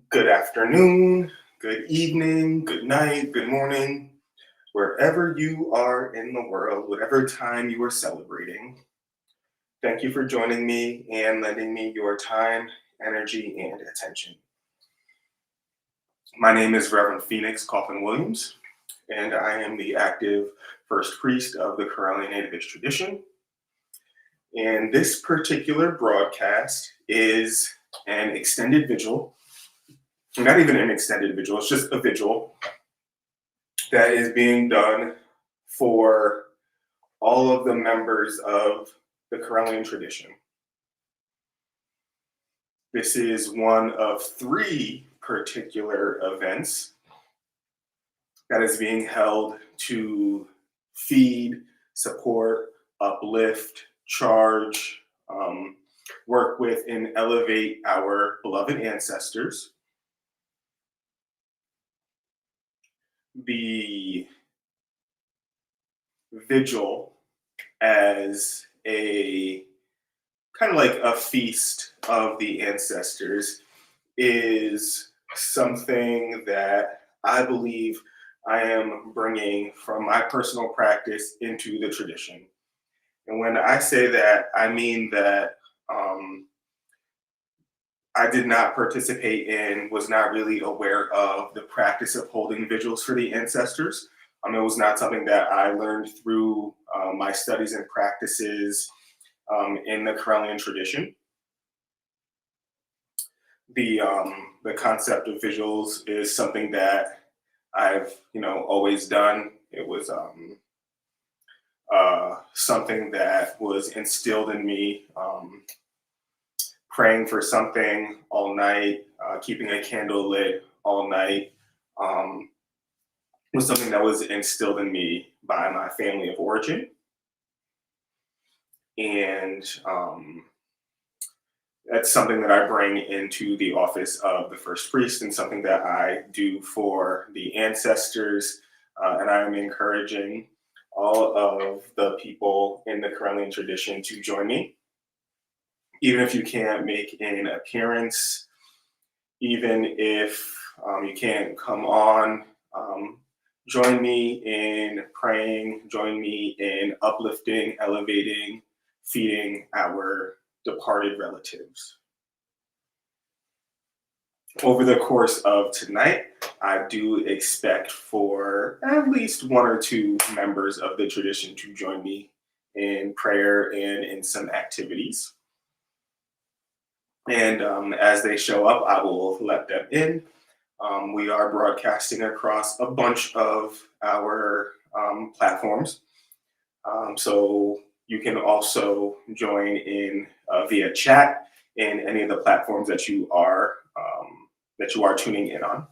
Good afternoon, good evening, good night, good morning, wherever you are in the world, whatever time you are celebrating. Thank you for joining me and lending me your time, energy, and attention. My name is Reverend Phoenix Coffin Williams, and I am the active first priest of the Correllian Nativist tradition. And this particular broadcast is an extended vigil, not even an extended vigil, it's just a vigil that is being done for all of the members of the Correllian tradition. This is one of three particular events that is being held to feed, support, uplift, charge, work with, and elevate our beloved ancestors. The vigil as a kind of like a feast of the ancestors is something that I believe I am bringing from my personal practice into the tradition. And when I say that, I mean that I did not participate in, was not really aware of the practice of holding vigils for the ancestors. It was not something that I learned through my studies and practices in the Correllian tradition. The concept of vigils is something that I've always done. It was something that was instilled in me. Praying for something all night, keeping a candle lit all night, was something that was instilled in me by my family of origin. And that's something that I bring into the office of the first priest and something that I do for the ancestors. And I'm encouraging all of the people in the Correllian tradition to join me. Even if you can't make an appearance, even if you can't come on, join me in praying, join me in uplifting, elevating, feeding our departed relatives. Over the course of tonight, I do expect for at least one or two members of the tradition to join me in prayer and in some activities. And as they show up, I will let them in. We are broadcasting across a bunch of our platforms. So you can also join in via chat in any of the platforms that you are tuning in on.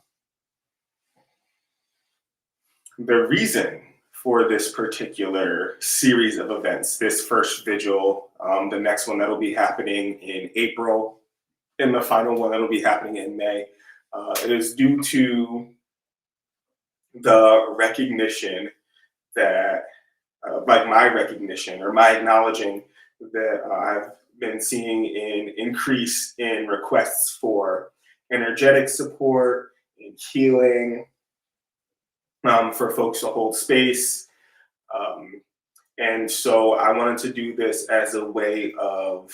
The reason for this particular series of events, this first vigil, the next one that'll be happening in April, and the final one that'll be happening in May, it is due to the recognition that, like my recognition or my acknowledging that I've been seeing an increase in requests for energetic support and healing, for folks to hold space. And so I wanted to do this as a way of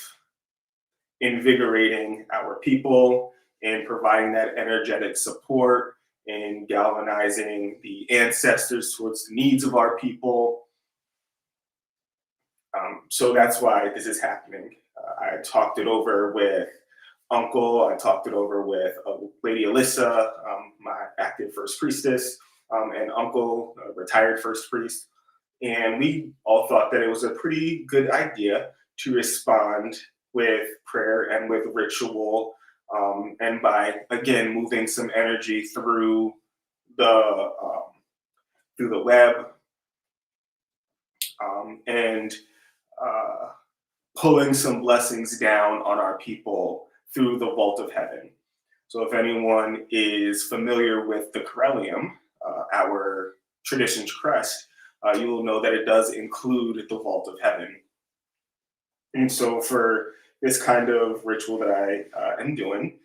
invigorating our people and providing that energetic support and galvanizing the ancestors towards the needs of our people. So that's why this is happening. I talked it over with Uncle, I talked it over with Lady Alyssa, my active first priestess, and Uncle, retired first priest. And we all thought that it was a pretty good idea to respond with prayer and with ritual, and by again moving some energy through the web, and pulling some blessings down on our people through the vault of heaven. So if anyone is familiar with the Correllium, our tradition's crest, you will know that it does include the vault of heaven. And so for this kind of ritual that I am doing,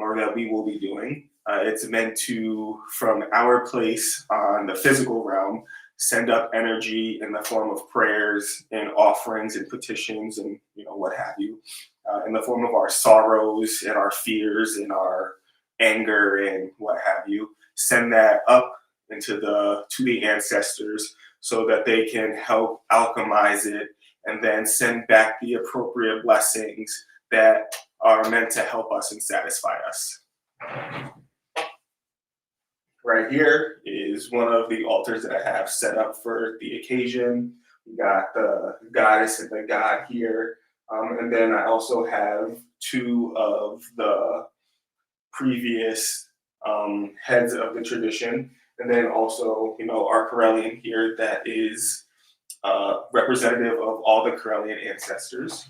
or that we will be doing. It's meant to, from our place on the physical realm, send up energy in the form of prayers and offerings and petitions and what have you, in the form of our sorrows and our fears and our anger and what have you. Send that up into to the ancestors so that they can help alchemize it and then send back the appropriate blessings that are meant to help us and satisfy us. Right here is one of the altars that I have set up for the occasion. We got the goddess and the god here. And then I also have two of the previous heads of the tradition. And then also, our Correllian here that is representative of all the Correllian ancestors.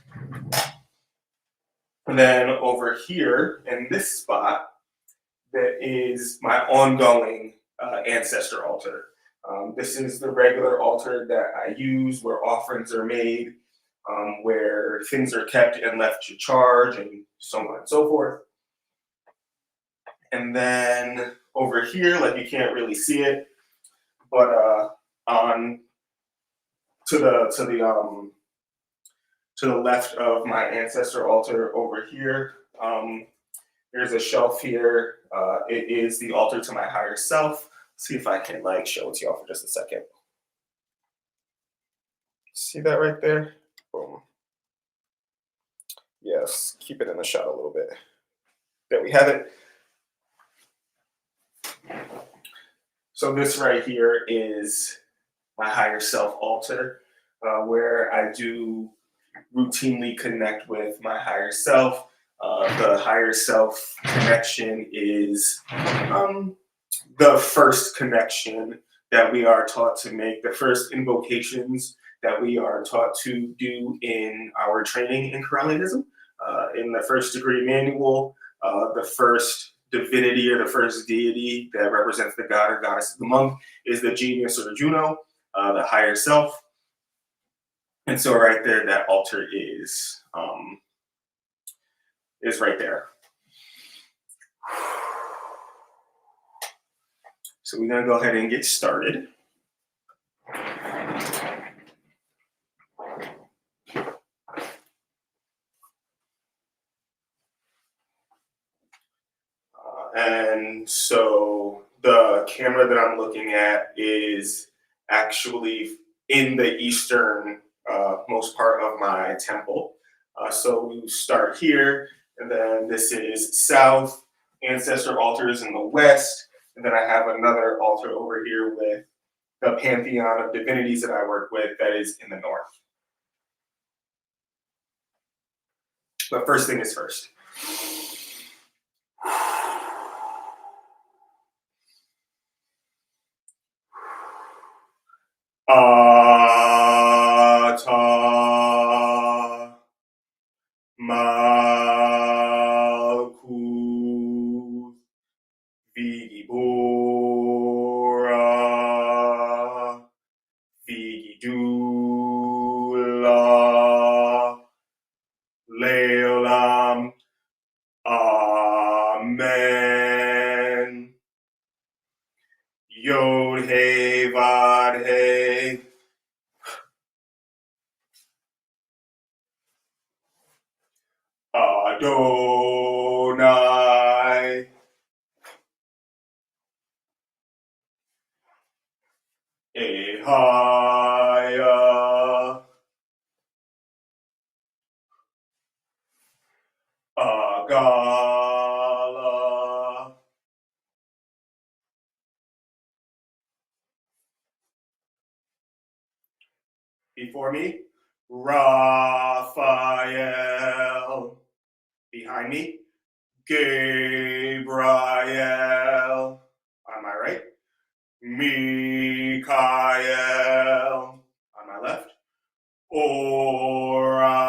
And then over here in this spot, that is my ongoing ancestor altar. This is the regular altar that I use where offerings are made, where things are kept and left to charge, and so on and so forth. And then over here, like you can't really see it, but on to the left of my ancestor altar over here, there's a shelf here. It is the altar to my higher self. Let's see if I can show it to y'all for just a second. See that right there? Boom. Yes, keep it in the shot a little bit. There we have it. So this right here is my higher self altar, where I do routinely connect with my higher self. The higher self connection is the first connection that we are taught to make, the first invocations that we are taught to do in our training in Correllianism. In the first degree manual, the first divinity or the first deity that represents the god or goddess of the month is the genius or Juno, the higher self. And so right there, that altar is right there. So we're gonna go ahead and get started. And so the camera that I'm looking at is actually in the eastern most part of my temple. So we start here, and then this is south, ancestor altars in the west, and then I have another altar over here with the pantheon of divinities that I work with that is in the north. But first thing is first. Ata Malkuth Vigibora Vigidula Leolam. Amen. Yod He Vad He. Adonai. Ehaya. Agala. Before me, Raphael. Behind me, Gabriel. On my right, Mikael. On my left, Oriel.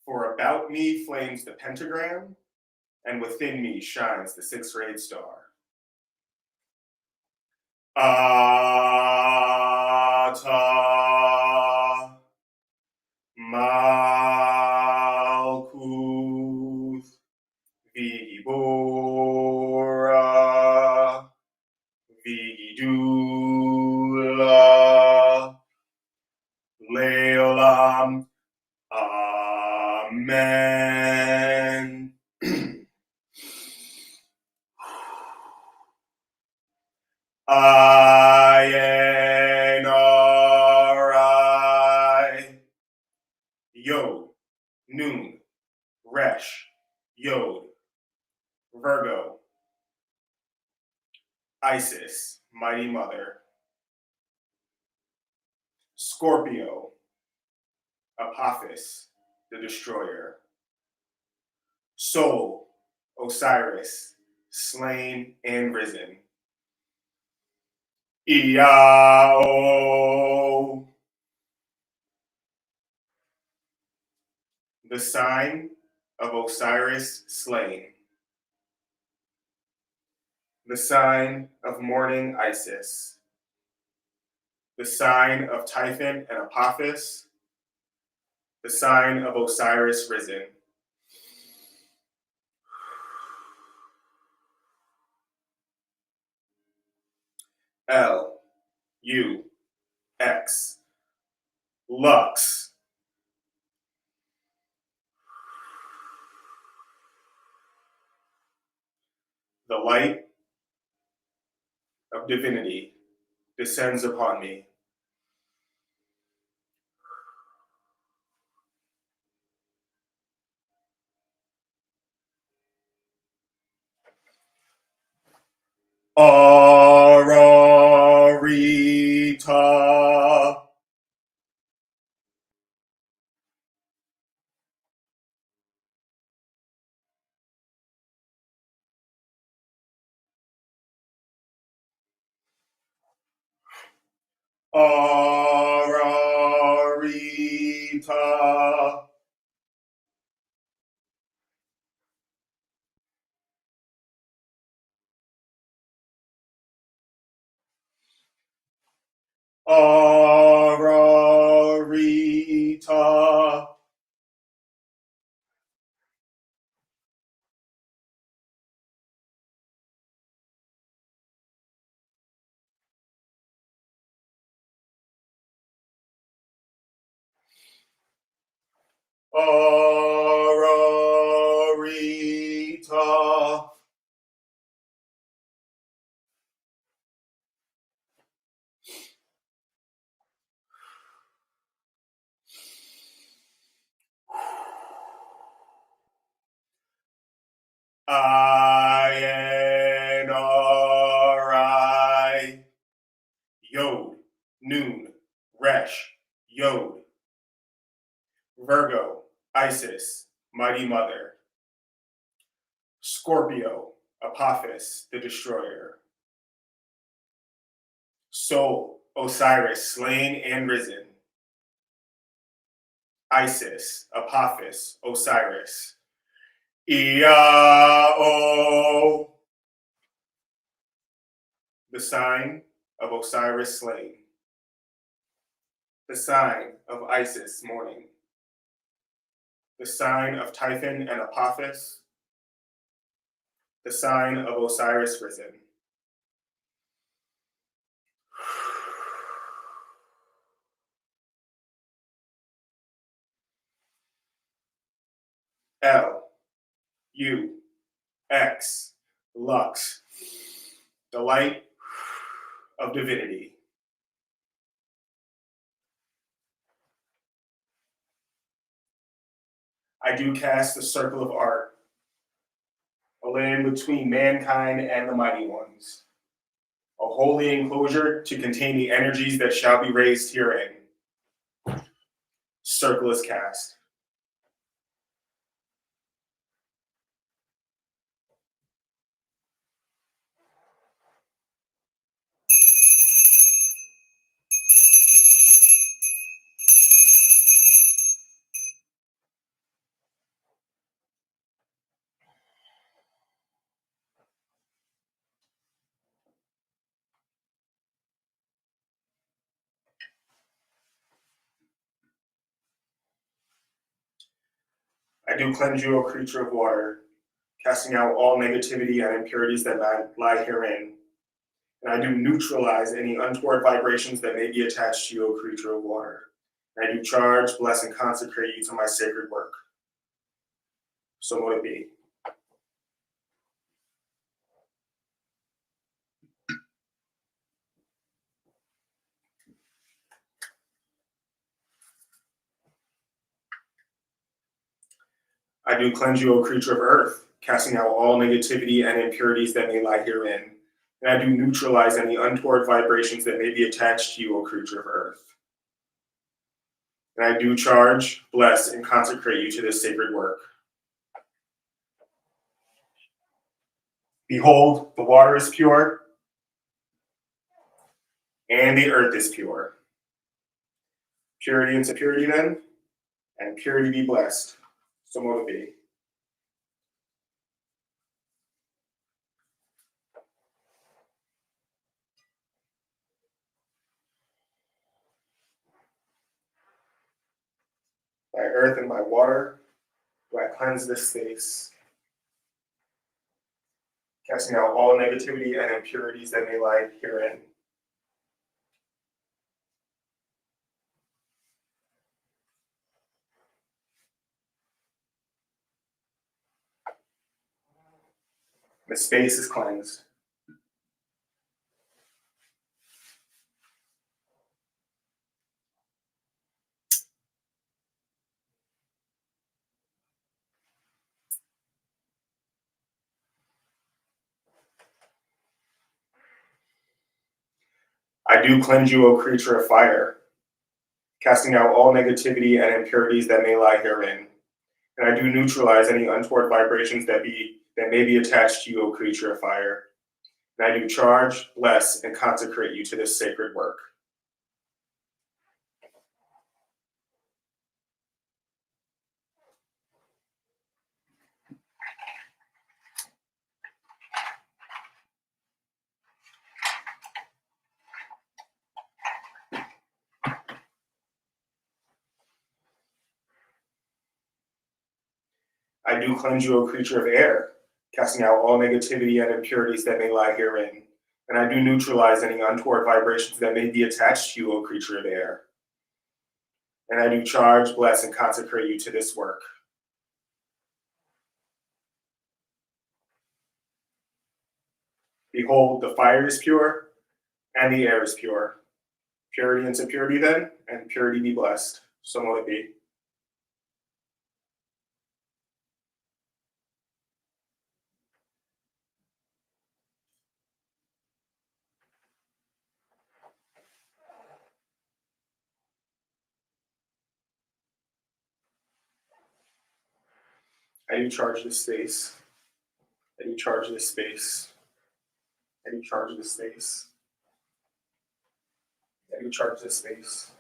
For about me flames the pentagram, and within me shines the six-rayed star. Ata Malkuth Amen. I-N-R-I. Yod, Nun, Resh, Yod, Virgo, Isis, Mighty Mother, Scorpio, Apophis, the Destroyer, Sol, Osiris, slain and risen, Iao, the sign of Osiris slain, the sign of mourning Isis, the sign of Typhon and Apophis, the sign of Osiris risen. L, U, X, Lux, the light of divinity descends upon me. Ararita. Ararita. Ararita. Ararita. I-N-R-I. Yod, Nun, Resh, Yod, Virgo, Isis, Mighty Mother, Scorpio, Apophis, the Destroyer, Sol, Osiris, slain and risen, Isis, Apophis, Osiris, Iao, the sign of Osiris slain, the sign of Isis mourning, the sign of Typhon and Apophis, the sign of Osiris risen. L, U, X, Lux, the light of divinity. I do cast the circle of art, a land between mankind and the mighty ones, a holy enclosure to contain the energies that shall be raised herein. Circle is cast. I do cleanse you, O creature of water, casting out all negativity and impurities that lie herein. And I do neutralize any untoward vibrations that may be attached to you, O creature of water. And I do charge, bless, and consecrate you to my sacred work. so mote it be. I do cleanse you, O creature of earth, casting out all negativity and impurities that may lie herein. And I do neutralize any untoward vibrations that may be attached to you, O creature of earth. And I do charge, bless, and consecrate you to this sacred work. Behold, the water is pure, and the earth is pure. Purity into purity then, and purity be blessed. So mote it be. By earth and by water do I cleanse this space, casting out all negativity and impurities that may lie herein. The space is cleansed. I do cleanse you, O creature of fire, casting out all negativity and impurities that may lie herein. And I do neutralize any untoward vibrations that may be attached to you, O creature of fire. And I do charge, bless, and consecrate you to this sacred work. I do cleanse you, O creature of air, casting out all negativity and impurities that may lie herein. And I do neutralize any untoward vibrations that may be attached to you, O creature of air. And I do charge, bless, and consecrate you to this work. Behold, the fire is pure, and the air is pure. Purity into purity then, and purity be blessed. So mote it be. I do charge this space. I do charge this space. I do charge this space. I do charge this space.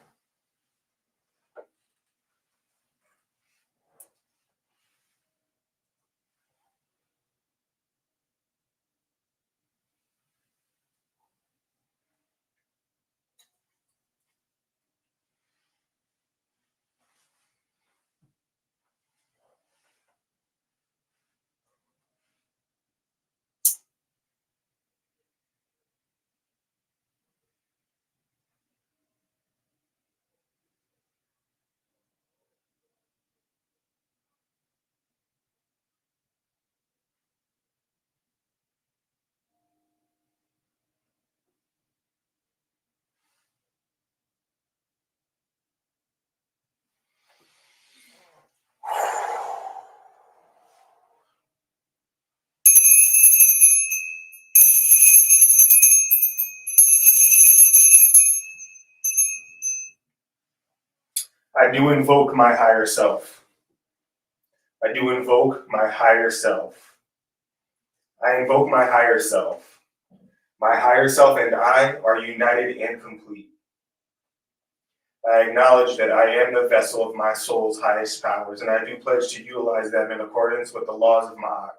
I do invoke my higher self. I do invoke my higher self. I invoke my higher self. My higher self and I are united and complete. I acknowledge that I am the vessel of my soul's highest powers, and I do pledge to utilize them in accordance with the laws of Ma'at.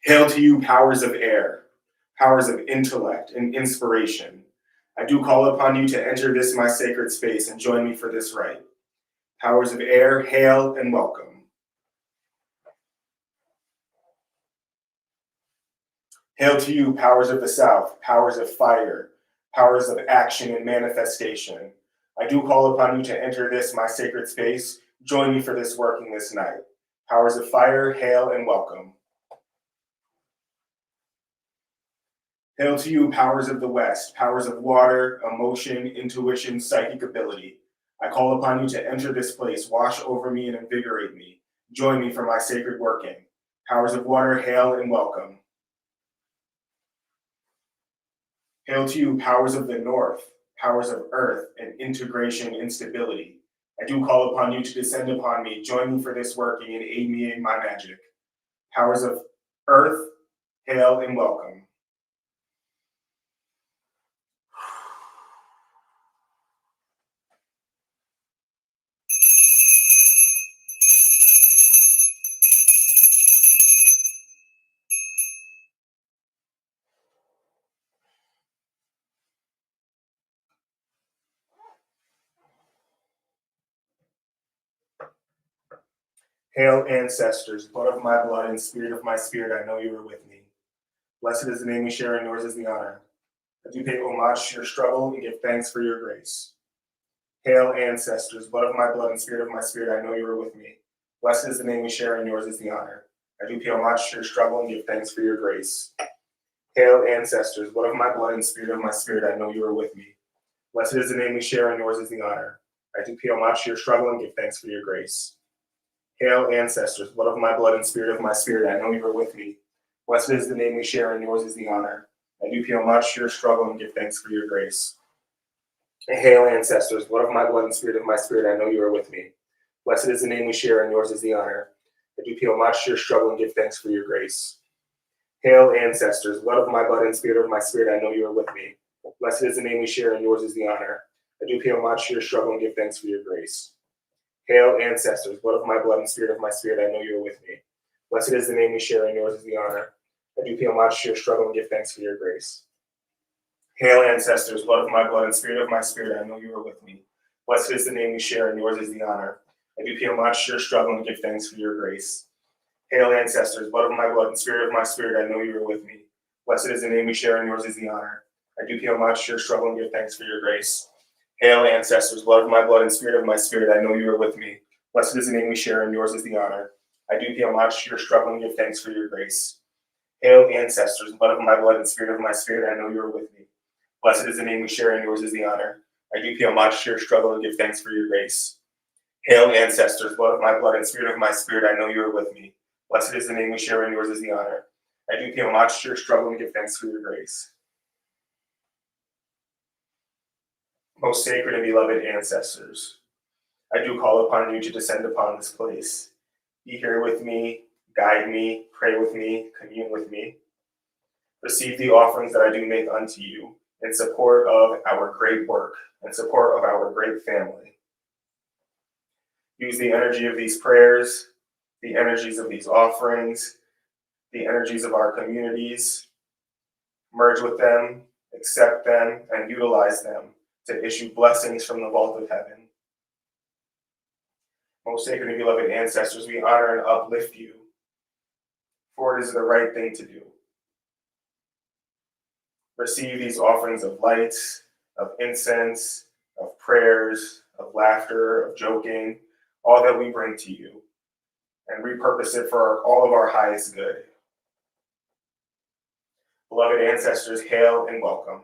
Hail to you, powers of air, powers of intellect and inspiration. I do call upon you to enter this my sacred space and join me for this rite. Powers of air, hail and welcome. Hail to you, powers of the south, powers of fire, powers of action and manifestation. I do call upon you to enter this my sacred space. Join me for this working this night. Powers of fire, hail and welcome. Hail to you, powers of the West, powers of water, emotion, intuition, psychic ability. I call upon you to enter this place, wash over me and invigorate me. Join me for my sacred working. Powers of water, hail and welcome. Hail to you, powers of the North, powers of earth and integration and stability. I do call upon you to descend upon me, join me for this working and aid me in my magic. Powers of earth, hail and welcome. Hail, ancestors, blood of my blood and spirit of my spirit, I know you are with me. Blessed is the name we share, and yours is the honor. I do pay homage to your struggle and give thanks for your grace. Hail, ancestors, blood of my blood and spirit of my spirit, I know you are with me. Blessed is the name we share, and yours is the honor. I do pay homage to your struggle and give thanks for your grace. Hail, ancestors, blood of my blood and spirit of my spirit, I know you are with me. Blessed is the name we share, and yours is the honor. I do pay homage to your struggle and give thanks for your grace. Hail, ancestors, blood of my blood and spirit of my spirit, I know you are with me. Blessed is the name we share, and yours is the honor. I do pay homage to your struggle and give thanks for your grace. Hail, ancestors, blood of my blood and spirit of my spirit, I know you are with me. Blessed is the name we share, and yours is the honor. I do pay homage to your struggle and give thanks for your grace. Hail, ancestors, blood of my blood and spirit of my spirit, I know you are with me. Blessed is the name we share, and yours is the honor. I do pay homage to your struggle and give thanks for your grace. Hail, ancestors, blood of my blood and spirit of my spirit, I know you are with me. Blessed is the name we share, and yours is the honor. I do pay homage to your struggle and give thanks for your grace. Hail, ancestors, blood of my blood and spirit of my spirit, I know you are with me. Blessed is the name we share, and yours is the honor. I do pay homage to your struggle and give thanks for your grace. Hail, ancestors, blood of my blood and spirit of my spirit, I know you are with me. Blessed is the name we share, and yours is the honor. I do pay homage to your struggle and give thanks for your grace. Hail, ancestors, blood of my blood and spirit of my spirit, I know you are with me. Blessed is the name we share, and yours is the honor. I do pay homage to your struggle and give thanks for your grace. Hail, ancestors, blood of my blood and spirit of my spirit, I know you are with me. Blessed is the name we share, and yours is the honor. I do pay homage to your struggle and give thanks for your grace. Hail, ancestors, blood of my blood and spirit of my spirit, I know you are with me. Blessed is the name we share, and yours is the honor. I do pay homage to your struggle and give thanks for your grace. Most sacred and beloved ancestors, I do call upon you to descend upon this place. Be here with me, guide me, pray with me, commune with me. Receive the offerings that I do make unto you in support of our great work, in support of our great family. Use the energy of these prayers, the energies of these offerings, the energies of our communities, merge with them, accept them, and utilize them to issue blessings from the vault of heaven. Most sacred and beloved ancestors, we honor and uplift you, for it is the right thing to do. Receive these offerings of lights, of incense, of prayers, of laughter, of joking, all that we bring to you, and repurpose it for all of our highest good. Beloved ancestors, hail and welcome.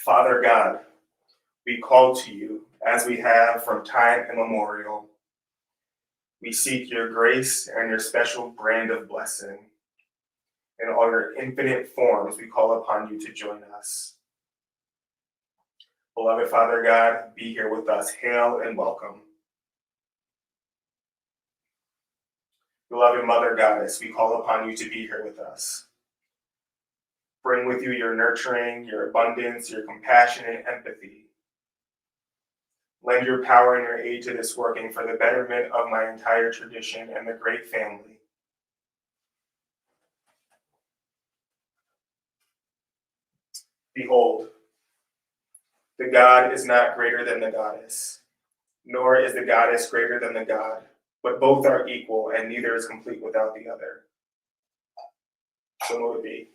Father God, we call to you as we have from time immemorial. We seek your grace and your special brand of blessing. In all your infinite forms, we call upon you to join us. Beloved Father God, be here with us. Hail and welcome. Beloved Mother Goddess, we call upon you to be here with us. Bring with you your nurturing, your abundance, your compassion and empathy. Lend your power and your aid to this working for the betterment of my entire tradition and the great family. Behold, the God is not greater than the goddess, nor is the goddess greater than the God, but both are equal and neither is complete without the other. So will it be.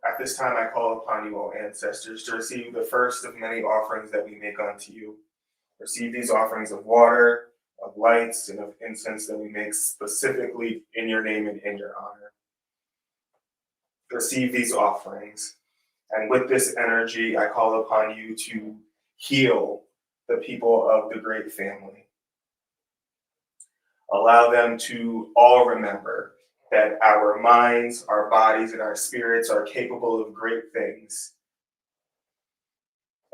At this time, I call upon you, O ancestors, to receive the first of many offerings that we make unto you. Receive these offerings of water, of lights, and of incense that we make specifically in your name and in your honor. Receive these offerings. And with this energy, I call upon you to heal the people of the great family. Allow them to all remember that our minds, our bodies, and our spirits are capable of great things.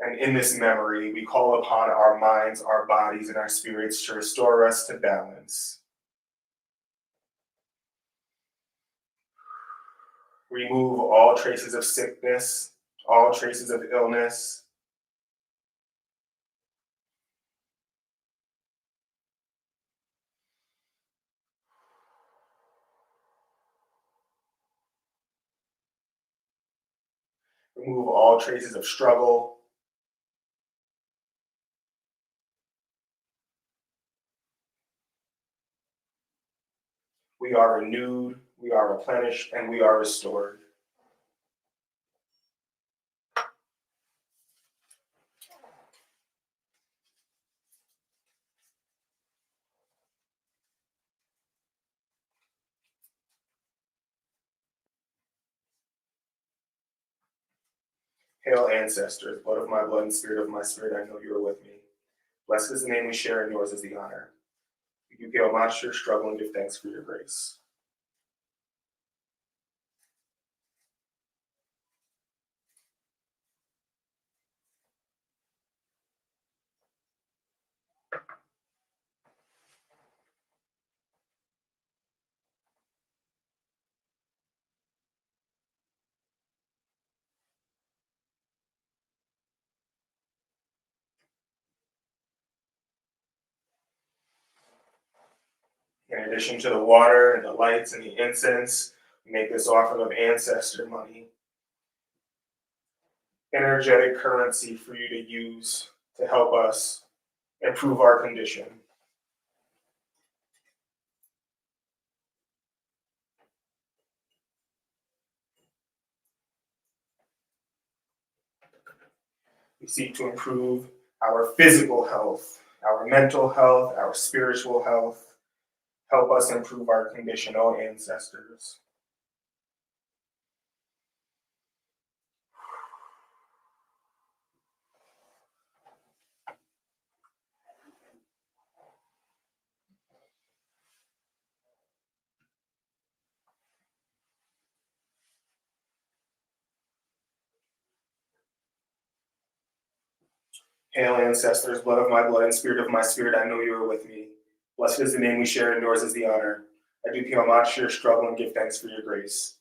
And in this memory, we call upon our minds, our bodies, and our spirits to restore us to balance. Remove all traces of sickness, all traces of illness. Remove all traces of struggle. We are renewed, we are replenished, and we are restored. Hail, ancestors, blood of my blood and spirit of my spirit, I know you are with me. Blessed is the name we share, and yours is the honor. We give you homage to your struggle and give thanks for your grace. In addition to the water and the lights and the incense, we make this offering of ancestor money, energetic currency for you to use to help us improve our condition. We seek to improve our physical health, our mental health, our spiritual health. Help us improve our condition, O ancestors. Hail, ancestors, blood of my blood and spirit of my spirit, I know you are with me. Blessed is the name we share, and yours is the honor. I do pay homage to your struggle and give thanks for your grace.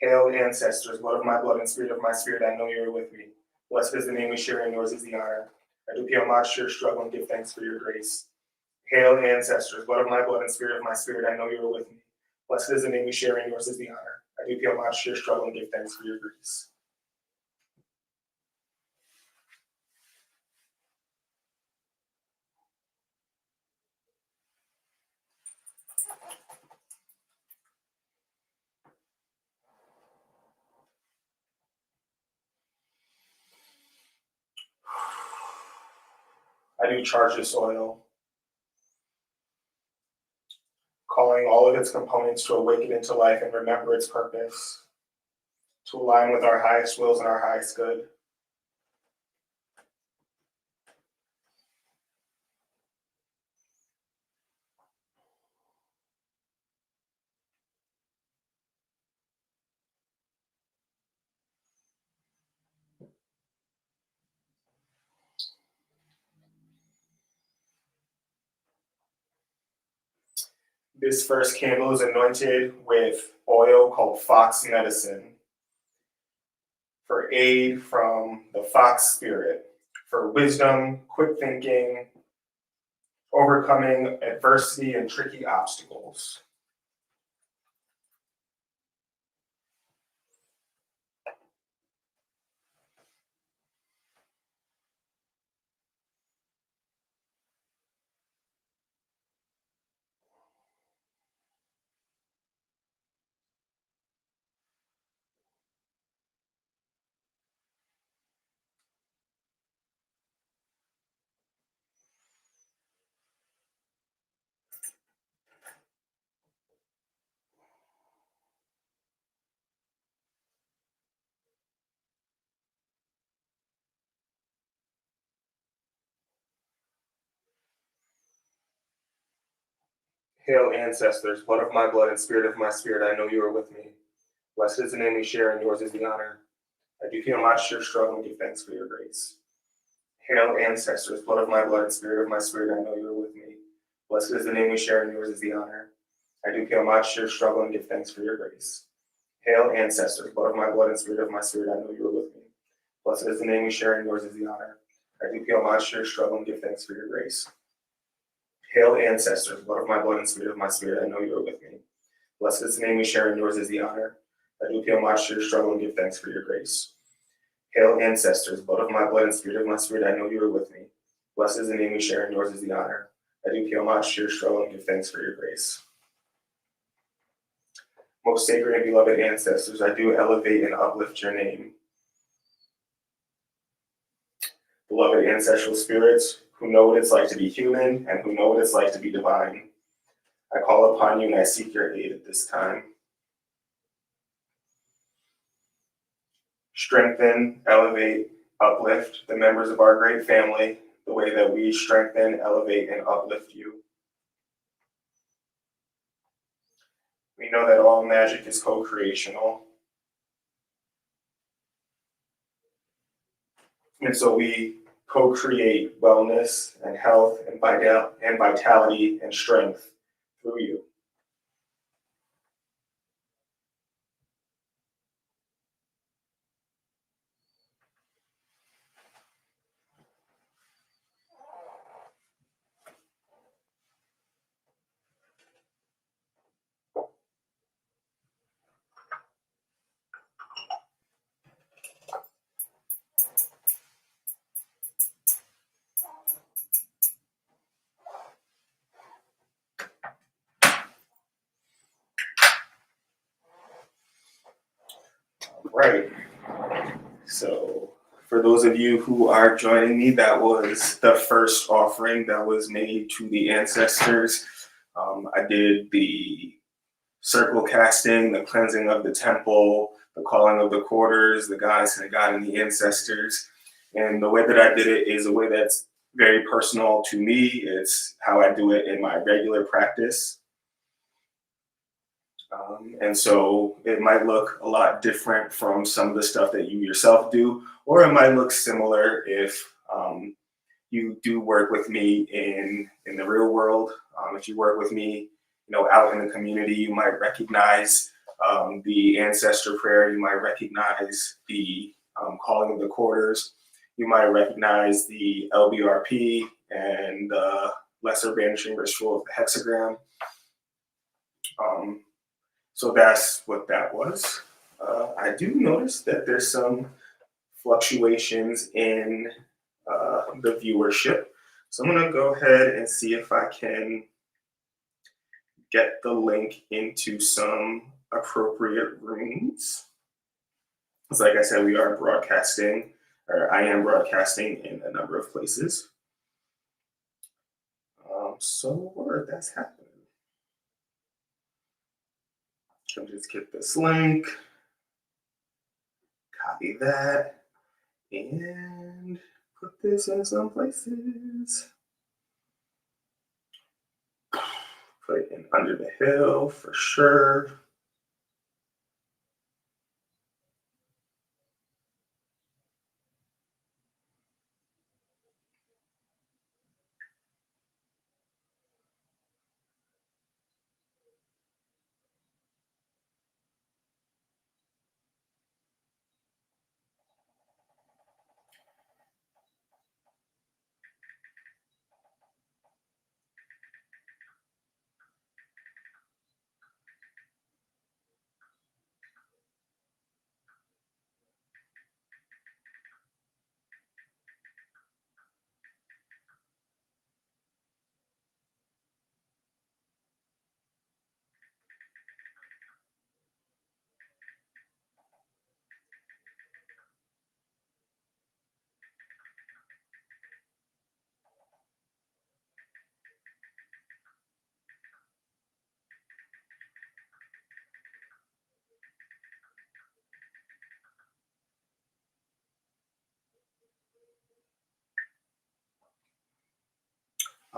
Hail, ancestors, blood of my blood and spirit of my spirit, I know you are with me. Blessed is the name we share, and yours is the honor. I do pay homage to your struggle and give thanks for your grace. Hail, ancestors, blood of my blood and spirit of my spirit, I know you are with me. Blessed is the name we share, and yours is the honor. I do pay homage to your struggle and give thanks for your grace. I do charge this oil, calling all of its components to awaken into life and remember its purpose, to align with our highest wills and our highest good. This first candle is anointed with oil called fox medicine for aid from the fox spirit, for wisdom, quick thinking, overcoming adversity and tricky obstacles. Hail, ancestors, blood of my blood and spirit of my spirit, I know you are with me. Blessed is the name we share, and yours is the honor. I do feel much your struggle and give thanks for your grace. Hail, ancestors, blood of my blood and spirit of my spirit, I know you are with me. Blessed is the name we share, and yours is the honor. I do feel much your struggle and give thanks for your grace. Hail, ancestors, blood of my blood and spirit of my spirit, I know you are with me. Blessed is the name we share, and yours is the honor. I do feel much your struggle and give thanks for your grace. Hail, ancestors, blood of my blood and spirit of my spirit, I know you are with me. Blessed is the name we share, and yours is the honor. I do feel much your struggle and give thanks for your grace. Hail, ancestors, blood of my blood and spirit of my spirit, I know you are with me. Blessed is the name we share, and yours is the honor. I do feel much your struggle and give thanks for your grace. Most sacred and beloved ancestors, I do elevate and uplift your name. Beloved ancestral spirits who know what it's like to be human and who know what it's like to be divine, I call upon you and I seek your aid at this time. Strengthen, elevate, uplift the members of our great family the way that we strengthen, elevate, and uplift you. We know that all magic is co-creational. And so we co-create wellness and health and vitality and strength through you. Right. So for those of you who are joining me, that was the first offering that was made to the ancestors. I did the circle casting, the cleansing of the temple, the calling of the quarters, the goddess and the god and the ancestors. And the way that I did it is a way that's very personal to me. It's how I do it in my regular practice. And so it might look a lot different from some of the stuff that you yourself do, or it might look similar if you do work with me in the real world. If you work with me, out in the community, you might recognize the ancestor prayer. You might recognize the calling of the quarters. You might recognize the LBRP and the lesser banishing ritual of the hexagram. So that's what that was. I do notice that there's some fluctuations in the viewership. So I'm going to go ahead and see if I can get the link into some appropriate rooms. Because like I said, we are broadcasting, or I am broadcasting in a number of places. So word, that's happening. I'll just get this link, copy that, and put this in some places. Put it in Under the Hill for sure.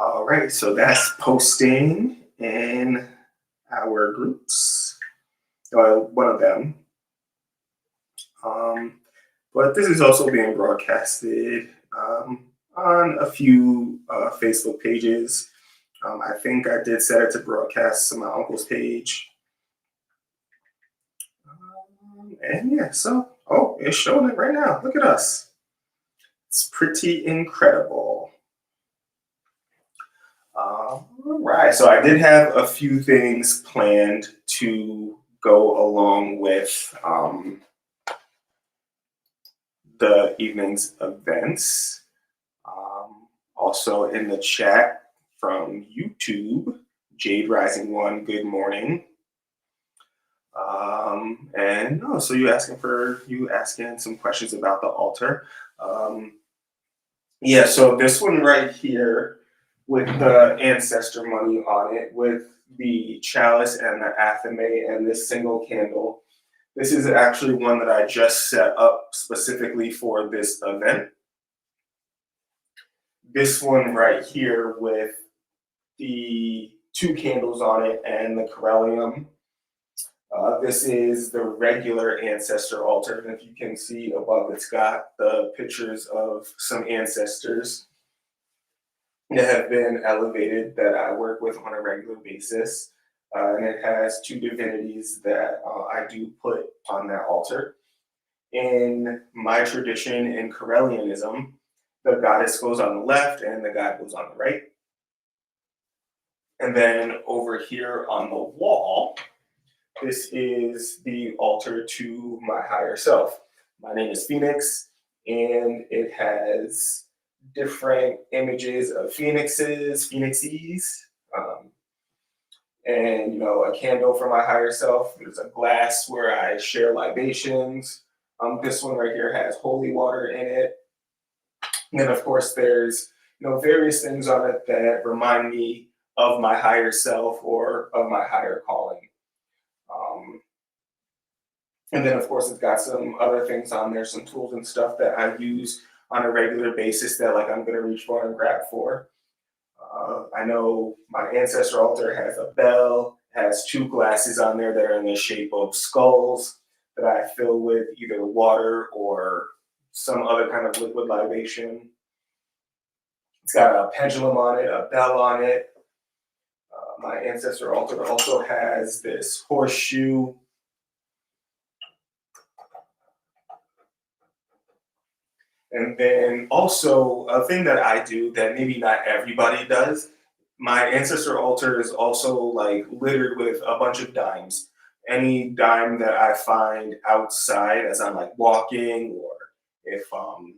All right, so that's posting in our groups, one of them. But this is also being broadcasted on a few Facebook pages. I think I did set it to broadcast on my uncle's page. And yeah, so, it's showing it right now. Look at us. It's pretty incredible. All right, so I did have a few things planned to go along with the evening's events. Also in the chat from YouTube, Jade Rising One, good morning. So you asking some questions about the altar. So this one right here with the ancestor money on it, with the chalice and the athame and this single candle. This is actually one that I just set up specifically for this event. This one right here with the 2 candles on it and the Correllium. This is the regular ancestor altar. And if you can see above, it's got the pictures of some ancestors that have been elevated that I work with on a regular basis. And it has 2 divinities that I do put on that altar. In my tradition in Correllianism, the goddess goes on the left and the god goes on the right. And then over here on the wall, this is the altar to my higher self. My name is Phoenix, and it has different images of phoenixes, and a candle for my higher self. There's a glass where I share libations. This one right here has holy water in it. And then of course there's various things on it that remind me of my higher self or of my higher calling. And then of course it's got some other things on there, some tools and stuff that I use on a regular basis that I'm going to reach for and grab for. I know my ancestor altar has a bell, has 2 glasses on there that are in the shape of skulls that I fill with either water or some other kind of liquid libation. It's got a pendulum on it, a bell on it. My ancestor altar also has this horseshoe. And then also a thing that I do that maybe not everybody does, my ancestor altar is also like littered with a bunch of dimes. Any dime that I find outside as I'm like walking, or if I'm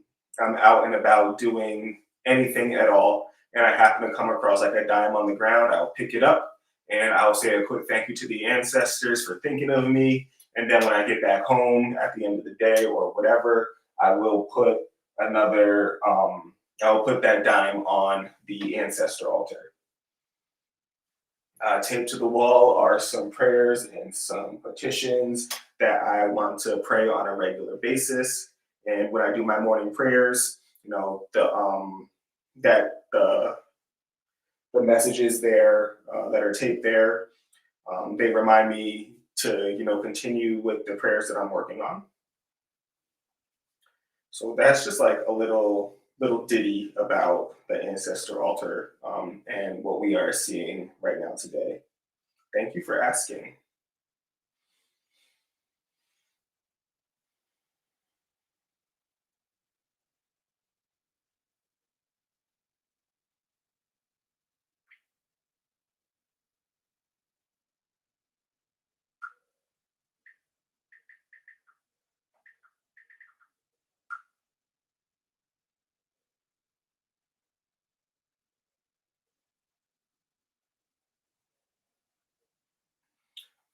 out and about doing anything at all, and I happen to come across like a dime on the ground, I'll pick it up and I'll say a quick thank you to the ancestors for thinking of me. And then when I get back home at the end of the day or whatever, I will put another, I'll put that dime on the ancestor altar. Taped to the wall are some prayers and some petitions that I want to pray on a regular basis. And when I do my morning prayers, you know, the messages there that are taped there, they remind me to, you know, continue with the prayers that I'm working on. So that's just like a little ditty about the ancestor altar, and what we are seeing right now today. Thank you for asking.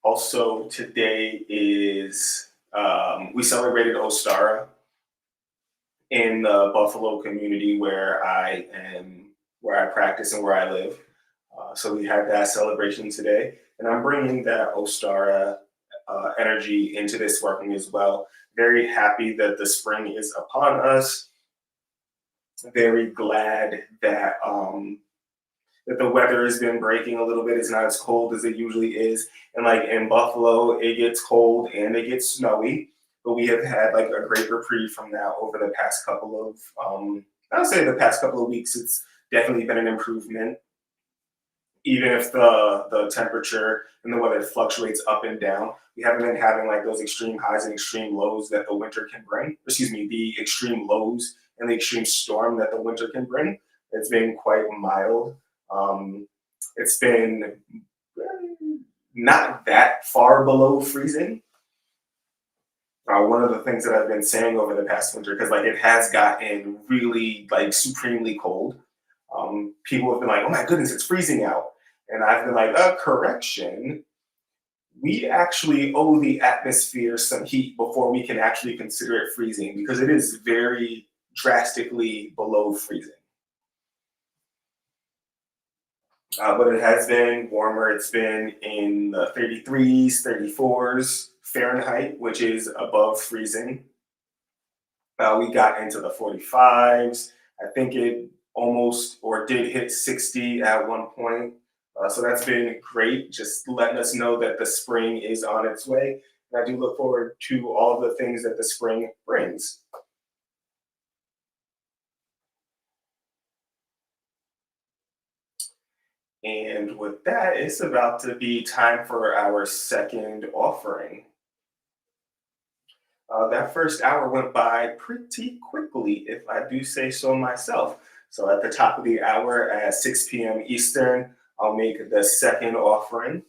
Also, today is we celebrated Ostara in the Buffalo community where I practice and where I live. So we had that celebration today, and I'm bringing that Ostara energy into this working as well. Very happy that the spring is upon us. Very glad that the weather has been breaking a little bit. It's not as cold as it usually is. And like in Buffalo, it gets cold and it gets snowy. But we have had like a great reprieve from that over the past couple of, I would say the past couple of weeks, it's definitely been an improvement. Even if the temperature and the weather fluctuates up and down, we haven't been having like those extreme highs and extreme lows that the winter can bring. Excuse me, the extreme lows and the extreme storm that the winter can bring. It's been quite mild. It's been not that far below freezing. One of the things that I've been saying over the past winter, because like it has gotten really like supremely cold. People have been like, "Oh my goodness, it's freezing out," and I've been like, correction. We actually owe the atmosphere some heat before we can actually consider it freezing, because it is very drastically below freezing. But it has been warmer. It's been in the 33s, 34s Fahrenheit, which is above freezing. We got into the 45s. I think it almost or did hit 60 at one point. So that's been great, just letting us know that the spring is on its way. And I do look forward to all the things that the spring brings. And with that, it's about to be time for our second offering. That first hour went by pretty quickly, if I do say so myself. So at the top of the hour at 6 p.m. Eastern, I'll make the second offering.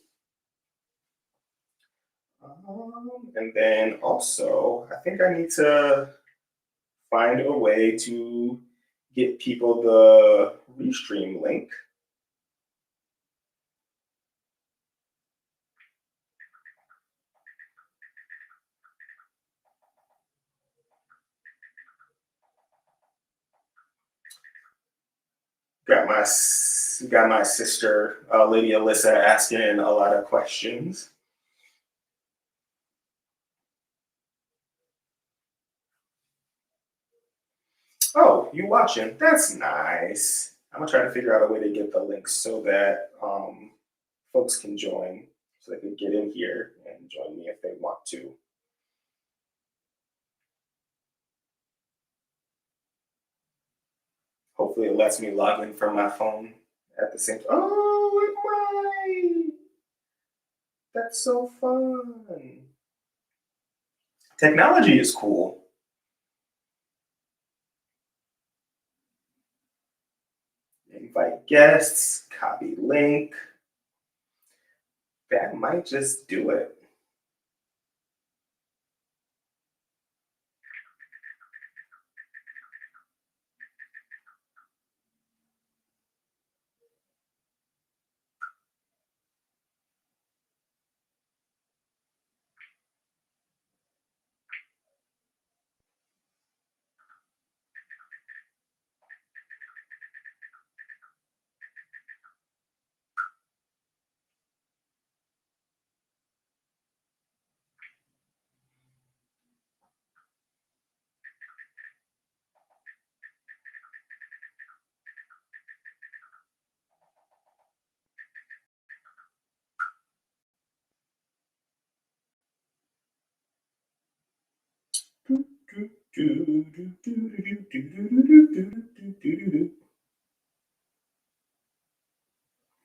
And then also, I think I need to find a way to get people the restream link. Got my sister, Lady Alyssa, asking a lot of questions. Oh, you watching? That's nice. I'm gonna try to figure out a way to get the links so that folks can join, so they can get in here and join me if they want to. Hopefully it lets me log in from my phone at the same time. Oh, it might. That's so fun. Technology is cool. Invite guests, copy link. That might just do it.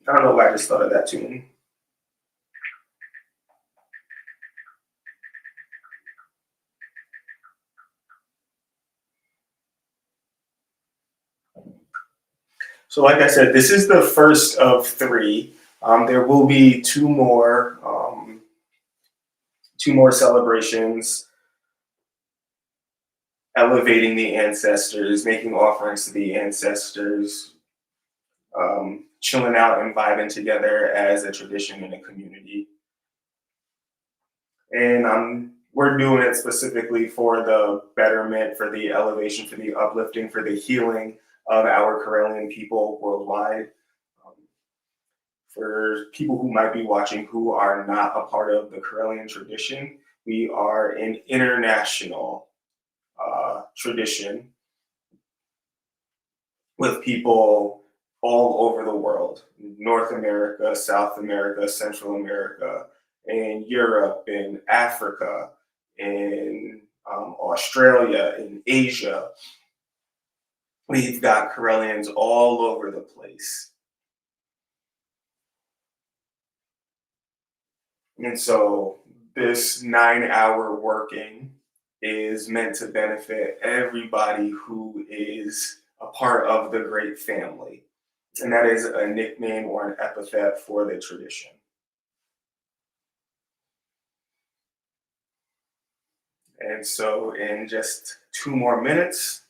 I don't know why I just thought of that tune. So, like I said, this is the first of three. There will be two more celebrations, elevating the ancestors, making offerings to the ancestors, chilling out and vibing together as a tradition in a community. And we're doing it specifically for the betterment, for the elevation, for the uplifting, for the healing of our Correllian people worldwide. Um, for people who might be watching who are not a part of the Correllian tradition, we are an international tradition with people all over the world: North America, South America, Central America, in Europe, in Africa, in Australia, in Asia. We've got Correllians all over the place. And so this 9 hour working is meant to benefit everybody who is a part of the great family. And that is a nickname or an epithet for the tradition. And so, in just 2 more minutes,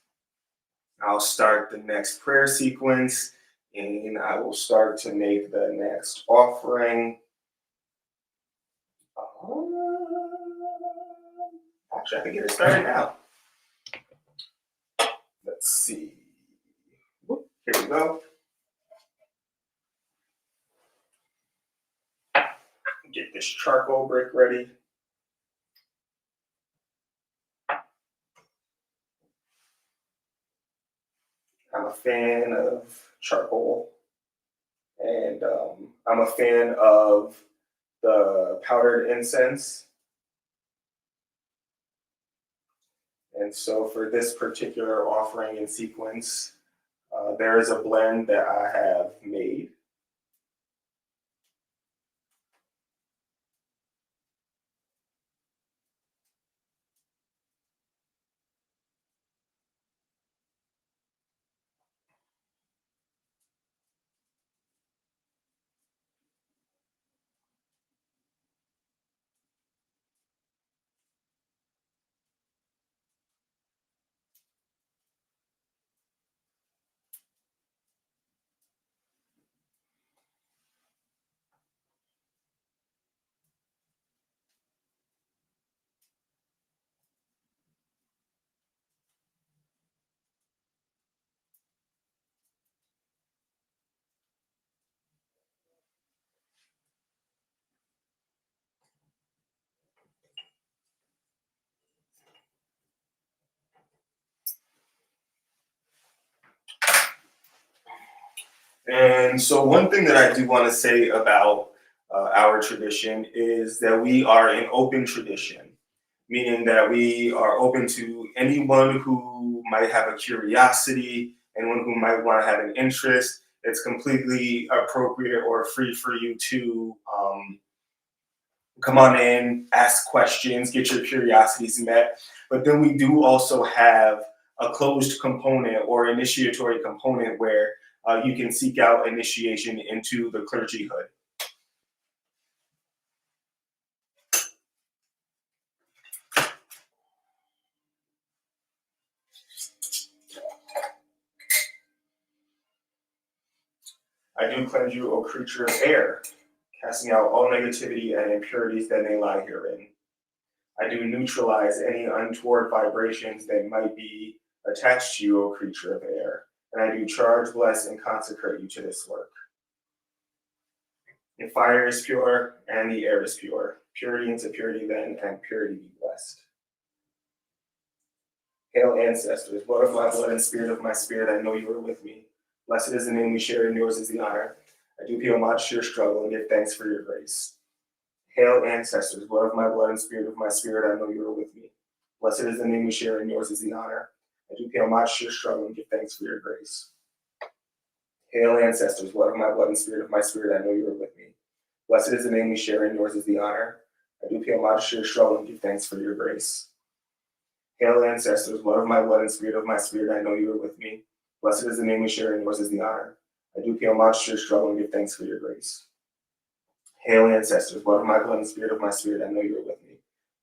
I'll start the next prayer sequence and I will start to make the next offering. Actually, I can get it started now. Let's see. Whoop, here we go. Get this charcoal brick ready. I'm a fan of charcoal, and I'm a fan of the powdered incense. And so for this particular offering and sequence, there is a blend that I have made. And so, one thing that I do want to say about our tradition is that we are an open tradition, meaning that we are open to anyone who might have a curiosity, anyone who might want to have an interest. It's completely appropriate or free for you to come on in, ask questions, get your curiosities met. But then we do also have a closed component or initiatory component where you can seek out initiation into the clergyhood. I do cleanse you, O creature of air, casting out all negativity and impurities that may lie herein. I do neutralize any untoward vibrations that might be attached to you, O creature of air, and I do charge, bless, and consecrate you to this work. The fire is pure, and the air is pure. Purity into purity then, and purity be blessed. Hail, ancestors, blood of my blood and spirit of my spirit, I know you are with me. Blessed is the name we share, and yours is the honor. I do pay homage to your struggle and give thanks for your grace. Hail, ancestors, blood of my blood and spirit of my spirit, I know you are with me. Blessed is the name we share, and yours is the honor. I do pay homage to your struggle and give thanks for your grace. Hail, ancestors, blood of my blood and spirit of my spirit, I know you are with me. Blessed is the name we share, and yours is the honor. I do pay homage to your struggle and give thanks for your grace. Hail, ancestors, blood of my blood and spirit of my spirit, I know you are with me. Blessed is the name we share, and yours is the honor. I do pay homage to your struggle and give thanks for your grace. Hail, ancestors, blood of my blood and spirit of my spirit, I know you are with me.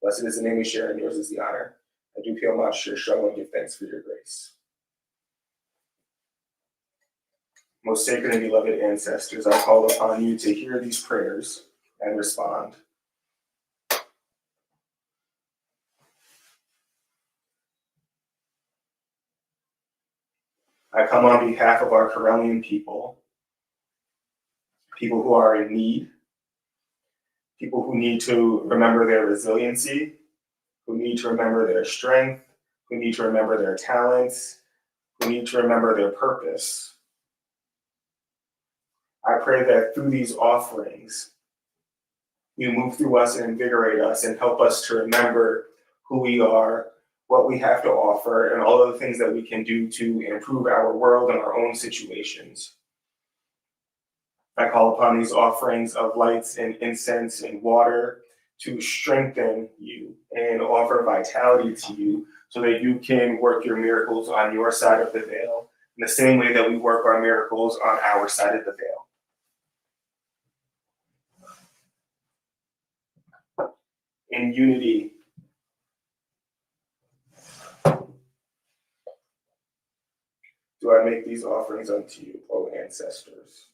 Blessed is the name we share, and yours is the honor. I do pay homage to your struggle and give thanks for your grace. Most sacred and beloved ancestors, I call upon you to hear these prayers and respond. I come on behalf of our Correllian people, people who are in need, people who need to remember their resiliency, who need to remember their strength, who need to remember their talents, who need to remember their purpose. I pray that through these offerings, you move through us and invigorate us and help us to remember who we are, what we have to offer, and all of the things that we can do to improve our world and our own situations. I call upon these offerings of lights and incense and water to strengthen you and offer vitality to you so that you can work your miracles on your side of the veil in the same way that we work our miracles on our side of the veil. In unity, do I make these offerings unto you, O ancestors.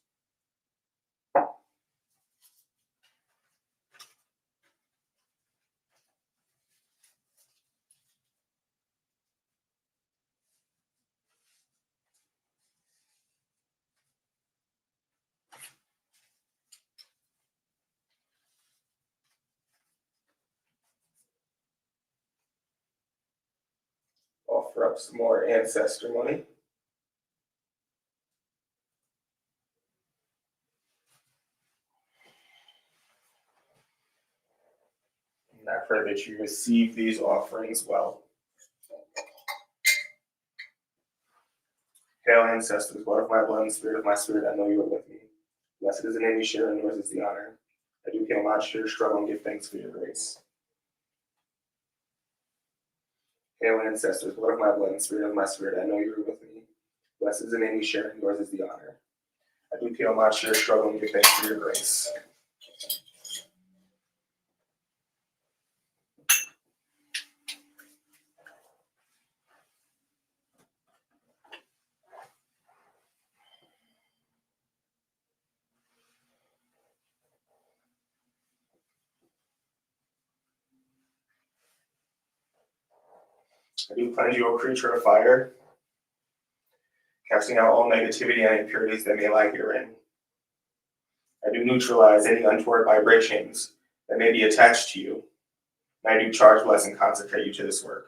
Offer up some more ancestor money. And I pray that you receive these offerings well. Hail, ancestors, blood of my blood and spirit of my spirit, I know you are with me. Blessed is the name we share, and yours is the honor. I do pay homage to your struggle and give thanks for your grace. Hail, ancestors, blood of my blood and spirit of my spirit, I know you are with me. Blessed is the name we share, and yours is the honor. I do pay homage to your struggle and give thanks for your grace. I do cleanse you, O creature of fire, casting out all negativity and impurities that may lie herein. I do neutralize any untoward vibrations that may be attached to you. And I do charge, bless, and consecrate you to this work.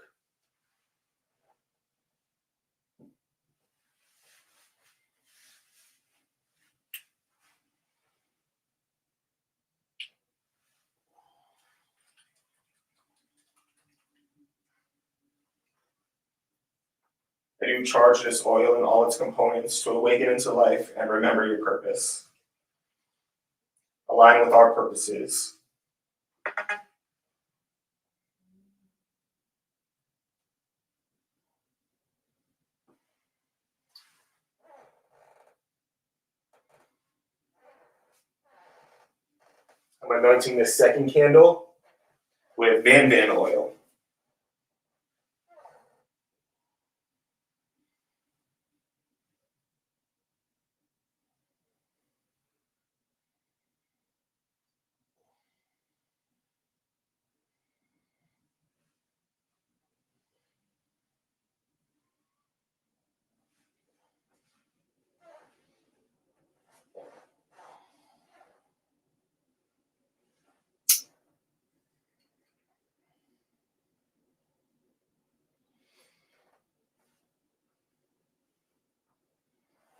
I do charge this oil and all its components to awaken into life and remember your purpose. Align with our purposes. I'm anointing this second candle with Van oil.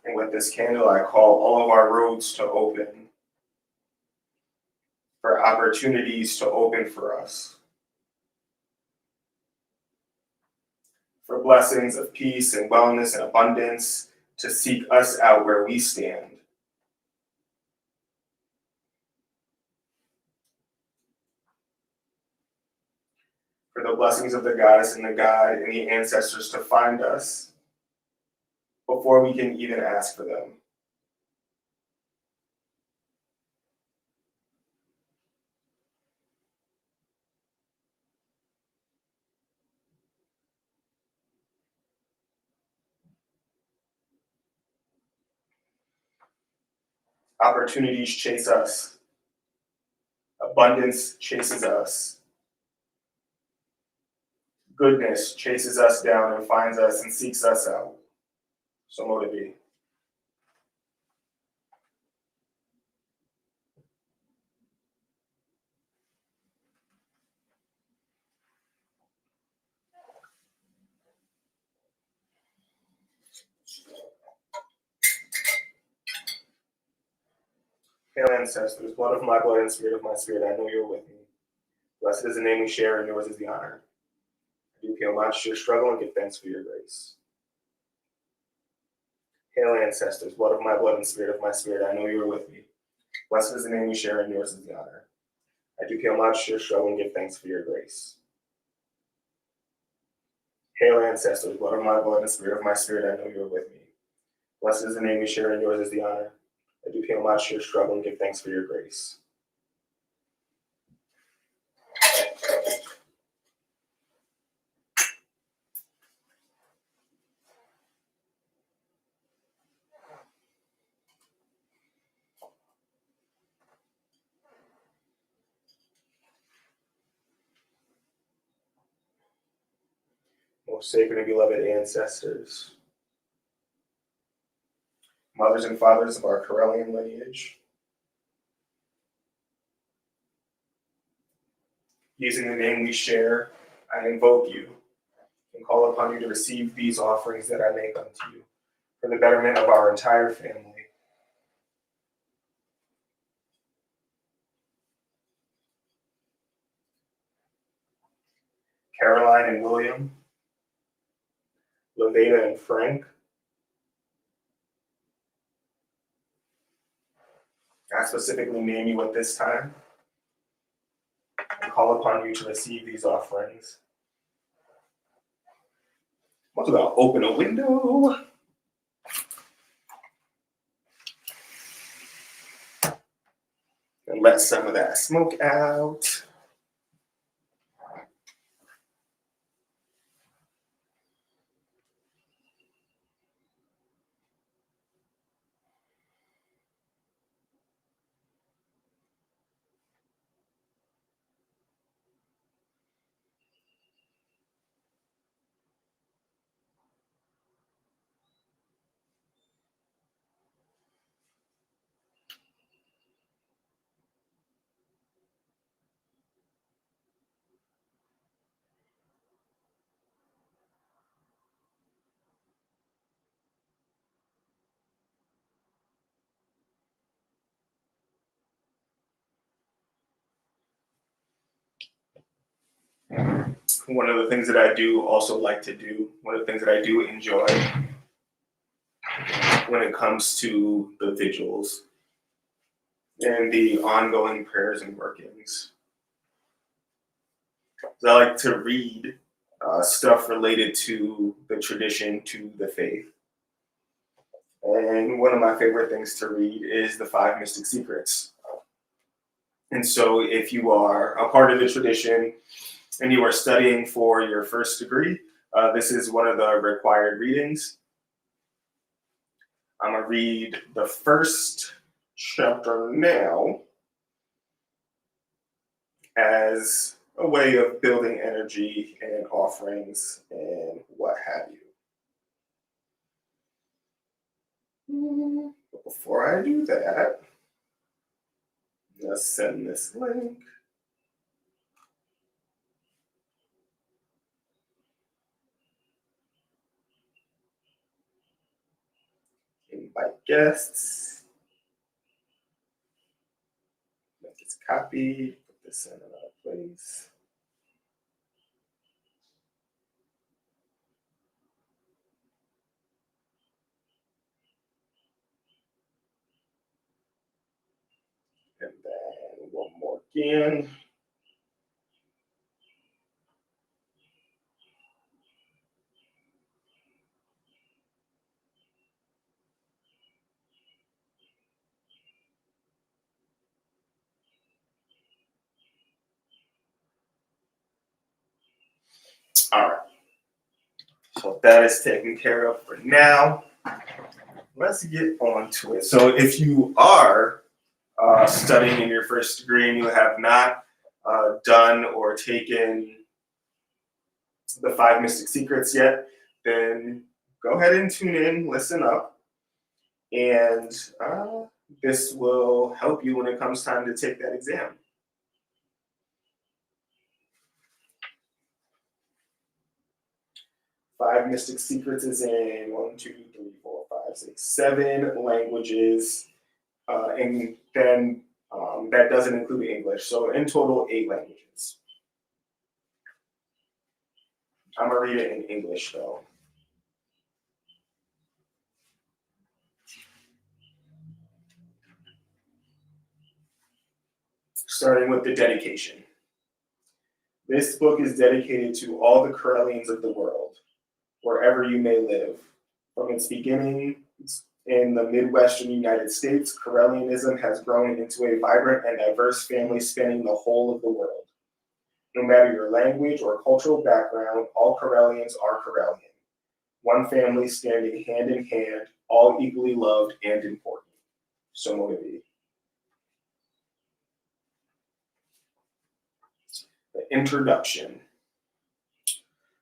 And with this candle, I call all of our roads to open, for opportunities to open for us, for blessings of peace and wellness and abundance to seek us out where we stand. For the blessings of the goddess and the god and the ancestors to find us before we can even ask for them. Opportunities chase us. Abundance chases us. Goodness chases us down and finds us and seeks us out. So mote it be. Hail ancestors, blood of my blood and spirit of my spirit, I know you're with me. Blessed is the name we share, and yours is the honor. I do pay homage to your struggle and give thanks for your grace. Hail ancestors, blood of my blood and spirit of my spirit, I know you are with me. Blessed is the name we share, and yours is the honor. I do pay homage to your struggle and give thanks for your grace. Hail ancestors, blood of my blood and spirit of my spirit, I know you are with me. Blessed is the name we share, and yours is the honor. I do pay homage to your struggle and give thanks for your grace. Most sacred and beloved ancestors, mothers and fathers of our Correllian lineage, using the name we share, I invoke you and call upon you to receive these offerings that I make unto you for the betterment of our entire family. Caroline and William, Laveda and Frank, I specifically name you at this time and call upon you to receive these offerings. I'm also going to open a window and let some of that smoke out. one of the things that I do also like to do, one of the things that I do enjoy when it comes to the vigils and the ongoing prayers and workings. I like to read stuff related to the tradition, to the faith. And one of my favorite things to read is the Five Mystic Secrets. And so if you are a part of the tradition and you are studying for your first degree, this is one of the required readings. I'm going to read the first chapter now as a way of building energy and offerings and what have you. But before I do that, let's send this link. Invite guests. Make this copy. Put this in another place. And then one more again. All right. So that is taken care of for now. Let's get on to it. So if you are studying in your first degree and you have not done or taken the Five Mystic Secrets yet, then go ahead and tune in, listen up, and this will help you when it comes time to take that exam. Five Mystic Secrets is in 1, 2, 3, 4, 5, 6, 7 languages, and then that doesn't include English. So in total, 8 languages. I'm gonna read it in English though. Starting with the dedication. This book is dedicated to all the Correllians of the world, wherever you may live. From its beginning in the Midwestern United States, Correllianism has grown into a vibrant and diverse family spanning the whole of the world. No matter your language or cultural background, all Correllians are Correllian. One family standing hand in hand, all equally loved and important. So motivating. The introduction.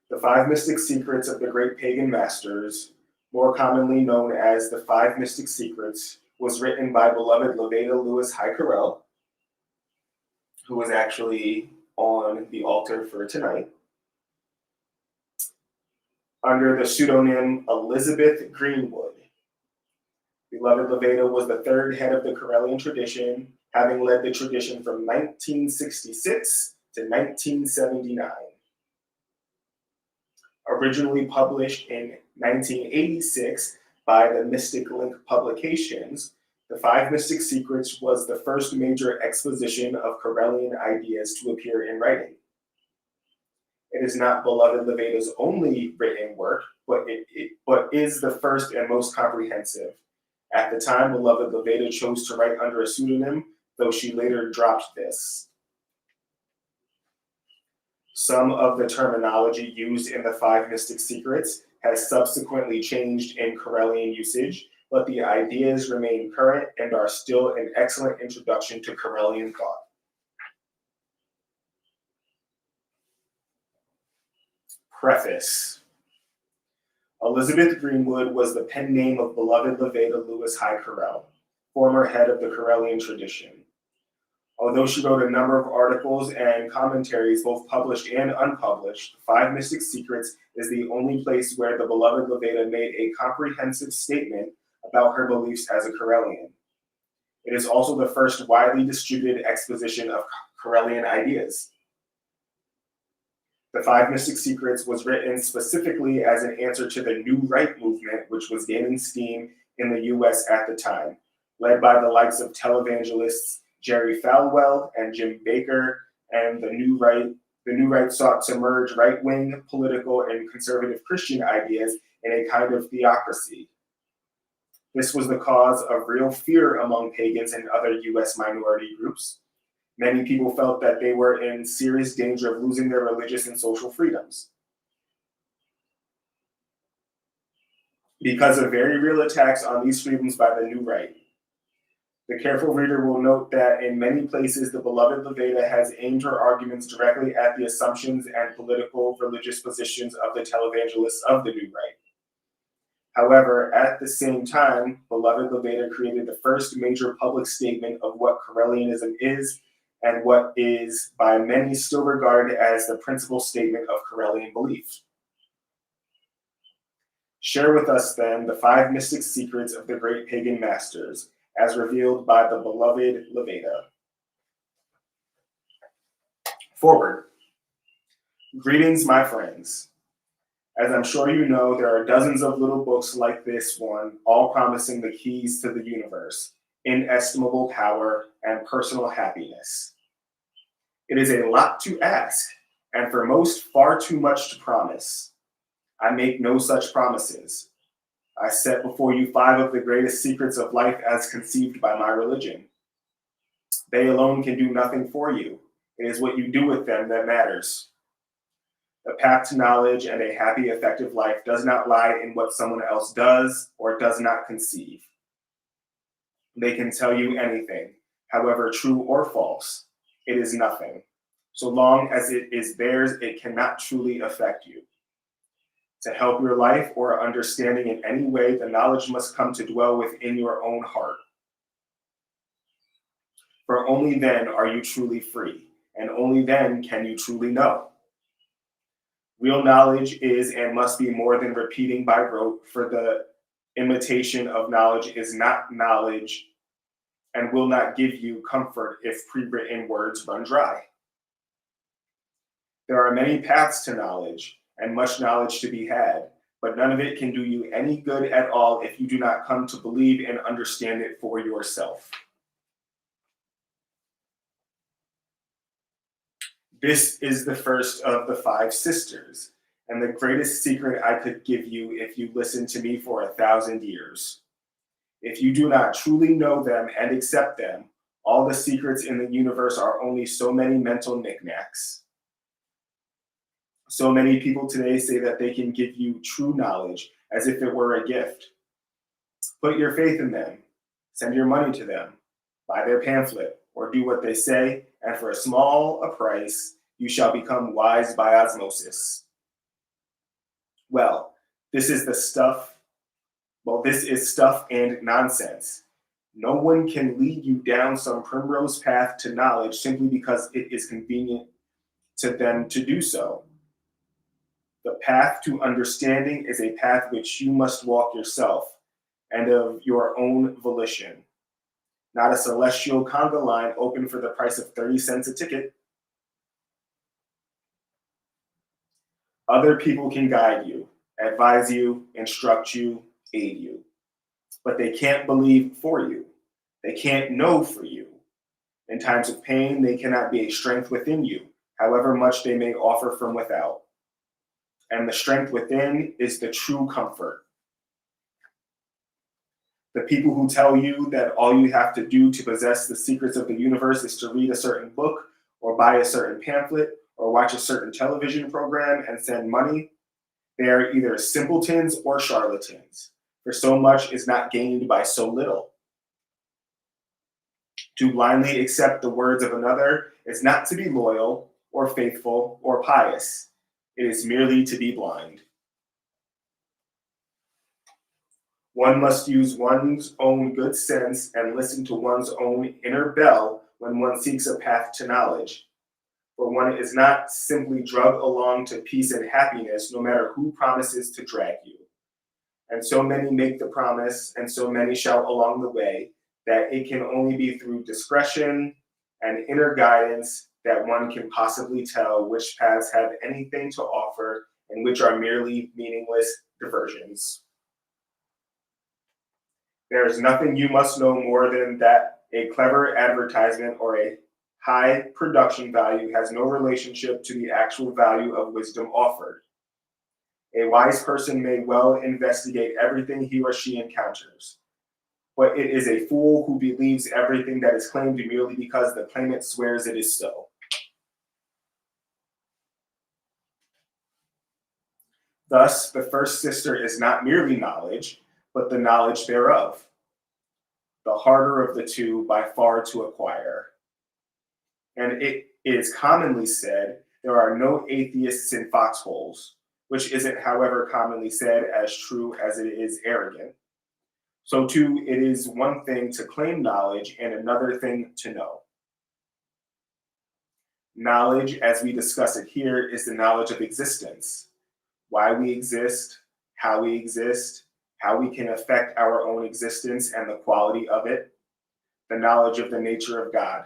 The Five Mystic Secrets of the Great Pagan Masters, more commonly known as the Five Mystic Secrets, was written by beloved Levada Lewis High Correll, who was actually on the altar for tonight, under the pseudonym Elizabeth Greenwood. Beloved Levada was the third head of the Correllian tradition, having led the tradition from 1966 to 1979. Originally published in 1986 by the Mystic Link Publications, The Five Mystic Secrets was the first major exposition of Correllian ideas to appear in writing. It is not beloved Levada's only written work, but is the first and most comprehensive. At the time, beloved Levada chose to write under a pseudonym, though she later dropped this. Some of the terminology used in the Five Mystic Secrets has subsequently changed in Correllian usage, but the ideas remain current and are still an excellent introduction to Correllian thought. Preface. Elizabeth Greenwood was the pen name of beloved Levada Lewis High Correll, former head of the Correllian tradition. Although she wrote a number of articles and commentaries, both published and unpublished, Five Mystic Secrets is the only place where the beloved Levada made a comprehensive statement about her beliefs as a Correllian. It is also the first widely distributed exposition of Correllian ideas. The Five Mystic Secrets was written specifically as an answer to the New Right movement, which was gaining steam in the US at the time, led by the likes of televangelists Jerry Falwell and Jim Baker, and the New Right sought to merge right-wing political and conservative Christian ideas in a kind of theocracy. This was the cause of real fear among pagans and other US minority groups. Many people felt that they were in serious danger of losing their religious and social freedoms. Because of very real attacks on these freedoms by the New Right. The careful reader will note that in many places, the beloved Levada has aimed her arguments directly at the assumptions and political religious positions of the televangelists of the New Right. However, at the same time, beloved Levada created the first major public statement of what Correllianism is and what is by many still regarded as the principal statement of Correllian belief. Share with us then the 5 mystic secrets of the great pagan masters, as revealed by the beloved Levada. Forward. Greetings, my friends. As I'm sure you know, there are dozens of little books like this one, all promising the keys to the universe, inestimable power, and personal happiness. It is a lot to ask, and for most, far too much to promise. I make no such promises. I set before you 5 of the greatest secrets of life as conceived by my religion. They alone can do nothing for you. It is what you do with them that matters. The path to knowledge and a happy, effective life does not lie in what someone else does or does not conceive. They can tell you anything, however true or false. It is nothing. So long as it is theirs, it cannot truly affect you. To help your life or understanding in any way, the knowledge must come to dwell within your own heart. For only then are you truly free, and only then can you truly know. Real knowledge is and must be more than repeating by rote, for the imitation of knowledge is not knowledge and will not give you comfort if pre-written words run dry. There are many paths to knowledge and much knowledge to be had, but none of it can do you any good at all if you do not come to believe and understand it for yourself. This is the first of the 5 sisters, and the greatest secret I could give you if you listen to me for 1,000 years. If you do not truly know them and accept them, all the secrets in the universe are only so many mental knickknacks. So many people today say that they can give you true knowledge as if it were a gift. Put your faith in them, send your money to them, buy their pamphlet, or do what they say, and for a small price, you shall become wise by osmosis. Well, this is stuff and nonsense. No one can lead you down some primrose path to knowledge simply because it is convenient to them to do so. The path to understanding is a path which you must walk yourself and of your own volition. Not a celestial conga line open for the price of 30 cents a ticket. Other people can guide you, advise you, instruct you, aid you, but they can't believe for you. They can't know for you. In times of pain, they cannot be a strength within you, however much they may offer from without. And the strength within is the true comfort. The people who tell you that all you have to do to possess the secrets of the universe is to read a certain book or buy a certain pamphlet or watch a certain television program and send money, they are either simpletons or charlatans, for so much is not gained by so little. To blindly accept the words of another is not to be loyal or faithful or pious. It is merely to be blind. One must use one's own good sense and listen to one's own inner bell when one seeks a path to knowledge. For one is not simply drugged along to peace and happiness, no matter who promises to drag you. And so many make the promise, and so many shout along the way, that it can only be through discretion and inner guidance that one can possibly tell which paths have anything to offer and which are merely meaningless diversions. There is nothing you must know more than that a clever advertisement or a high production value has no relationship to the actual value of wisdom offered. A wise person may well investigate everything he or she encounters, but it is a fool who believes everything that is claimed merely because the claimant swears it is so. Thus, the first sister is not merely knowledge, but the knowledge thereof, the harder of the two by far to acquire. And it is commonly said there are no atheists in foxholes, which isn't, however, commonly said as true as it is arrogant. So too, it is one thing to claim knowledge and another thing to know. Knowledge, as we discuss it here, is the knowledge of existence, why we exist, how we can affect our own existence and the quality of it, the knowledge of the nature of God.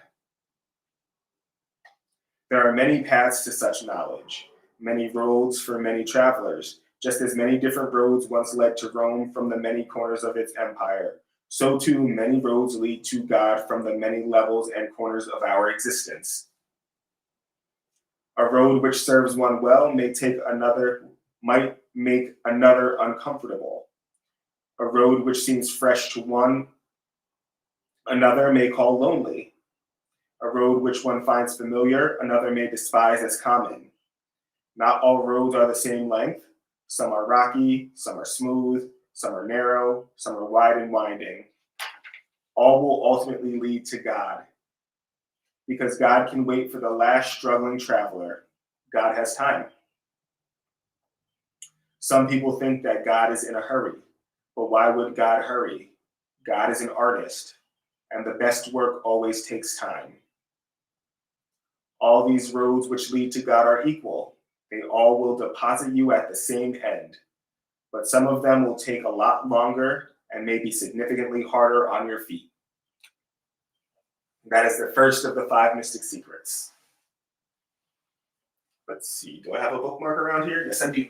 There are many paths to such knowledge, many roads for many travelers, just as many different roads once led to Rome from the many corners of its empire. So too, many roads lead to God from the many levels and corners of our existence. A road which serves one well might make another uncomfortable. A road which seems fresh to one another may call lonely. A road which one finds familiar, another may despise as common. Not all roads are the same length. Some are rocky, some are smooth, some are narrow, some are wide and winding. All will ultimately lead to God, because God can wait for the last struggling traveler. God has time. Some people think that God is in a hurry, but why would God hurry? God is an artist, and the best work always takes time. All these roads which lead to God are equal. They all will deposit you at the same end, but some of them will take a lot longer and may be significantly harder on your feet. That is the first of the 5 mystic secrets. Let's see, do I have a bookmark around here? Yes, I do.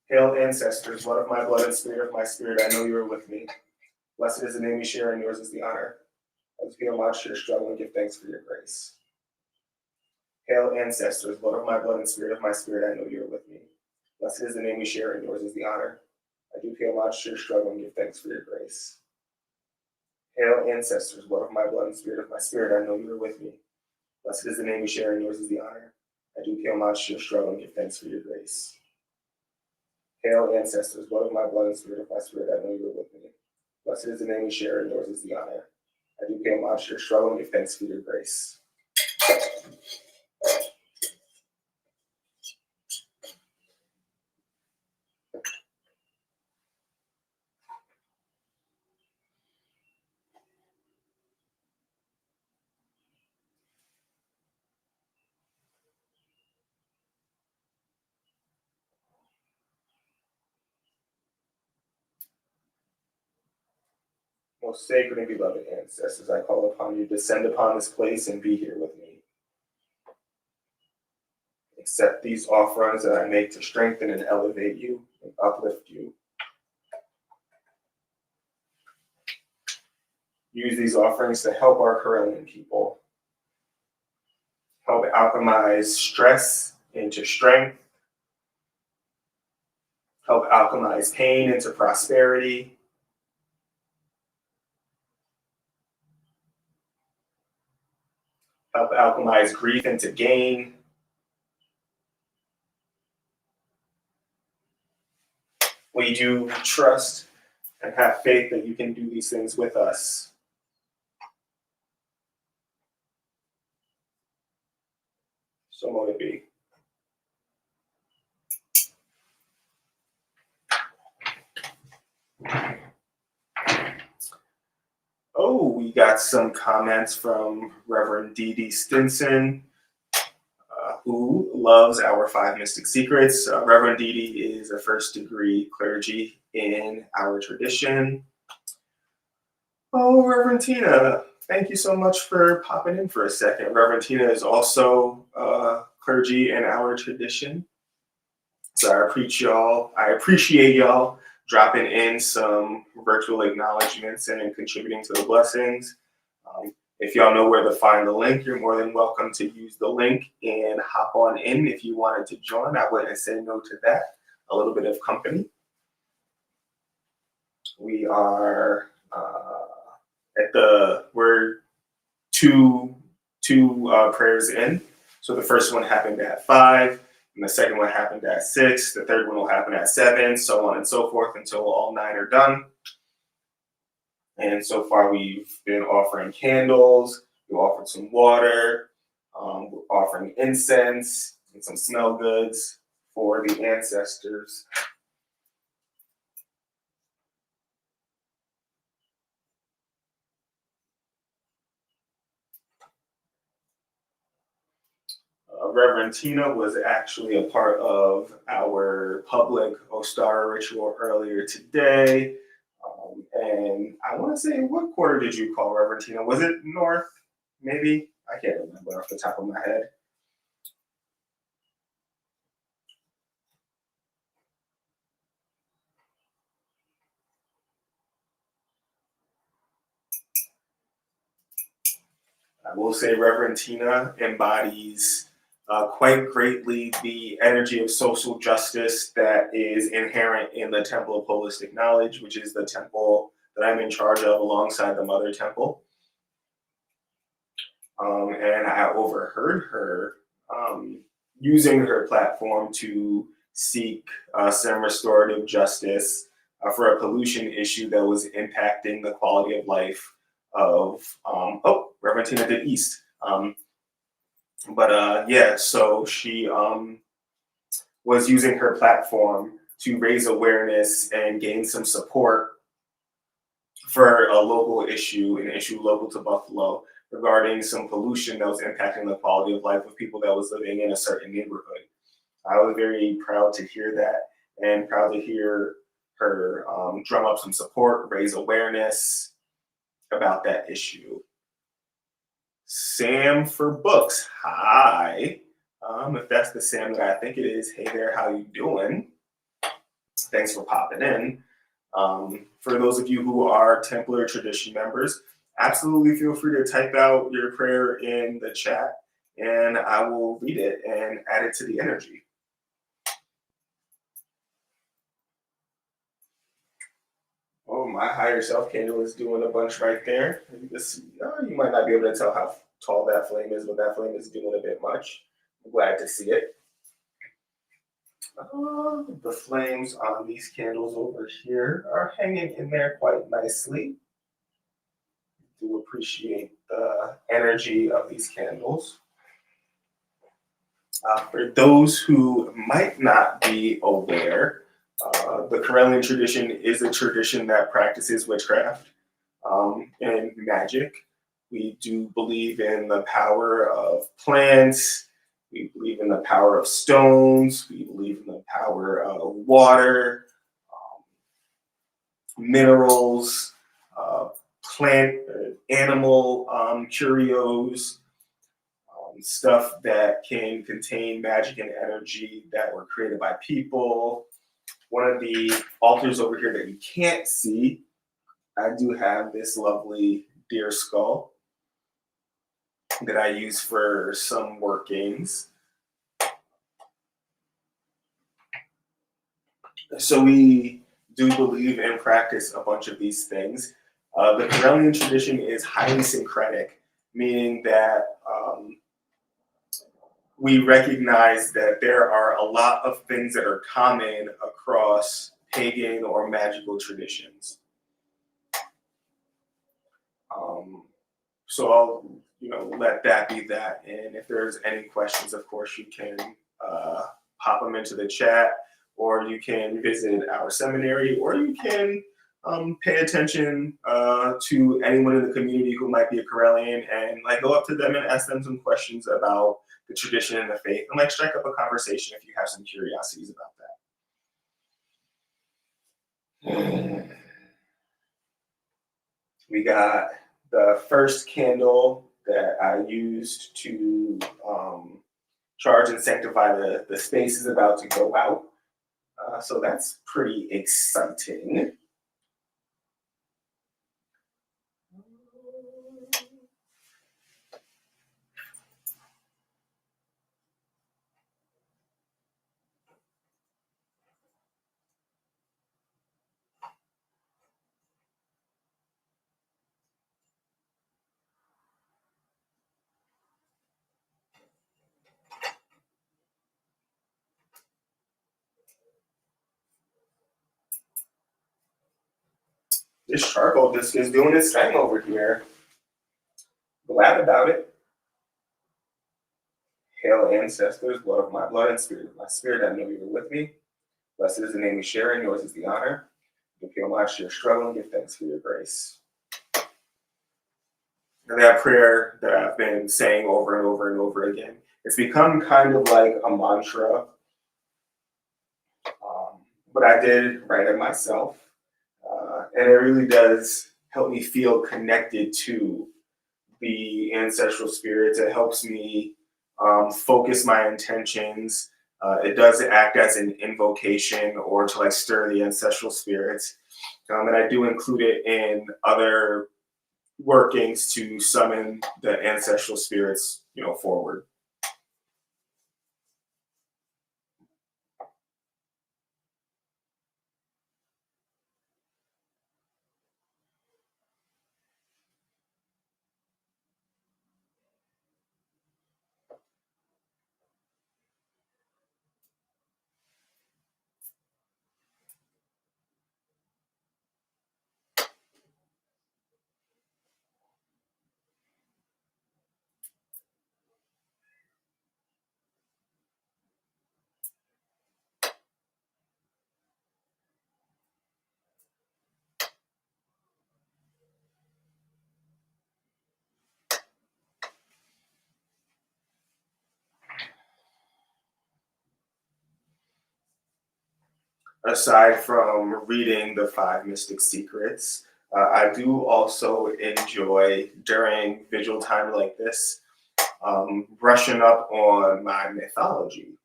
Hail, ancestors, blood of my blood and spirit of my spirit, I know you are with me. Blessed is the name you share, and yours is the honor. As we homage to your struggle and give thanks for your grace. Hail, ancestors, blood of my blood and spirit of my spirit, I know you are with me. Blessed is the name we share, and yours is the honor. I do pay homage to your struggle and give thanks for your grace. Hail, ancestors, blood of my blood and spirit of my spirit, I know you are with me. Blessed is the name we share, and yours is the honor. I do pay homage to your struggle and give thanks for your grace. Hail, ancestors, blood of my blood and spirit of my spirit, I know you are with me. Blessed is the name we share, and yours is the honor. I do pay homage to your struggle and give thanks for your grace. Most sacred and beloved ancestors, I call upon you, descend upon this place and be here with me. Accept these offerings that I make to strengthen and elevate you and uplift you. Use these offerings to help our Correllian people. Help alchemize stress into strength. Help alchemize pain into prosperity. Help alchemize grief into gain. We do trust and have faith that you can do these things with us. So mote it be. Oh, we got some comments from Reverend D.D. Stinson, who loves our 5 mystic secrets. Reverend Dee Dee is a first degree clergy in our tradition. Oh, Reverend Tina, thank you so much for popping in for a second. Reverend Tina is also clergy in our tradition. So I appreciate y'all dropping in some virtual acknowledgments and contributing to the blessings. If y'all know where to find the link, you're more than welcome to use the link and hop on in if you wanted to join. I wouldn't say no to that. A little bit of company. We are we're two prayers in. So the first one happened at 5, and the second one happened at 6. The third one will happen at 7, so on and so forth until all 9 are done. And so far we've been offering candles, we offered some water, we're offering incense and some smell goods for the ancestors. Reverend Tina was actually a part of our public Ostara ritual earlier today. And I want to say, what quarter did you call Reverend Tina? Was it north? Maybe? I can't remember off the top of my head. I will say Reverend Tina embodies quite greatly the energy of social justice that is inherent in the Temple of Holistic Knowledge, which is the temple that I'm in charge of alongside the Mother Temple. And I overheard her using her platform to seek some restorative justice for a pollution issue that was impacting the quality of life of, Reverend Tina did East. So she was using her platform to raise awareness and gain some support for a local issue, an issue local to Buffalo, regarding some pollution that was impacting the quality of life of people that was living in a certain neighborhood. I was very proud to hear that and proud to hear her drum up some support, raise awareness about that issue. Sam for Books, hi. If that's the Sam that I think it is, hey there, how you doing? Thanks for popping in. For those of you who are Templar tradition members, absolutely feel free to type out your prayer in the chat and I will read it and add it to the energy. Oh, my higher self candle is doing a bunch right there. You might not be able to tell how tall that flame is, but that flame is doing a bit much. I'm glad to see it. The flames on these candles over here are hanging in there quite nicely. Do appreciate the energy of these candles. For those who might not be aware, the Correllian tradition is a tradition that practices witchcraft and magic. We do believe in the power of plants. We believe in the power of stones. We believe in the power of water, minerals, plant, animal curios, stuff that can contain magic and energy that were created by people. One of the altars over here that you can't see, I do have this lovely deer skull that I use for some workings. So we do believe and practice a bunch of these things. The Correllian tradition is highly syncretic, meaning that we recognize that there are a lot of things that are common across pagan or magical traditions. So I'll let that be that. And if there's any questions, of course, you can pop them into the chat, or you can visit our seminary, or you can pay attention to anyone in the community who might be a Correllian and go up to them and ask them some questions about the tradition and the faith, and like strike up a conversation if you have some curiosities about that. We got the first candle that I used to charge and sanctify the space is about to go out. So that's pretty exciting. This charcoal disc is doing its thing over here. Glad about it. Hail, ancestors, blood of my blood and spirit of my spirit, I know you were with me. Blessed is the name we share, and yours is the honor. You feel much your struggle and give thanks for your grace. And that prayer that I've been saying over and over and over again, it's become kind of like a mantra. But I did write it myself. And it really does help me feel connected to the ancestral spirits. It helps me focus my intentions. It does act as an invocation or to like stir the ancestral spirits. And I do include it in other workings to summon the ancestral spirits, forward. Aside from reading the five mystic secrets, I do also enjoy during vigil time like this, brushing up on my mythology.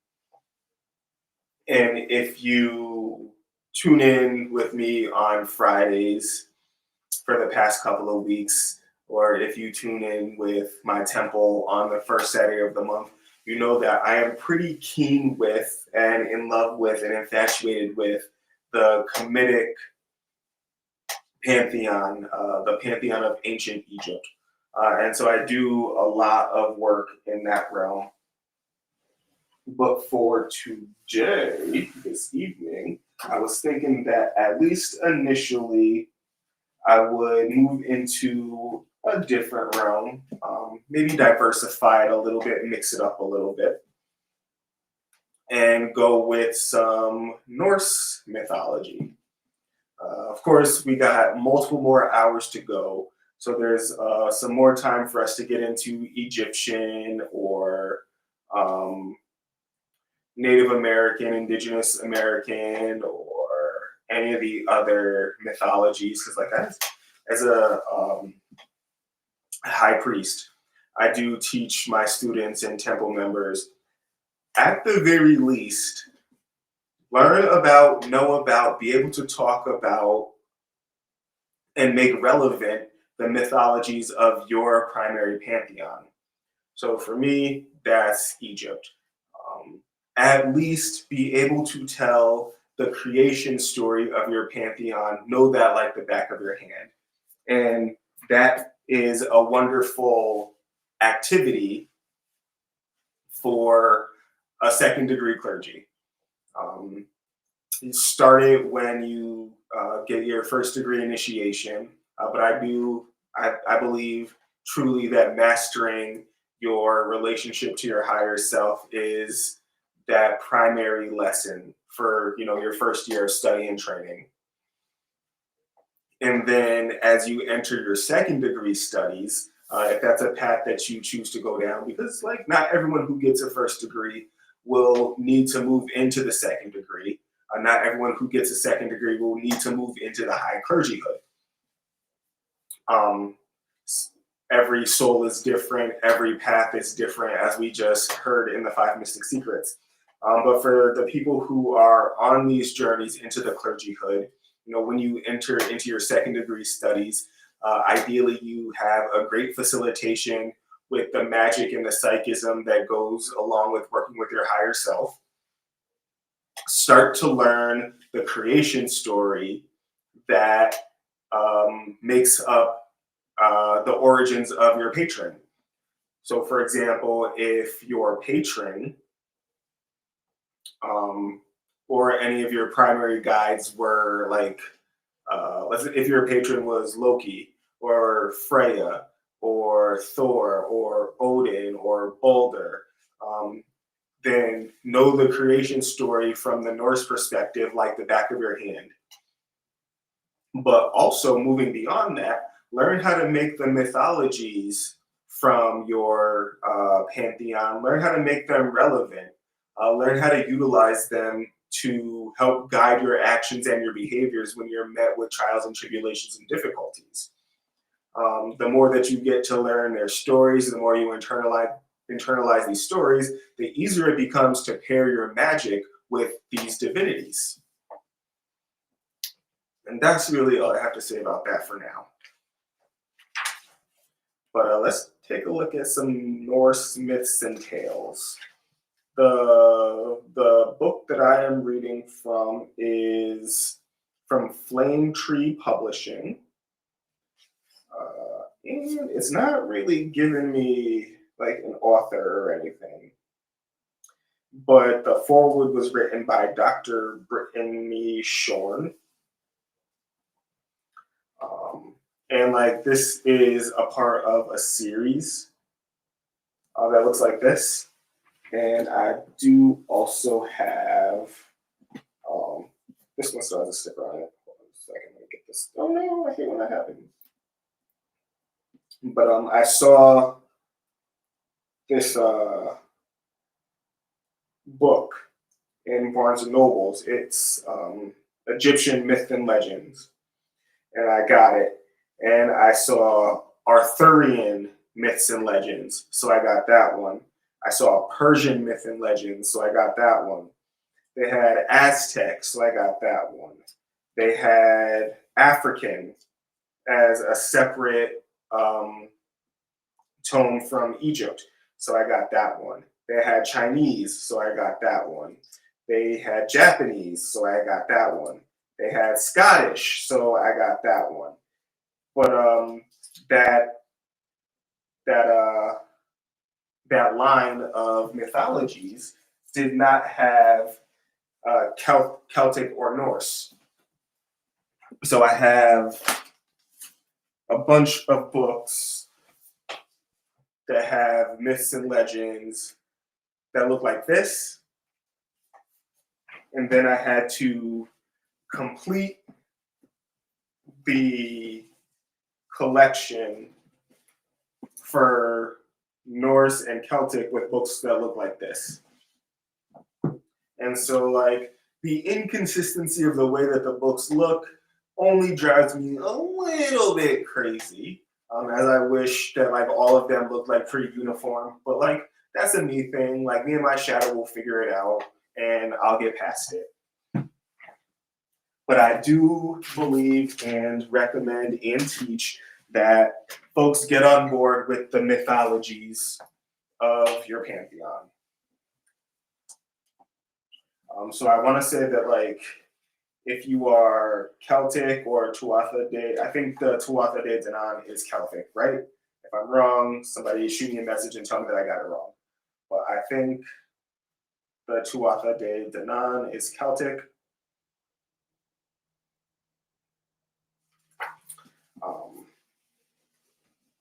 And if you tune in with me on Fridays for the past couple of weeks, or if you tune in with my temple on the first Saturday of the month, you know that I am pretty keen with and in love with and infatuated with the Kemetic pantheon, the pantheon of ancient Egypt. And so I do a lot of work in that realm. But for today, this evening, I was thinking that at least initially, I would move into a different realm, maybe diversify it a little bit, mix it up a little bit, and go with some Norse mythology. Of course, we got multiple more hours to go, so there's some more time for us to get into Egyptian or Native American, Indigenous American, or any of the other mythologies. Because, like, as a high priest, I do teach my students and temple members, at the very least, learn about, know about, be able to talk about, and make relevant the mythologies of your primary pantheon. So for me, that's Egypt. At least be able to tell the creation story of your pantheon, know that like the back of your hand. And that is a wonderful activity for a second degree clergy. You start it when you get your first degree initiation, but I believe truly that mastering your relationship to your higher self is that primary lesson for your first year of study and training. And then as you enter your second degree studies, if that's a path that you choose to go down, because like not everyone who gets a first degree will need to move into the second degree. Not everyone who gets a second degree will need to move into the high clergyhood. Um, every soul is different, every path is different, as we just heard in the Five Mystic Secrets. But for the people who are on these journeys into the clergyhood, when you enter into your second degree studies, ideally you have a great facilitation with the magic and the psychism that goes along with working with your higher self. Start to learn the creation story that makes up the origins of your patron. So, for example, if your patron or any of your primary guides were like, let's say if your patron was Loki or Freya or Thor or Odin or Balder, then know the creation story from the Norse perspective like the back of your hand. But also moving beyond that, learn how to make the mythologies from your pantheon, learn how to make them relevant, learn how to utilize them to help guide your actions and your behaviors when you're met with trials and tribulations and difficulties. The more that you get to learn their stories, the more you internalize these stories, the easier it becomes to pair your magic with these divinities. And that's really all I have to say about that for now. But let's take a look at some Norse myths and tales. The book that I am reading from is from Flame Tree Publishing. And it's not really giving me like an author or anything. But the foreword was written by Dr. Brittany Shorn. And like this is a part of a series that looks like this. And I do also have this one still has a sticker on it. Hold on a second, let me get this. Oh no, I hate when that happens. But I saw this book in Barnes and Nobles. It's Egyptian Myth and Legends, and I got it. And I saw Arthurian Myths and Legends, so I got that one. I saw Persian Myth and Legends, so I got that one. They had Aztec, so I got that one. They had African as a separate tome from Egypt, so I got that one. They had Chinese, so I got that one. They had Japanese, so I got that one. They had Scottish, so I got that one. But that line of mythologies did not have Celtic or Norse. So I have a bunch of books that have myths and legends that look like this. And then I had to complete the collection for Norse and Celtic with books that look like this. And so like the inconsistency of the way that the books look only drives me a little bit crazy, as I wish that like all of them looked like pretty uniform. But like that's a me thing. Like me and my shadow will figure it out, and I'll get past it. But I do believe and recommend and teach that folks get on board with the mythologies of your pantheon. So I want to say that like if you are Celtic or Tuatha De, I think the Tuatha De Danann is Celtic, right? If I'm wrong, somebody shoot me a message and tell me that I got it wrong. But I think the Tuatha De Danann is Celtic.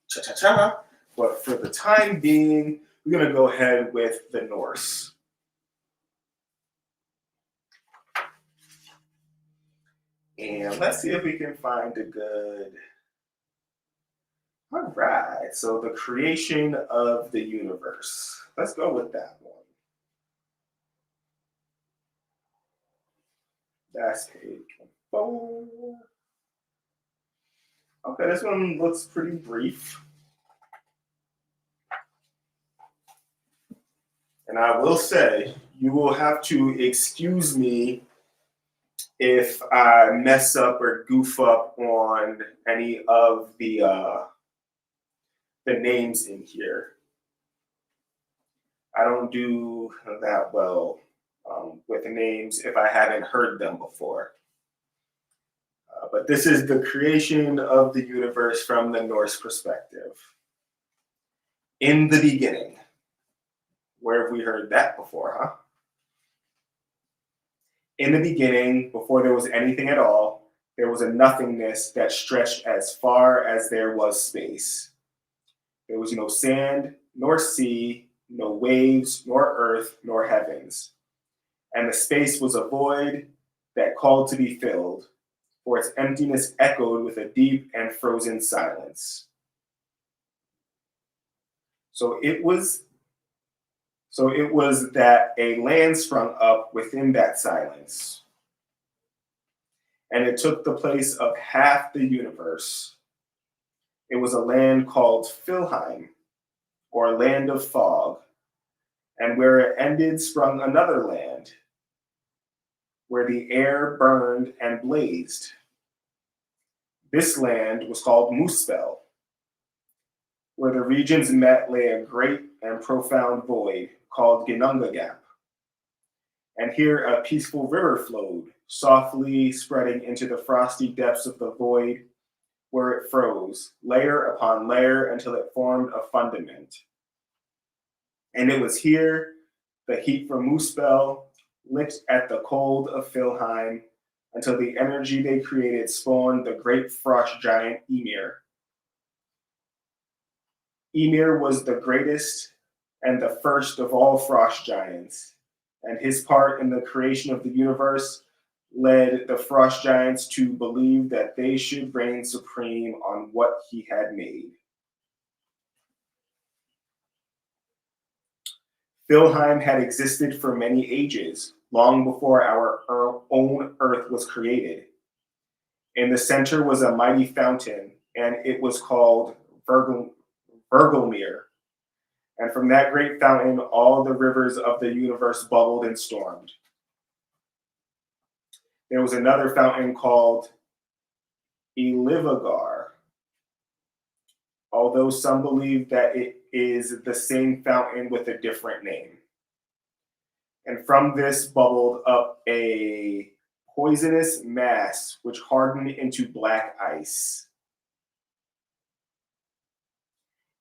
Cha-cha-cha. But for the time being, we're going to go ahead with the Norse. And let's see if we can find a good All right, so the creation of the universe. Let's go with that one. That's page 4. Okay, this one looks pretty brief. And I will say, you will have to excuse me if I mess up or goof up on any of the names in here. I don't do that well with the names if I haven't heard them before. But this is the creation of the universe from the Norse perspective. In the beginning. Where have we heard that before, huh? In the beginning, before there was anything at all, there was a nothingness that stretched as far as there was space. There was no sand, nor sea, no waves, nor earth, nor heavens. And the space was a void that called to be filled, for its emptiness echoed with a deep and frozen silence. So it was that a land sprung up within that silence, and it took the place of half the universe. It was a land called Filheim, or land of fog, and where it ended sprung another land, where the air burned and blazed. This land was called Muspel. Where the regions met lay a great and profound void called Ginnunga Gap. And here a peaceful river flowed, softly spreading into the frosty depths of the void where it froze, layer upon layer until it formed a fundament. And it was here the heat from Muspel licked at the cold of Filheim until the energy they created spawned the great frost giant Ymir. Ymir was the greatest and the first of all frost giants, and his part in the creation of the universe led the frost giants to believe that they should reign supreme on what he had made. Filheim had existed for many ages, long before our own Earth was created. In the center was a mighty fountain, and it was called Virgelmir. And from that great fountain, all the rivers of the universe bubbled and stormed. There was another fountain called Elivagar, although some believe that it is the same fountain with a different name. And from this bubbled up a poisonous mass which hardened into black ice.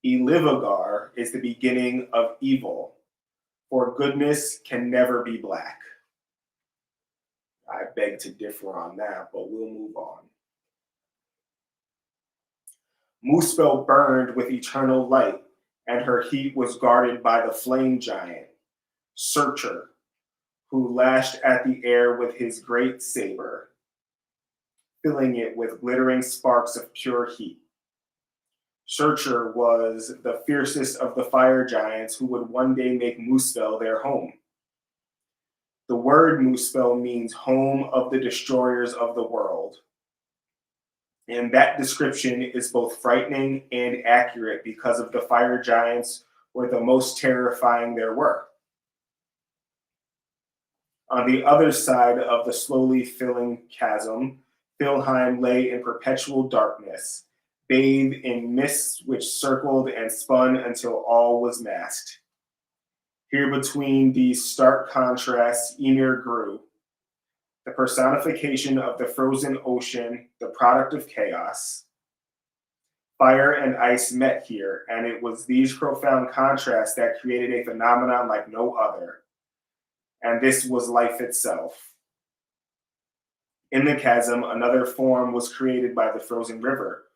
Elivagar is the beginning of evil, for goodness can never be black. I beg to differ on that, but we'll move on. Muspel burned with eternal light, and her heat was guarded by the flame giant, Searcher, who lashed at the air with his great saber, filling it with glittering sparks of pure heat. Searcher was the fiercest of the fire giants who would one day make Muspel their home. The word Muspel means home of the destroyers of the world. And that description is both frightening and accurate because of the fire giants were the most terrifying there were. On the other side of the slowly filling chasm, Filheim lay in perpetual darkness, bathed in mists which circled and spun until all was masked. Here between these stark contrasts, Ymir grew, the personification of the frozen ocean, the product of chaos. Fire and ice met here, and it was these profound contrasts that created a phenomenon like no other. And this was life itself. In the chasm, another form was created by the frozen river,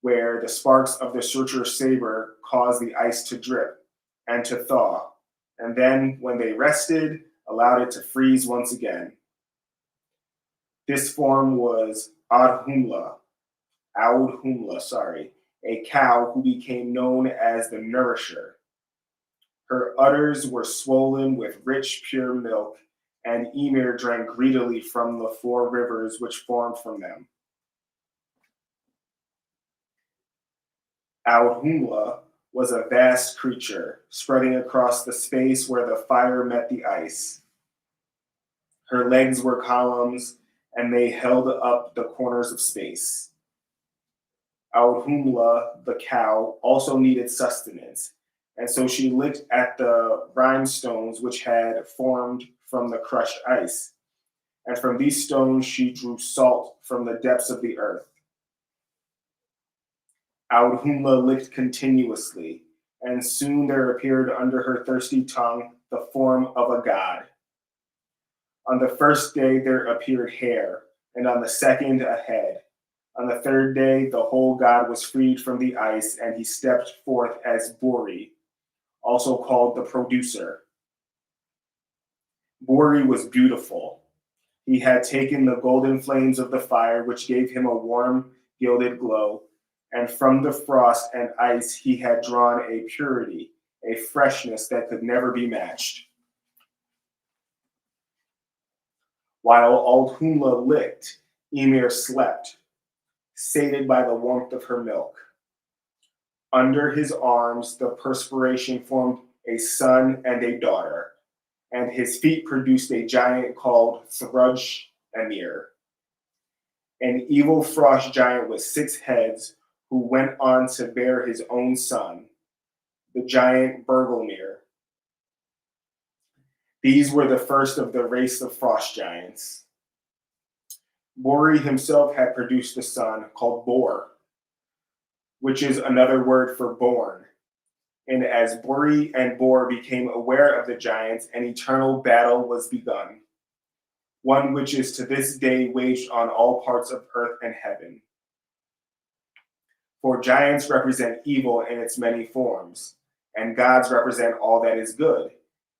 where the sparks of the Searcher's saber caused the ice to drip and to thaw, and then, when they rested, allowed it to freeze once again. This form was Audhumla, a cow who became known as the nourisher. Her udders were swollen with rich, pure milk, and Ymir drank greedily from the 4 rivers which formed from them. Audhumla was a vast creature, spreading across the space where the fire met the ice. Her legs were columns, and they held up the corners of space. Audhumla, the cow, also needed sustenance, and so she licked at the rhinestones which had formed from the crushed ice. And from these stones she drew salt from the depths of the earth. Audhumla licked continuously, and soon there appeared under her thirsty tongue the form of a god. On the first day there appeared hair, and on the second a head. On the third day the whole god was freed from the ice, and he stepped forth as Buri, also called the producer. Buri was beautiful. He had taken the golden flames of the fire, which gave him a warm, gilded glow, and from the frost and ice he had drawn a purity, a freshness that could never be matched. While Audhumla licked, Ymir slept, sated by the warmth of her milk. Under his arms, the perspiration formed a son and a daughter, and his feet produced a giant called Thrudge Emir, an evil frost giant with 6 heads who went on to bear his own son, the giant Bergelmir. These were the first of the race of frost giants. Bori himself had produced a son called Bor, which is another word for born. And as Bori and Bor became aware of the giants, an eternal battle was begun, one which is to this day waged on all parts of earth and heaven. For giants represent evil in its many forms, and gods represent all that is good.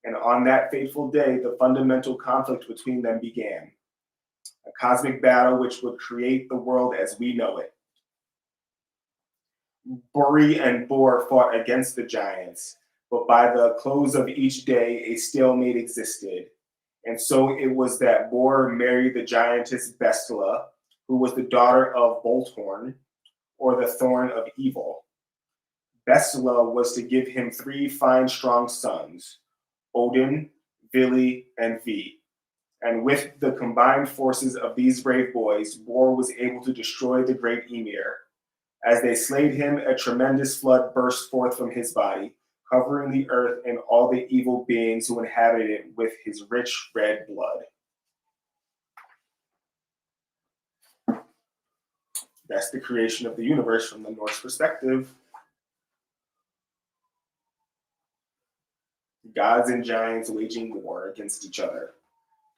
And on that fateful day, the fundamental conflict between them began, a cosmic battle which would create the world as we know it. Buri and Bor fought against the giants, but by the close of each day, a stalemate existed. And so it was that Bor married the giantess Bestla, who was the daughter of Bolthorn, or the Thorn of Evil. Bestla was to give him 3 fine, strong sons, Odin, Vili, and Vi. And with the combined forces of these brave boys, Bor was able to destroy the great Ymir. As they slayed him, a tremendous flood burst forth from his body, covering the earth and all the evil beings who inhabited it with his rich red blood. That's the creation of the universe from the Norse perspective. Gods and giants waging war against each other,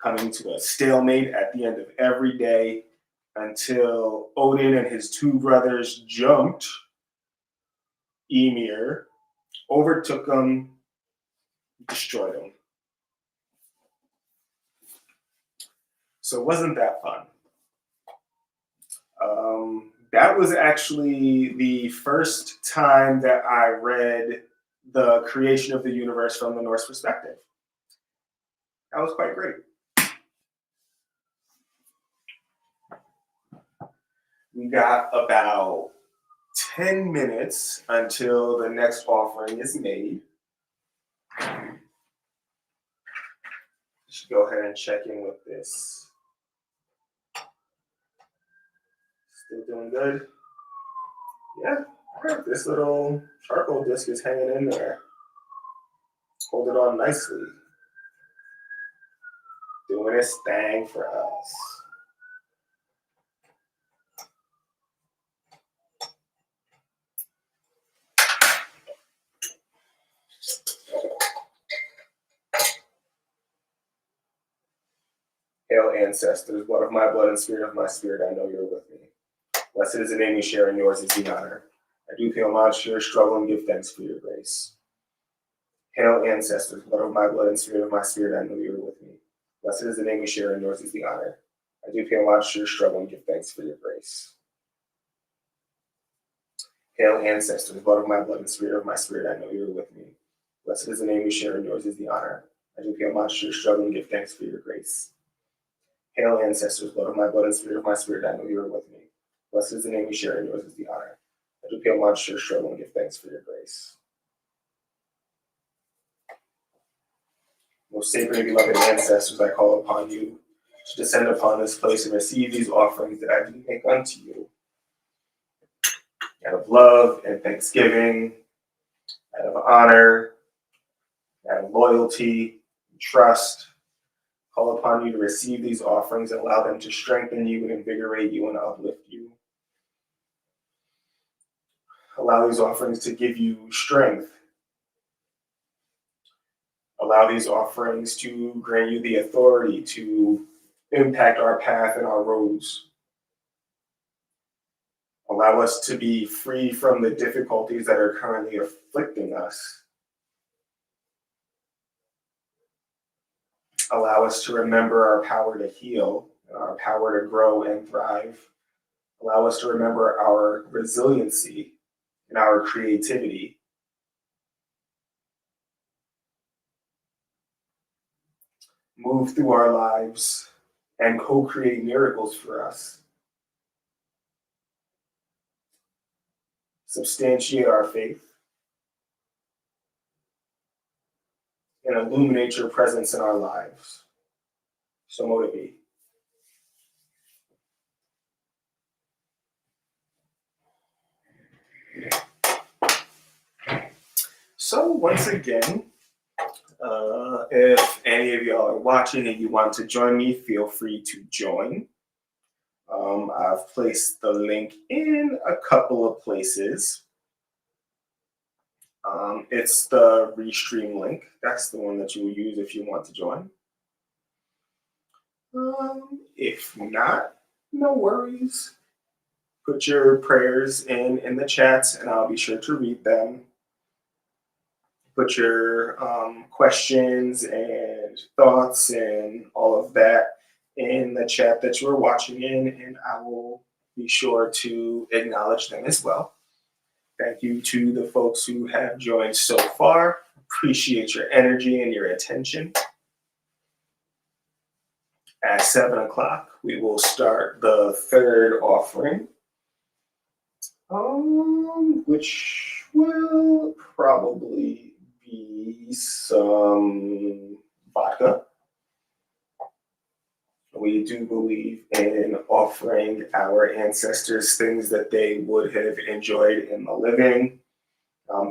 coming to a stalemate at the end of every day until Odin and his 2 brothers jumped Ymir, overtook him, destroyed him. So wasn't that fun? That was actually the first time that I read the creation of the universe from the Norse perspective. That was quite great. We got about 10 minutes until the next offering is made. I should go ahead and check in with this. Still doing good? Yeah, this little charcoal disc is hanging in there. Hold it on nicely. Doing its thing for us. Hail, ancestors, blood of my blood and spirit of my spirit, I know you're with me. Blessed is the name you share, and yours is the honor. I do pay homage to your struggle and give thanks for your grace. Hail, ancestors, blood of my blood and spirit of my spirit, I know you are with me. Blessed is the name you share, and yours is the honor. I do pay homage to your struggle and give thanks for your grace. Hail, ancestors, blood of my blood and spirit of my spirit, I know you are with me. Blessed is the name we share, and yours is the honor. I do pay homage to your struggle and give thanks for your grace. Hail, ancestors, blood of my blood and spirit of my spirit, I know you are with me. Blessed is the name we share, and yours is the honor. I do pay homage to your struggle and give thanks for your grace. Most sacred and beloved ancestors, I call upon you to descend upon this place and receive these offerings that I do make unto you. Out of love and thanksgiving, out of honor, out of loyalty, and trust, call upon you to receive these offerings and allow them to strengthen you and invigorate you and uplift you. Allow these offerings to give you strength. Allow these offerings to grant you the authority to impact our path and our roads. Allow us to be free from the difficulties that are currently afflicting us. Allow us to remember our power to heal and our power to grow and thrive. Allow us to remember our resiliency and our creativity. Move through our lives and co-create miracles for us. Substantiate our faith and illuminate your presence in our lives. So mote it be. So once again, if any of y'all are watching and you want to join me, feel free to join. I've placed the link in a couple of places. It's the Restream link. That's the one that you will use if you want to join. If not, no worries. Put your prayers in the chats and I'll be sure to read them. Put your questions and thoughts and all of that in the chat that you're watching in, and I will be sure to acknowledge them as well. Thank you to the folks who have joined so far. Appreciate your energy and your attention. At 7 o'clock, we will start the third offering, which will probably be some vodka. We do believe in offering our ancestors things that they would have enjoyed in the living,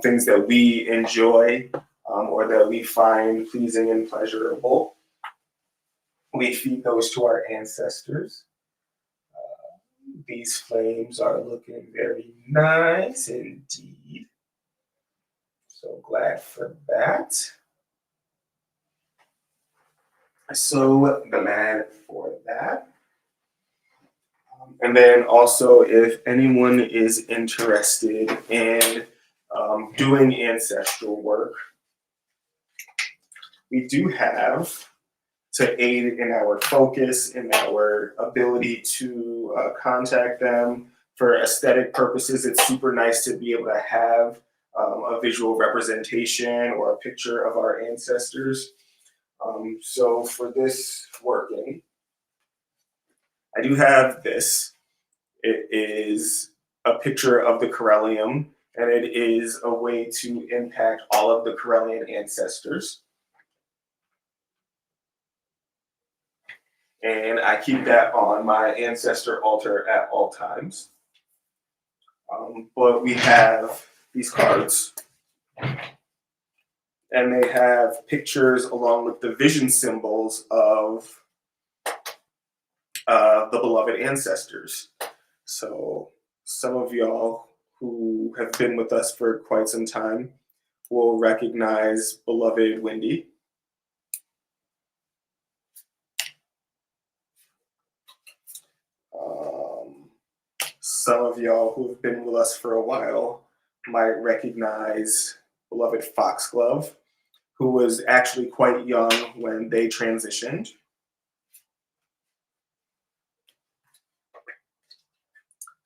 things that we enjoy or that we find pleasing and pleasurable. We feed those to our ancestors. These flames are looking very nice indeed. So glad for that. So glad for that. And then also, if anyone is interested in doing ancestral work, we do have, to aid in our focus, in our ability to contact them for aesthetic purposes, it's super nice to be able to have a visual representation or a picture of our ancestors. So for this working, I do have this. It is a picture of the Correllium, and it is a way to impact all of the Correllian ancestors. And I keep that on my ancestor altar at all times. But we have these cards, and they have pictures along with the vision symbols of the beloved ancestors. So some of y'all who have been with us for quite some time will recognize beloved Wendy. Some of y'all who have been with us for a while might recognize beloved Foxglove, who was actually quite young when they transitioned.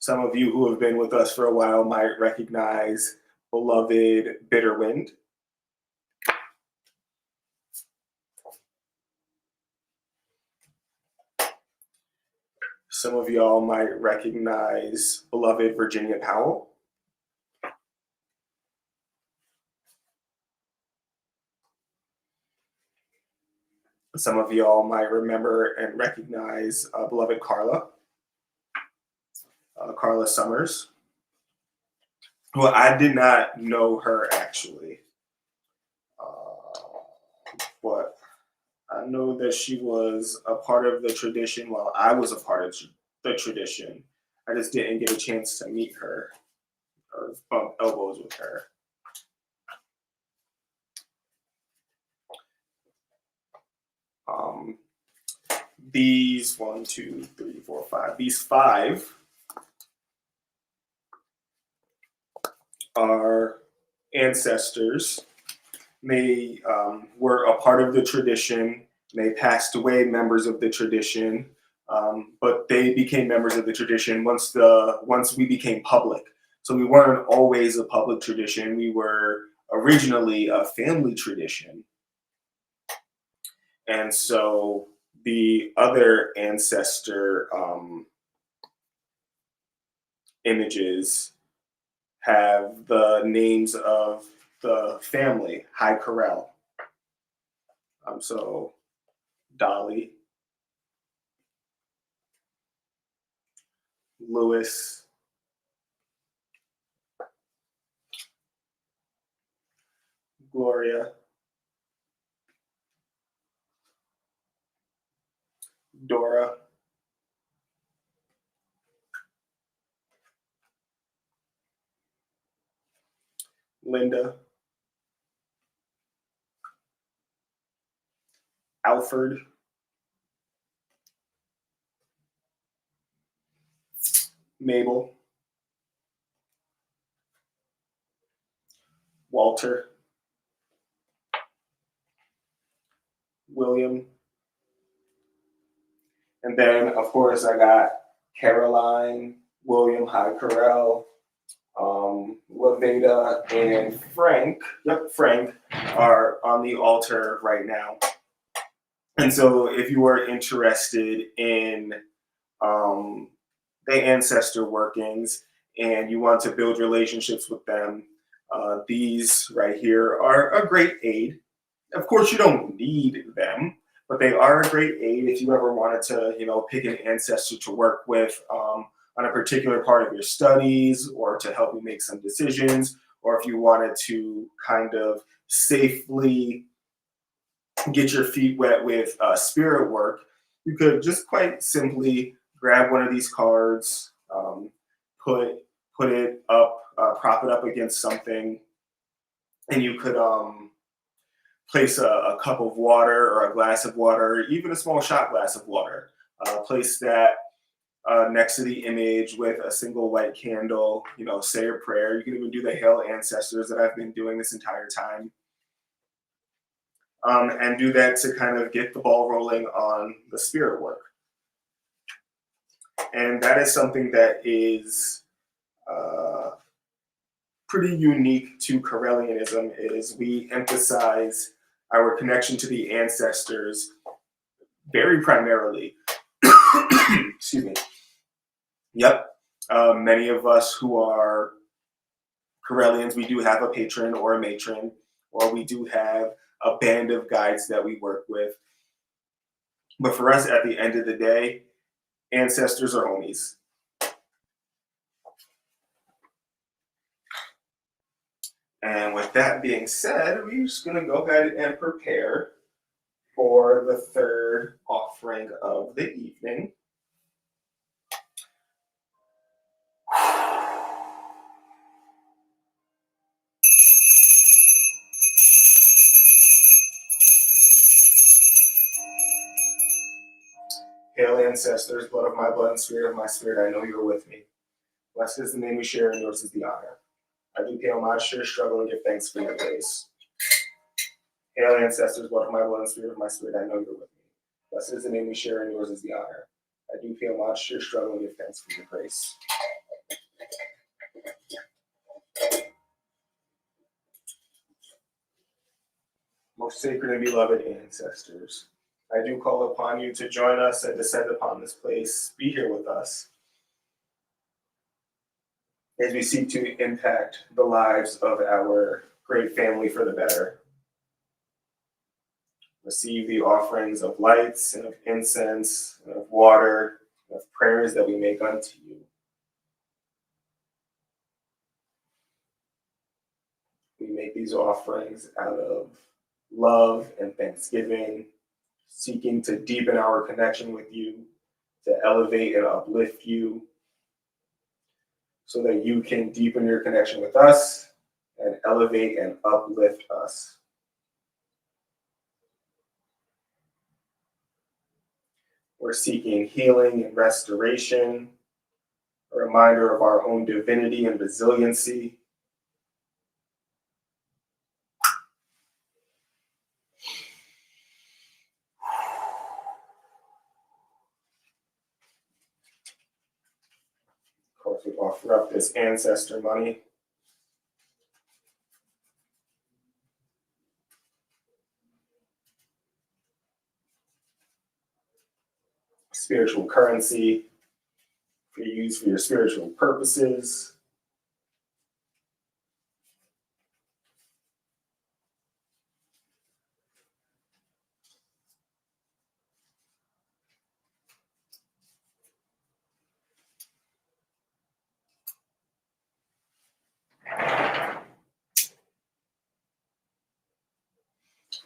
Some of you who have been with us for a while might recognize beloved Bitter Wind. Some of y'all might recognize beloved Virginia Powell. Some of y'all might remember and recognize beloved Carla Summers. Well, I did not know her actually, but I know that she was a part of the tradition while I was a part of the tradition. I just didn't get a chance to meet her or bump elbows with her. These 1, 2, 3, 4, 5. These 5 are ancestors. They were a part of the tradition. They passed away, members of the tradition, but they became members of the tradition once we became public. So we weren't always a public tradition. We were originally a family tradition. And so the other ancestor images have the names of the family, High Correll. So Dolly, Lewis, Gloria, Dora, Linda, Alfred, Mabel, Walter, William, and then of course I got Caroline, William, High Correll, Laveda, and Frank. Yep, Frank are on the altar right now. And so if you are interested in the ancestor workings and you want to build relationships with them, these right here are a great aid. Of course, you don't need them, but they are a great aid if you ever wanted to, pick an ancestor to work with on a particular part of your studies, or to help you make some decisions, or if you wanted to kind of safely get your feet wet with spirit work. You could just quite simply grab one of these cards, put it up, prop it up against something, and you could place a cup of water or a glass of water, even a small shot glass of water. Place that next to the image with a single white candle. Say a prayer. You can even do the Hail Ancestors that I've been doing this entire time. And do that to kind of get the ball rolling on the spirit work. And that is something that is pretty unique to Correllianism, is we emphasize our connection to the ancestors very primarily. Excuse me. Yep. Many of us who are Correllians, we do have a patron or a matron, or we do have a band of guides that we work with. But for us, at the end of the day, ancestors are homies. And with that being said, we're just going to go ahead and prepare for the third offering of the evening. Hail ancestors, blood of my blood and spirit of my spirit, I know you are with me. Blessed is the name we share, and yours is the honor. I do pay homage to your struggle and give thanks for your grace. Hail ancestors, blood of my blood and spirit of my spirit, I know you are with me. Blessed is the name we share, and yours is the honor. I do pay homage to your struggle and give thanks for your grace. Most sacred and beloved ancestors, I do call upon you to join us and descend upon this place. Be here with us as we seek to impact the lives of our great family for the better. Receive the offerings of lights and of incense and of water and of prayers that we make unto you. We make these offerings out of love and thanksgiving, seeking to deepen our connection with you, to elevate and uplift you, so that you can deepen your connection with us and elevate and uplift us. We're seeking healing and restoration, a reminder of our own divinity and resiliency. Of course, we offer up this ancestor money. Spiritual currency for use for your spiritual purposes.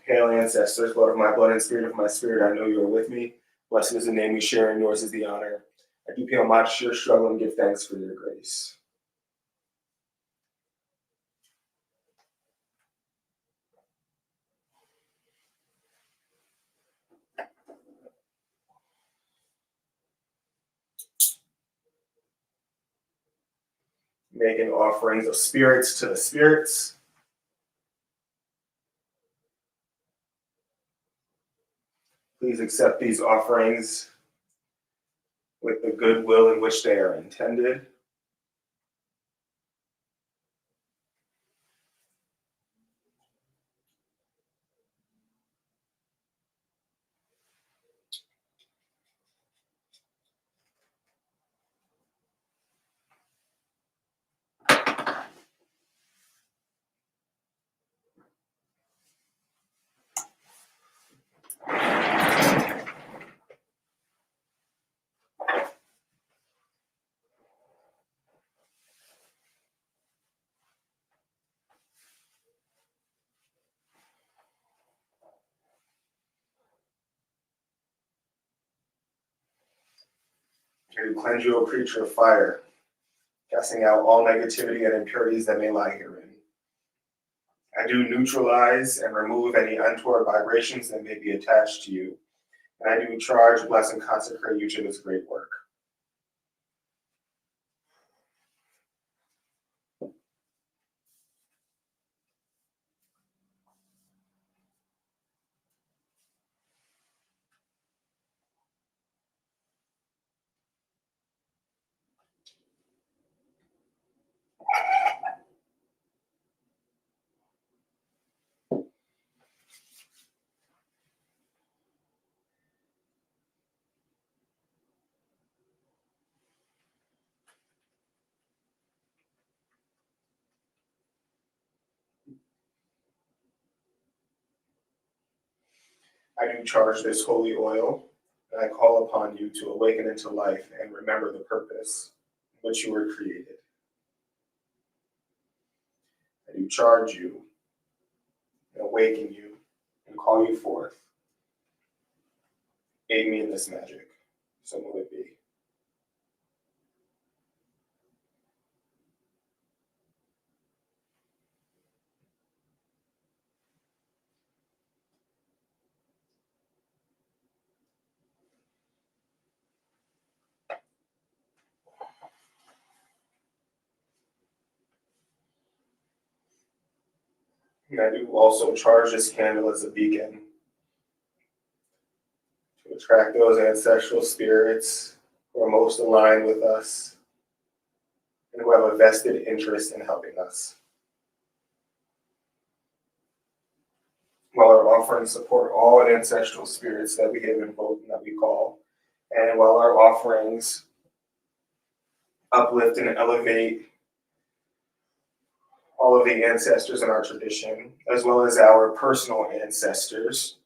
Hail, ancestors, blood of my blood and spirit of my spirit, I know you are with me. Blessed is the name we share, and yours is the honor. I do pay homage to your struggle and give thanks for your grace. Making offerings of spirits to the spirits. Please accept these offerings with the goodwill in which they are intended. To cleanse you, O creature of fire, casting out all negativity and impurities that may lie herein. I do neutralize and remove any untoward vibrations that may be attached to you. And I do charge, bless, and consecrate you to this great work. I do charge this holy oil, and I call upon you to awaken into life and remember the purpose in which you were created. I do charge you and awaken you and call you forth. Aid me in this magic. So will it be. And I do also charge this candle as a beacon to attract those ancestral spirits who are most aligned with us and who have a vested interest in helping us. while our offerings support all ancestral spirits that we have invoked and that we call, and while our offerings uplift and elevate all of the ancestors in our tradition, as well as our personal ancestors,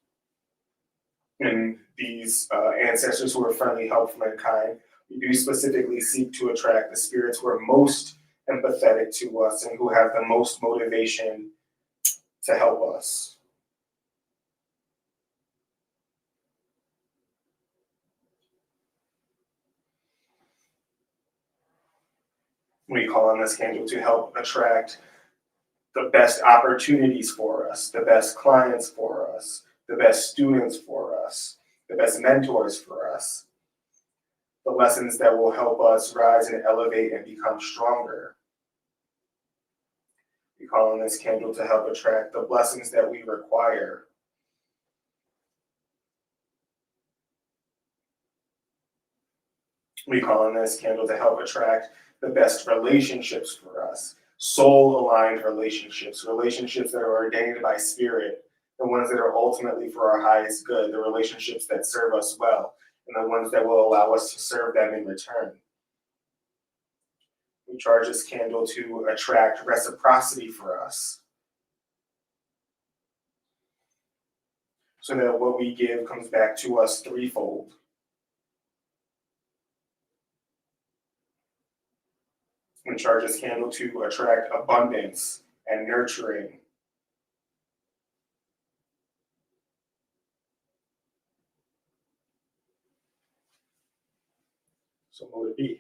and these ancestors who are friendly, helpful, mankind, we do specifically seek to attract the spirits who are most empathetic to us and who have the most motivation to help us. We call on this candle to help attract the best opportunities for us, the best clients for us, the best students for us, the best mentors for us, the lessons that will help us rise and elevate and become stronger. We call on this candle to help attract the blessings that we require. We call on this candle to help attract the best relationships for us, soul-aligned relationships, relationships that are ordained by spirit, the ones that are ultimately for our highest good, the relationships that serve us well, and the ones that will allow us to serve them in return. We charge this candle to attract reciprocity for us, so that what we give comes back to us threefold. We charge this candle to attract abundance and nurturing. So what would it be?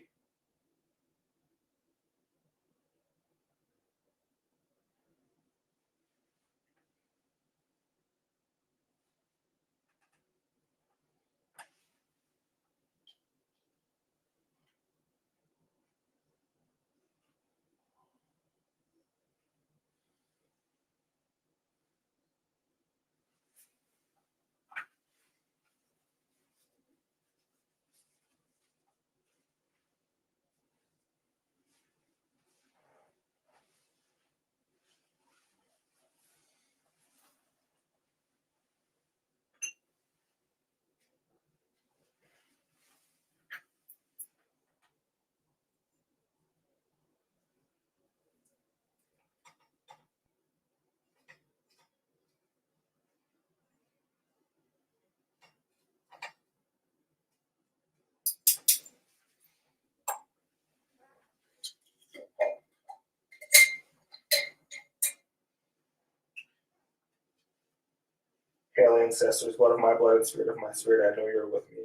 Hail, ancestors, blood of my blood and spirit of my spirit, I know you are with me.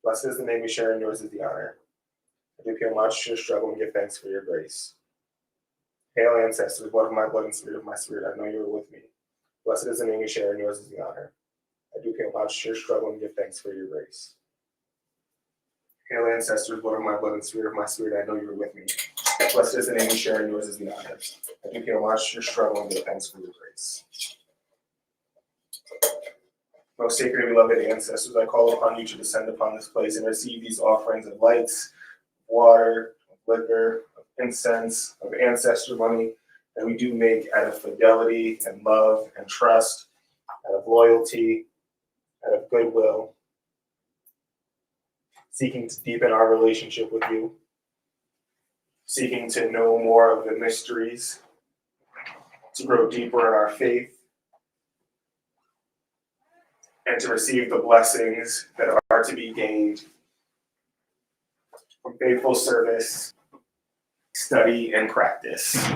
Blessed is the name we share, and yours is the honor. I do pay homage to your struggle and give thanks for your grace. Hail, ancestors, blood of my blood and spirit of my spirit, I know you are with me. Blessed is the name we share, and yours is the honor. I do pay homage to your struggle and give thanks for your grace. Hail, ancestors, blood of my blood and spirit of my spirit, I know you are with me. Blessed is the name we share, and yours is the honor. I do pay homage to your struggle and give thanks for your grace. Most sacred and beloved ancestors, I call upon you to descend upon this place and receive these offerings of lights, water, of liquor, of incense, of ancestor money that we do make out of fidelity and love and trust, out of loyalty, out of goodwill, seeking to deepen our relationship with you, seeking to know more of the mysteries, to grow deeper in our faith, and to receive the blessings that are to be gained from faithful service, study, and practice.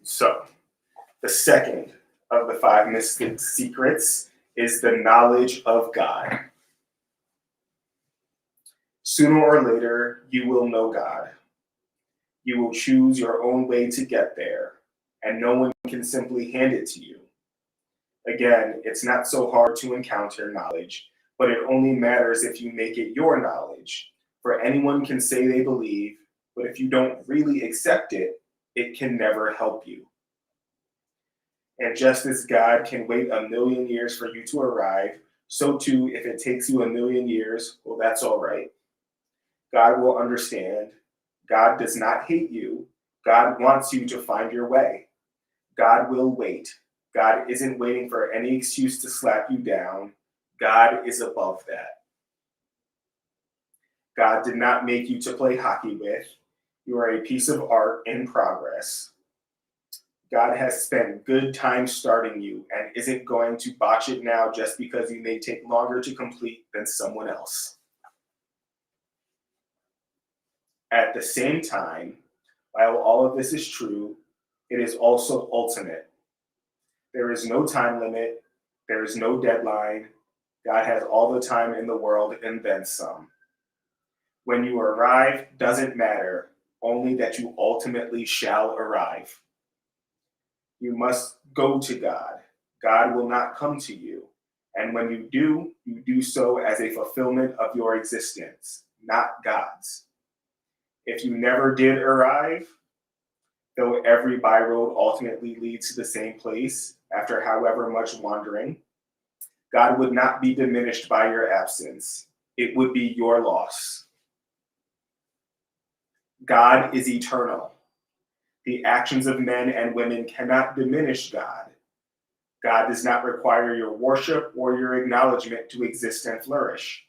So, the second of the 5 mystic secrets is the knowledge of God. Sooner or later, you will know God. You will choose your own way to get there, and no one can simply hand it to you. Again, it's not so hard to encounter knowledge, but it only matters if you make it your knowledge. For anyone can say they believe, but if you don't really accept it, it can never help you. And just as God can wait 1,000,000 years for you to arrive, so too, if it takes you 1,000,000 years, well, that's all right. God will understand. God does not hate you. God wants you to find your way. God will wait. God isn't waiting for any excuse to slap you down. God is above that. God did not make you to play hockey with. You are a piece of art in progress. God has spent good time starting you and isn't going to botch it now just because you may take longer to complete than someone else. At the same time, while all of this is true, it is also ultimate. There is no time limit. There is no deadline. God has all the time in the world and then some. When you arrive doesn't matter, only that you ultimately shall arrive. You must go to God. God will not come to you. And when you do so as a fulfillment of your existence, not God's. If you never did arrive, though every byroad ultimately leads to the same place after however much wandering, God would not be diminished by your absence. It would be your loss. God is eternal. The actions of men and women cannot diminish God. God does not require your worship or your acknowledgement to exist and flourish.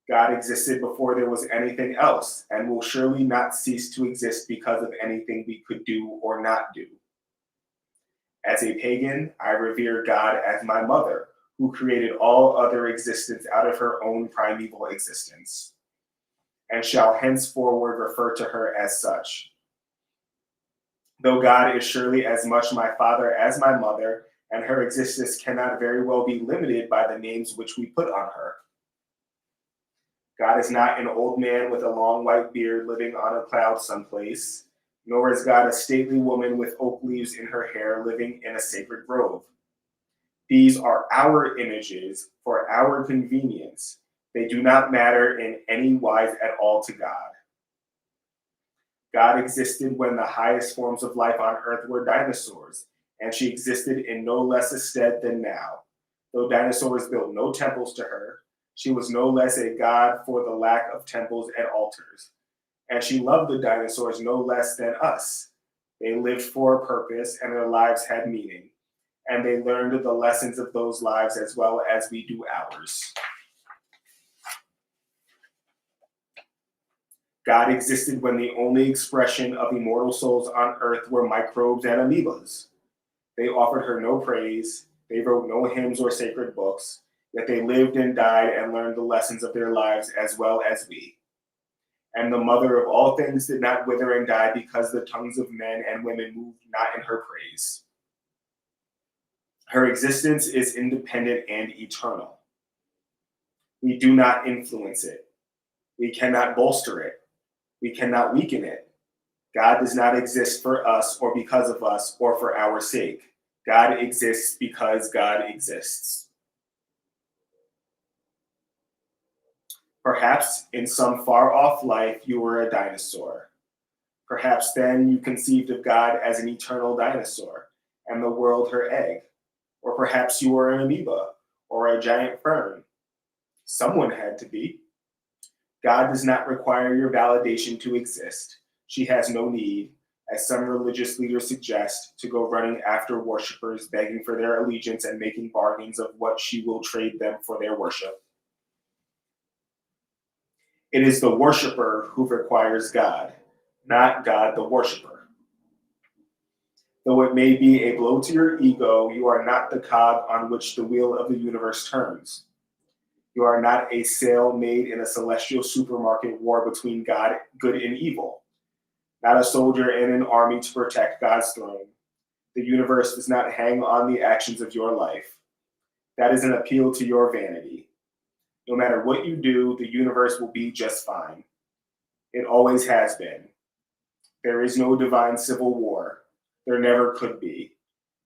God existed before there was anything else and will surely not cease to exist because of anything we could do or not do. As a pagan, I revere God as my mother, who created all other existence out of her own primeval existence, and shall henceforward refer to her as such. Though God is surely as much my father as my mother, and her existence cannot very well be limited by the names which we put on her. God is not an old man with a long white beard living on a cloud someplace, nor is God a stately woman with oak leaves in her hair living in a sacred grove. These are our images for our convenience. They do not matter in any wise at all to God. God existed when the highest forms of life on earth were dinosaurs, and she existed in no less a stead than now. Though dinosaurs built no temples to her, she was no less a god for the lack of temples and altars. And she loved the dinosaurs no less than us. They lived for a purpose, and their lives had meaning. And they learned the lessons of those lives as well as we do ours. God existed when the only expression of immortal souls on earth were microbes and amoebas. They offered her no praise, they wrote no hymns or sacred books, yet they lived and died and learned the lessons of their lives as well as we. And the mother of all things did not wither and die because the tongues of men and women moved not in her praise. Her existence is independent and eternal. We do not influence it. We cannot bolster it. We cannot weaken it. God does not exist for us or because of us or for our sake. God exists because God exists. Perhaps in some far-off life you were a dinosaur. Perhaps then you conceived of God as an eternal dinosaur and the world her egg. Or perhaps you were an amoeba or a giant fern. Someone had to be. God does not require your validation to exist. She has no need, as some religious leaders suggest, to go running after worshipers, begging for their allegiance and making bargains of what she will trade them for their worship. It is the worshiper who requires God, not God the worshiper. Though it may be a blow to your ego, you are not the cog on which the wheel of the universe turns. You are not a sale made in a celestial supermarket war between God, good and evil. Not a soldier in an army to protect God's throne. The universe does not hang on the actions of your life. That is an appeal to your vanity. No matter what you do, the universe will be just fine. It always has been. There is no divine civil war. There never could be.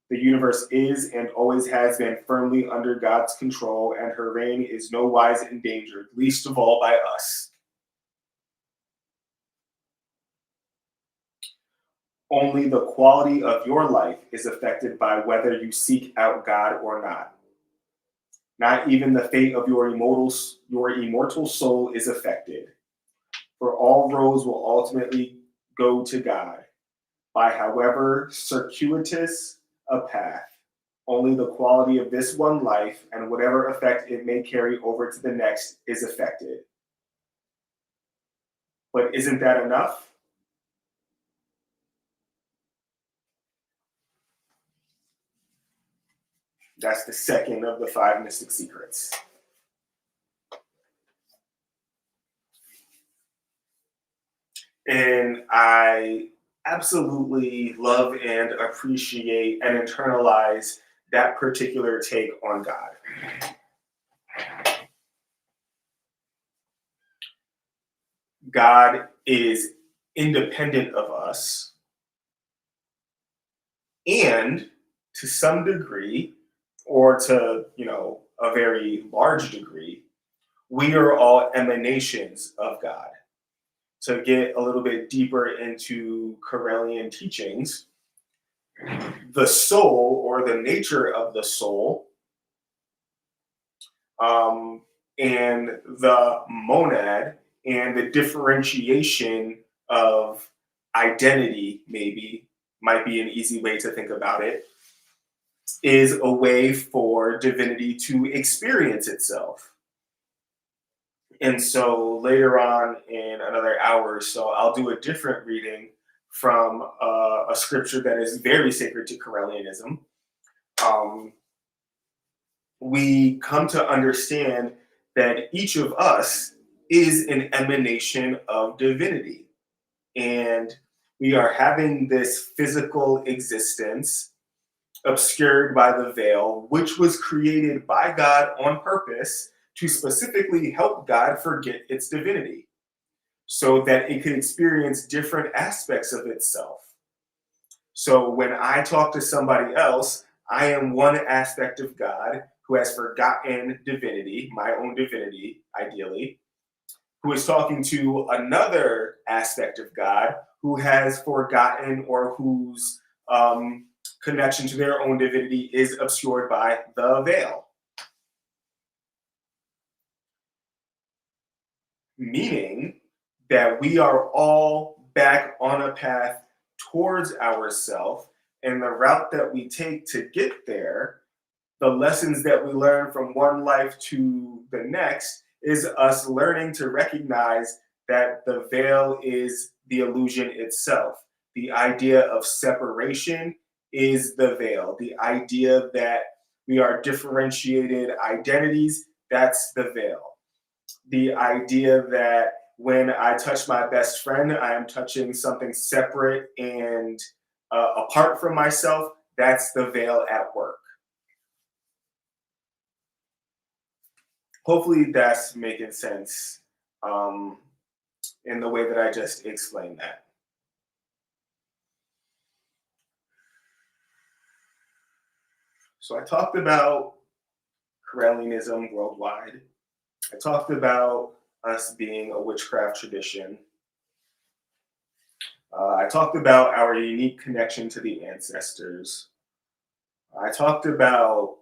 The universe is and always has been firmly under God's control, and her reign is no wise endangered, least of all by us. Only the quality of your life is affected by whether you seek out God or not. Not even the fate of your immortal soul is affected, for all roads will ultimately go to God by however circuitous a path. Only the quality of this one life and whatever effect it may carry over to the next is affected. But isn't that enough? That's the second of the 5 mystic secrets. And I absolutely love and appreciate and internalize that particular take on God. God is independent of us, and to some degree, or to a very large degree, we are all emanations of God. To get a little bit deeper into Correllian teachings, the soul or the nature of the soul and the monad and the differentiation of identity, maybe might be an easy way to think about it, is a way for divinity to experience itself. And so later on in another hour or so, I'll do a different reading from a scripture that is very sacred to Correllianism. We come to understand that each of us is an emanation of divinity. And we are having this physical existence obscured by the veil, which was created by God on purpose to specifically help God forget its divinity so that it could experience different aspects of itself. So when I talk to somebody else, I am one aspect of God who has forgotten divinity, my own divinity, ideally, who is talking to another aspect of God who has forgotten or whose connection to their own divinity is obscured by the veil. Meaning that we are all back on a path towards ourself, and the route that we take to get there, the lessons that we learn from one life to the next, is us learning to recognize that the veil is the illusion itself. The idea of separation is the veil. The idea that we are differentiated identities, that's the veil. The idea that when I touch my best friend, I am touching something separate and apart from myself, that's the veil at work. Hopefully that's making sense in the way that I just explained that. So I talked about Correllianism worldwide. I talked about us being a witchcraft tradition. I talked about our unique connection to the ancestors. I talked about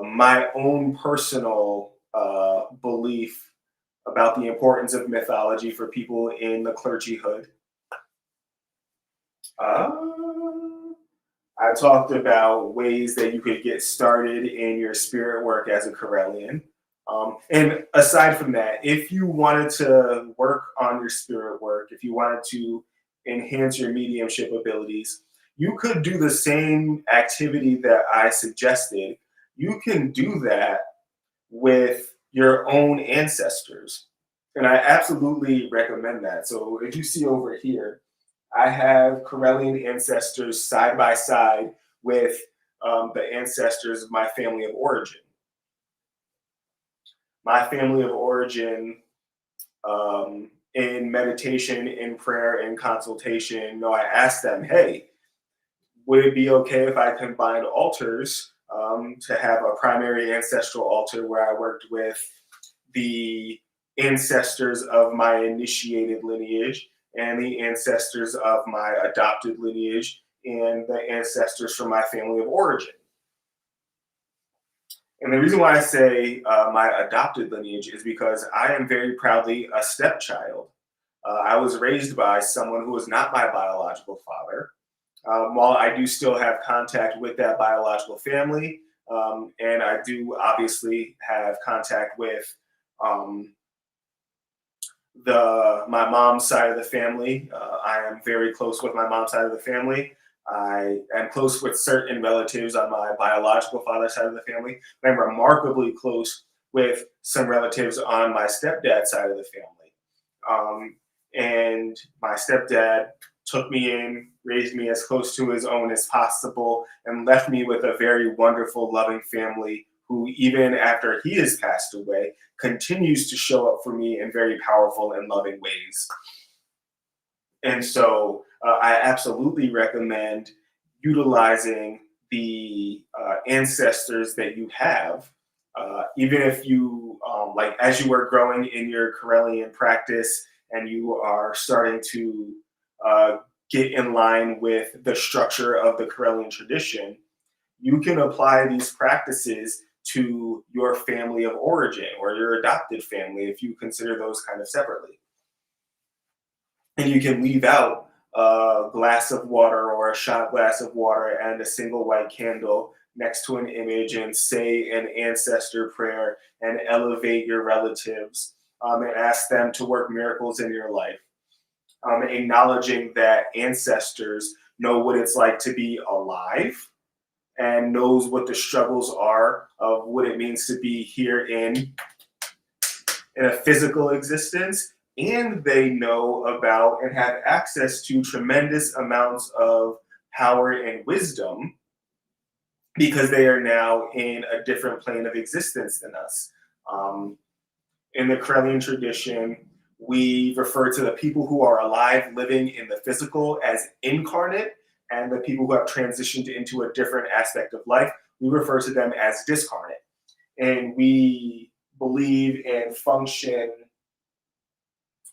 my own personal belief about the importance of mythology for people in the clergyhood. I talked about ways that you could get started in your spirit work as a Correllian. And aside from that, if you wanted to work on your spirit work, if you wanted to enhance your mediumship abilities, you could do the same activity that I suggested. You can do that with your own ancestors. And I absolutely recommend that. So if you see over here, I have Correllian ancestors side by side with the ancestors of my family of origin. My family of origin, in meditation, in prayer, in consultation, I asked them, hey, would it be okay if I combined altars to have a primary ancestral altar where I worked with the ancestors of my initiated lineage and the ancestors of my adopted lineage and the ancestors from my family of origin? And the reason why I say my adopted lineage is because I am very proudly a stepchild. I was raised by someone who was not my biological father. While I do still have contact with that biological family, and I do obviously have contact with um, my mom's side of the family. I am very close with my mom's side of the family. I am close with certain relatives on my biological father's side of the family. I'm remarkably close with some relatives on my stepdad's side of the family. And my stepdad took me in, raised me as close to his own as possible, and left me with a very wonderful, loving family who, even after he has passed away, continues to show up for me in very powerful and loving ways. And so I absolutely recommend utilizing the ancestors that you have, even if you, like, as you are growing in your Correllian practice and you are starting to uh, get in line with the structure of the Correllian tradition, you can apply these practices to your family of origin or your adopted family if you consider those kind of separately. And you can leave out a glass of water or a shot glass of water and a single white candle next to an image and say an ancestor prayer and elevate your relatives, and ask them to work miracles in your life. Acknowledging that ancestors know what it's like to be alive and knows what the struggles are of what it means to be here in a physical existence, and they know about and have access to tremendous amounts of power and wisdom because they are now in a different plane of existence than us. In the Correllian tradition, we refer to the people who are alive living in the physical as incarnate, and the people who have transitioned into a different aspect of life, we refer to them as discarnate. And we believe and function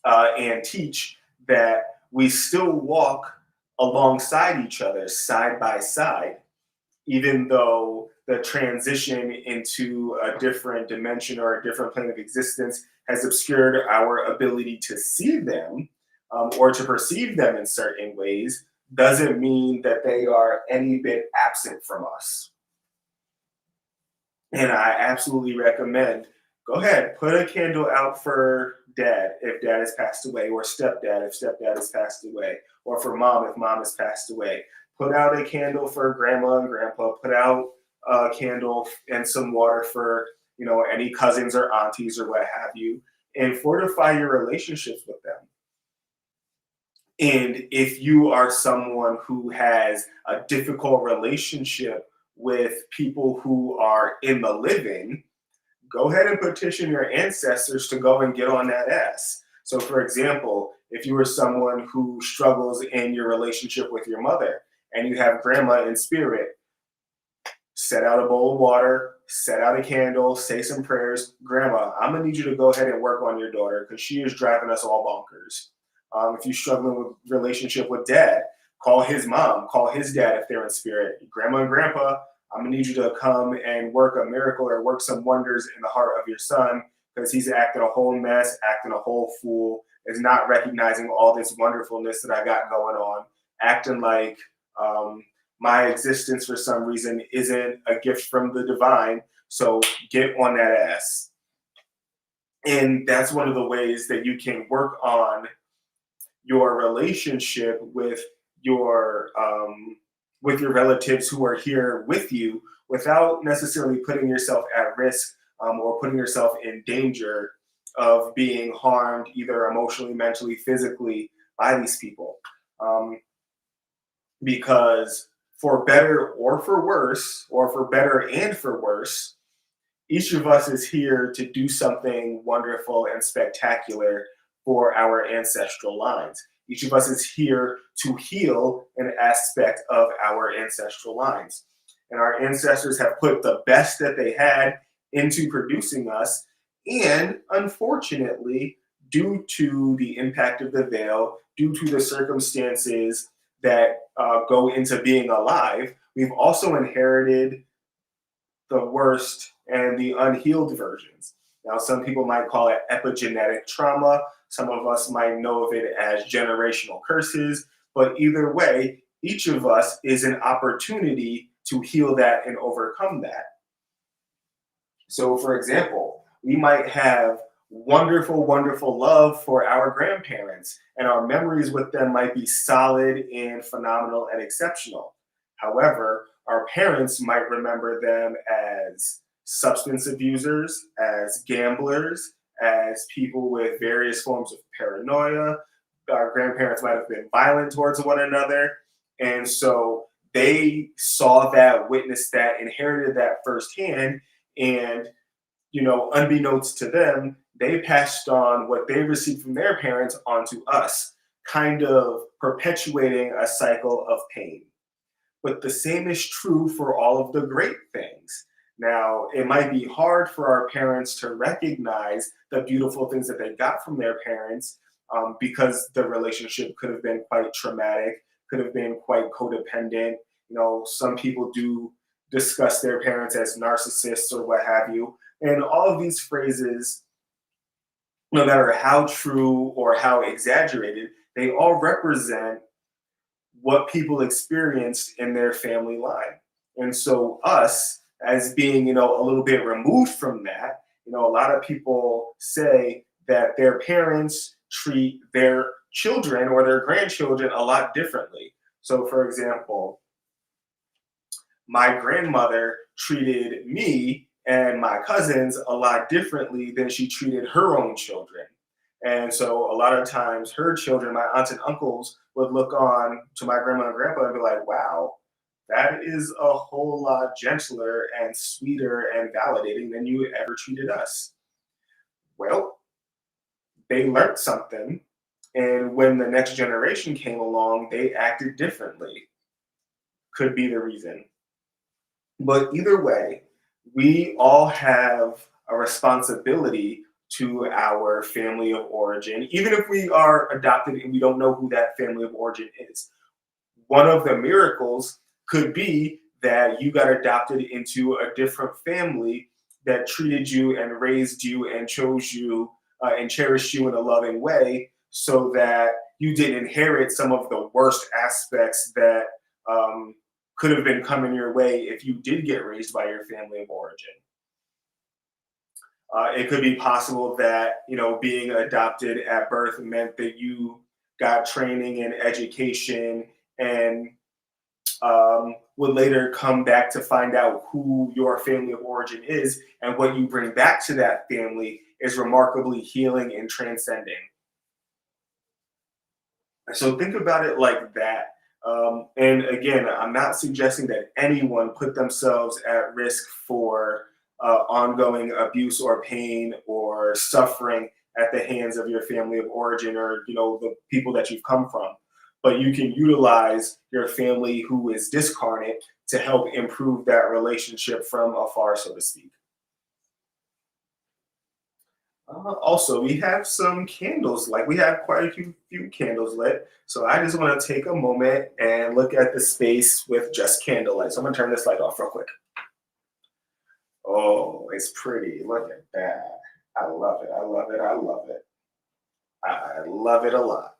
and teach that we still walk alongside each other, side by side, even though the transition into a different dimension or a different plane of existence has obscured our ability to see them, or to perceive them in certain ways, doesn't mean that they are any bit absent from us. And I absolutely recommend, go ahead, put a candle out for dad if dad has passed away, or stepdad if stepdad has passed away, or for mom if mom has passed away. Put out a candle for grandma and grandpa. Put out a candle and some water for, any cousins or aunties or what have you, and fortify your relationships with them. And if you are someone who has a difficult relationship with people who are in the living, go ahead and petition your ancestors to go and get on that ass. So, for example, if you are someone who struggles in your relationship with your mother and you have grandma in spirit, set out a bowl of water, set out a candle, say some prayers. Grandma, I'm gonna need you to go ahead and work on your daughter because she is driving us all bonkers. If you're struggling with relationship with dad, call his mom, call his dad if they're in spirit. Grandma and grandpa, I'm gonna need you to come and work a miracle or work some wonders in the heart of your son because he's acting a whole mess, acting a whole fool, is not recognizing all this wonderfulness that I got going on, acting like my existence for some reason isn't a gift from the divine. So get on that ass. And that's one of the ways that you can work on your relationship with your relatives who are here with you without necessarily putting yourself at risk, or putting yourself in danger of being harmed either emotionally, mentally, physically by these people. Because for better or for worse, or for better and for worse, each of us is here to do something wonderful and spectacular for our ancestral lines. Each of us is here to heal an aspect of our ancestral lines. And our ancestors have put the best that they had into producing us. And unfortunately, due to the impact of the veil, due to the circumstances that go into being alive, we've also inherited the worst and the unhealed versions. Now, some people might call it epigenetic trauma. Some of us might know of it as generational curses, but either way, each of us is an opportunity to heal that and overcome that. So, for example, we might have wonderful, wonderful love for our grandparents, and our memories with them might be solid and phenomenal and exceptional. However, our parents might remember them as substance abusers, as gamblers, as people with various forms of paranoia. Our grandparents might have been violent towards one another. And so they saw that, witnessed that, inherited that firsthand, and unbeknownst to them, they passed on what they received from their parents onto us, kind of perpetuating a cycle of pain. But the same is true for all of the great things. Now, it might be hard for our parents to recognize the beautiful things that they got from their parents, because the relationship could have been quite traumatic, could have been quite codependent. Some people do discuss their parents as narcissists or what have you. And all of these phrases, no matter how true or how exaggerated, they all represent what people experienced in their family line. And so, us, as being, a little bit removed from that, a lot of people say that their parents treat their children or their grandchildren a lot differently. So, for example, my grandmother treated me and my cousins a lot differently than she treated her own children. And so a lot of times her children, my aunts and uncles, would look on to my grandma and grandpa and be like, wow, that is a whole lot gentler and sweeter and validating than you ever treated us. Well, they learned something. And when the next generation came along, they acted differently. Could be the reason. But either way, we all have a responsibility to our family of origin, even if we are adopted and we don't know who that family of origin is. One of the miracles could be that you got adopted into a different family that treated you and raised you and chose you and cherished you in a loving way, so that you didn't inherit some of the worst aspects that could have been coming your way if you did get raised by your family of origin. It could be possible that, being adopted at birth meant that you got training and education and would later come back to find out who your family of origin is, and what you bring back to that family is remarkably healing and transcending. So think about it like that. And again, I'm not suggesting that anyone put themselves at risk for ongoing abuse or pain or suffering at the hands of your family of origin, or the people that you've come from. But you can utilize your family who is discarnate to help improve that relationship from afar, so to speak. Also, we have some candles. Like, we have quite a few candles lit. So I just want to take a moment and look at the space with just candlelight. So I'm gonna turn this light off real quick. Oh, it's pretty. Look at that. I love it. I love it. I love it. I love it a lot.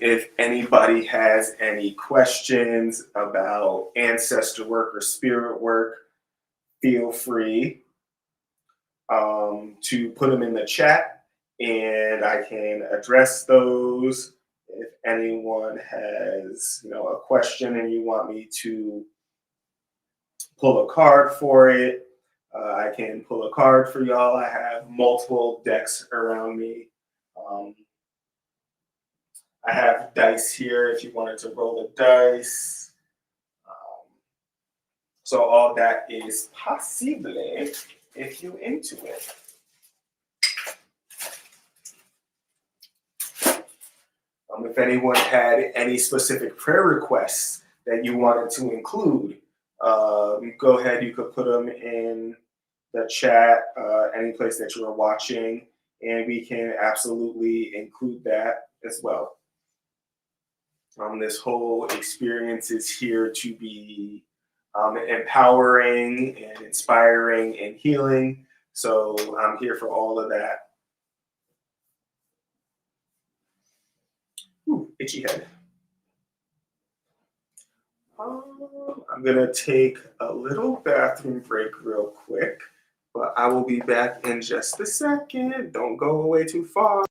If anybody has any questions about ancestor work or spirit work, feel free to put them in the chat and I can address those. If anyone has, a question and you want me to pull a card for it, I can pull a card for y'all. I have multiple decks around me. I have dice here if you wanted to roll the dice. So all that is possible if you're into it. If anyone had any specific prayer requests that you wanted to include, go ahead. You could put them in the chat, any place that you are watching, and we can absolutely include that as well. This whole experience is here to be empowering and inspiring and healing. So I'm here for all of that. Ooh, itchy head. I'm gonna take a little bathroom break real quick, but I will be back in just a second. Don't go away too far.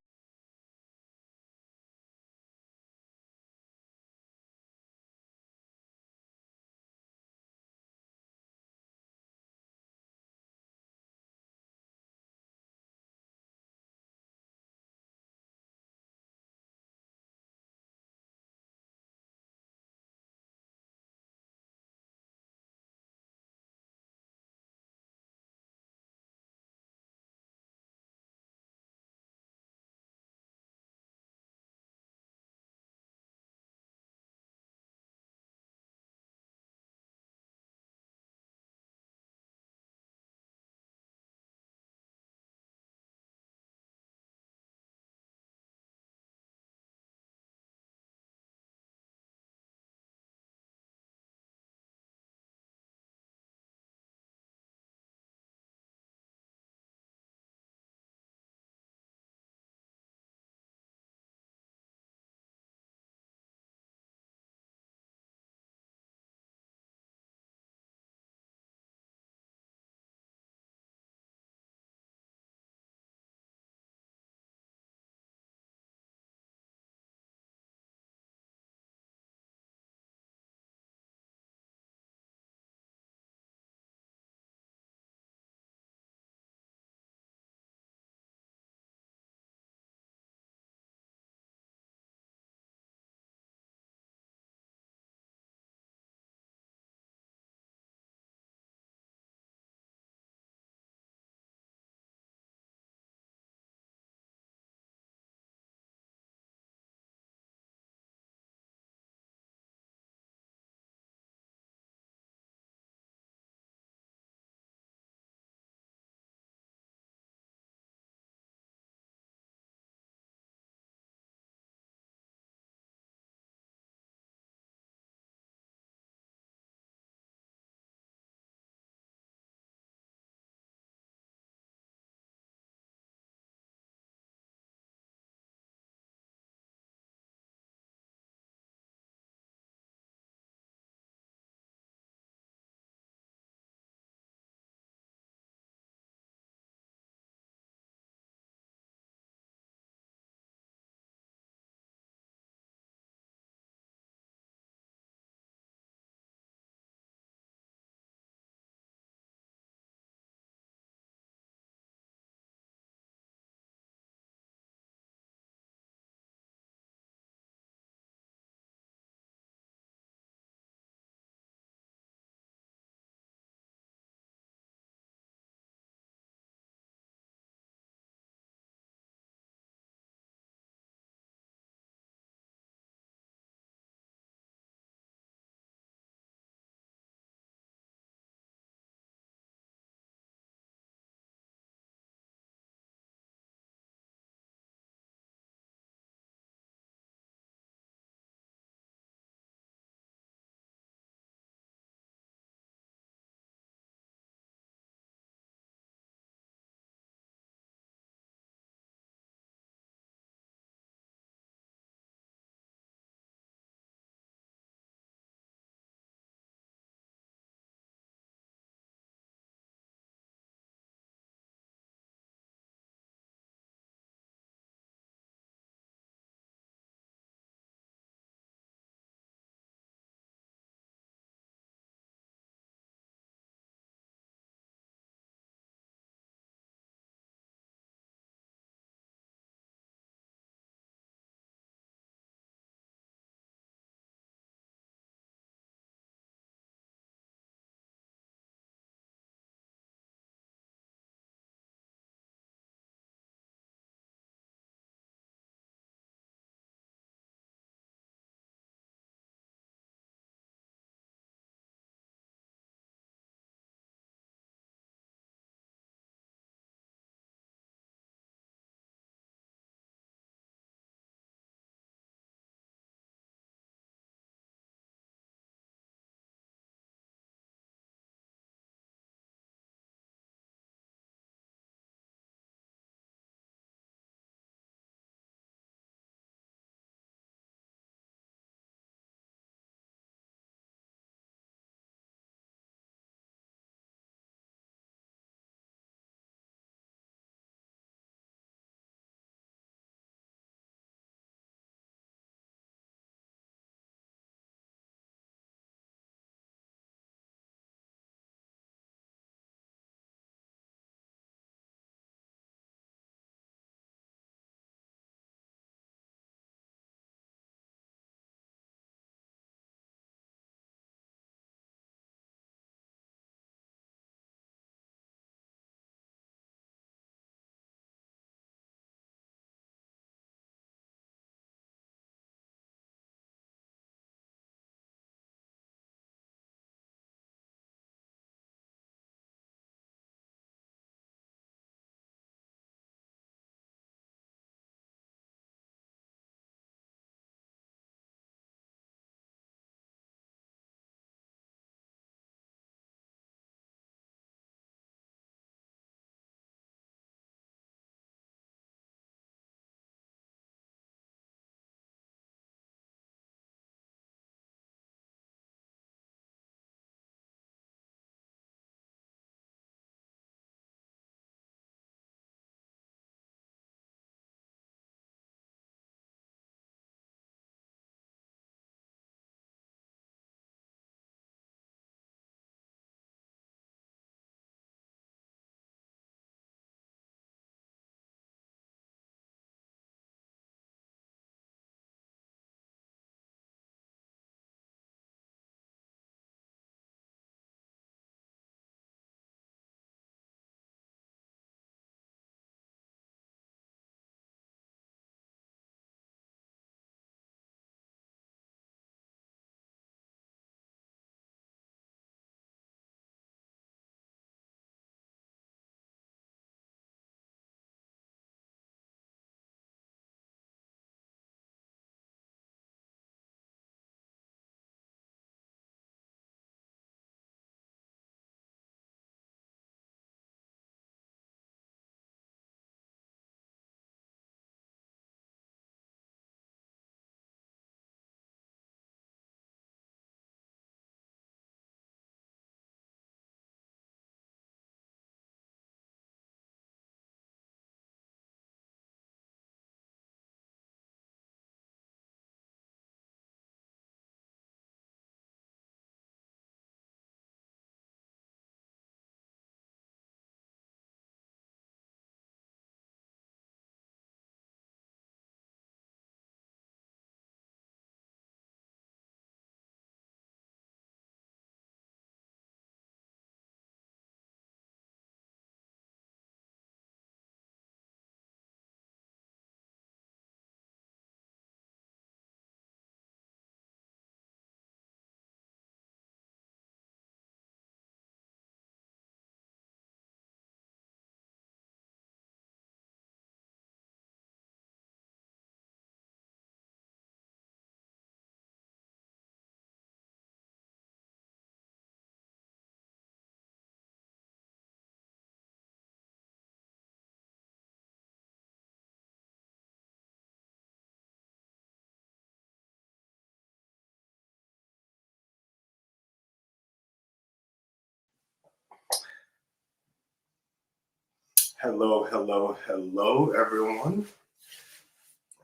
Hello, hello, hello, everyone.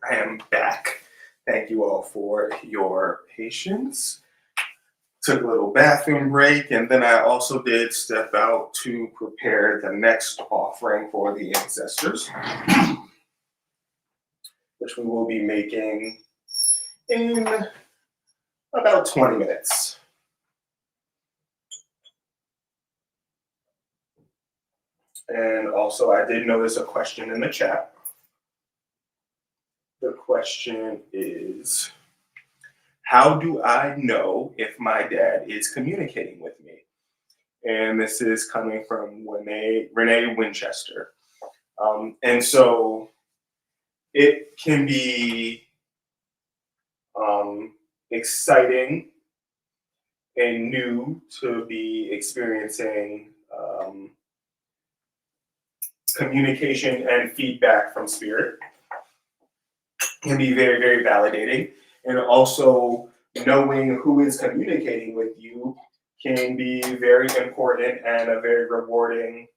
I am back. Thank you all for your patience. Took a little bathroom break, and then I also did step out to prepare the next offering for the ancestors, which we will be making in about 20 minutes. And also, I did notice a question in the chat. The question is, how do I know if my dad is communicating with me? And this is coming from Renee Winchester. And so it can be exciting and new to be experiencing communication and feedback from spirit. Can be very, very validating. And also knowing who is communicating with you can be very important and a very rewarding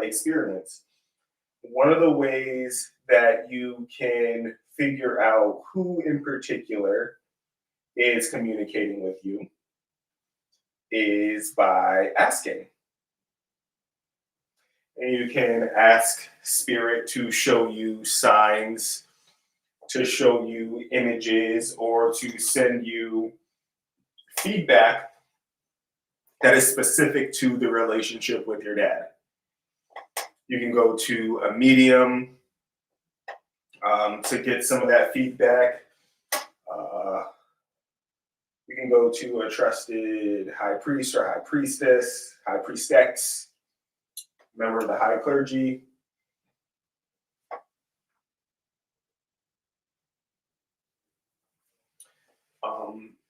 experience. One of the ways that you can figure out who in particular is communicating with you is by asking. And you can ask spirit to show you signs, to show you images, or to send you feedback that is specific to the relationship with your dad. You can go to a medium to get some of that feedback. You can go to a trusted high priest or high priestess, high priestess, member of the high clergy.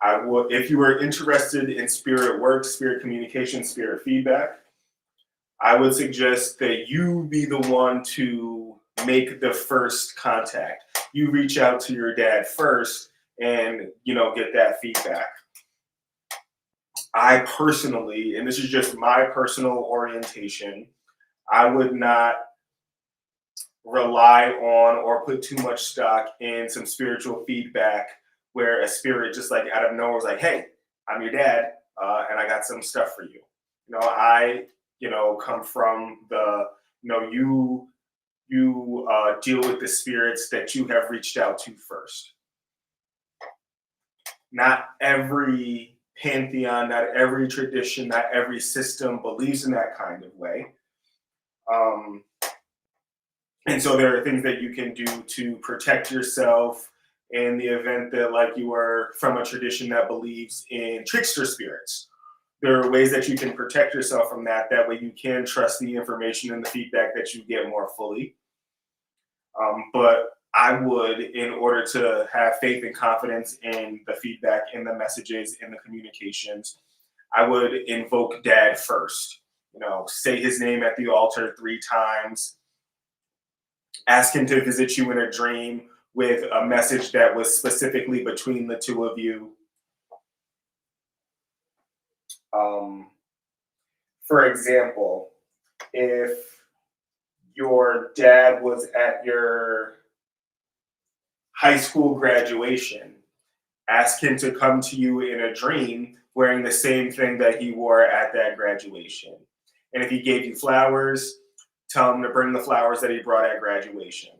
I would, if you were interested in spirit work, spirit communication, spirit feedback, I would suggest that you be the one to make the first contact. You reach out to your dad first and, get that feedback. I personally, and this is just my personal orientation, I would not rely on or put too much stock in some spiritual feedback where a spirit just like out of nowhere is like, hey, I'm your dad, and I got some stuff for you. I come from the, you deal with the spirits that you have reached out to first. Not every pantheon, not every tradition, not every system believes in that kind of way. And so there are things that you can do to protect yourself in the event that you are from a tradition that believes in trickster spirits. There are ways that you can protect yourself from that. That way you can trust the information and the feedback that you get more fully. But I would, in order to have faith and confidence in the feedback, in the messages, in the communications, I would invoke dad first. Say his name at the altar 3 times. Ask him to visit you in a dream with a message that was specifically between the two of you. For example, if your dad was at your high school graduation, ask him to come to you in a dream wearing the same thing that he wore at that graduation. And if he gave you flowers, tell him to bring the flowers that he brought at graduation.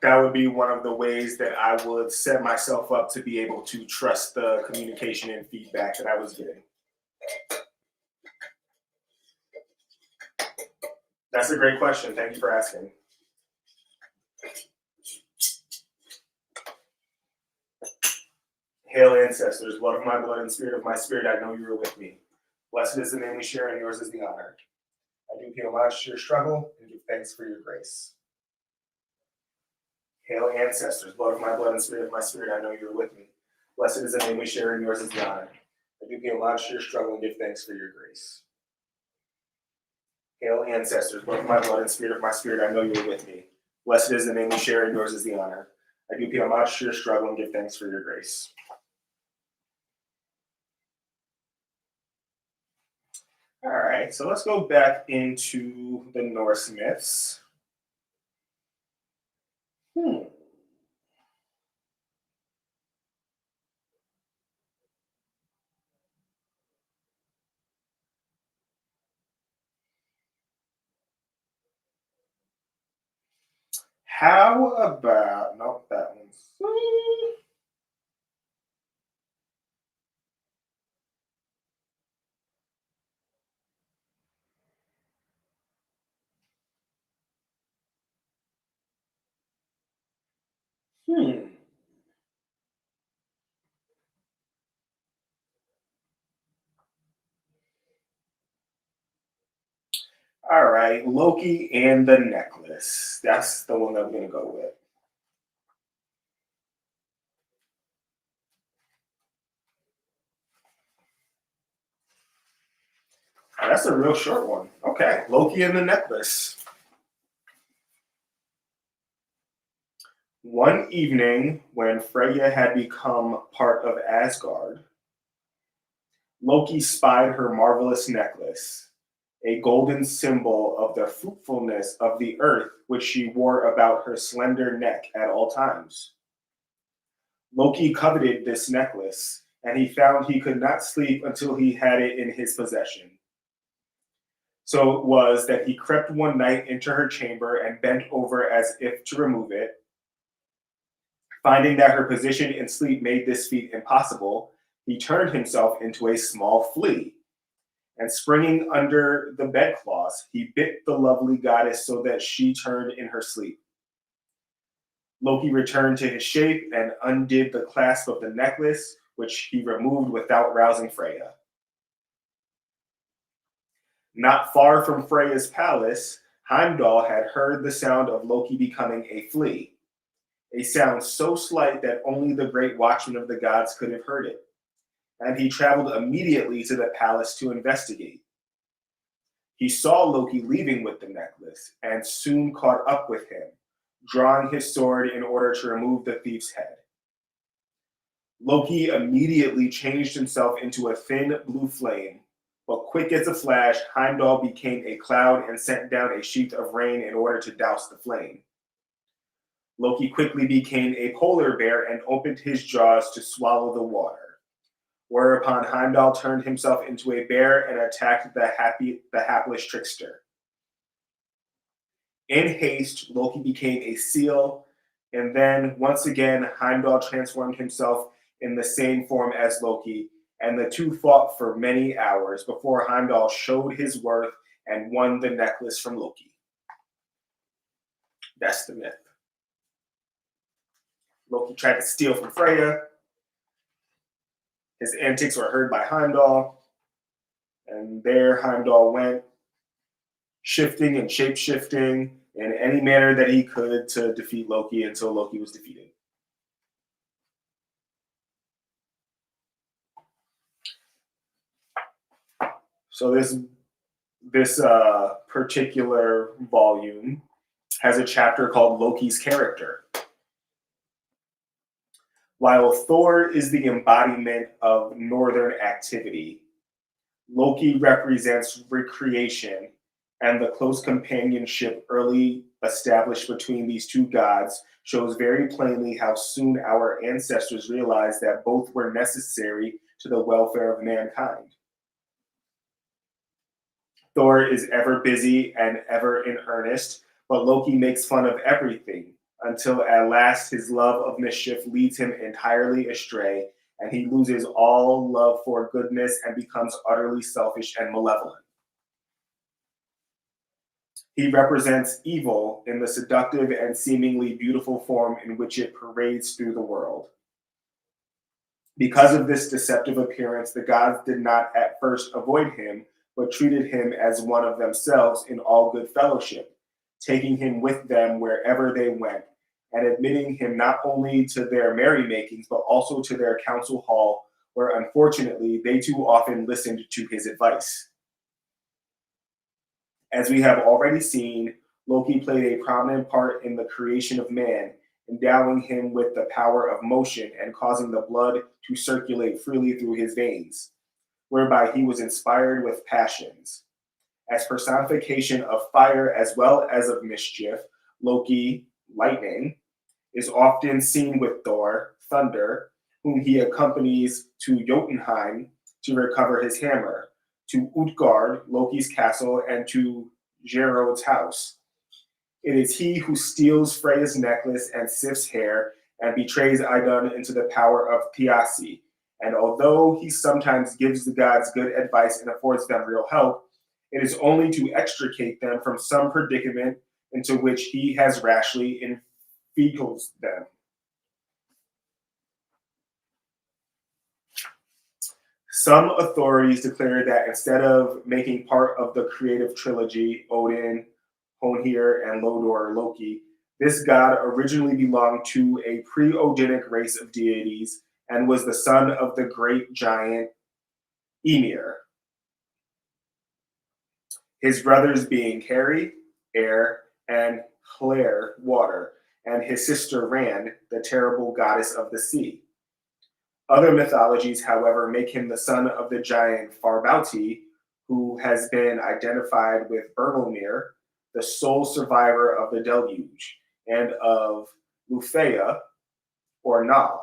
That would be one of the ways that I would set myself up to be able to trust the communication and feedback that I was getting. That's a great question. Thank you for asking. Hail, ancestors, blood of my blood and spirit of my spirit, I know you are with me. Blessed is the name we share, and yours is the honor. I do pay homage to your struggle and give thanks for your grace. Hail, ancestors, blood of my blood and spirit of my spirit, I know you are with me. Blessed is the name we share, and yours is the honor. I do pay homage to your struggle and give thanks for your grace. Hail, ancestors, blood of my blood and spirit of my spirit, I know you are with me. Blessed is the name we share, and yours is the honor. I do pay homage to your struggle and give thanks for your grace. All right, so let's go back into the Norse myths. Hmm. How about, nope, that one's. Hmm. All right, Loki and the necklace. That's the one that I'm going to go with. That's a real short one. Okay, Loki and the necklace. One evening, when Freya had become part of Asgard, Loki spied her marvelous necklace, a golden symbol of the fruitfulness of the earth, which she wore about her slender neck at all times. Loki coveted this necklace, and he found he could not sleep until he had it in his possession. So it was that he crept one night into her chamber and bent over as if to remove it. Finding that her position in sleep made this feat impossible, he turned himself into a small flea, and springing under the bedclothes, he bit the lovely goddess so that she turned in her sleep. Loki returned to his shape and undid the clasp of the necklace, which he removed without rousing Freya. Not far from Freya's palace, Heimdall had heard the sound of Loki becoming a flea, a sound so slight that only the great watchman of the gods could have heard it. And he traveled immediately to the palace to investigate. He saw Loki leaving with the necklace and soon caught up with him, drawing his sword in order to remove the thief's head. Loki immediately changed himself into a thin blue flame, but quick as a flash, Heimdall became a cloud and sent down a sheet of rain in order to douse the flame. Loki quickly became a polar bear and opened his jaws to swallow the water, whereupon Heimdall turned himself into a bear and attacked the hapless trickster. In haste, Loki became a seal, and then once again, Heimdall transformed himself in the same form as Loki, and the two fought for many hours before Heimdall showed his worth and won the necklace from Loki. That's the myth. Loki tried to steal from Freya. His antics were heard by Heimdall, and there Heimdall went, shifting and shape shifting in any manner that he could to defeat Loki until Loki was defeated. So this particular volume has a chapter called Loki's Character. While Thor is the embodiment of northern activity, Loki represents recreation and the close companionship early established between these two gods shows very plainly how soon our ancestors realized that both were necessary to the welfare of mankind. Thor is ever busy and ever in earnest, but Loki makes fun of everything until at last his love of mischief leads him entirely astray and he loses all love for goodness and becomes utterly selfish and malevolent. He represents evil in the seductive and seemingly beautiful form in which it parades through the world. Because of this deceptive appearance, the gods did not at first avoid him, but treated him as one of themselves in all good fellowship, taking him with them wherever they went, and admitting him not only to their merrymakings, but also to their council hall, where unfortunately they too often listened to his advice. As we have already seen, Loki played a prominent part in the creation of man, endowing him with the power of motion and causing the blood to circulate freely through his veins. whereby he was inspired with passions. As personification of fire as well as of mischief, Loki, lightning, is often seen with Thor, thunder, whom he accompanies to Jotunheim to recover his hammer, to Utgard, Loki's castle, and to Geirrod's house. It is he who steals Freya's necklace and Sif's hair and betrays Idun into the power of Thiassi. And although he sometimes gives the gods good advice and affords them real help, it is only to extricate them from some predicament into which he has rashly inveigled them. Some authorities declare that instead of making part of the creative trilogy, Odin, Honir, and Lodor Loki, this god originally belonged to a pre-Odinic race of deities and was the son of the great giant Ymir. His brothers being Heri, air, and Hlær, water, and his sister Ran, the terrible goddess of the sea. Other mythologies, however, make him the son of the giant Farbauti, who has been identified with Bergelmir, the sole survivor of the deluge, and of Lufeya, or Na,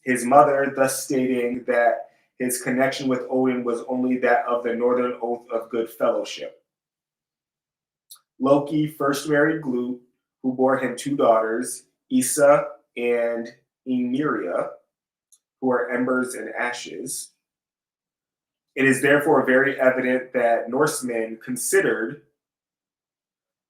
his mother, thus stating that his connection with Odin was only that of the northern oath of good fellowship. Loki first married Glut, who bore him two daughters, Issa and Emiria, who are embers and ashes. It is therefore very evident that Norsemen considered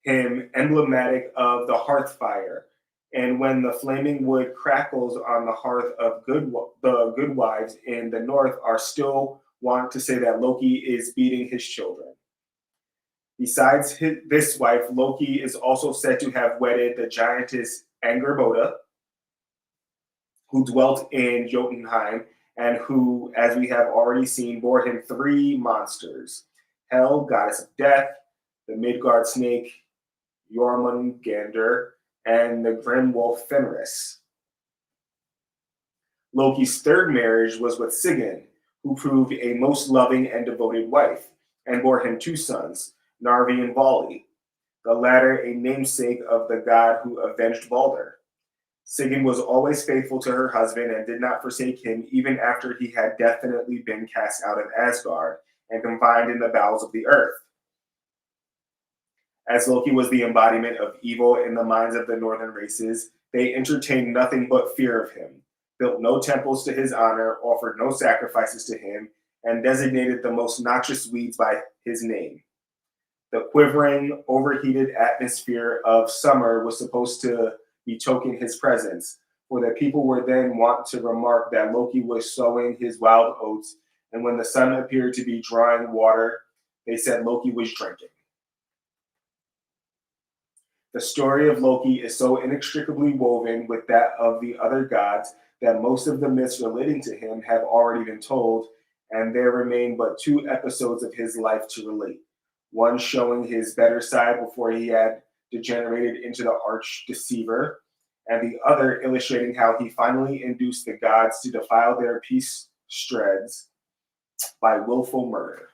him emblematic of the hearth fire, and when the flaming wood crackles on the hearth of the good wives in the north are still wont to say that Loki is beating his children. Besides this wife, Loki is also said to have wedded the giantess Angerboda, who dwelt in Jotunheim, and who, as we have already seen, bore him three monsters: Hel, goddess of death, the Midgard snake Jormungandr, and the grim wolf Fenris. Loki's third marriage was with Sigyn, who proved a most loving and devoted wife, and bore him two sons, Narvi and Vali, the latter a namesake of the god who avenged Balder. Sigyn was always faithful to her husband and did not forsake him even after he had definitely been cast out of Asgard and confined in the bowels of the earth. As Loki was the embodiment of evil in the minds of the northern races, they entertained nothing but fear of him, built no temples to his honor, offered no sacrifices to him, and designated the most noxious weeds by his name. The quivering, overheated atmosphere of summer was supposed to betoken his presence, for the people were then wont to remark that Loki was sowing his wild oats, and when the sun appeared to be drawing water, they said Loki was drinking. The story of Loki is so inextricably woven with that of the other gods that most of the myths relating to him have already been told, and there remain but two episodes of his life to relate. One showing his better side before he had degenerated into the arch deceiver, and the other illustrating how he finally induced the gods to defile their peace shreds by willful murder.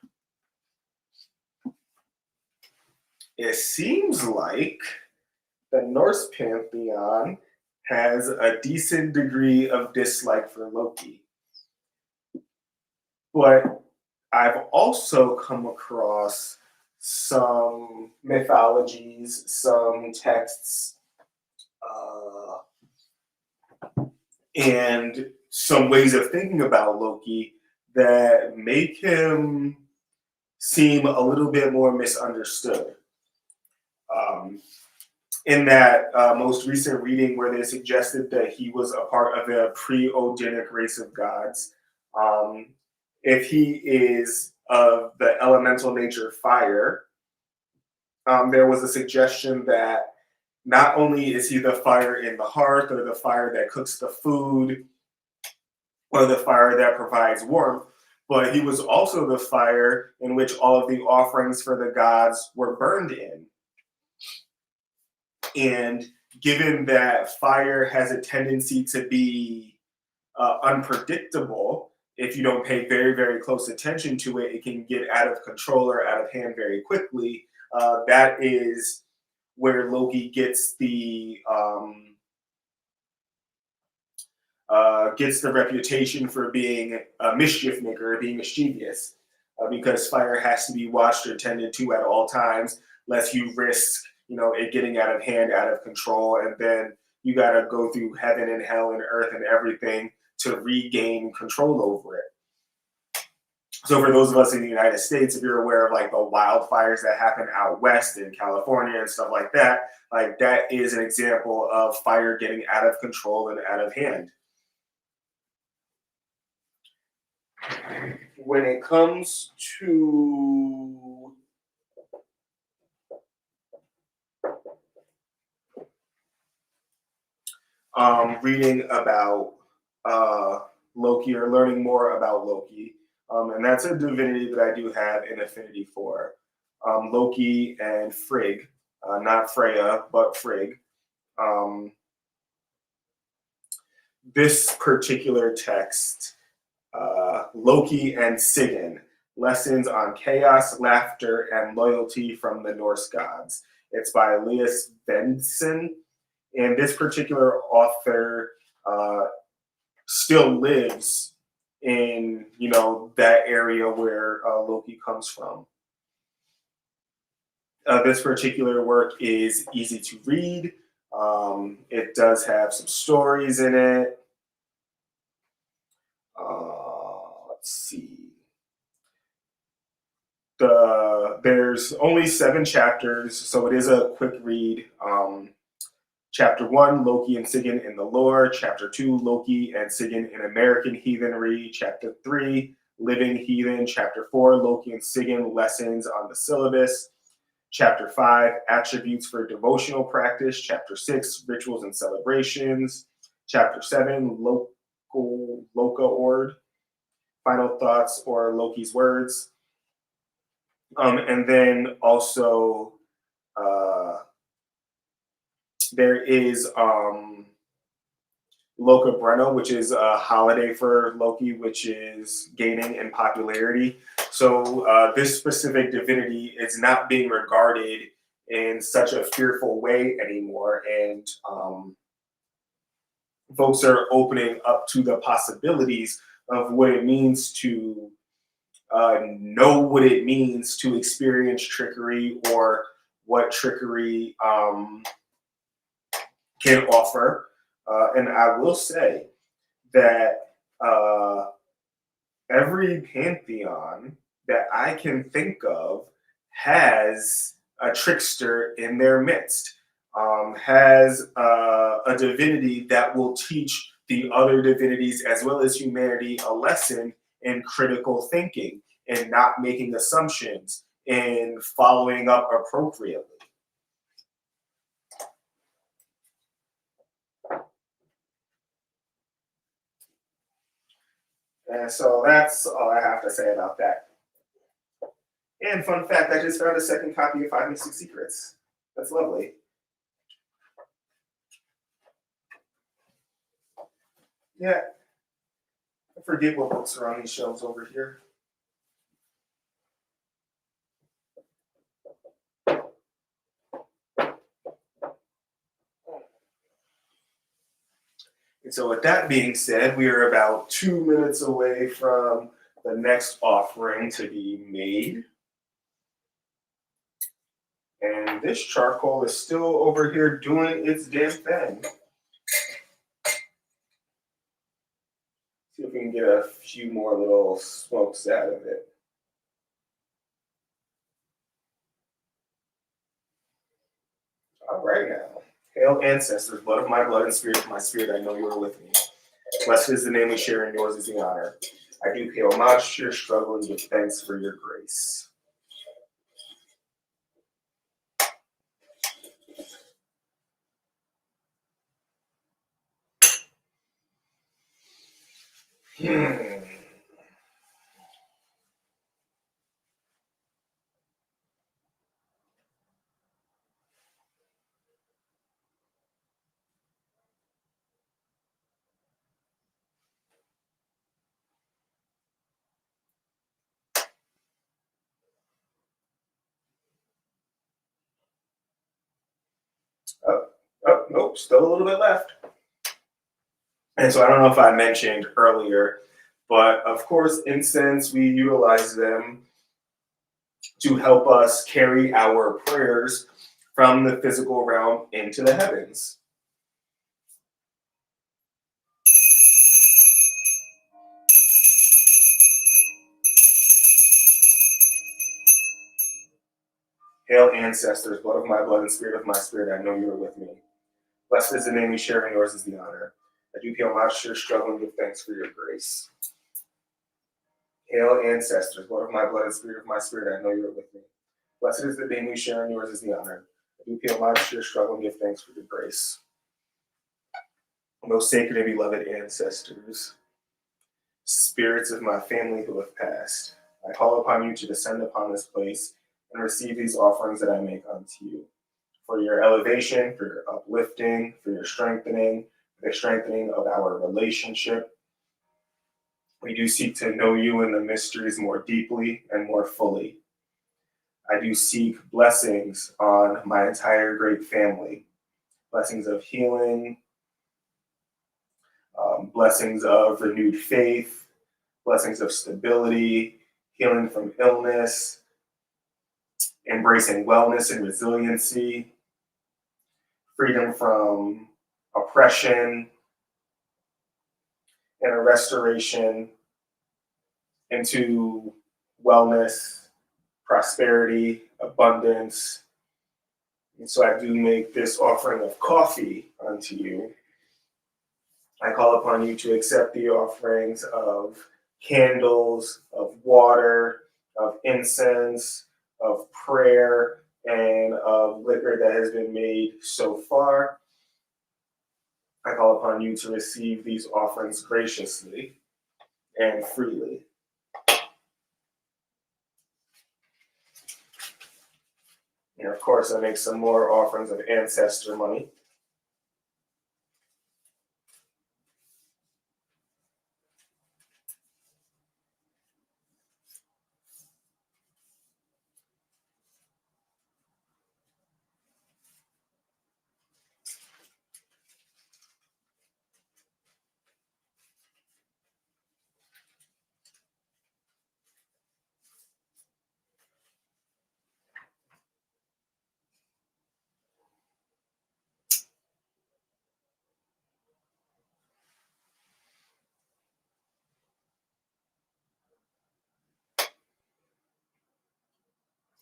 It seems like the Norse pantheon has a decent degree of dislike for Loki. But I've also come across some mythologies, some texts, and some ways of thinking about Loki that make him seem a little bit more misunderstood. In that most recent reading where they suggested that he was a part of a pre-Odinic race of gods, if he is of the elemental nature fire, there was a suggestion that not only is he the fire in the hearth or the fire that cooks the food or the fire that provides warmth, but he was also the fire in which all of the offerings for the gods were burned in. And given that fire has a tendency to be unpredictable, if you don't pay very, very close attention to it, it can get out of control or out of hand very quickly. That is where Loki gets the reputation for being a mischief maker, being mischievous, because fire has to be watched or tended to at all times, lest you risk, it getting out of hand, out of control, and then you got to go through heaven and hell and earth and everything to regain control over it. So for those of us in the United States, if you're aware of like the wildfires that happen out west in California and stuff like that is an example of fire getting out of control and out of hand. When it comes to reading about Loki or learning more about Loki, and that's a divinity that I do have an affinity for. Loki and Frigg, not Freya, but Frigg. This particular text, Loki and Sigyn, Lessons on Chaos, Laughter, and Loyalty from the Norse Gods. It's by Elias Benson, and this particular author still lives in that area where Loki comes from. This particular work is easy to read. It does have some stories in it. Let's see. There's only 7 chapters, so it is a quick read. Chapter 1, Loki and Sigyn in the lore. Chapter 2, Loki and Sigyn in American heathenry. Chapter 3, Living Heathen. Chapter 4, Loki and Sigyn, Lessons on the Syllabus. Chapter 5, Attributes for Devotional Practice. Chapter 6, Rituals and Celebrations. Chapter 7, Loka Ord, Final Thoughts or Loki's Words. And then also there is Loka Brenna, which is a holiday for Loki, which is gaining in popularity. So this specific divinity is not being regarded in such a fearful way anymore. And folks are opening up to the possibilities of what it means to know what it means to experience trickery, or what trickery can offer. And I will say that every pantheon that I can think of has a trickster in their midst, has a divinity that will teach the other divinities as well as humanity a lesson in critical thinking and not making assumptions and following up appropriately. And so that's all I have to say about that. And fun fact, I just found a second copy of Five Mystic Secrets. That's lovely. Yeah. I forget what books are on these shelves over here. And so with that being said, we are about 2 minutes away from the next offering to be made. And this charcoal is still over here doing its damn thing. See if we can get a few more little smokes out of it. All right now. Hail ancestors, blood of my blood and spirit of my spirit, I know you are with me. Blessed is the name we share, and yours is the honor. I do pay homage to your struggle and give thanks for your grace. So still a little bit left. And so I don't know if I mentioned earlier, but of course, incense, we utilize them to help us carry our prayers from the physical realm into the heavens. Hail, ancestors, blood of my blood and spirit of my spirit, I know you are with me. Blessed is the name you share, and yours is the honor. I do pay homage to your struggle and give thanks for your grace. Hail, ancestors, blood of my blood and spirit of my spirit, I know you are with me. Blessed is the name you share, and yours is the honor. I do pay homage to your struggle and give thanks for your grace. Most sacred and beloved ancestors, spirits of my family who have passed, I call upon you to descend upon this place and receive these offerings that I make unto you. For your elevation, for your uplifting, for your strengthening, for the strengthening of our relationship. We do seek to know you in the mysteries more deeply and more fully. I do seek blessings on my entire great family, blessings of healing, blessings of renewed faith, blessings of stability, healing from illness, embracing wellness and resiliency, freedom from oppression, and a restoration into wellness, prosperity, abundance. And so I do make this offering of coffee unto you. I call upon you to accept the offerings of candles, of water, of incense, of prayer, and of liquor that has been made so far. I call upon you to receive these offerings graciously and freely. And of course, I make some more offerings of ancestor money.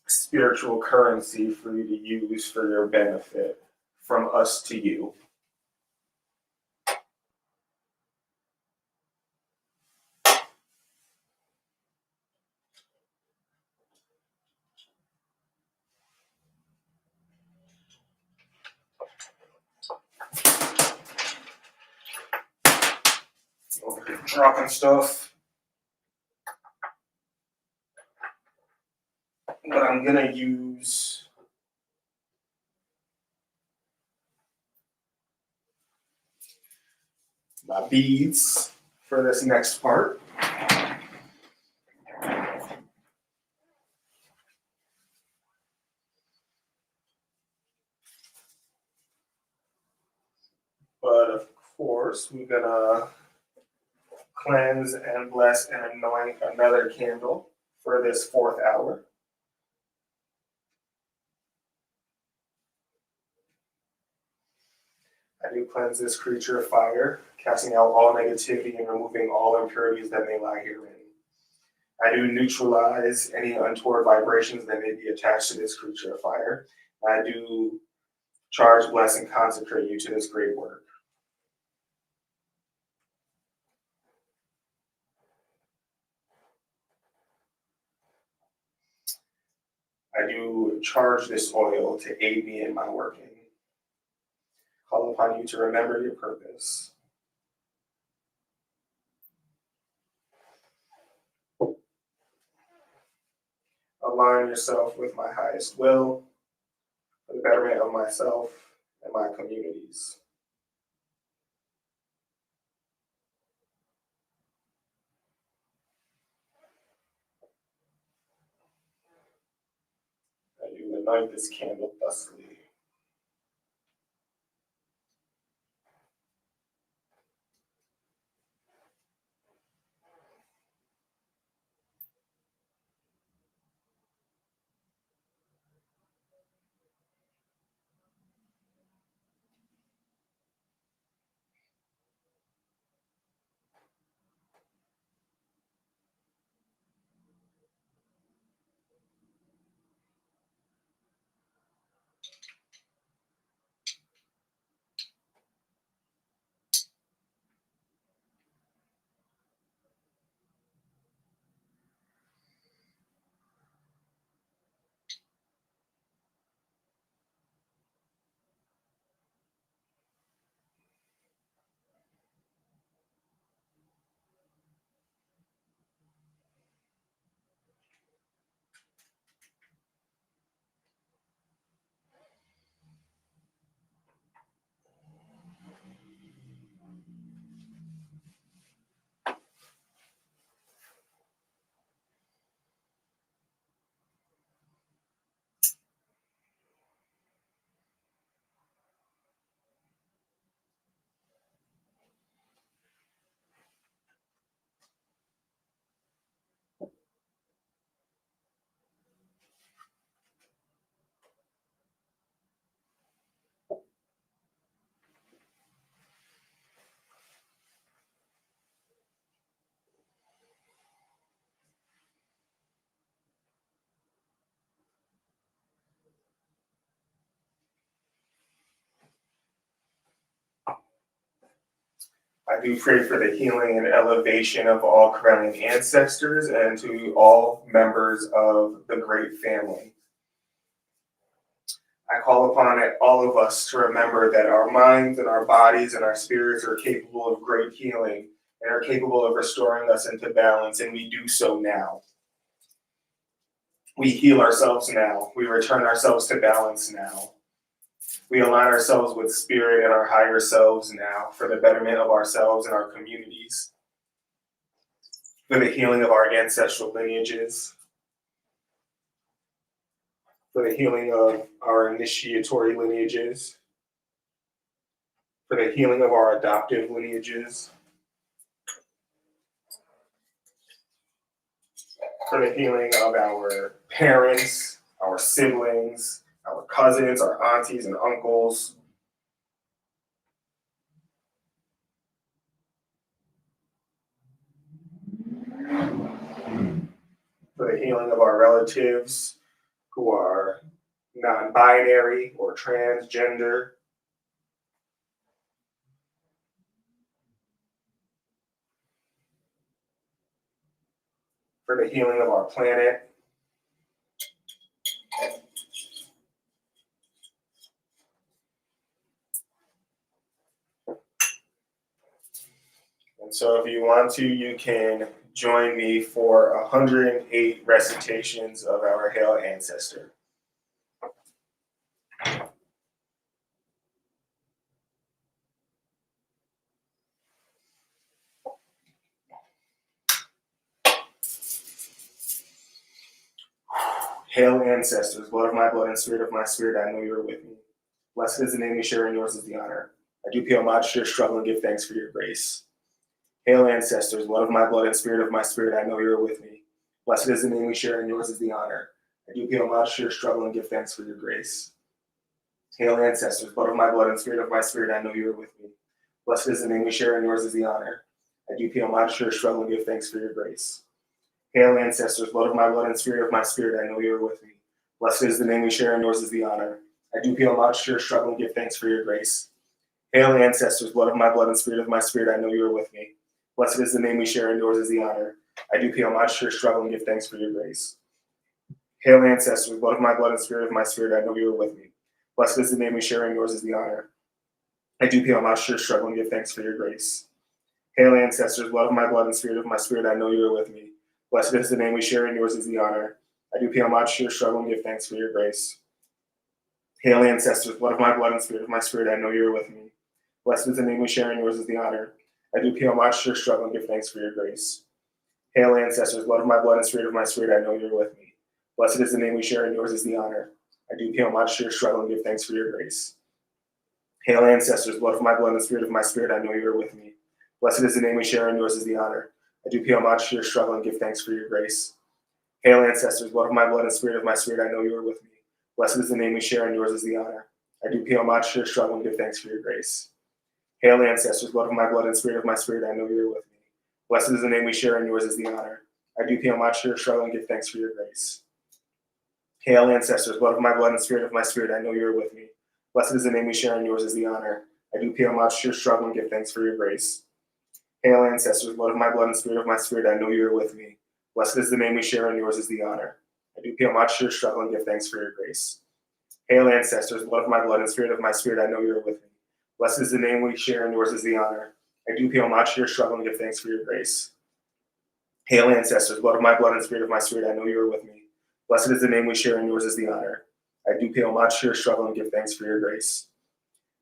Spiritual currency for you to use for your benefit from us to you. Over here dropping stuff. But I'm gonna use my beads for this next part. But of course, we're gonna cleanse and bless and anoint another candle for this fourth hour. I do cleanse this creature of fire, casting out all negativity and removing all impurities that may lie herein. I do neutralize any untoward vibrations that may be attached to this creature of fire. I do charge, bless, and consecrate you to this great work. I do charge this oil to aid me in my working. Call upon you to remember your purpose. Align yourself with my highest will for the betterment of myself and my communities. I do anoint this candle thusly. do pray for the healing and elevation of all Correllian ancestors and to all members of the great family. I call upon all of us to remember that our minds and our bodies and our spirits are capable of great healing and are capable of restoring us into balance, and we do so now. We heal ourselves now. We return ourselves to balance now. We align ourselves with spirit and our higher selves now for the betterment of ourselves and our communities, for the healing of our ancestral lineages, for the healing of our initiatory lineages, for the healing of our adoptive lineages, for the healing of our parents, our siblings, our cousins, our aunties and uncles, for the healing of our relatives who are non-binary or transgender, for the healing of our planet, and so if you want to, you can join me for 108 recitations of our Hail Ancestor. Hail Ancestors, blood of my spirit, I know you are with me. Blessed is the name we share, and yours is the honor. I do pay homage to your struggle and give thanks for your grace. Hail Ancestors, blood of my spirit, I know you are with me. Blessed is the name we share, and yours is the honor. I do pay homage to your struggle and give thanks for your grace. Hail Ancestors, blood of my spirit, I know you are with me. Blessed is the name we share, and yours is the honor. I do pay homage to your struggle and give thanks for your grace. Hail Ancestors, blood of my spirit, I know you are with me. Blessed is the name we share, and yours is the honor. I do pay homage to your struggle and give thanks for your grace. Hail Ancestors, blood of my spirit, I know you are with me. Blessed is the name we share, and yours is the honor. I do pay homage to your struggle and give thanks for your grace. Hail Ancestors, blood of my spirit, I know you are with me. Blessed is the name we share, and yours is the honor. I do pay homage to your struggle and give thanks for your grace. Hail Ancestors, blood of my spirit, I know you are with me. Blessed is the name we share, and yours is the honor. I do pay homage to your struggle and give thanks for your grace. Hail Ancestors, blood of my spirit, I know you are with me. Blessed is the name we share, and yours is the honor. I do pay homage to your struggle and give thanks for your grace. Hail Ancestors, blood of my spirit, I know you are with me. Blessed is the name we share, and yours is the honor. I do pay homage to your struggle and give thanks for your grace. Hail Ancestors, blood of my spirit, I know you are with me. Blessed is the name we share, and yours is the honor. I do pay homage to your struggle and give thanks for your grace. Hail Ancestors, blood of my spirit, I know you are with me. Blessed is the name we share, and yours is the honor. I do pay homage to your struggle and give thanks for your grace. Hail Ancestors, blood of my spirit, I know you are with me. Blessed is the name we share, and yours is the honor. I do pay homage to your struggle and give thanks for your grace. Hail Ancestors, blood of my spirit, I know you are with me. Blessed is the name we share, and yours is the honor. I do pay homage to your struggle and give thanks for your grace. Hail Ancestors, blood of my spirit, I know you are with me. Blessed is the name we share, and yours is the honor. I do pay homage to your struggle and give thanks for your grace. Hail Ancestors, blood of my spirit, I know you are with me. Blessed is the name we share, and yours is the honor. I do pay homage to your struggle and give thanks for your grace. Hail Ancestors, blood of my spirit, I know you are with me. Blessed is the name we share, and yours is the honor. I do pay homage to your struggle and give thanks for your grace.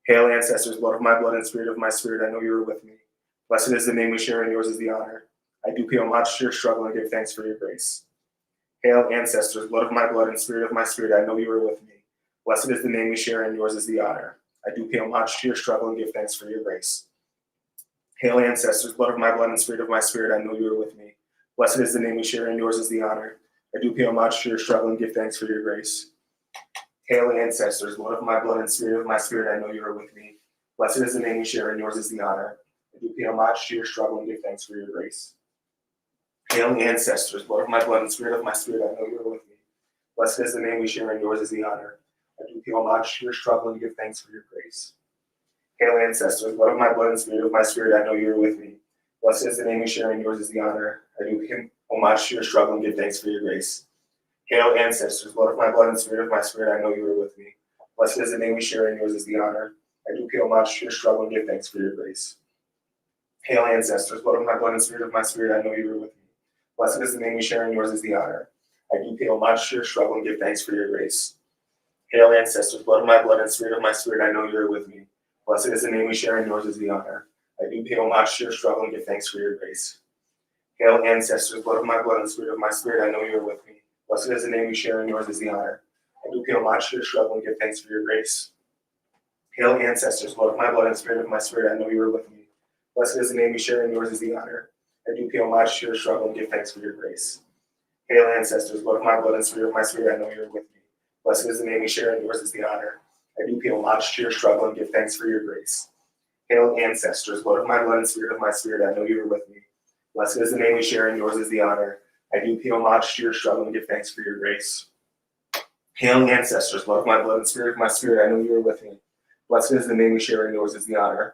Hail Ancestors, blood of my spirit, I know you are with me. Blessed is the name we share, and yours is the honor. I do pay homage to your struggle and give thanks for your grace. Hail Ancestors, blood of my spirit, I know you are with me. Blessed is the name we share, and yours is the honor. I do pay homage to your struggle and give thanks for your grace. Hail Ancestors, blood of my spirit, I know you are with me. Blessed is the name we share, and yours is the honor. I do pay homage to your struggle and give thanks for your grace. Hail Ancestors, blood of my spirit, I know you are with me. Blessed is the name we share, and yours is the honor. I do pay homage to your struggle and give thanks for your grace. Hail Ancestors, blood of my spirit, I know you are with me. Blessed is the name we share, and yours is the honor. I do pay homage to your struggle and give thanks for your grace. Hail, ancestors, blood of my blood and spirit of my spirit, I know you are with me. Blessed is the name you share, and yours is the honor. I do pay homage to your struggle and give thanks for your grace. Hail, ancestors, blood of my blood and spirit of my spirit, I know you are with me. Blessed is the name we share, and yours is the honor. I do pay homage to your struggle and give thanks for your grace. Hail, ancestors, blood of my blood and spirit of my spirit, I know you are with me. Blessed is the name we share, and yours is the honor. I do pay homage to your struggle and give thanks for your grace. Hail, ancestors, blood of my blood and spirit of my spirit, I know you are with me. Blessed is the name we share, and yours is the honor. I do pay homage to your struggle and give thanks for your grace. Hail, ancestors, blood of my blood and spirit of my spirit, I know you are with me. Blessed is the name we share, and yours is the honor. I do pay homage to your struggle and give thanks for your grace. Hail, ancestors, blood of my blood and spirit of my spirit, I know you are with me. Blessed is the name we share, and yours is the honor. I do pay homage to your struggle and give thanks for your grace. Hail, ancestors, blood of my blood and spirit of my spirit, I know you are with me. Blessed is the name we share, and yours is the honor. I do pay homage to your struggle and give thanks for your grace. Hail, ancestors, blood of my blood and spirit of my spirit, I know you are with me. Blessed is the name we share, and yours is the honor. I do pay homage to your struggle and give thanks for your grace. Hail, ancestors, blood of my blood and spirit of my spirit, I know you are with me. Blessed is the name we share, and yours is the honor.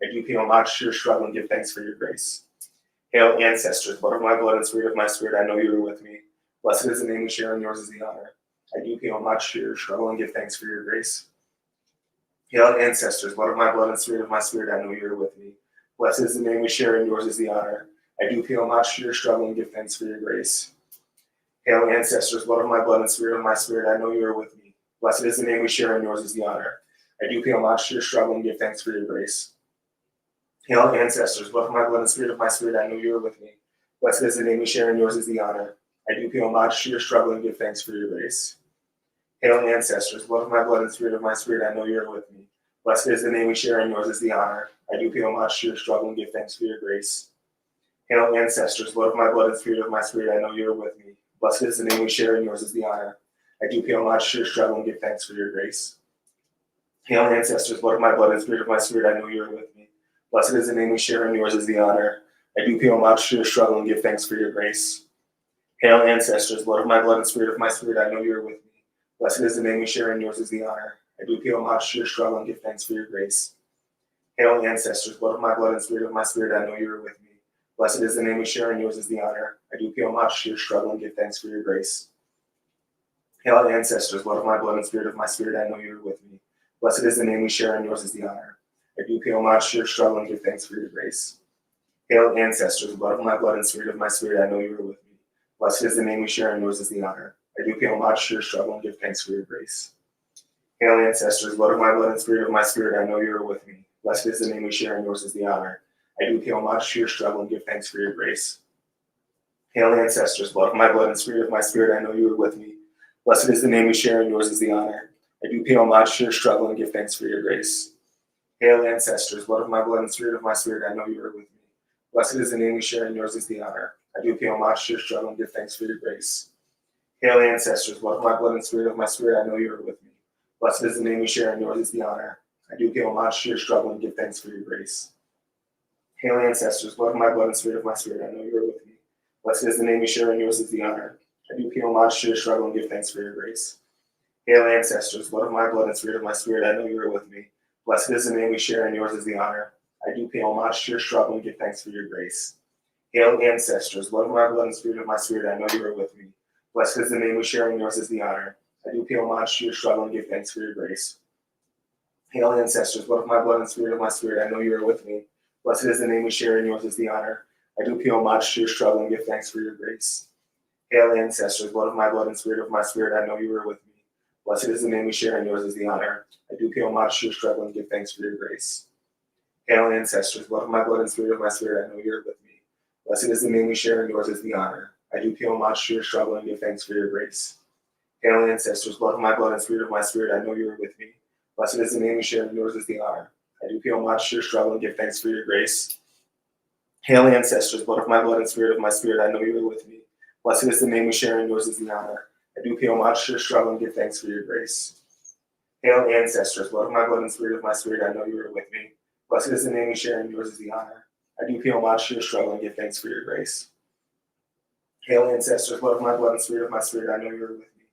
I do pay homage to your struggle and give thanks for your grace. Hail, ancestors, blood of my blood and spirit of my spirit, I know you are with me. Blessed is the name we share, and yours is the honor. I do pay homage to your struggle and give thanks for your grace. Hail, ancestors, blood of my blood and spirit of my spirit, I know you are with me. Blessed is the name we share, and yours is the honor. I do pay homage to your struggle and give thanks for your grace. Hail, ancestors, blood of my blood and spirit of my spirit, I know you are with me. Blessed is the name we share, and yours is the honor. I do pay homage to your struggle and give thanks for your grace. Hail, ancestors, blood of my blood and spirit of my spirit, I know you are with me. Blessed is the name we share, and yours is the honor. I do pay homage to your struggle and give thanks for your grace. Hail, ancestors, blood of my blood and spirit of my spirit, I know you are with me. Blessed is the name we share, and yours is the honor. I do pay homage to your struggle and give thanks for your grace. Hail, ancestors, blood of my blood and spirit of my spirit, I know you are with me. Blessed is the name we share, and yours is the honor. I do pay homage to your struggle and give thanks for your grace. Hail, ancestors, blood of my blood and spirit of my spirit, I know you are with me. Blessed is the name we share, and yours is the honor. I do pay homage to your struggle and give thanks for your grace. Hail, ancestors, blood of my blood and spirit of my spirit, I know you are with me. Blessed is the name we share, and yours is the honor. I do pay homage to your struggle and give thanks for your grace. Hail, ancestors, blood of my blood and spirit of my spirit, I know you are with me. Blessed is the name we share, and yours is the honor. I do pay homage to your struggle and give thanks for your grace. Hail, ancestors, blood of my blood and spirit of my spirit, I know you are with me. Blessed is the name we share, and yours is the honor. I do pay homage to your struggle and give thanks for your grace. Hail, ancestors, blood of my blood and spirit of my spirit, I know you are with me. Blessed is the name we share, and yours is the honor. I do pay homage to your struggle and give thanks for your grace. Hail, ancestors, blood of my blood and spirit of my spirit, I know you are with me. Blessed is the name we share, and yours is the honor. I do pay homage to your struggle and give thanks for your grace. Hail, ancestors, blood of my blood and spirit of my spirit, I know you are with me. Blessed is the name we share, and yours is the honor. I do pay homage to your struggle and give thanks for your grace. Hail, ancestors, blood of my blood and spirit of my spirit, I know you are with me. Blessed is the name we share, and yours is the honor. I do pay homage to your struggle and give thanks for your grace. Hail, ancestors, blood of my blood and spirit of my spirit, I know you are with me. Blessed is the name we share, and yours is the honor. I do pay homage to your struggle and give thanks for your grace. Hail, ancestors, blood of my blood and spirit of my spirit, I know you are with me. Blessed is the name we share, and yours is the honor. I do pay homage to your struggle and give thanks for your grace. Hail, ancestors, blood of my blood and spirit of my spirit, I know you are with me. Blessed is the name we share, and yours is the honor. I do pay homage to your struggle and give thanks for your grace. Hail, ancestors, blood of my blood and spirit of my spirit, I know you are with me. Blessed is the name we share, and yours is the honor. I do pay homage to your struggle and give thanks for your grace. Hail, ancestors, blood of my blood and spirit of my spirit, I know you are with me. Blessed is the name we share, and yours is the honor. I do pay homage to your struggle and give thanks for your grace. Hail, ancestors, blood of my blood and spirit of my spirit, I know you are with me. Blessed is the name we share, and yours is the honor. I do pay homage to your struggle and give thanks for your grace. Hail, ancestors, blood of my blood and spirit of my spirit, I know you are with me. Blessed is the name we share, and yours is the honor. I do pay homage to your struggle and give thanks for your grace. Hail, ancestors, blood of my blood and spirit of my spirit, I know you are with me. Blessed is the name we share, and yours is the honor. I do pay homage to your struggle and give thanks for your grace. Hail, ancestors, blood of my blood and spirit of my spirit, I know you are with me. Blessed is the name we share, and yours is the honor. I do pay homage to your struggle and give thanks for your grace. Hail, ancestors, blood of my blood and spirit of my spirit, I know you are with me. Blessed is the name we share, and yours is the honor. I do pay homage to your struggle and give thanks for your grace. Hail, ancestors, blood of my blood and spirit of my spirit, I know you are with me.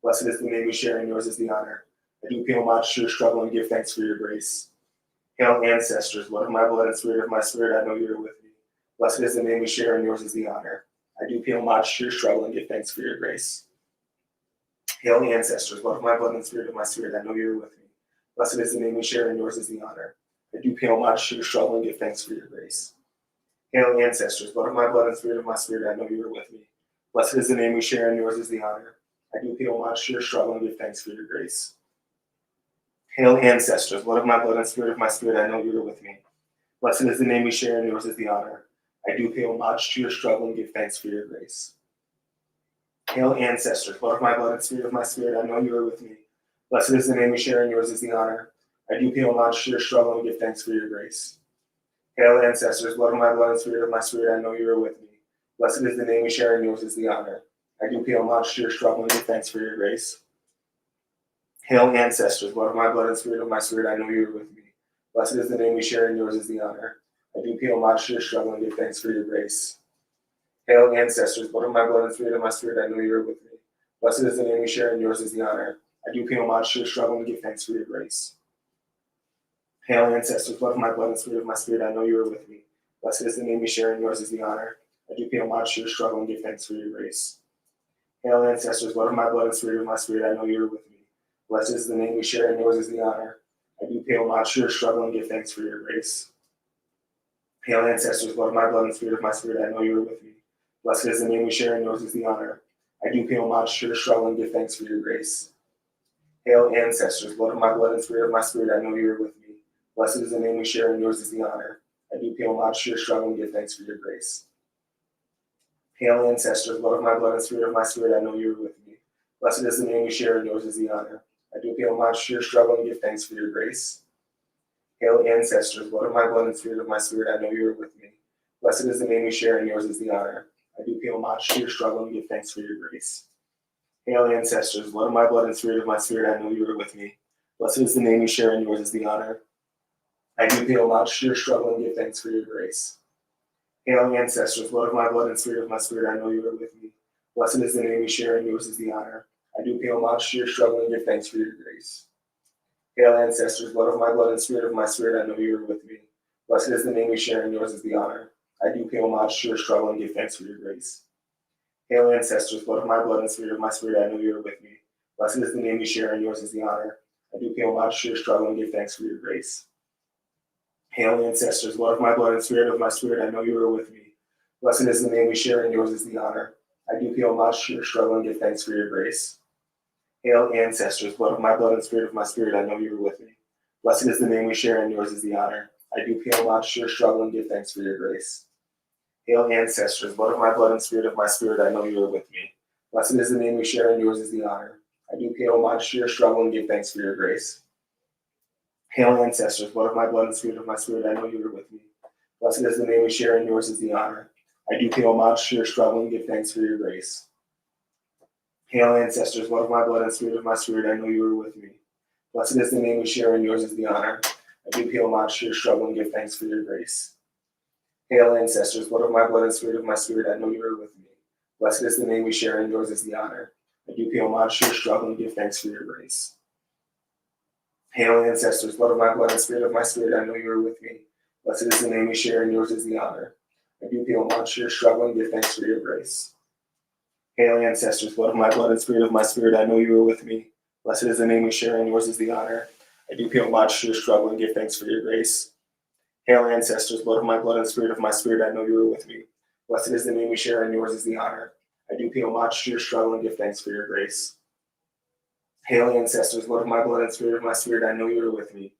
Blessed is the name we share, and yours is the honor. I do pay homage to your struggle and give thanks for your grace. Hail, ancestors, blood of my blood and spirit of my spirit, I know you are with me. Blessed is the name we share, and yours is the honor. I do pay homage to your struggle and give thanks for your grace. Hail, ancestors, blood of my blood and spirit of my spirit, I know you are with me. Blessed is the name we share, and yours is the honor. I do pay homage to your struggle and give thanks for your grace. Hail, ancestors, blood of my blood and spirit of my spirit, I know you are with me. Blessed is the name we share, and yours is the honor. I do pay homage to your struggle and give thanks for your grace. Hail, ancestors, blood of my blood and spirit of my spirit, I know you are with me. Blessed is the name we share, and yours is the honor. I do pay homage to your struggle and give thanks for your grace. Hail, ancestors, blood of my blood and spirit of my spirit, I know you are with me. Blessed is the name we share, and yours is the honor. I do pay homage to your struggle and give thanks for your grace. Hail, ancestors, blood of my blood and spirit of my spirit, I know you are with me. Blessed is the name we share, and yours is the honor. I do pay homage to your struggle and give thanks for your grace. Hail, ancestors, blood of my blood and spirit of my spirit, I know you are with me. Blessed is the name we share, and yours is the honor. I do pay homage to your struggle and give thanks for your grace. Hail, ancestors, blood of my blood and spirit of my spirit, I know you are with me. Blessed is the name we share, and yours is the honor. I do pay homage to your struggle and give thanks for your grace. Hail, ancestors, blood of my blood and spirit of my spirit, I know you are with me. Blessed is the name we share, and yours is the honor. I do pay homage to your struggle and give thanks for your grace. Hail, ancestors, blood of my blood and spirit of my spirit, I know you are with me. Blessed is the name we share, and yours is the honor. I do pay homage to your struggle and give thanks for your grace. Hail, ancestors, blood of my blood and spirit of my spirit, I know you are with me. Blessed is the name we share, and yours is the honor. I do pay homage to your struggle and give thanks for your grace. Hail, ancestors, blood of my blood and spirit of my spirit, I know you are with me. Blessed is the name we share, and yours is the honor. I do pay homage to your struggle and give thanks for your grace. Hail, ancestors, blood of my blood and spirit of my spirit, I know you are with me. Blessed is the name we share, and yours is the honor. I do pay homage to your struggle and give thanks for your grace. Hail, ancestors, blood of my blood and spirit of my spirit, I know you are with me. Blessed is the name we share, and yours is the honor. I do pay homage to your struggle and give thanks for your grace. Hail, ancestors, blood of my blood and spirit of my spirit, I know you are with me. Blessed is the name we share, and yours is the honor. I do pay homage to your struggle and give thanks for your grace. Hail, ancestors, blood of my blood and spirit of my spirit, I know you are with me. Blessed is the name we share, and yours is the honor. I do pay homage to your struggle and give thanks for your grace. Hail, ancestors, blood of my blood and spirit of my spirit, I know you are with me. Blessed is the name we share, and yours is the honor. I do pay homage to your struggle and give thanks for your grace. Hail, ancestors, blood of my blood and spirit of my spirit, I know you are with me. Blessed is the name we share, and yours is the honor. I do pay homage to your struggle and give thanks for your grace. Hail, ancestors, blood of my blood and spirit of my spirit, I know you are with me. Blessed is the name we share, and yours is the honor. I do pay homage to your struggle and give thanks for your grace. Hail, ancestors, blood of my blood and spirit of my spirit, I know you are with me. Blessed is the name we share, and yours is the honor. I do pay homage to your struggle and give thanks for your grace. Hail, ancestors, blood of my blood and spirit of my spirit, I know you are with me. Blessed is the name we share, and yours is the honor. I do pay homage to your struggle and give thanks for your grace. Hail, ancestors, blood of my blood and spirit of my spirit, I know you are with me. Blessed is the name we share, and yours is the honor. I do pay homage to your struggle and give thanks for your grace. Hail, ancestors, blood of my blood and spirit of my spirit, I know you are with me. Blessed is the name we share, and yours is the honor. I do pay homage to your struggle and give thanks for your grace. Hail, ancestors, blood of my blood and spirit of my spirit, I know you are with me. Blessed is the name we share, and yours is the honor. I do pay homage to your struggle and give thanks for your grace. Hail, ancestors, blood of my blood and spirit of my spirit, I know you are with me. Blessed is the name we share, and yours is the honor. I do pay homage to your struggle and give thanks for your grace. Hail, ancestors, blood of my blood and spirit of my spirit, I know you are with me. Blessed is the name we share, and yours is the honor. I do pay homage to your struggle and give thanks for your grace. Hail, ancestors, blood of my blood and spirit of my spirit, I know you are with me. Blessed is the name we share, and yours is the honor. I do pay homage to your struggle and give thanks for your grace. Hail, ancestors, blood of my blood and spirit of my spirit, I know you are with me.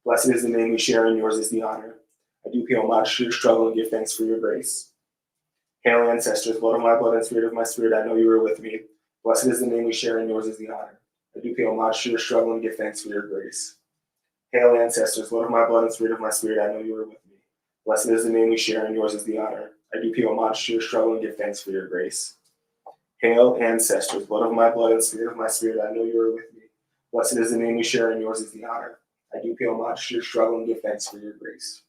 Blessed is the name we share, and yours is the honor. I do pay homage to your struggle and give thanks for your grace. Hail, ancestors, blood of my blood and spirit of my spirit, I know you are with me. Blessed is the name we share, and yours is the honor. I do pay homage to your struggle and give thanks for your grace. Hail, ancestors, blood of my blood and spirit of my spirit, I know you are with me. Blessed is the name we share, and yours is the honor. I do pay homage to your struggle and give thanks for your grace. Hail, ancestors, blood of my blood and spirit of my spirit, I know you are with me. Blessed is the name we share, and yours is the honor. I do pay homage to your struggle and give thanks for your grace.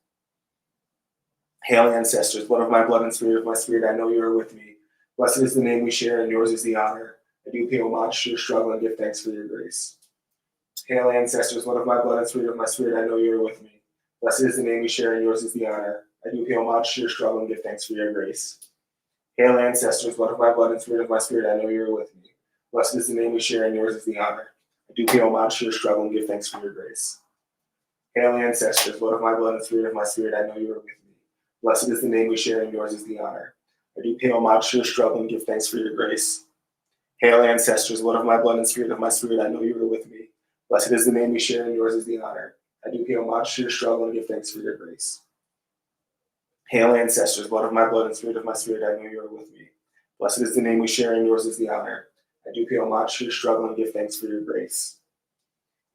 Hail, ancestors, blood of my blood and spirit of my spirit, I know you are with me. Blessed is the name we share, and yours is the honor. I do pay homage to your struggle and give thanks for your grace. Hail, ancestors, blood of my blood and spirit of my spirit, I know you are with me. Blessed is the name we share, and yours is the honor. I do pay homage to your struggle and give thanks for your grace. Hail, ancestors, blood of my blood and spirit of my spirit, I know you are with me. Blessed is the name we share, and yours is the honor. I do pay homage to your struggle and give thanks for your grace. Hail, ancestors, blood of my blood and spirit of my spirit, I know you are with me. Blessed is the name we share, and yours is the honor. I do pay homage to your struggle and give thanks for your grace. Hail, ancestors, blood of my blood and spirit of my spirit, I know you are with me. Blessed is the name we share, and yours is the honor. I do pay homage to your struggle and give thanks for your grace. Hail, ancestors, blood of my blood and spirit of my spirit, I know you are with me. Blessed is the name we share, and yours is the honor. I do pay homage to your struggle and give thanks for your grace.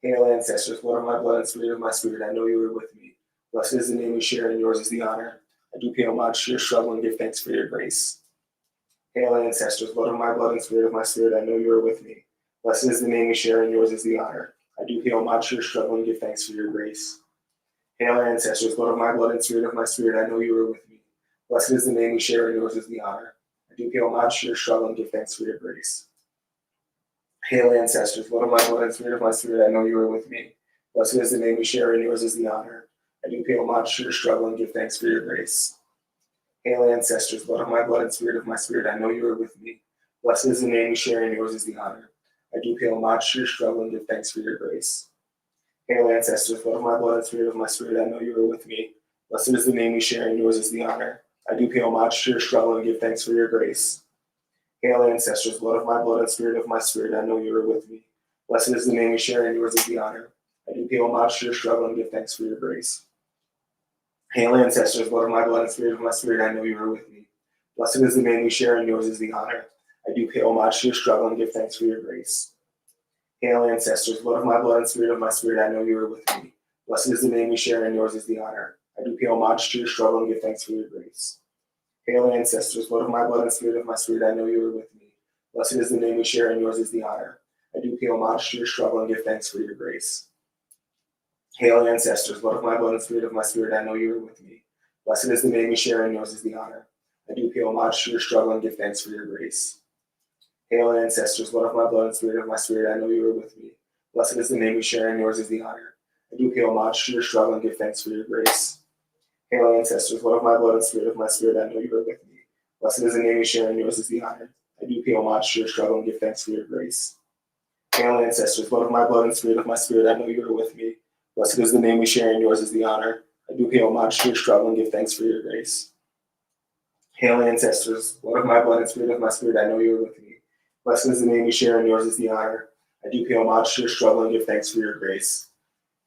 Hail, ancestors, blood of my blood and spirit of my spirit, I know you are with me. Blessed is the name we share, and yours is the honor. I do pay homage to your struggle and give thanks for your grace. Hail, ancestors, blood of my blood and spirit of my spirit, I know you are with me. Blessed is the name we share, and yours is the honor. I do pay homage to your struggle and give thanks for your grace. Hail, ancestors, blood of my blood and spirit of my spirit, I know you are with me. Blessed is the name we share, and yours is the honor. I do pay homage to your struggle and give thanks for your grace. Hail, ancestors, blood of my blood and spirit of my spirit, I know you are with me. Blessed is the name we share, and yours is the honor. I do pay homage to your struggle and give thanks for your grace. Hail, ancestors, blood of my blood and spirit of my spirit, I know you are with me. Blessed is the name we share, and yours is the honor. I do pay homage to your struggle and give thanks for your grace. Hail, ancestors, blood of my blood and spirit of my spirit, I know you are with me. Blessed is the name we share, and yours is the honor. I do pay homage to your struggle and give thanks for your grace. Hail, ancestors, blood of my blood and spirit of my spirit, I know you are with me. Blessed is the name we share, and yours is the honor. I do pay homage to your struggle and give thanks for your grace. Hail, ancestors, blood of my blood and spirit of my spirit, I know you are with me. Blessed is the name we share, and yours is the honor. I do pay homage to your struggle and give thanks for your grace. Hail, ancestors, blood of my blood and spirit of my spirit, I know you are with me. Blessed is the name we share, and yours is the honor. I do pay homage to your struggle and give thanks for your grace. Hail, ancestors, blood of my blood and spirit of my spirit, I know you are with me. Blessed is the name we share, and yours is the honor. I do pay homage to your struggle and give thanks for your grace. Hail, ancestors, blood of my blood and spirit of my spirit, I know you are with me. Blessed is the name we share, and yours is the honor. I do pay homage to your struggle and give thanks for your grace. Hail, ancestors, blood of my blood and spirit of my spirit, I know you are with me. Blessed is the name we share, and yours is the honor. I do pay homage to your struggle and give thanks for your grace. Hail, ancestors, blood of my blood and spirit of my spirit, I know you are with me. Blessed is the name we share, and yours is the honor. I do pay homage to your struggle and give thanks for your grace. Hail, ancestors, blood of my blood and spirit of my spirit, I know you are with me. Blessed is the name we share, and yours is the honor. I do pay homage to your struggle and give thanks for your grace. Hail, ancestors, blood of my blood and spirit of my spirit, I know you are with me. Blessed is the name we share, and yours is the honor. I do pay homage to your struggle and give thanks for your grace.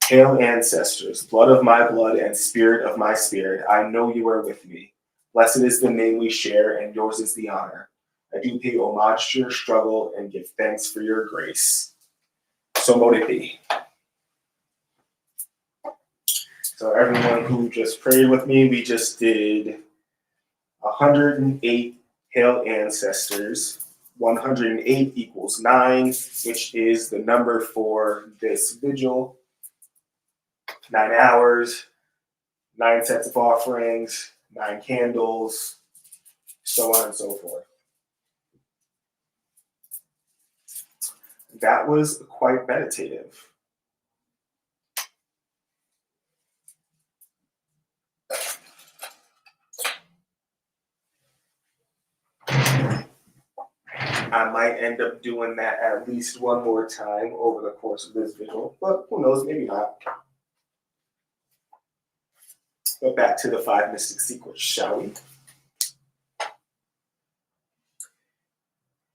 Hail, ancestors, blood of my blood and spirit of my spirit, I know you are with me. Blessed is the name we share, and yours is the honor. I do pay homage to your struggle and give thanks for your grace. So mote it be. So everyone who just prayed with me, we just did 108 Hail Ancestors. 108 equals 9, which is the number for this vigil. 9 hours, 9 sets of offerings, 9 candles, so on and so forth. That was quite meditative. I might end up doing that at least one more time over the course of this vigil, but who knows, maybe not. But back to the 5 mystic sequence, shall we?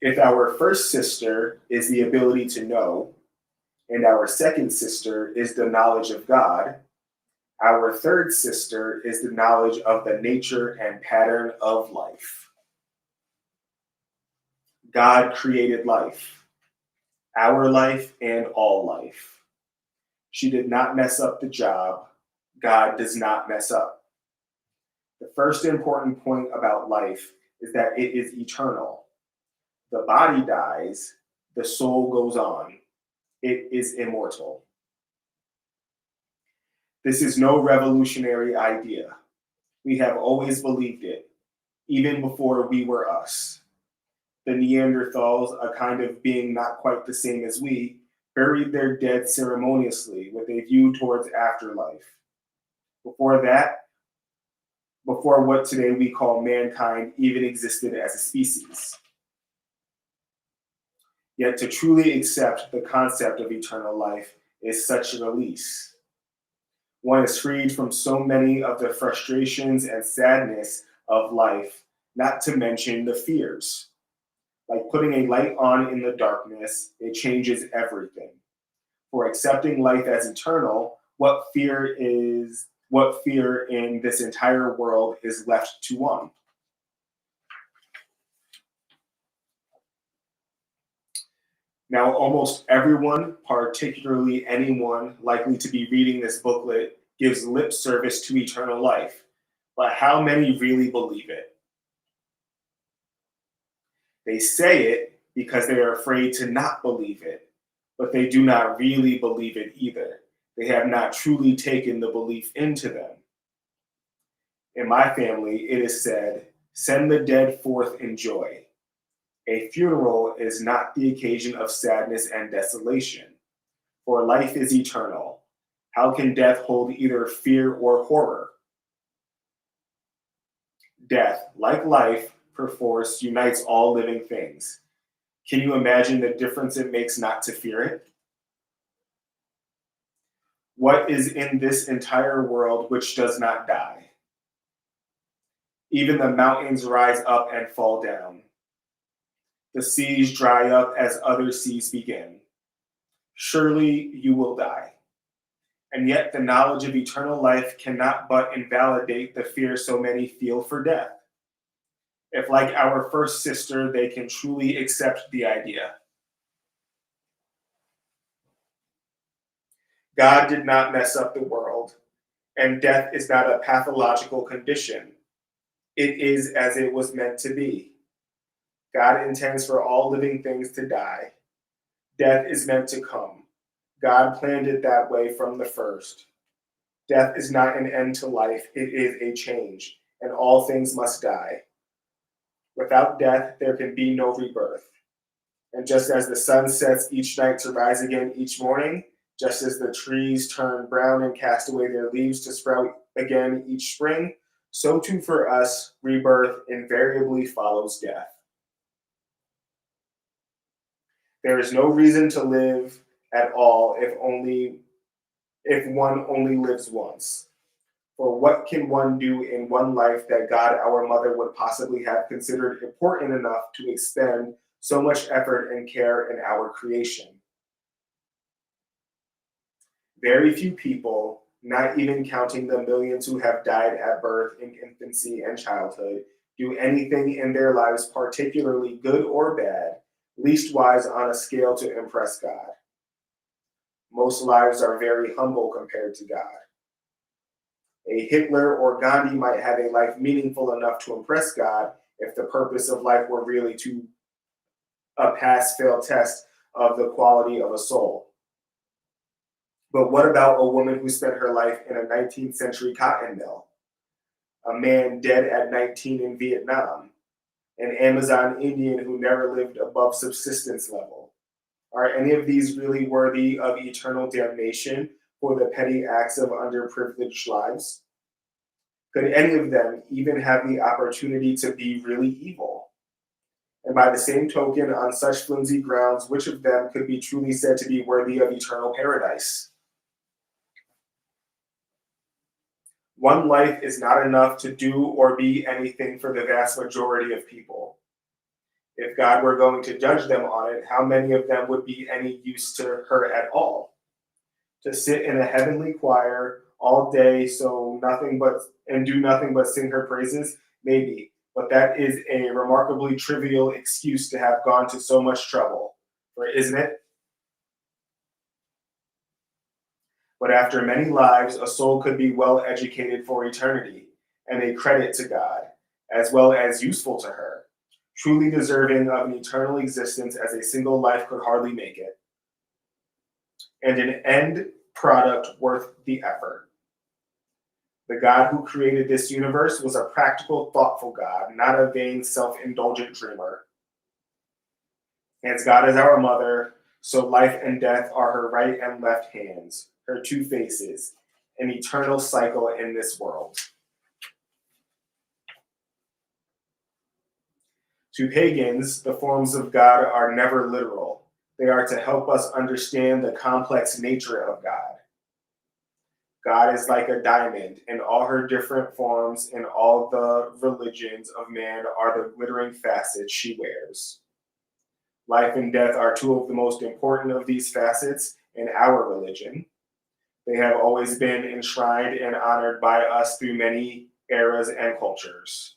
If our first sister is the ability to know, and our second sister is the knowledge of God, our third sister is the knowledge of the nature and pattern of life. God created life, our life and all life. She did not mess up the job. God does not mess up. The first important point about life is that it is eternal. The body dies, the soul goes on. It is immortal. This is no revolutionary idea. We have always believed it, even before we were us. The Neanderthals, a kind of being not quite the same as we, buried their dead ceremoniously with a view towards afterlife. Before that, before what today we call mankind even existed as a species. Yet to truly accept the concept of eternal life is such a release. One is freed from so many of the frustrations and sadness of life, not to mention the fears. Like putting a light on in the darkness, it changes everything. For accepting life as eternal, what fear in this entire world is left to one? Now, almost everyone, particularly anyone likely to be reading this booklet, gives lip service to eternal life. But how many really believe it? They say it because they are afraid to not believe it, but they do not really believe it either. They have not truly taken the belief into them. In my family, it is said, send the dead forth in joy. A funeral is not the occasion of sadness and desolation, for life is eternal. How can death hold either fear or horror? Death, like life, perforce unites all living things. Can you imagine the difference it makes not to fear it? What is in this entire world which does not die? Even the mountains rise up and fall down. The seas dry up as other seas begin. Surely you will die. And yet the knowledge of eternal life cannot but invalidate the fear so many feel for death. If, like our first sister, they can truly accept the idea. God did not mess up the world, and death is not a pathological condition. It is as it was meant to be. God intends for all living things to die. Death is meant to come. God planned it that way from the first. Death is not an end to life, it is a change, and all things must die. Without death, there can be no rebirth. And just as the sun sets each night to rise again each morning, just as the trees turn brown and cast away their leaves to sprout again each spring, so too for us, rebirth invariably follows death. There is no reason to live at all if one only lives once. For what can one do in one life that God, our mother, would possibly have considered important enough to expend so much effort and care in our creation? Very few people, not even counting the millions who have died at birth, in infancy, and childhood, do anything in their lives particularly good or bad, leastwise on a scale to impress God. Most lives are very humble compared to God. A Hitler or Gandhi might have a life meaningful enough to impress God if the purpose of life were really to a pass-fail test of the quality of a soul. But what about a woman who spent her life in a 19th century cotton mill? A man dead at 19 in Vietnam? An Amazon Indian who never lived above subsistence level? Are any of these really worthy of eternal damnation for the petty acts of underprivileged lives? Could any of them even have the opportunity to be really evil? And by the same token, on such flimsy grounds, which of them could be truly said to be worthy of eternal paradise? One life is not enough to do or be anything for the vast majority of people. If God were going to judge them on it, how many of them would be any use to her at all? To sit in a heavenly choir all day and do nothing but sing her praises? Maybe, but that is a remarkably trivial excuse to have gone to so much trouble, for isn't it? But after many lives, a soul could be well educated for eternity, and a credit to God, as well as useful to her, truly deserving of an eternal existence as a single life could hardly make it, and an end product worth the effort. The God who created this universe was a practical, thoughtful God, not a vain, self-indulgent dreamer. As God is our mother, so life and death are her right and left hands, her two faces, an eternal cycle in this world. To pagans, the forms of God are never literal. They are to help us understand the complex nature of God. God is like a diamond, and all her different forms and all the religions of man are the glittering facets she wears. Life and death are two of the most important of these facets in our religion. They have always been enshrined and honored by us through many eras and cultures.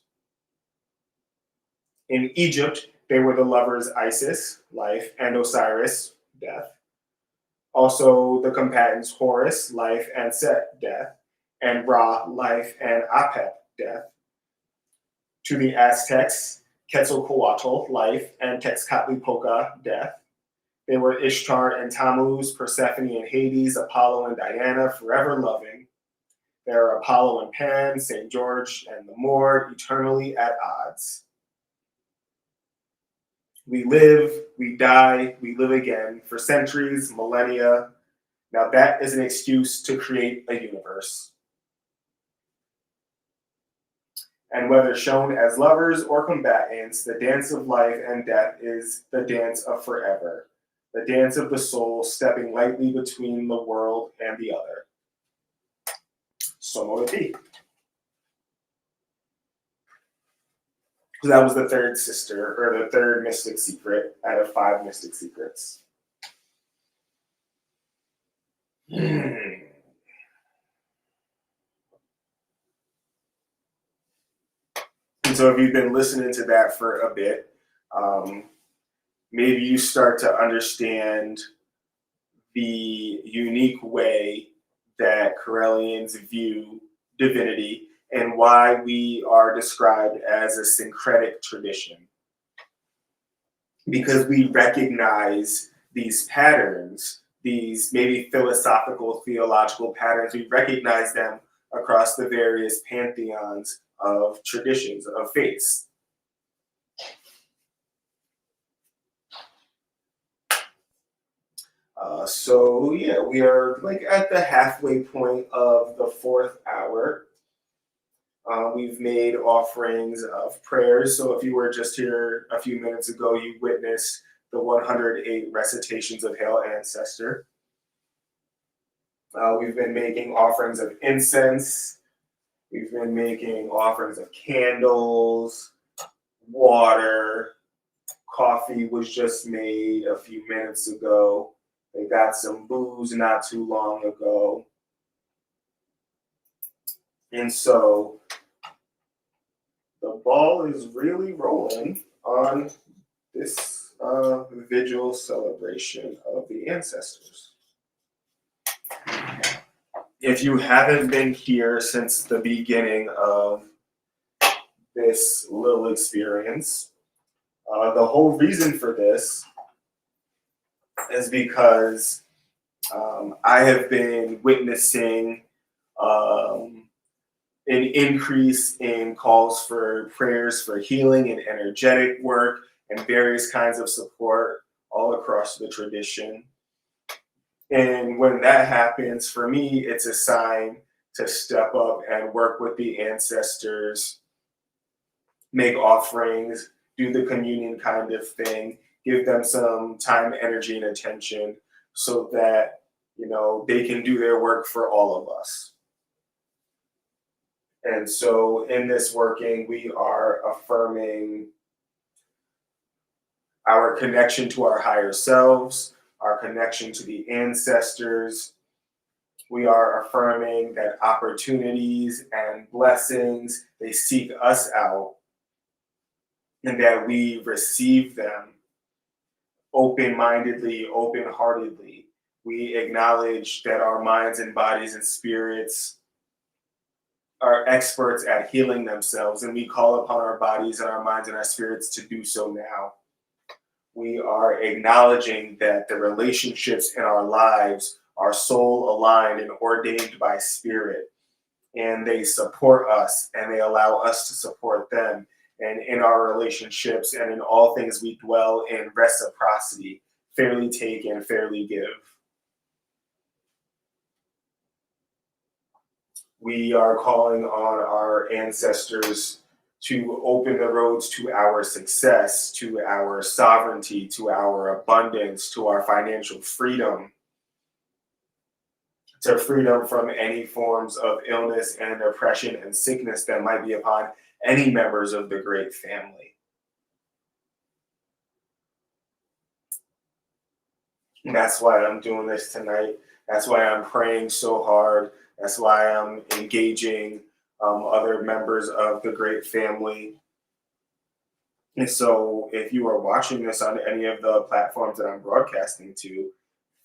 In Egypt, they were the lovers Isis, life, and Osiris, death. Also, the combatants Horus, life, and Set, death, and Ra, life, and Apep, death. To the Aztecs, Quetzalcoatl, life, and Tezcatlipoca, death. They were Ishtar and Tammuz, Persephone and Hades, Apollo and Diana, forever loving. There are Apollo and Pan, St. George and the Moor, eternally at odds. We live, we die, we live again for centuries, millennia. Now that is an excuse to create a universe. And whether shown as lovers or combatants, the dance of life and death is the dance of forever, the dance of the soul stepping lightly between the world and the other. So will it be. So that was the third sister, or the third mystic secret out of 5 mystic secrets. And so if you've been listening to that for a bit, maybe you start to understand the unique way that Correllians view divinity and why we are described as a syncretic tradition. Because we recognize these patterns, these maybe philosophical, theological patterns, we recognize them across the various pantheons of traditions, of faiths. So yeah, we are like at the halfway point of the 4th hour. We've made offerings of prayers. So if you were just here a few minutes ago, you witnessed the 108 recitations of Hail Ancestor. We've been making offerings of incense. We've been making offerings of candles, water. Coffee was just made a few minutes ago. They got some booze not too long ago. And so the ball is really rolling on this vigil celebration of the ancestors. If you haven't been here since the beginning of this little experience, the whole reason for this is because I have been witnessing an increase in calls for prayers for healing and energetic work and various kinds of support all across the tradition. And when that happens, for me, it's a sign to step up and work with the ancestors, make offerings, do the communion kind of thing, give them some time, energy, and attention so that, you know, they can do their work for all of us. And so in this working, we are affirming our connection to our higher selves, our connection to the ancestors. We are affirming that opportunities and blessings, they seek us out and that we receive them open-mindedly, open-heartedly. We acknowledge that our minds and bodies and spirits are experts at healing themselves, and we call upon our bodies and our minds and our spirits to do so now. We are acknowledging that the relationships in our lives are soul aligned and ordained by spirit, and they support us and they allow us to support them. And in our relationships and in all things, we dwell in reciprocity, fairly take and fairly give. We are calling on our ancestors to open the roads to our success, to our sovereignty, to our abundance, to our financial freedom, to freedom from any forms of illness and oppression and sickness that might be upon any members of the great family. And that's why I'm doing this tonight. That's why I'm praying so hard. That's why I'm engaging other members of the great family. And so, if you are watching this on any of the platforms that I'm broadcasting to,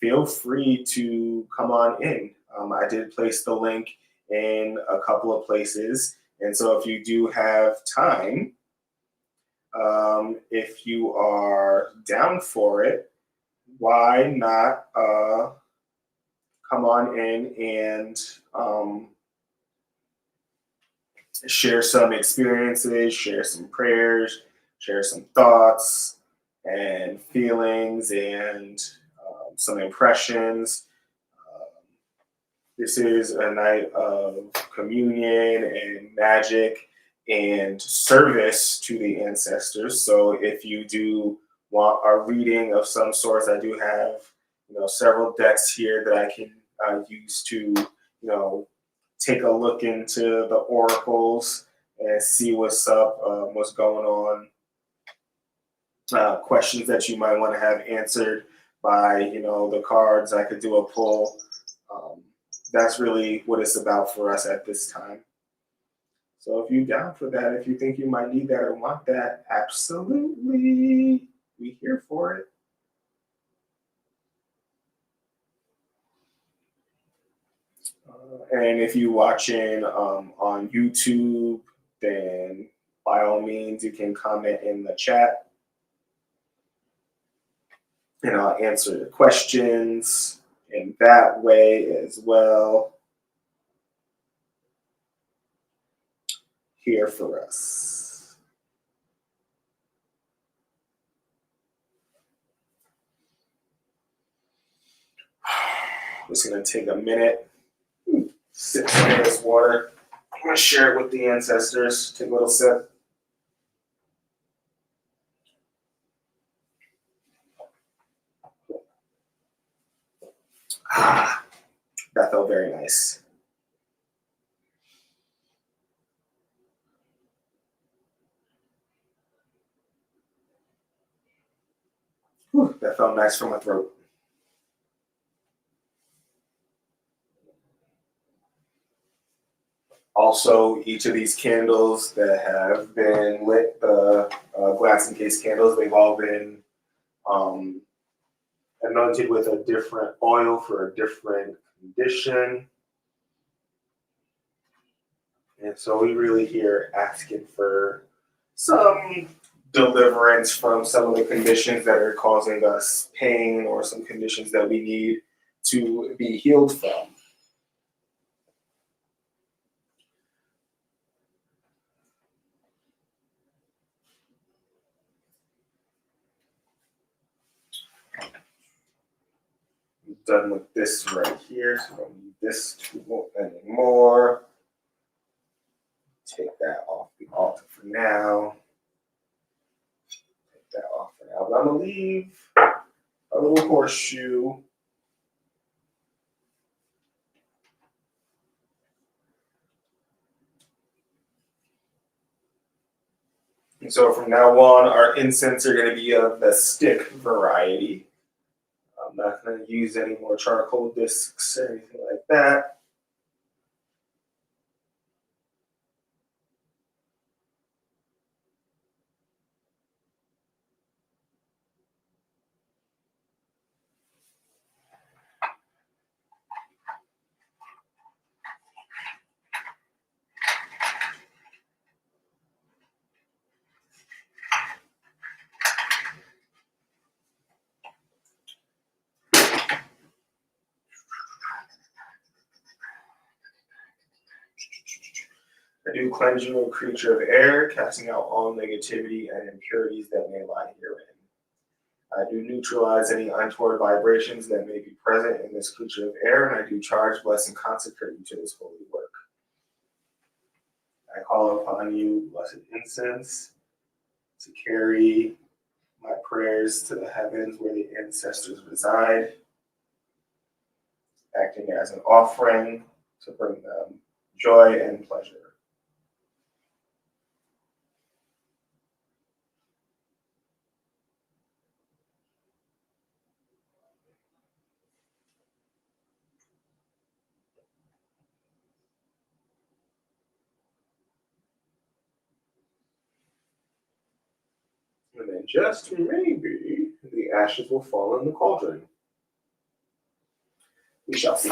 feel free to come on in. I did place the link in a couple of places. And so, if you do have time, if you are down for it, why not come on in and share some experiences, share some prayers, share some thoughts and feelings and some impressions. This is a night of communion and magic and service to the ancestors. So if you do want a reading of some sorts, I do have several decks here that I can use to take a look into the oracles and see what's up, what's going on. Questions that you might want to have answered by the cards. I could do a pull. That's really what it's about for us at this time. So if you're down for that, if you think you might need that or want that, absolutely, we're here for it. And if you're watching on YouTube, then by all means, you can comment in the chat. And I'll answer the questions in that way as well. Here for us. Just going to take a minute, sip some of this water. I'm going to share it with the ancestors. Take a little sip. That felt very nice. Whew, that felt nice for my throat. Also, each of these candles that have been lit, the glass encased candles, they've all been anointed with a different oil for a different condition. And so we really here asking for some deliverance from some of the conditions that are causing us pain or some conditions that we need to be healed from. I'm done with this right here, so I don't need this tool anymore. Take that off the altar for now. Take that off for now. But I'm gonna leave a little horseshoe. And so from now on, our incense are going to be of the stick variety. I'm not going to use any more charcoal discs or anything like that. I do cleanse you, a creature of air, casting out all negativity and impurities that may lie herein. I do neutralize any untoward vibrations that may be present in this creature of air, and I do charge, bless, and consecrate you to this holy work. I call upon you, blessed incense, to carry my prayers to the heavens where the ancestors reside, acting as an offering to bring them joy and pleasure. And then just maybe the ashes will fall in the cauldron. We shall see.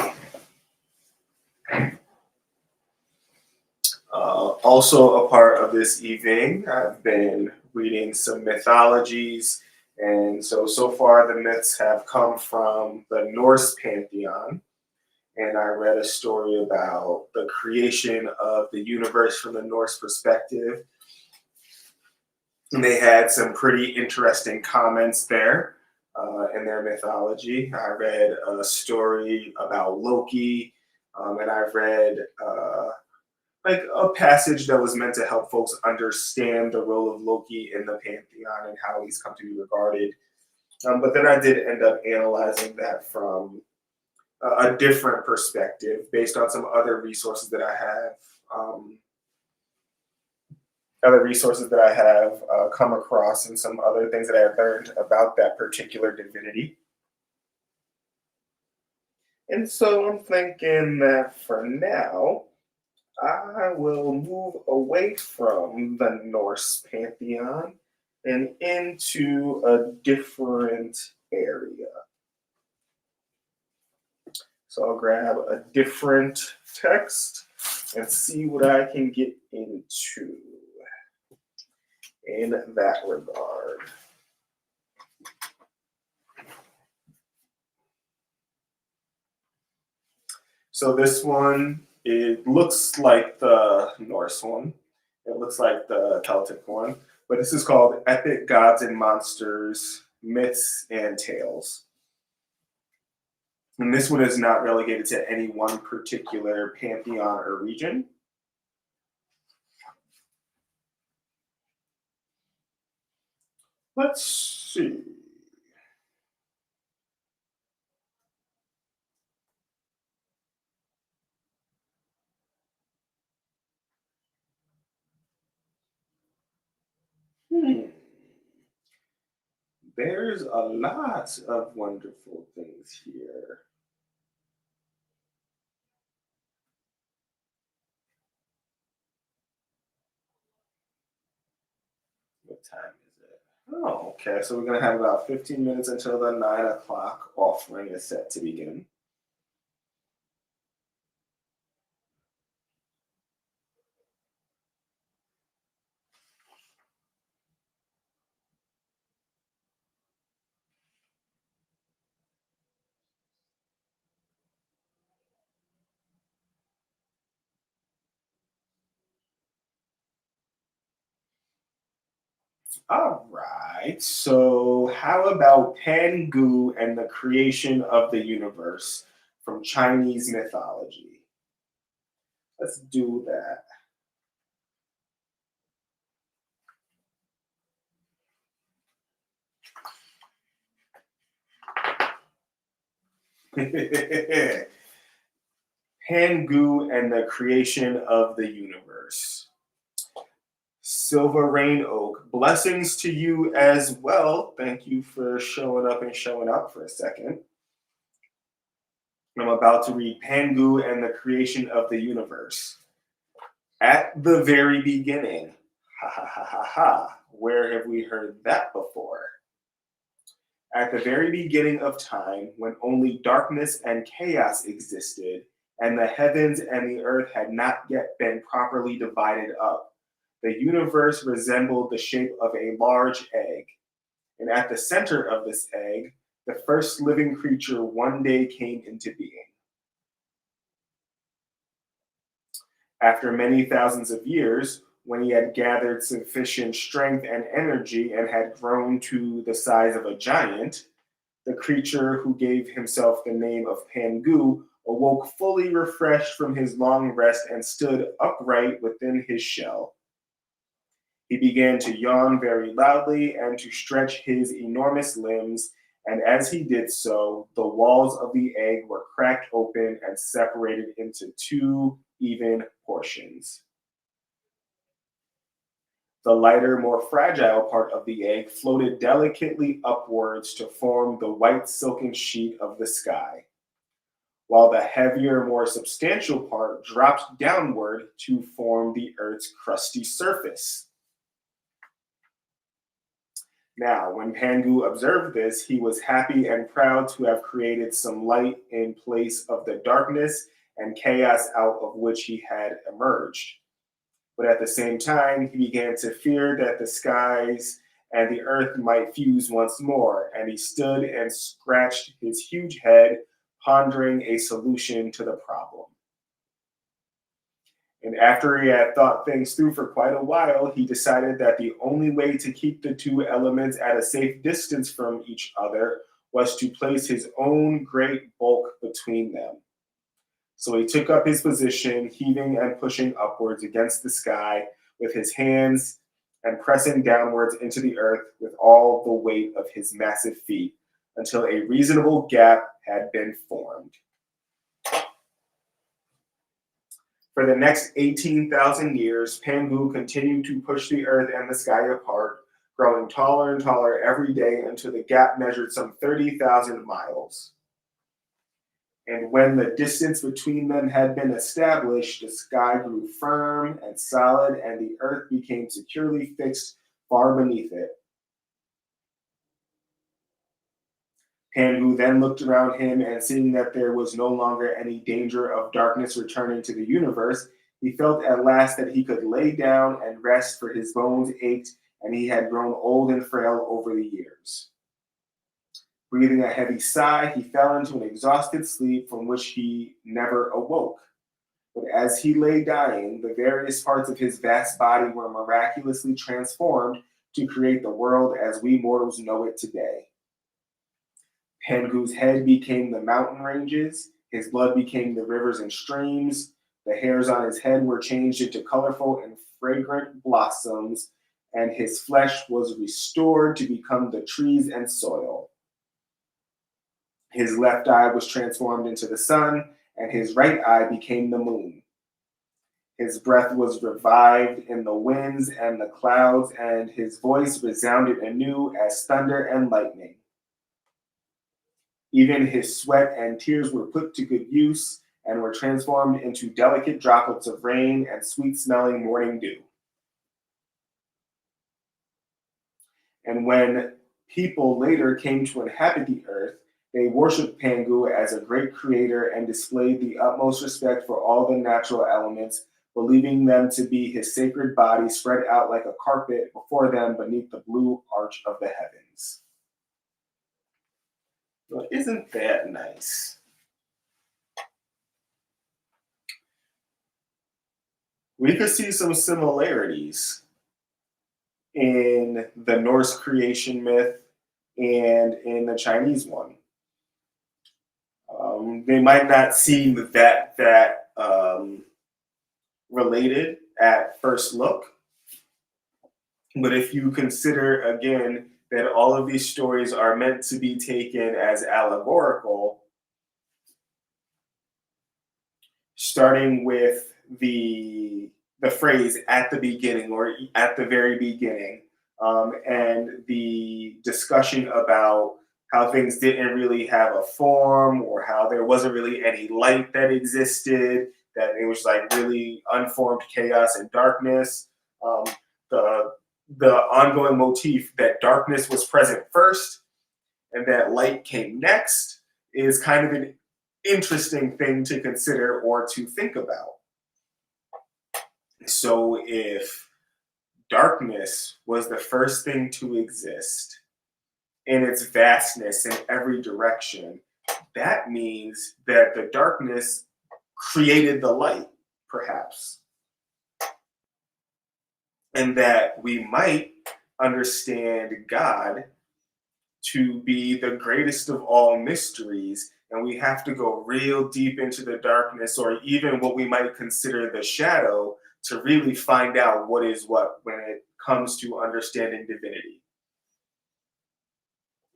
Also, a part of this evening, I've been reading some mythologies. And so far, the myths have come from the Norse pantheon. And I read a story about the creation of the universe from the Norse perspective. And they had some pretty interesting comments there in their mythology. I read a story about Loki, and I read like a passage that was meant to help folks understand the role of Loki in the pantheon and how he's come to be regarded. But then I did end up analyzing that from a different perspective based on some other resources that I have. Come across and some other things that I've learned about that particular divinity. And so I'm thinking that for now, I will move away from the Norse pantheon and into a different area. So I'll grab a different text and see what I can get into in that regard. So this one, it looks like the Norse one. It looks like the Celtic one, but this is called Epic Gods and Monsters, Myths and Tales. And this one is not relegated to any one particular pantheon or region. Let's see. There's a lot of wonderful things here. What time is it? Oh, okay. So we're going to have about 15 minutes until the 9 o'clock offering is set to begin. All right. So, how about Pangu and the creation of the universe from Chinese mythology? Let's do that. Pangu and the creation of the universe. Silver Rain Oak, blessings to you as well. Thank you for showing up and showing up for a second. I'm about to read Pangu and the creation of the universe. At the very beginning, ha ha ha ha ha, where have we heard that before? At the very beginning of time, when only darkness and chaos existed, and the heavens and the earth had not yet been properly divided up, the universe resembled the shape of a large egg. And at the center of this egg, the first living creature one day came into being. After many thousands of years, when he had gathered sufficient strength and energy and had grown to the size of a giant, the creature who gave himself the name of Pangu awoke fully refreshed from his long rest and stood upright within his shell. He began to yawn very loudly and to stretch his enormous limbs, and as he did so, the walls of the egg were cracked open and separated into two even portions. The lighter, more fragile part of the egg floated delicately upwards to form the white silken sheet of the sky, while the heavier, more substantial part dropped downward to form the Earth's crusty surface. Now, when Pangu observed this, he was happy and proud to have created some light in place of the darkness and chaos out of which he had emerged. But at the same time, he began to fear that the skies and the earth might fuse once more, and he stood and scratched his huge head, pondering a solution to the problem. And after he had thought things through for quite a while, he decided that the only way to keep the two elements at a safe distance from each other was to place his own great bulk between them. So he took up his position, heaving and pushing upwards against the sky with his hands and pressing downwards into the earth with all the weight of his massive feet until a reasonable gap had been formed. For the next 18,000 years, Pangu continued to push the earth and the sky apart, growing taller and taller every day until the gap measured some 30,000 miles. And when the distance between them had been established, the sky grew firm and solid, and the earth became securely fixed far beneath it. Pangu then looked around him, and seeing that there was no longer any danger of darkness returning to the universe, he felt at last that he could lay down and rest, for his bones ached, and he had grown old and frail over the years. Breathing a heavy sigh, he fell into an exhausted sleep from which he never awoke. But as he lay dying, the various parts of his vast body were miraculously transformed to create the world as we mortals know it today. Pangu's head became the mountain ranges, his blood became the rivers and streams, the hairs on his head were changed into colorful and fragrant blossoms, and his flesh was restored to become the trees and soil. His left eye was transformed into the sun, and his right eye became the moon. His breath was revived in the winds and the clouds, and his voice resounded anew as thunder and lightning. Even his sweat and tears were put to good use and were transformed into delicate droplets of rain and sweet-smelling morning dew. And when people later came to inhabit the earth, they worshipped Pangu as a great creator and displayed the utmost respect for all the natural elements, believing them to be his sacred body spread out like a carpet before them beneath the blue arch of the heavens. Well, isn't that nice? We could see some similarities in the Norse creation myth and in the Chinese one. They might not seem that related at first look, but if you consider again that all of these stories are meant to be taken as allegorical, starting with the phrase "at the beginning" or "at the very beginning," and the discussion about how things didn't really have a form or how there wasn't really any light that existed, that it was like really unformed chaos and darkness. The ongoing motif that darkness was present first and that light came next is kind of an interesting thing to consider or to think about. So if darkness was the first thing to exist in its vastness in every direction, that means that the darkness created the light, perhaps. And that we might understand God to be the greatest of all mysteries And we have to go real deep into the darkness, or even what we might consider the shadow, to really find out what is what when it comes to understanding divinity.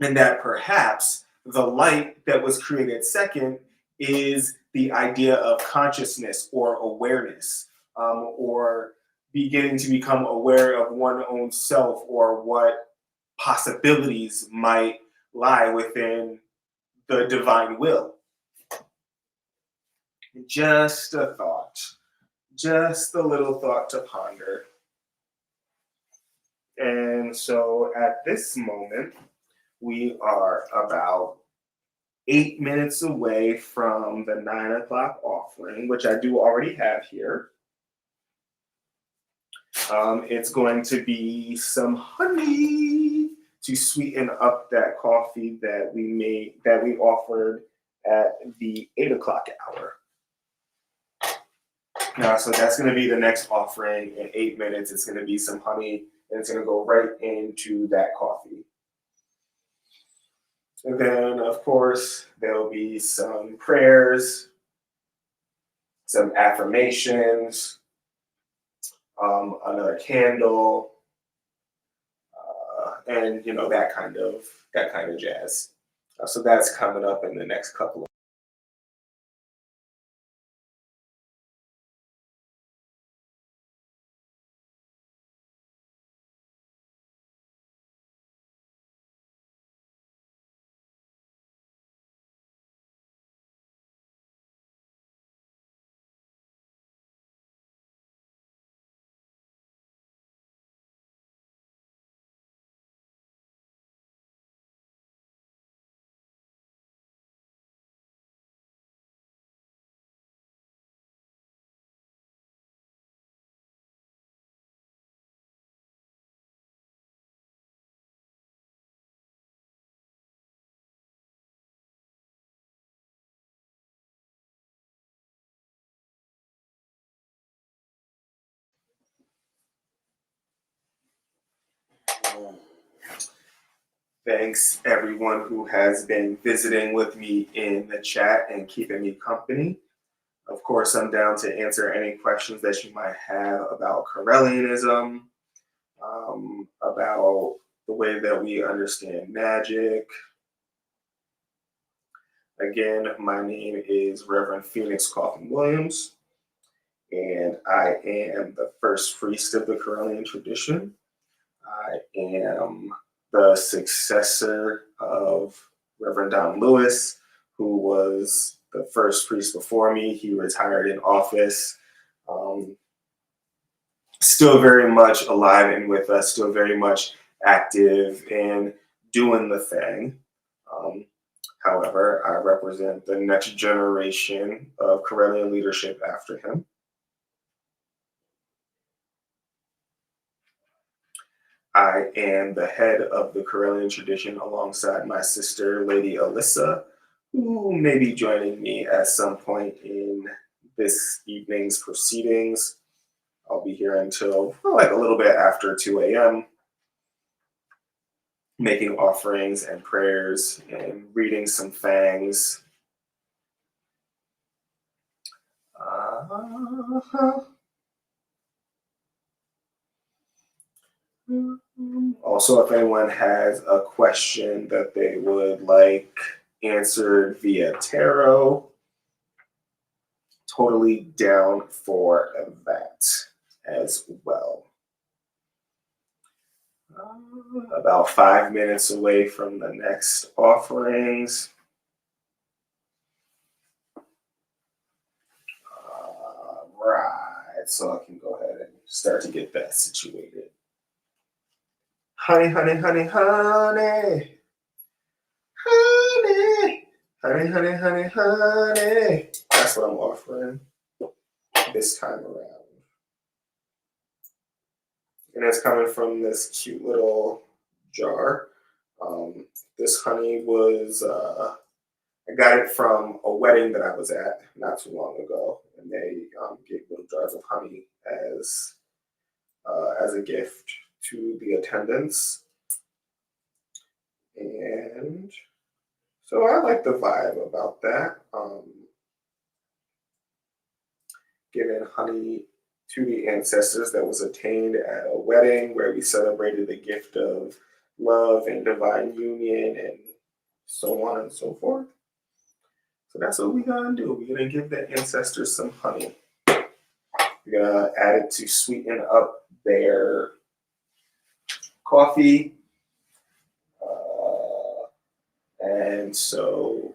And that perhaps the light that was created second is the idea of consciousness or awareness, or beginning to become aware of one's own self, or what possibilities might lie within the divine will. Just a thought, just a little thought to ponder. And so at this moment, we are about 8 minutes away from the 9 o'clock offering, which I do already have here. It's going to be some honey to sweeten up that coffee that we offered at the 8 o'clock hour. So that's going to be the next offering in 8 minutes. It's going to be some honey, and it's going to go right into that coffee. And then, of course, there'll be some prayers, some affirmations, another candle, and that kind of jazz. So that's coming up in the next couple of. Thanks everyone who has been visiting with me in the chat and keeping me company. Of course, I'm down to answer any questions that you might have about Correllianism, about the way that we understand magic. Again, my name is Reverend Phoenix Coffin Williams, and I am the first priest of the Correllian tradition. I am the successor of Reverend Don Lewis, who was the first priest before me. He retired in office. Still very much alive and with us, still very much active and doing the thing. However, I represent the next generation of Correllian leadership after him. I am the head of the Correllian tradition alongside my sister, Lady Alyssa, who may be joining me at some point in this evening's proceedings. I'll be here until like a little bit after 2 a.m., making offerings and prayers and reading some fangs. Also, if anyone has a question that they would like answered via tarot, totally down for that as well. About 5 minutes away from the next offerings. Right, so I can go ahead and start to get that situated. Honey, honey, honey, honey. Honey, honey, honey, honey, honey. That's what I'm offering this time around. And it's coming from this cute little jar. This honey was, I got it from a wedding that I was at not too long ago. And they gave little jars of honey as a gift to the attendants. And So I like the vibe about that. Giving honey to the ancestors that was attained at a wedding where we celebrated the gift of love and divine union and so on and so forth. So that's what we're gonna do. We're gonna give the ancestors some honey. We're gonna add it to sweeten up their coffee. And so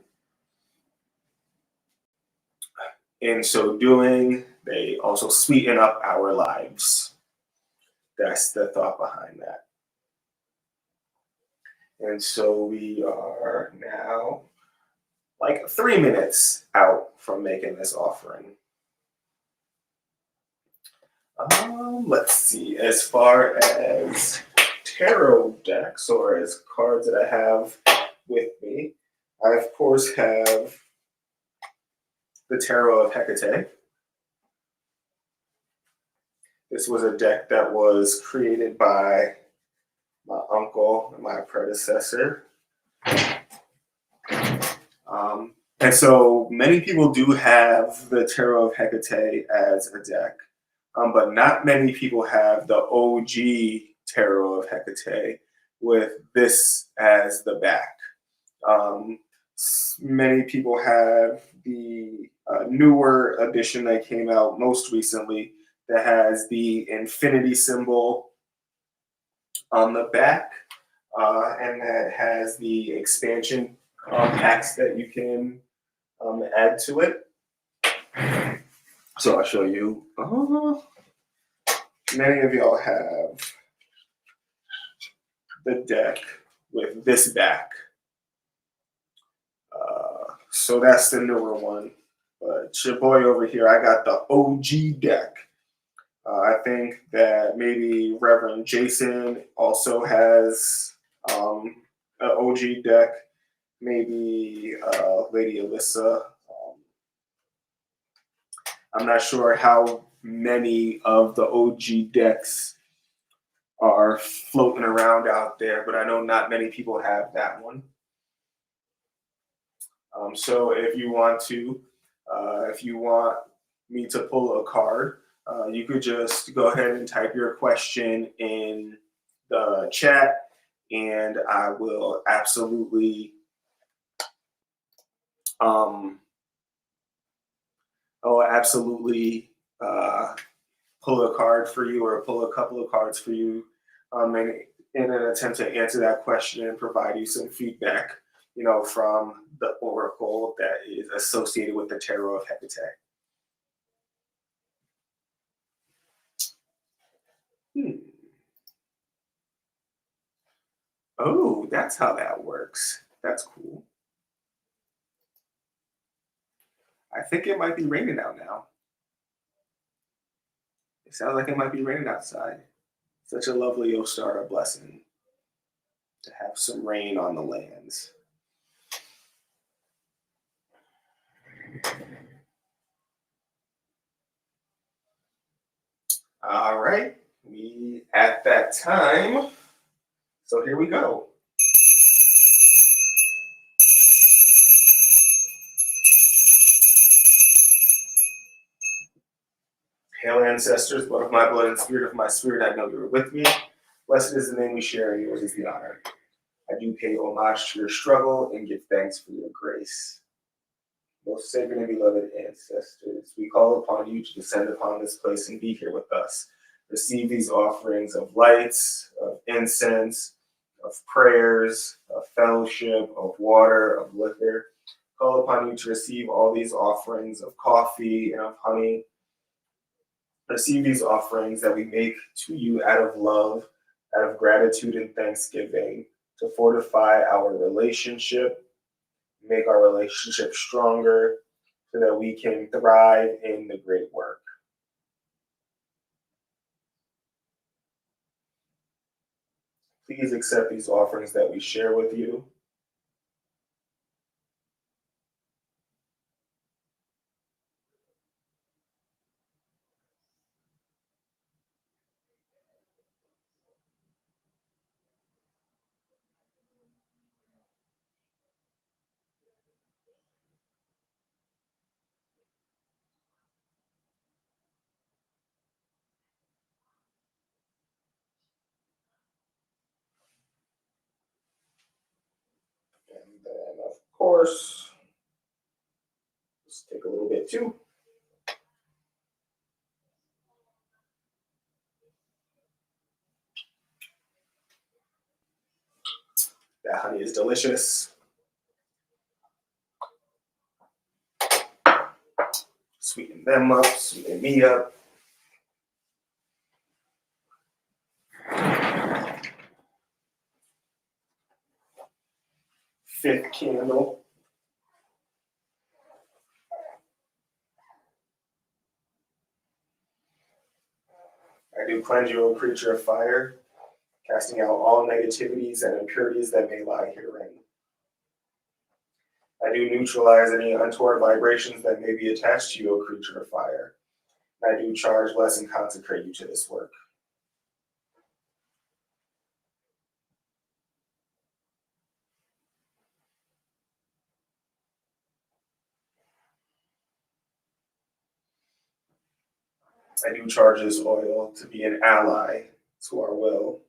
in so doing, they also sweeten up our lives. That's the thought behind that. And so we are now like 3 minutes out from making this offering. Let's see, as far as tarot decks or as cards that I have with me, I of course have the Tarot of Hecate. This was a deck that was created by my uncle and my predecessor. And so many people do have the Tarot of Hecate as a deck, but not many people have the OG Tarot of Hecate with this as the back. Many people have the newer edition that came out most recently that has the infinity symbol on the back, and that has the expansion packs that you can add to it. So I'll show you. Many of y'all have the deck with this back. So that's the newer one. But your boy over here, I got the OG deck. I think that maybe Reverend Jason also has an OG deck. Maybe Lady Alyssa. I'm not sure how many of the OG decks are floating around out there, but I know not many people have that one. So if you want me to pull a card, you could just go ahead and type your question in the chat, and I will absolutely pull a card for you or pull a couple of cards for you, and in an attempt to answer that question and provide you some feedback, from the oracle that is associated with the Tarot of Hecate. Oh, that's how that works. That's cool. I think it might be raining out now. It sounds like it might be raining outside. Such a lovely Ostara blessing to have some rain on the lands. All right, we at that time. So here we go. Hail ancestors, blood of my blood and spirit of my spirit, I know you are with me. Blessed is the name we share, and yours is the honor. I do pay homage to your struggle and give thanks for your grace. Most sacred and beloved ancestors, we call upon you to descend upon this place and be here with us. Receive these offerings of lights, of incense, of prayers, of fellowship, of water, of liquor. Call upon you to receive all these offerings of coffee and of honey. Receive these offerings that we make to you out of love, out of gratitude and thanksgiving, to fortify our relationship, make our relationship stronger, so that we can thrive in the great work. Please accept these offerings that we share with you. course, let's take a little bit too. That honey is delicious. Sweeten them up, sweeten me up. Fifth candle. I do cleanse you, O creature of fire, casting out all negativities and impurities that may lie herein. I do neutralize any untoward vibrations that may be attached to you, O creature of fire. I do charge, bless, and consecrate you to this work. I do charge this oil to be an ally to our will,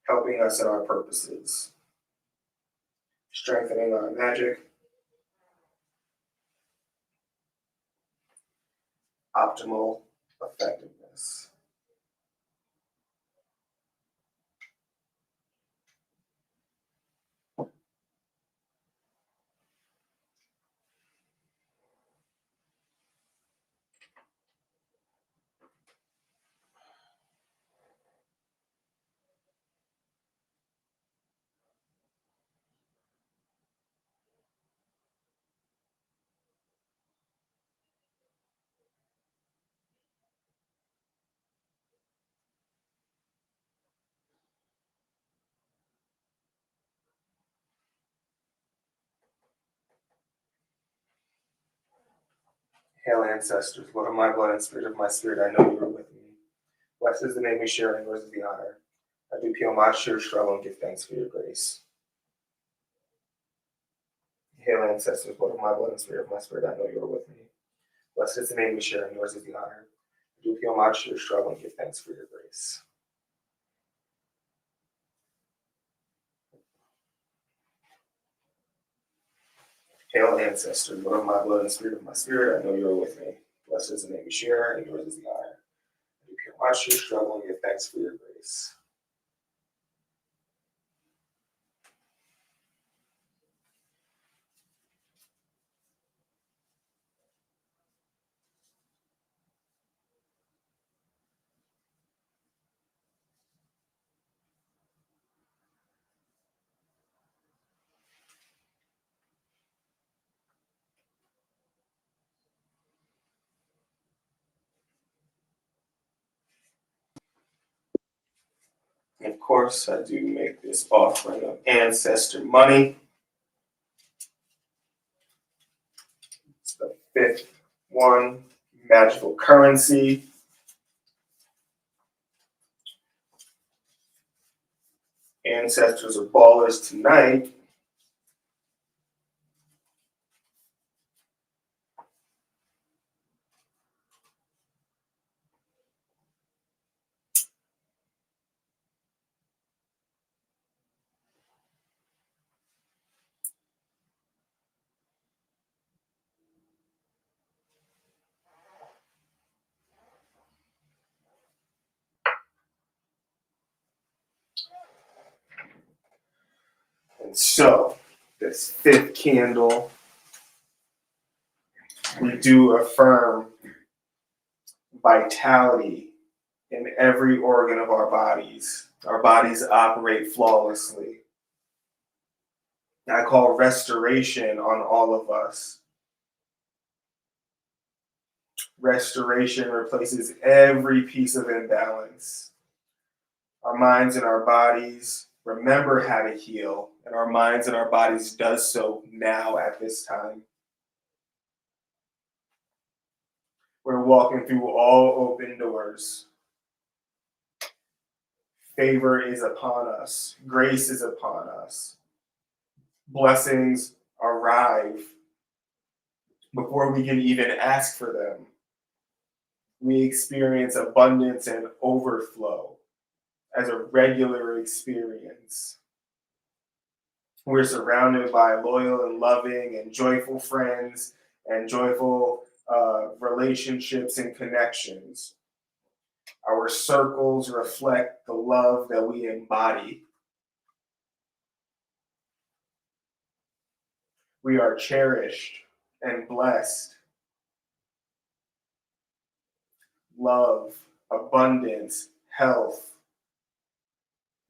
helping us in our purposes, strengthening our magic, optimal effectiveness. Hail, ancestors, blood of my blood and spirit of my spirit, I know you are with me. Blessed is the name we share, and yours is the honor. I do pay homage to your struggle and give thanks for your grace. Hail, ancestors, blood of my blood and spirit of my spirit, I know you are with me. Blessed is the name we share, and yours is the honor. I do pay homage to your struggle and give thanks for your grace. Hail, ancestor, blood of my blood and spirit of my spirit, I know you are with me. Blessed is the name we share, and yours is the honor. I do pay homage to your struggle and give thanks for your grace. And of course, I do make this offering of ancestor money. It's the fifth one, magical currency. Ancestors are ballers tonight. And so, this fifth candle, we do affirm vitality in every organ of our bodies. Our bodies operate flawlessly. I call restoration on all of us. Restoration replaces every piece of imbalance. Our minds and our bodies remember how to heal, and our minds and our bodies does so now at this time. We're walking through all open doors. Favor is upon us. Grace is upon us. Blessings arrive before we can even ask for them. We experience abundance and overflow as a regular experience. We're surrounded by loyal and loving and joyful friends and joyful relationships and connections. Our circles reflect the love that we embody. We are cherished and blessed. Love, abundance, health,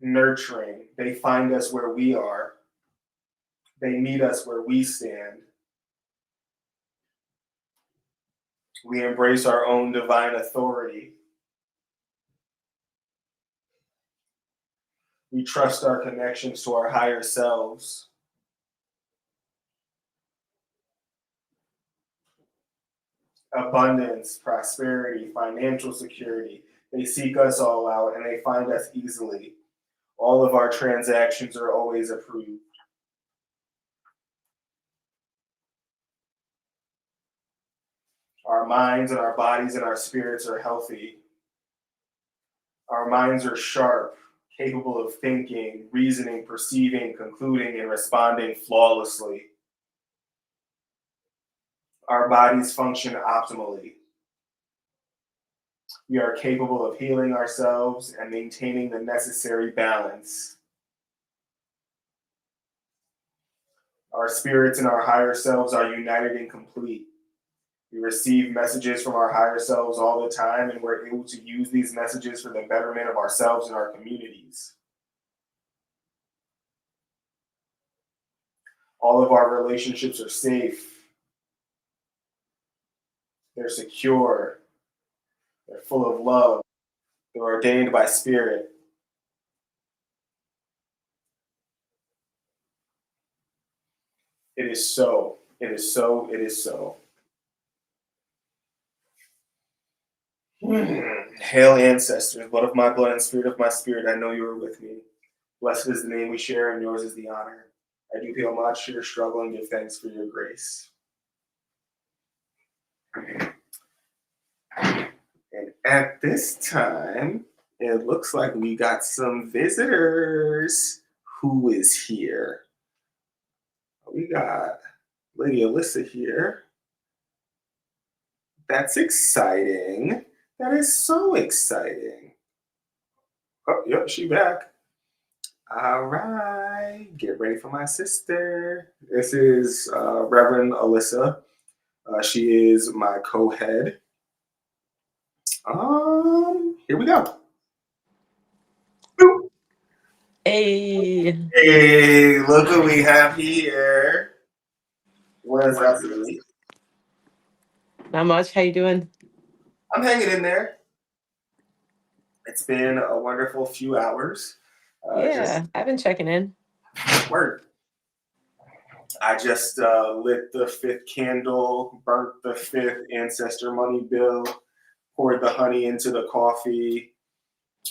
nurturing. They find us where we are. They meet us where we stand. We embrace our own divine authority. We trust our connections to our higher selves. Abundance, prosperity, financial security. They seek us all out and they find us easily. All of our transactions are always approved. Our minds and our bodies and our spirits are healthy. Our minds are sharp, capable of thinking, reasoning, perceiving, concluding, and responding flawlessly. Our bodies function optimally. We are capable of healing ourselves and maintaining the necessary balance. Our spirits and our higher selves are united and complete. We receive messages from our higher selves all the time, and we're able to use these messages for the betterment of ourselves and our communities. All of our relationships are safe. They're secure. They're full of love. They're ordained by spirit. It is so. It is so. It is so. Hail, ancestors, blood of my blood and spirit of my spirit, I know you are with me. Blessed is the name we share, and yours is the honor. I do pay homage to your struggle and give thanks for your grace. And at this time, it looks like we got some visitors. Who is here? We got Lady Alyssa here. That's exciting. That is so exciting. Oh, yep, she back. All right, get ready for my sister. This is Reverend Alyssa. She is my co-head. Here we go. Boop. Hey, Hey, look what we have here. What is up, Lily? not much. How you doing? I'm hanging in there. It's been a wonderful few hours. Just Yeah, I've been checking in. work. I just lit the fifth candle, burnt the fifth ancestor money bill, poured the honey into the coffee.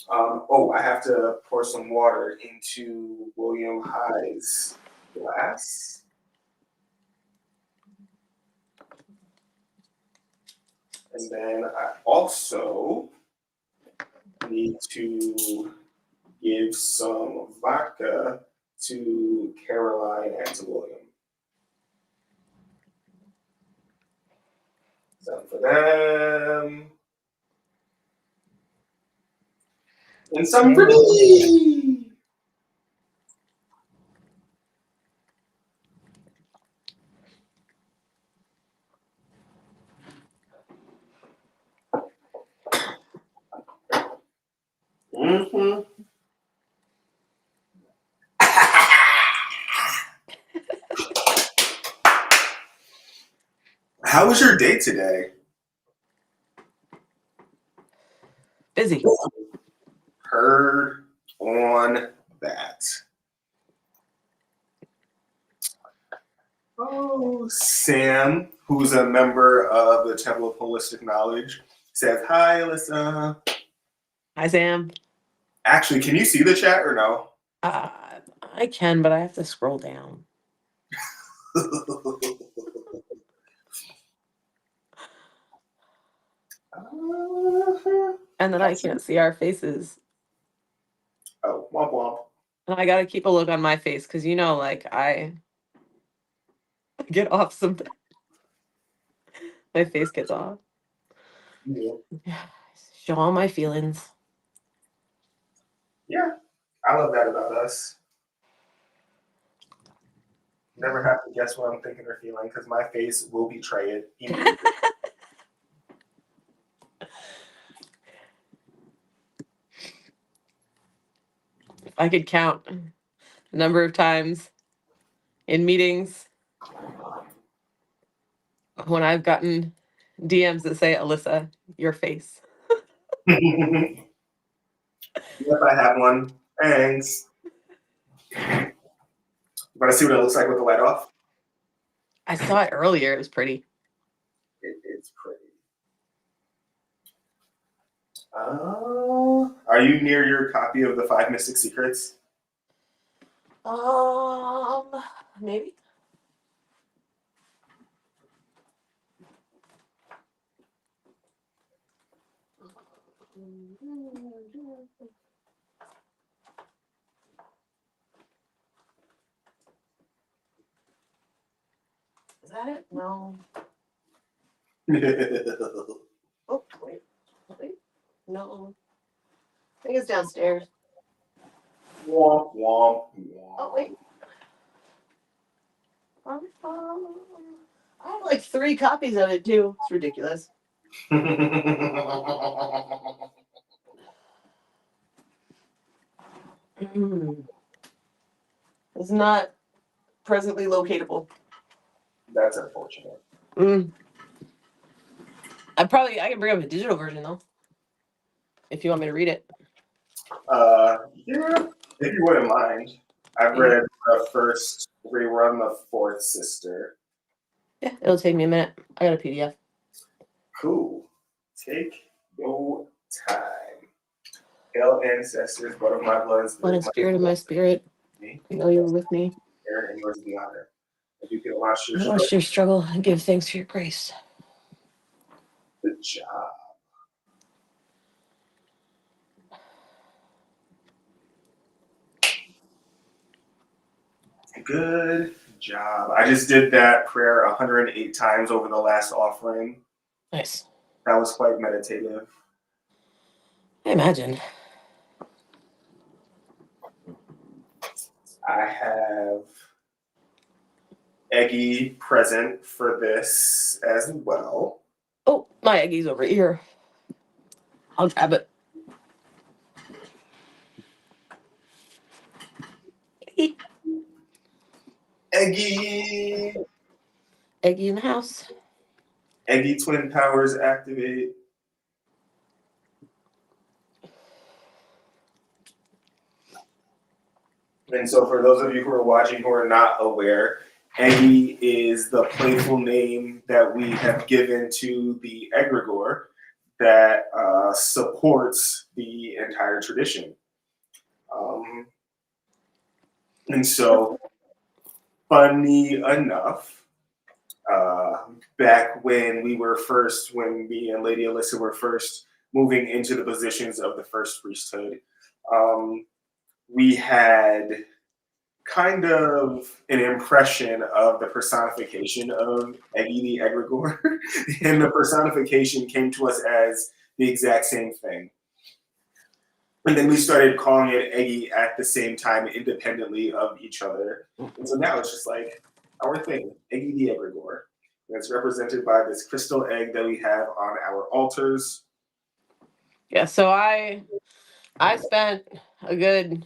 I have to pour some water into William High's glass. And then I also need to give some vodka to Caroline and to William. Some for them. And some for me. Mm-hmm. How was your day today? Busy. Heard on that. Oh, Sam, who's a member of the Temple of Holistic Knowledge, says, Hi, Alyssa. Hi, Sam. Actually, can you see the chat or no? Uh, I can, but I have to scroll down. And then I can't see our faces. Oh, womp womp. I gotta keep a look on my face because like I get off sometimes. My face gets off. Yeah. Show all my feelings. Yeah, I love that about us. Never have to guess what I'm thinking or feeling because my face will betray it immediately. If I could count the number of times in meetings when I've gotten DMs that say, Alyssa, your face. Yep, I have one. Thanks. You want to see what it looks like with the light off? I saw it earlier. It was pretty. It is pretty. Are you near your copy of the 5 Mystic Secrets? Maybe. Is that it? No. Oh, wait. No. I think it's downstairs. Womp, womp, womp. Oh, wait. I have like 3 copies of it, too. It's ridiculous. It's not presently locatable. That's unfortunate. I can bring up a digital version, though. If you want me to read it. Yeah, if you wouldn't mind. I've read the first 3. We're on the 4th sister. Yeah, it'll take me a minute. I got a PDF. Cool. Take your time. Hail ancestors, blood of my blood, Blood and spirit of my spirit. I know you're with me. and yours is the honor. If you can watch your Watch struggle, your struggle and give thanks for your grace. good job. Good job. I just did that prayer 108 times over the last offering. Nice. That was quite meditative. I imagine. I have Eggy present for this as well. Oh, my Eggie's over here. I'll grab it. Eggy! Eggie in the house. Eggy twin powers activate. And so for those of you who are watching who are not aware, Eggy is the playful name that we have given to the egregore that supports the entire tradition. And so, funny enough, back when when me and Lady Alyssa were first moving into the positions of the first priesthood, we had kind of an impression of the personification of Eggy the Egregore, and the personification came to us as the exact same thing. And then we started calling it Eggy at the same time, independently of each other. And so now it's just like our thing, Eggy the Egregore. And it's represented by this crystal egg that we have on our altars. Yeah, so I spent a good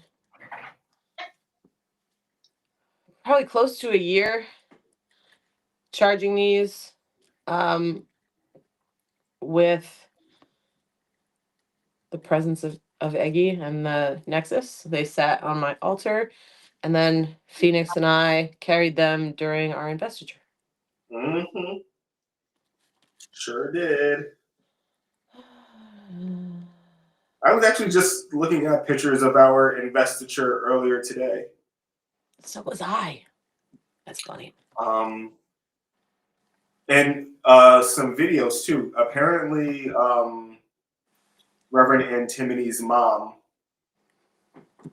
probably close to a year charging these with the presence of Eggy and the Nexus. They sat on my altar, and then Phoenix and I carried them during our investiture. Mm-hmm. Sure did. I was actually just looking at pictures of our investiture earlier today. So was I. That's funny. And some videos too. Apparently, Reverend Antiminy's mom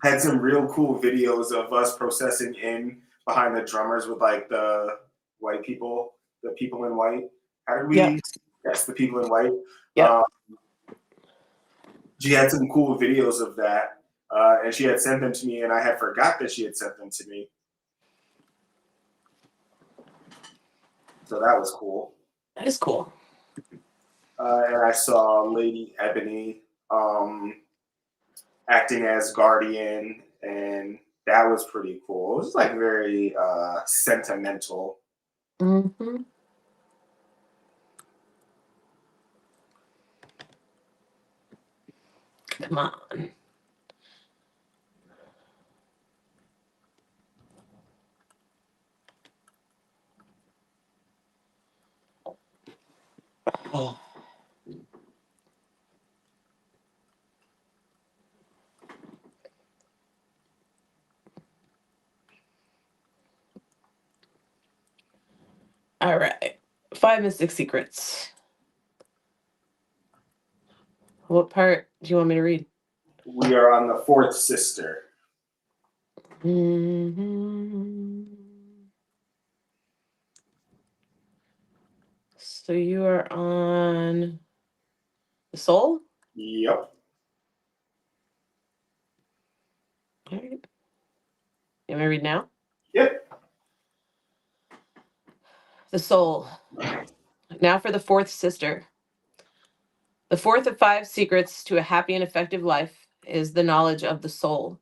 Had some real cool videos of us processing in behind the drummers with like the white people, the people in white. How did Yep. we? Yes, the people in white. Yep. She had some cool videos of that, and she had sent them to me, and I had forgot that she had sent them to me. So that was cool. That is cool. And I saw Lady Ebony acting as Guardian, and that was pretty cool. It was like very sentimental. Mm-hmm. Come on. Oh. All right. 5 and 6 secrets. What part do you want me to read? We are on the fourth sister. Mm-hmm. So you are on the soul? Yep. All right. You want me to read now? Yep. The soul. Now for the fourth sister. The fourth of 5 secrets to a happy and effective life is the knowledge of the soul.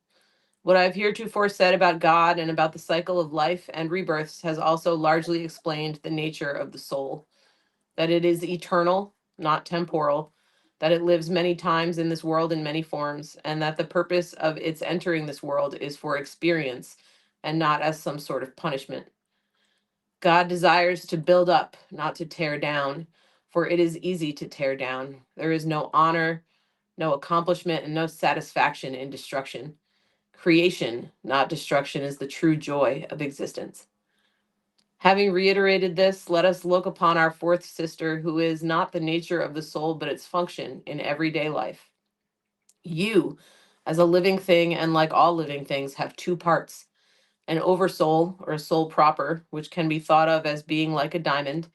What I've heretofore said about God and about the cycle of life and rebirths has also largely explained the nature of the soul, that it is eternal, not temporal, that it lives many times in this world in many forms, and that the purpose of its entering this world is for experience and not as some sort of punishment. God desires to build up, not to tear down, for it is easy to tear down. There is no honor, no accomplishment, and no satisfaction in destruction. Creation, not destruction, is the true joy of existence. Having reiterated this, let us look upon our fourth sister, who is not the nature of the soul, but its function in everyday life. You, as a living thing, and like all living things, have 2 parts: an oversoul, or a soul proper, which can be thought of as being like a diamond,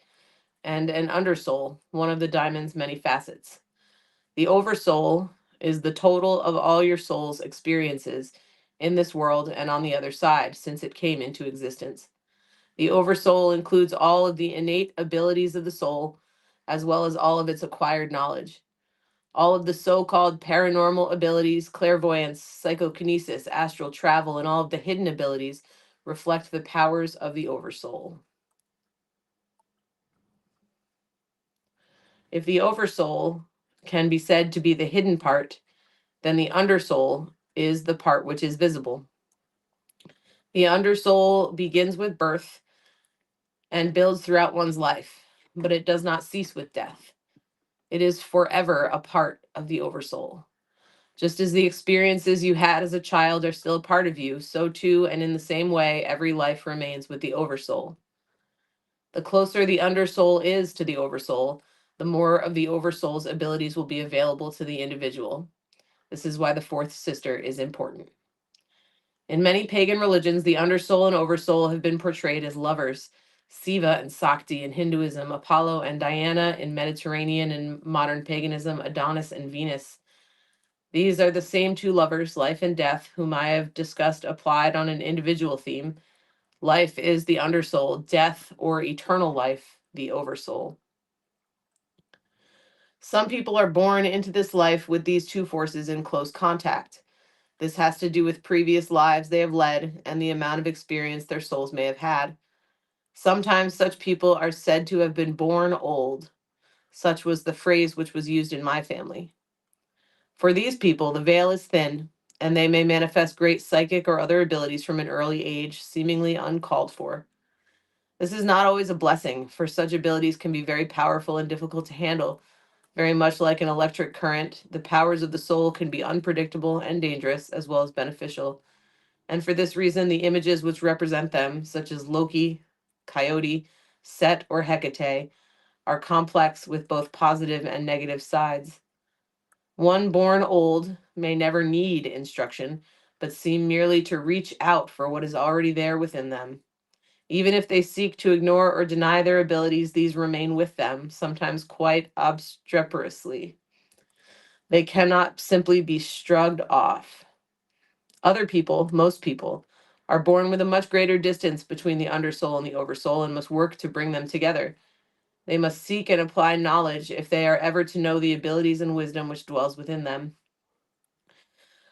and an undersoul, one of the diamond's many facets. The oversoul is the total of all your soul's experiences in this world and on the other side since it came into existence. The oversoul includes all of the innate abilities of the soul, as well as all of its acquired knowledge. All of the so-called paranormal abilities, clairvoyance, psychokinesis, astral travel, and all of the hidden abilities reflect the powers of the oversoul. If the oversoul can be said to be the hidden part, then the undersoul is the part which is visible. The undersoul begins with birth and builds throughout one's life, but it does not cease with death. It is forever a part of the oversoul. Just as the experiences you had as a child are still a part of you, so too, and in the same way, every life remains with the oversoul. The closer the undersoul is to the oversoul, the more of the oversoul's abilities will be available to the individual. This is why the fourth sister is important. In many pagan religions, the undersoul and oversoul have been portrayed as lovers. Siva and Sakti in Hinduism, Apollo and Diana in Mediterranean and modern paganism, Adonis and Venus. These are the same 2 lovers, life and death, whom I have discussed applied on an individual theme. Life is the undersoul, death or eternal life, the oversoul. Some people are born into this life with these 2 forces in close contact. This has to do with previous lives they have led and the amount of experience their souls may have had. Sometimes such people are said to have been born old. Such was the phrase which was used in my family. For these people, the veil is thin, and they may manifest great psychic or other abilities from an early age, seemingly uncalled for. This is not always a blessing, for such abilities can be very powerful and difficult to handle. Very much like an electric current, the powers of the soul can be unpredictable and dangerous, as well as beneficial. And for this reason, the images which represent them, such as Loki, Coyote, Set, or Hecate, are complex with both positive and negative sides. One born old may never need instruction, but seem merely to reach out for what is already there within them. Even if they seek to ignore or deny their abilities, these remain with them, sometimes quite obstreperously. They cannot simply be shrugged off. Other people, most people, are born with a much greater distance between the undersoul and the oversoul and must work to bring them together. They must seek and apply knowledge if they are ever to know the abilities and wisdom which dwells within them.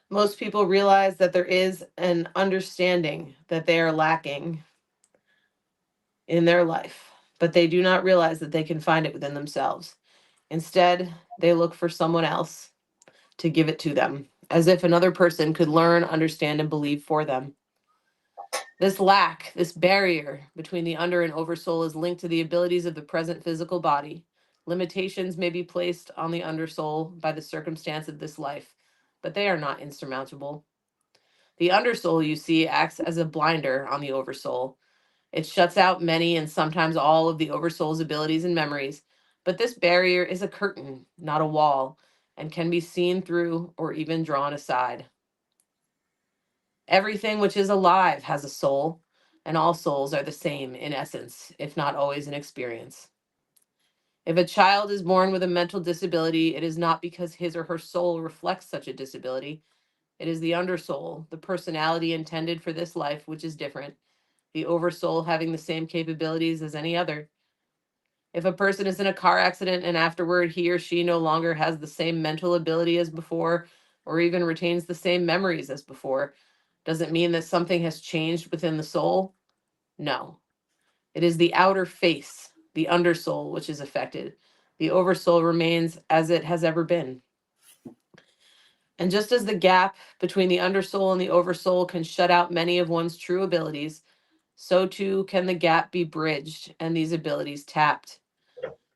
Most people realize that there is an understanding that they are lacking in their life, but they do not realize that they can find it within themselves. Instead, they look for someone else to give it to them, as if another person could learn, understand, and believe for them. This lack, this barrier between the under and oversoul is linked to the abilities of the present physical body. Limitations may be placed on the undersoul by the circumstance of this life, but they are not insurmountable. The undersoul, you see, acts as a blinder on the oversoul. It shuts out many and sometimes all of the oversoul's abilities and memories, but this barrier is a curtain, not a wall, and can be seen through or even drawn aside. Everything which is alive has a soul, and all souls are the same in essence, if not always in experience. If a child is born with a mental disability, it is not because his or her soul reflects such a disability. It is the undersoul, the personality intended for this life, which is different, the oversoul having the same capabilities as any other. If a person is in a car accident and afterward he or she no longer has the same mental ability as before, or even retains the same memories as before, does it mean that something has changed within the soul? No. It is the outer face, the undersoul, which is affected. The oversoul remains as it has ever been. And just as the gap between the undersoul and the oversoul can shut out many of one's true abilities, so too can the gap be bridged and these abilities tapped.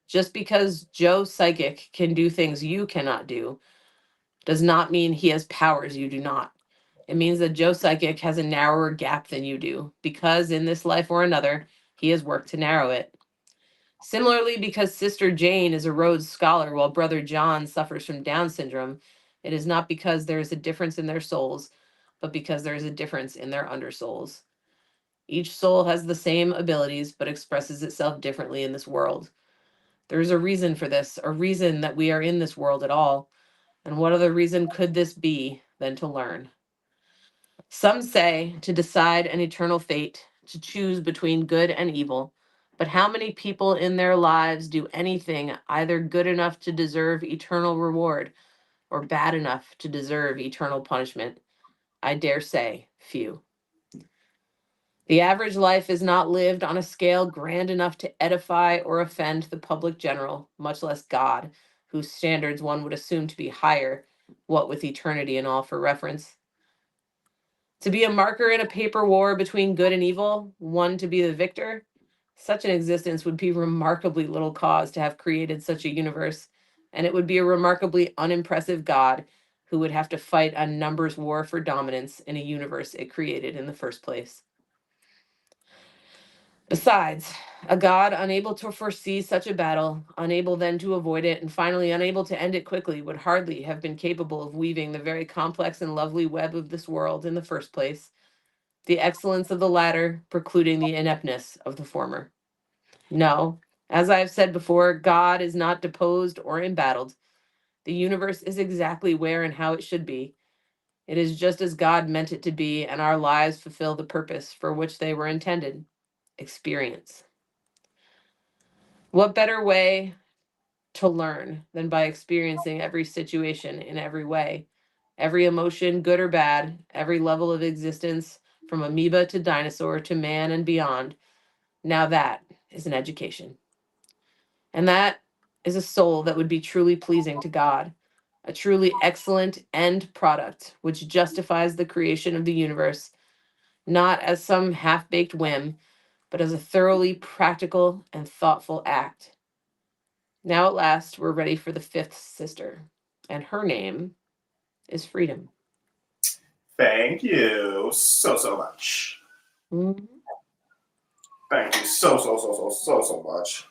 Just because Joe Psychic can do things you cannot do does not mean he has powers you do not. It means that Joe Psychic has a narrower gap than you do, because in this life or another, he has worked to narrow it. Similarly, because Sister Jane is a Rhodes Scholar while Brother John suffers from Down syndrome, it is not because there is a difference in their souls, but because there is a difference in their undersouls. Each soul has the same abilities, but expresses itself differently in this world. There is a reason for this, a reason that we are in this world at all. And what other reason could this be than to learn? Some say to decide an eternal fate, to choose between good and evil. But how many people in their lives do anything either good enough to deserve eternal reward or bad enough to deserve eternal punishment? I dare say few. The average life is not lived on a scale grand enough to edify or offend the public general, much less God, whose standards one would assume to be higher, what with eternity and all for reference. To be a marker in a paper war between good and evil, one to be the victor, such an existence would be remarkably little cause to have created such a universe, and it would be a remarkably unimpressive God who would have to fight a numbers war for dominance in a universe it created in the first place. Besides, a God unable to foresee such a battle, unable then to avoid it, and finally unable to end it quickly, would hardly have been capable of weaving the very complex and lovely web of this world in the first place, the excellence of the latter precluding the ineptness of the former. No, as I have said before, God is not deposed or embattled. The universe is exactly where and how it should be. It is just as God meant it to be, and our lives fulfill the purpose for which they were intended: experience. What better way to learn than by experiencing every situation in every way? Every emotion, good or bad, every level of existence, from amoeba to dinosaur to man and beyond. Now that is an education. And that is a soul that would be truly pleasing to God, a truly excellent end product which justifies the creation of the universe, not as some half baked whim, but as a thoroughly practical and thoughtful act. Now at last, we're ready for the fifth sister, and her name is Freedom. Thank you so much. Mhm. Thank you so much.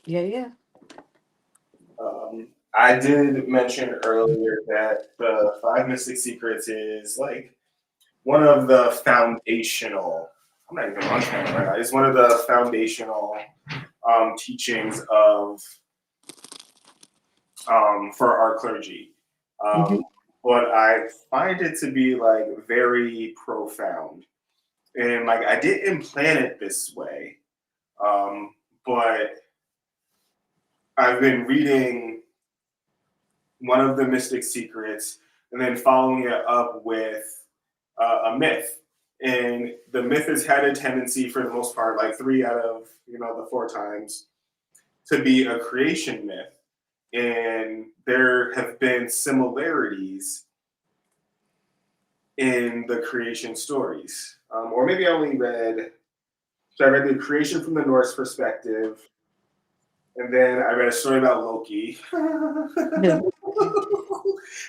Yeah, yeah. I did mention earlier that the Five Mystic Secrets is like one of the foundational. I'm not even on camera right now. It's one of the foundational teachings of for our clergy. Mhm. But I find it to be like very profound, and like I didn't plan it this way, um, but I've been reading one of the Mystic Secrets and then following it up with a myth. And the myth has had a tendency, for the most part, like three out of the four times, to be a creation myth. And there have been similarities in the creation stories. Or maybe I only read, so I read the creation from the Norse perspective, and then I read a story about Loki. Yeah.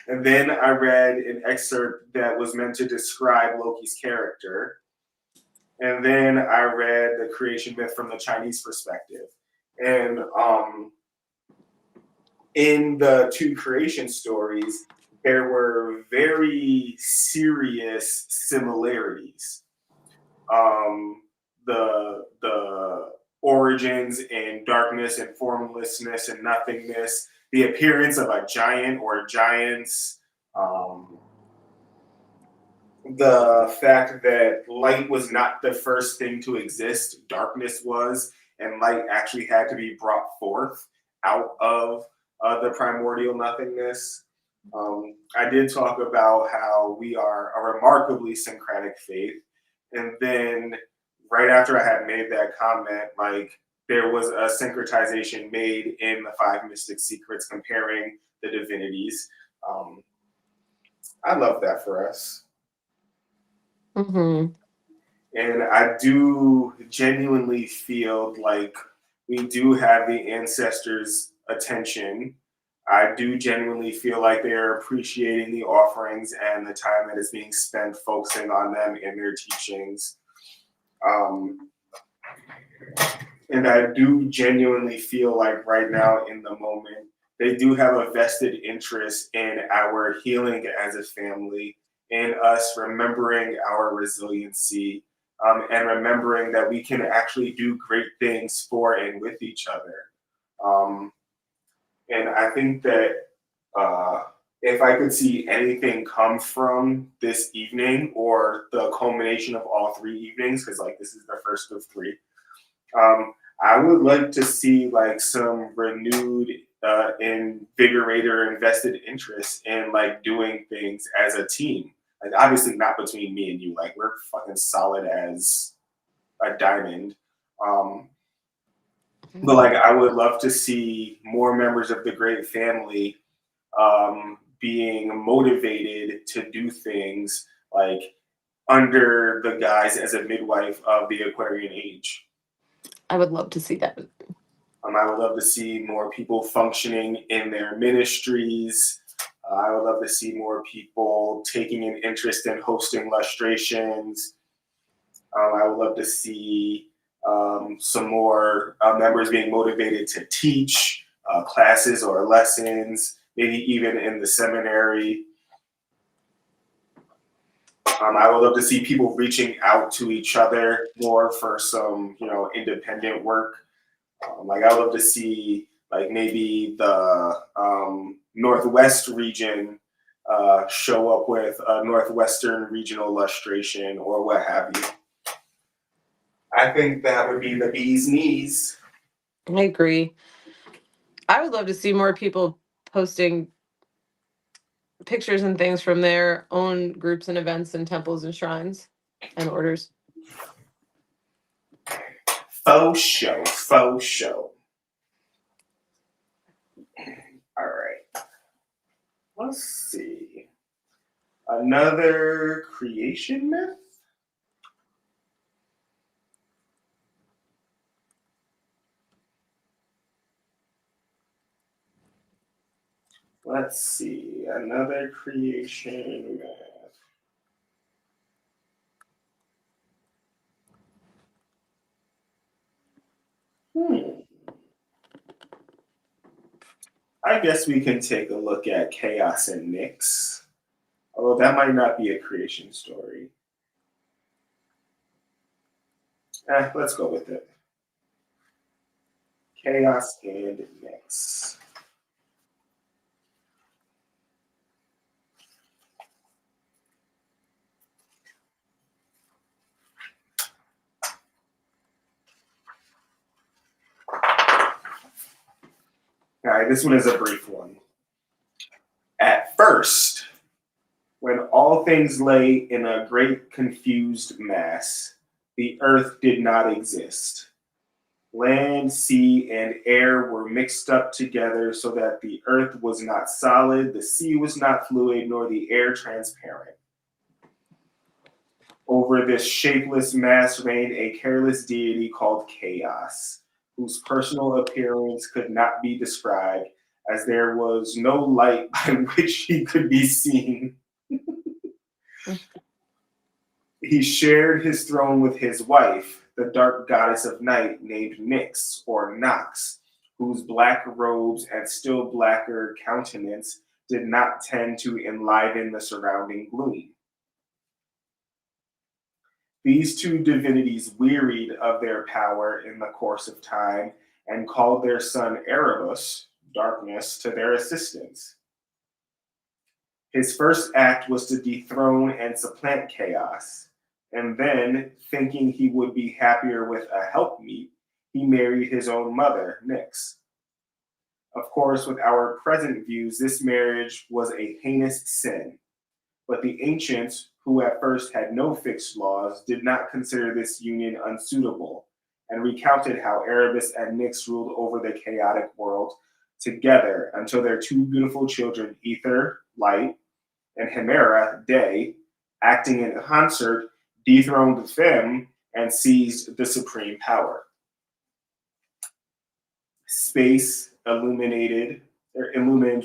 And then I read an excerpt that was meant to describe Loki's character. And then I read the creation myth from the Chinese perspective. And in the two creation stories, there were very serious similarities. The origins in darkness and formlessness and nothingness, the appearance of a giant or giants, um, the fact that light was not the first thing to exist, darkness was, and light actually had to be brought forth out of the primordial nothingness. I did talk about how we are a remarkably syncretic faith. And then right after I had made that comment, like there was a syncretization made in the Five Mystic Secrets comparing the divinities. Um, I love that for us. Mhm. And I do genuinely feel like we do have the ancestors' attention. I do genuinely feel like they are appreciating the offerings and the time that is being spent focusing on them in their teachings. Um, and I do genuinely feel like right now in the moment, they do have a vested interest in our healing as a family, in us remembering our resiliency, and remembering that we can actually do great things for and with each other. Um, and I think that uh, if I could see anything come from this evening or the culmination of all three evenings, because like this is the first of three, um, I would like to see like some renewed, invigorator, invested interest in like doing things as a team. Like obviously not between me and you. Like we're fucking solid as a diamond. Um, but like I would love to see more members of the great family being motivated to do things like under the guise as a midwife of the Aquarian age. I would love to see that. I would love to see more people functioning in their ministries. I would love to see more people taking an interest in hosting lustrations. I would love to see some more members being motivated to teach classes or lessons, maybe even in the seminary. I would love to see people reaching out to each other more for some, independent work. Like I would love to see like maybe the Northwest region show up with a Northwestern regional lustration or what have you. I think that would be the bee's knees. I agree. I would love to see more people posting pictures and things from their own groups and events and temples and shrines and orders. Faux show, faux show. All right, let's see. Another creation myth? Let's see. Another creation myth. Hmm. I guess we can take a look at Chaos and Nyx, although that might not be a creation story. Let's go with it. Chaos and Nyx. All right, this one is a brief one. At first, when all things lay in a great confused mass, the earth did not exist. Land, sea, and air were mixed up together so that the earth was not solid, the sea was not fluid, nor the air transparent. Over this shapeless mass reigned a careless deity called Chaos, whose personal appearance could not be described, as there was no light by which he could be seen. He shared his throne with his wife, the dark goddess of night named Nyx or Nox, whose black robes and still blacker countenance did not tend to enliven the surrounding gloom. These two divinities wearied of their power in the course of time and called their son Erebus, darkness, to their assistance. His first act was to dethrone and supplant Chaos, and then, thinking he would be happier with a helpmeet, he married his own mother, Nyx. Of course, with our present views, this marriage was a heinous sin, but the ancients, who at first had no fixed laws, did not consider this union unsuitable, and recounted how Erebus and Nyx ruled over the chaotic world together until their two beautiful children, Ether, light, and Hemera, day, acting in concert, dethroned them and seized the supreme power. Space, illumined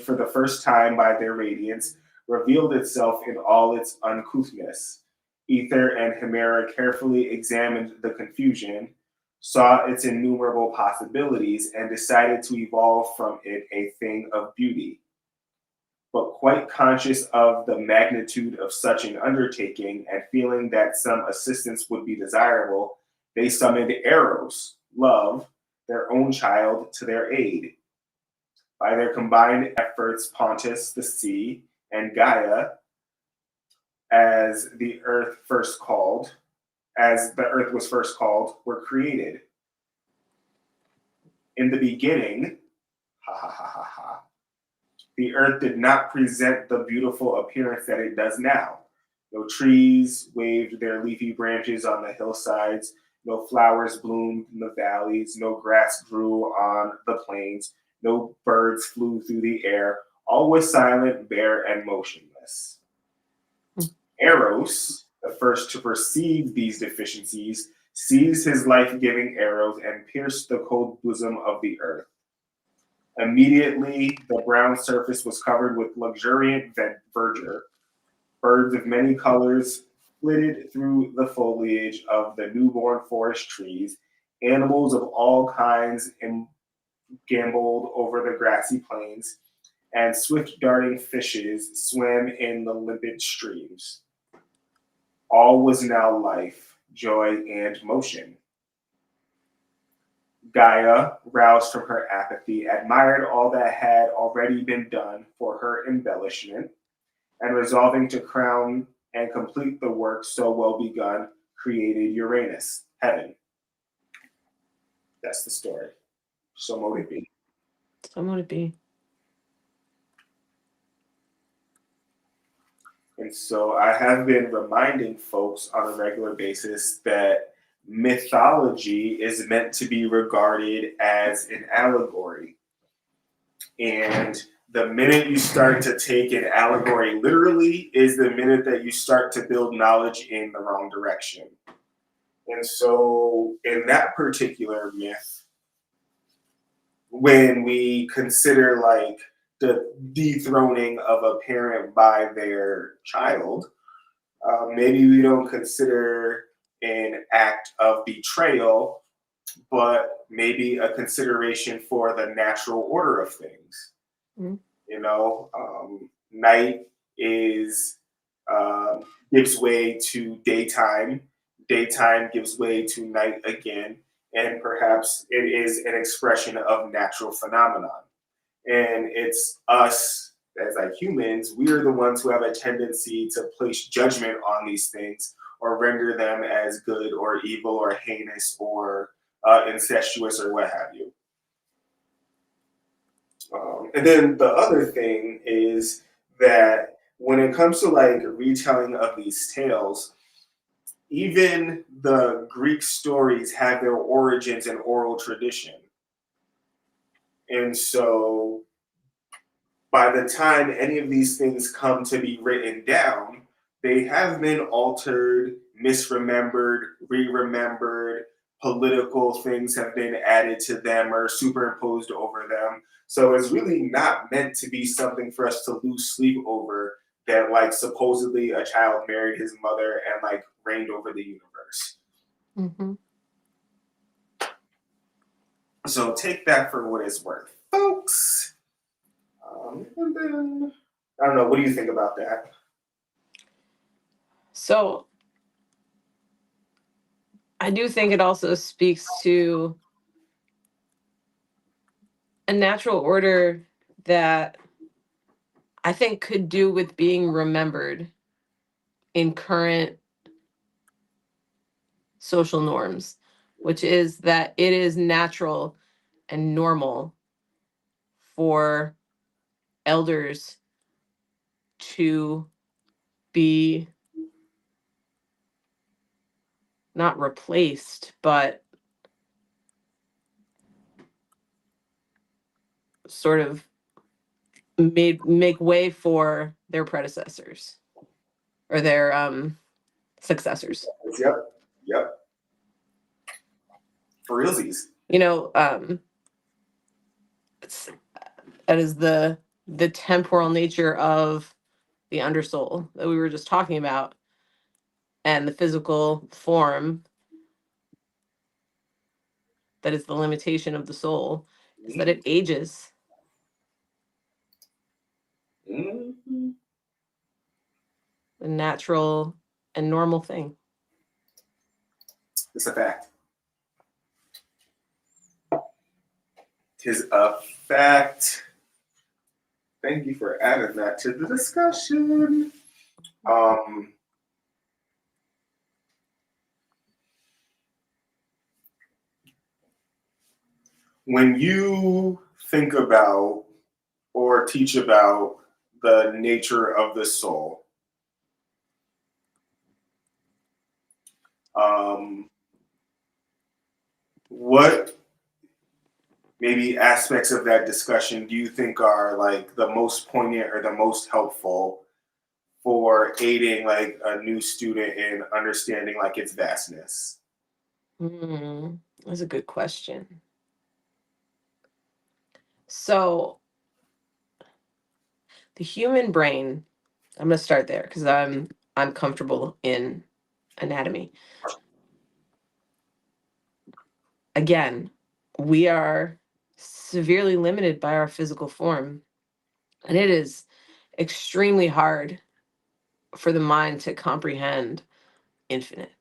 for the first time by their radiance, revealed itself in all its uncouthness. Ether and Hemera carefully examined the confusion, saw its innumerable possibilities, and decided to evolve from it a thing of beauty. But quite conscious of the magnitude of such an undertaking and feeling that some assistance would be desirable, they summoned Eros, love, their own child, to their aid. By their combined efforts, Pontus, the sea, and Gaia, as the earth was first called, were created. In the beginning, ha ha ha ha ha, the earth did not present the beautiful appearance that it does now. No trees waved their leafy branches on the hillsides, no flowers bloomed in the valleys, no grass grew on the plains, no birds flew through the air. All was silent, bare, and motionless. Eros, the first to perceive these deficiencies, seized his life-giving arrows and pierced the cold bosom of the earth. Immediately, the brown surface was covered with luxuriant verdure. Birds of many colors flitted through the foliage of the newborn forest trees. Animals of all kinds gamboled over the grassy plains, and swift-darting fishes swam in the limpid streams. All was now life, joy, and motion. Gaia, roused from her apathy, admired all that had already been done for her embellishment, and resolving to crown and complete the work so well begun, created Uranus, heaven. That's the story. So mote it be. So would it be. And so I have been reminding folks on a regular basis that mythology is meant to be regarded as an allegory. And the minute you start to take an allegory literally is the minute that you start to build knowledge in the wrong direction. And so in that particular myth, when we consider like the dethroning of a parent by their child, maybe we don't consider an act of betrayal, but maybe a consideration for the natural order of things. Mhm. You know, night is gives way to daytime. Daytime gives way to night again, and perhaps it is an expression of natural phenomenon. And it's us as like humans, we are the ones who have a tendency to place judgment on these things or render them as good or evil or heinous or incestuous or what have you. And then the other thing is that when it comes to like retelling of these tales, even the Greek stories have their origins in oral tradition. And so by the time any of these things come to be written down, they have been altered, misremembered, re remembered. Political things have been added to them or superimposed over them. So it's really not meant to be something for us to lose sleep over that, like, supposedly a child married his mother and, like, reigned over the universe. Mm-hmm. So take that for what it's worth, folks. And then, I don't know, what do you think about that? So I do think it also speaks to a natural order that I think could do with being remembered in current social norms, which is that it is natural and normal for elders to be not replaced, but sort of make way for their predecessors or their successors. Yep, yep. For realsies. You know, it's, that is the temporal nature of the undersoul that we were just talking about, and the physical form that is the limitation of the soul is that it ages. Mm-hmm. A natural and normal thing. It's a fact. Tis a fact. Thank you for adding that to the discussion. Um, when you think about or teach about the nature of the soul, um, what maybe aspects of that discussion do you think are like the most poignant or the most helpful for aiding like a new student in understanding like its vastness? That's a good question. So the human brain, I'm going to start there because I'm comfortable in anatomy. Again, we are severely limited by our physical form, and it is extremely hard for the mind to comprehend infinite.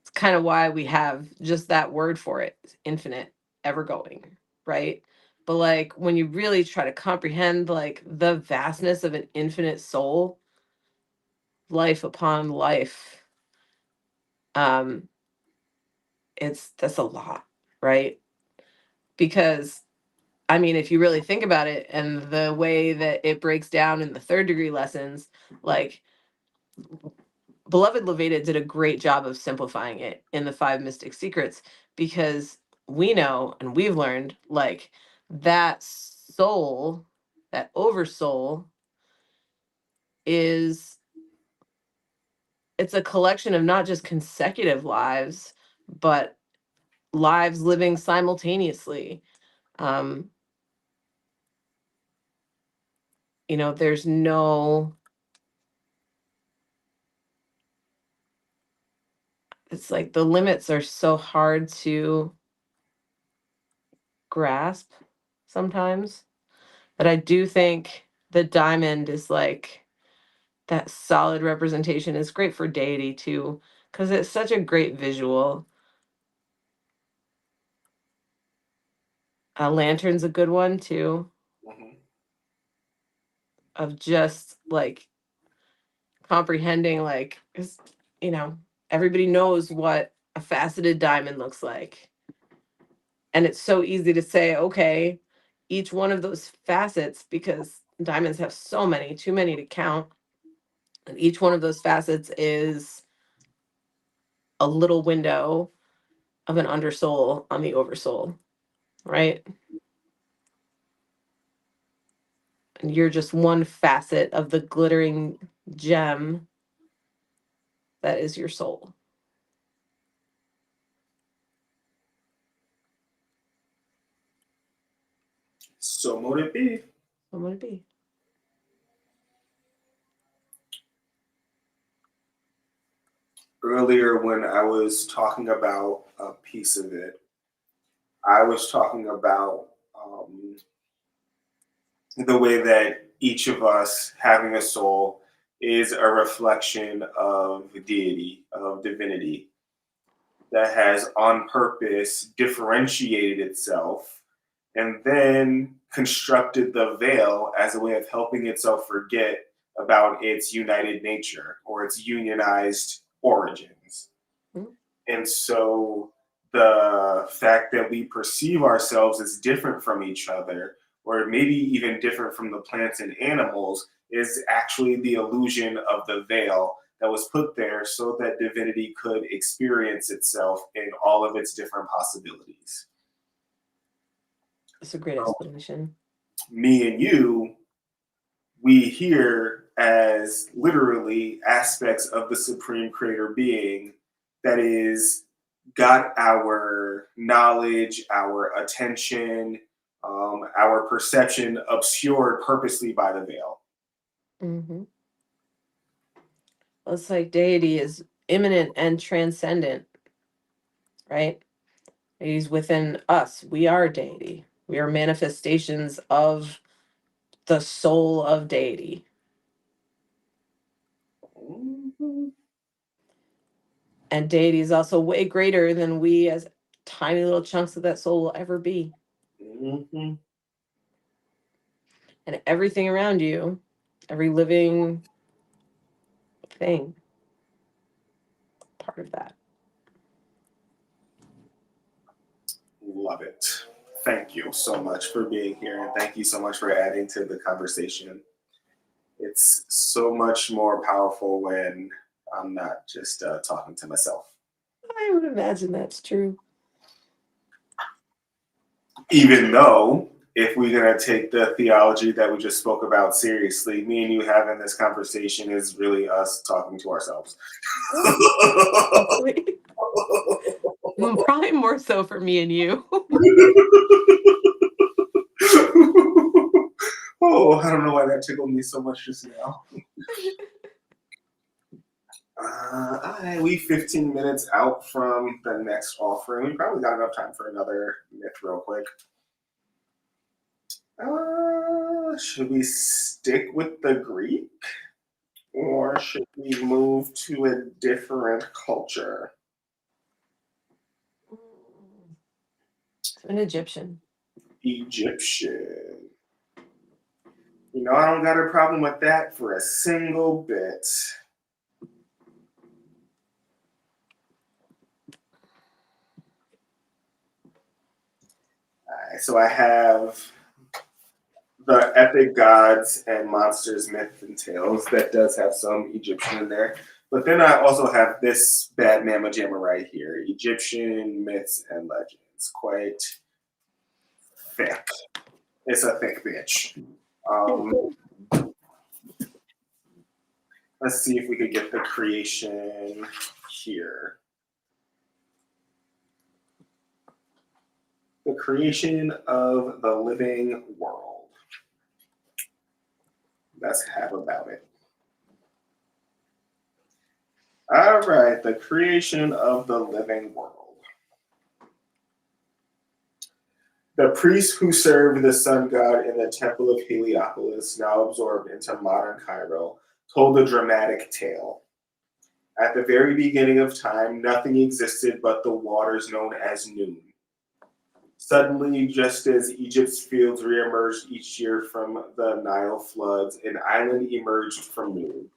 It's kind of why we have just that word for it, infinite, ever going, right? But like when you really try to comprehend like the vastness of an infinite soul, life upon life, um, that's a lot, right? Because I mean, if you really think about it and the way that it breaks down in the third degree lessons, like Beloved Levada did a great job of simplifying it in the Five Mystic Secrets, because we know and we've learned like that soul, that oversoul is, it's a collection of not just consecutive lives, but lives living simultaneously. Um, there's no, it's like the limits are so hard to grasp sometimes. But I do think the diamond is like that solid representation. Is great for deity too, because it's such a great visual. A lantern's a good one too, Mhm. of just like comprehending, like, 'cause, you know, everybody knows what a faceted diamond looks like. And it's so easy to say, okay, each one of those facets, because diamonds have so many, too many to count. And each one of those facets is a little window of an undersoul on the oversoul, right? And you're just one facet of the glittering gem that is your soul. So mote it be. What would it be? Earlier, when I was talking about a piece of it, I was talking about the way that each of us having a soul is a reflection of deity, of divinity, that has on purpose differentiated itself and then constructed the veil as a way of helping itself forget about its united nature or its unionized origins. Hmm? And so the fact that we perceive ourselves as different from each other, or maybe even different from the plants and animals, is actually the illusion of the veil that was put there so that divinity could experience itself in all of its different possibilities. That's a great explanation. Me and you, we here as literally aspects of the supreme creator being that is got our knowledge, our attention, our perception obscured purposely by the veil. Hmm. Well, it's like deity is immanent and transcendent, right? He's within us. We are deity. We are manifestations of the soul of deity. Mhm. And deity is also way greater than we as tiny little chunks of that soul will ever be. Mhm. And everything around you, every living thing, part of that. Love it. Thank you so much for being here, and thank you so much for adding to the conversation. It's so much more powerful when I'm not just talking to myself. I would imagine that's true. Even though, if we're going to take the theology that we just spoke about seriously, me and you having this conversation is really us talking to ourselves. Hopefully. Probably more so for me and you. Oh, I don't know why that tickled me so much just now. We 15 minutes out from the next offering. We probably got enough time for another myth real quick. Should we stick with the Greek or should we move to a different culture? An Egyptian. Egyptian. You know, I don't got a problem with that for a single bit. All right, so I have the epic gods and monsters, myth and tales. That does have some Egyptian in there. But then I also have this bad mamma jamma right here, Egyptian myths and legends. Quite thick. It's a thick bitch. Um, let's see if we could get the creation here. The creation of the living world. Let's have about it. All right, the creation of the living world. The priests who served the sun god in the temple of Heliopolis, now absorbed into modern Cairo, told a dramatic tale. At the very beginning of time, nothing existed but the waters known as noon. Suddenly, just as Egypt's fields reemerged each year from the Nile floods, an island emerged from noon.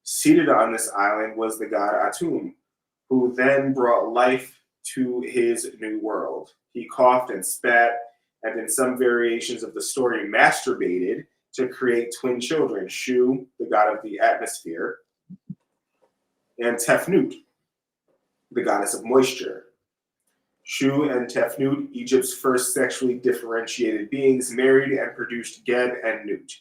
Seated on this island was the god Atum, who then brought life to his new world. He coughed and spat, and in some variations of the story, masturbated to create twin children, Shu, the god of the atmosphere, and Tefnut, the goddess of moisture. Shu and Tefnut, Egypt's first sexually differentiated beings, married and produced Geb and Nut,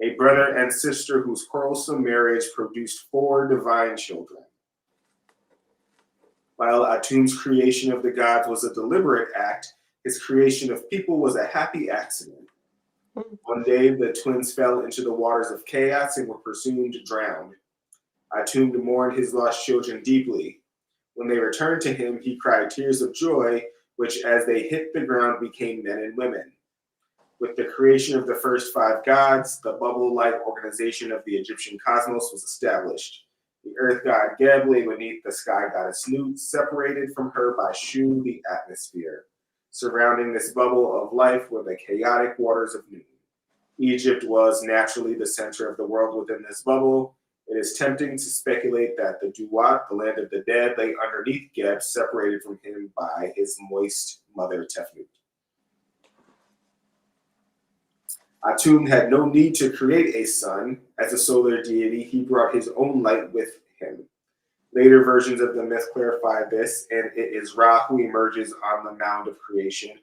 a brother and sister whose quarrelsome marriage produced 4 divine children. While Atum's creation of the gods was a deliberate act, his creation of people was a happy accident. One day, the twins fell into the waters of chaos and were presumed drowned. Atum mourned his lost children deeply. When they returned to him, he cried tears of joy, which as they hit the ground became men and women. With the creation of the first 5 gods, the bubble-like organization of the Egyptian cosmos was established. The earth god Geb lay beneath the sky goddess Nut, separated from her by Shu, the atmosphere. Surrounding this bubble of life were the chaotic waters of noon. Egypt was naturally the center of the world within this bubble. It is tempting to speculate that the Duat, the land of the dead, lay underneath Geb, separated from him by his moist mother Tefnut. Atum had no need to create a sun. As a solar deity, he brought his own light with him. Later versions of the myth clarify this, and it is Ra who emerges on the mound of creation.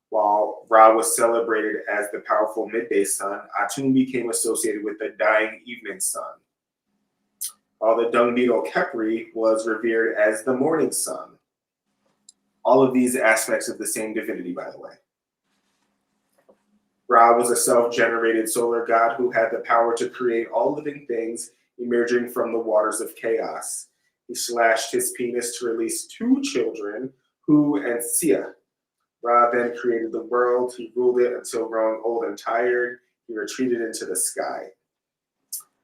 While Ra was celebrated as the powerful midday sun, Atum became associated with the dying evening sun. While the dung beetle Khepri was revered as the morning sun. All of these aspects of the same divinity, by the way. Ra was a self-generated solar god who had the power to create all living things emerging from the waters of chaos. He slashed his penis to release 2 children, Hu and Sia. Ra then created the world. He ruled it until growing old and tired, he retreated into the sky.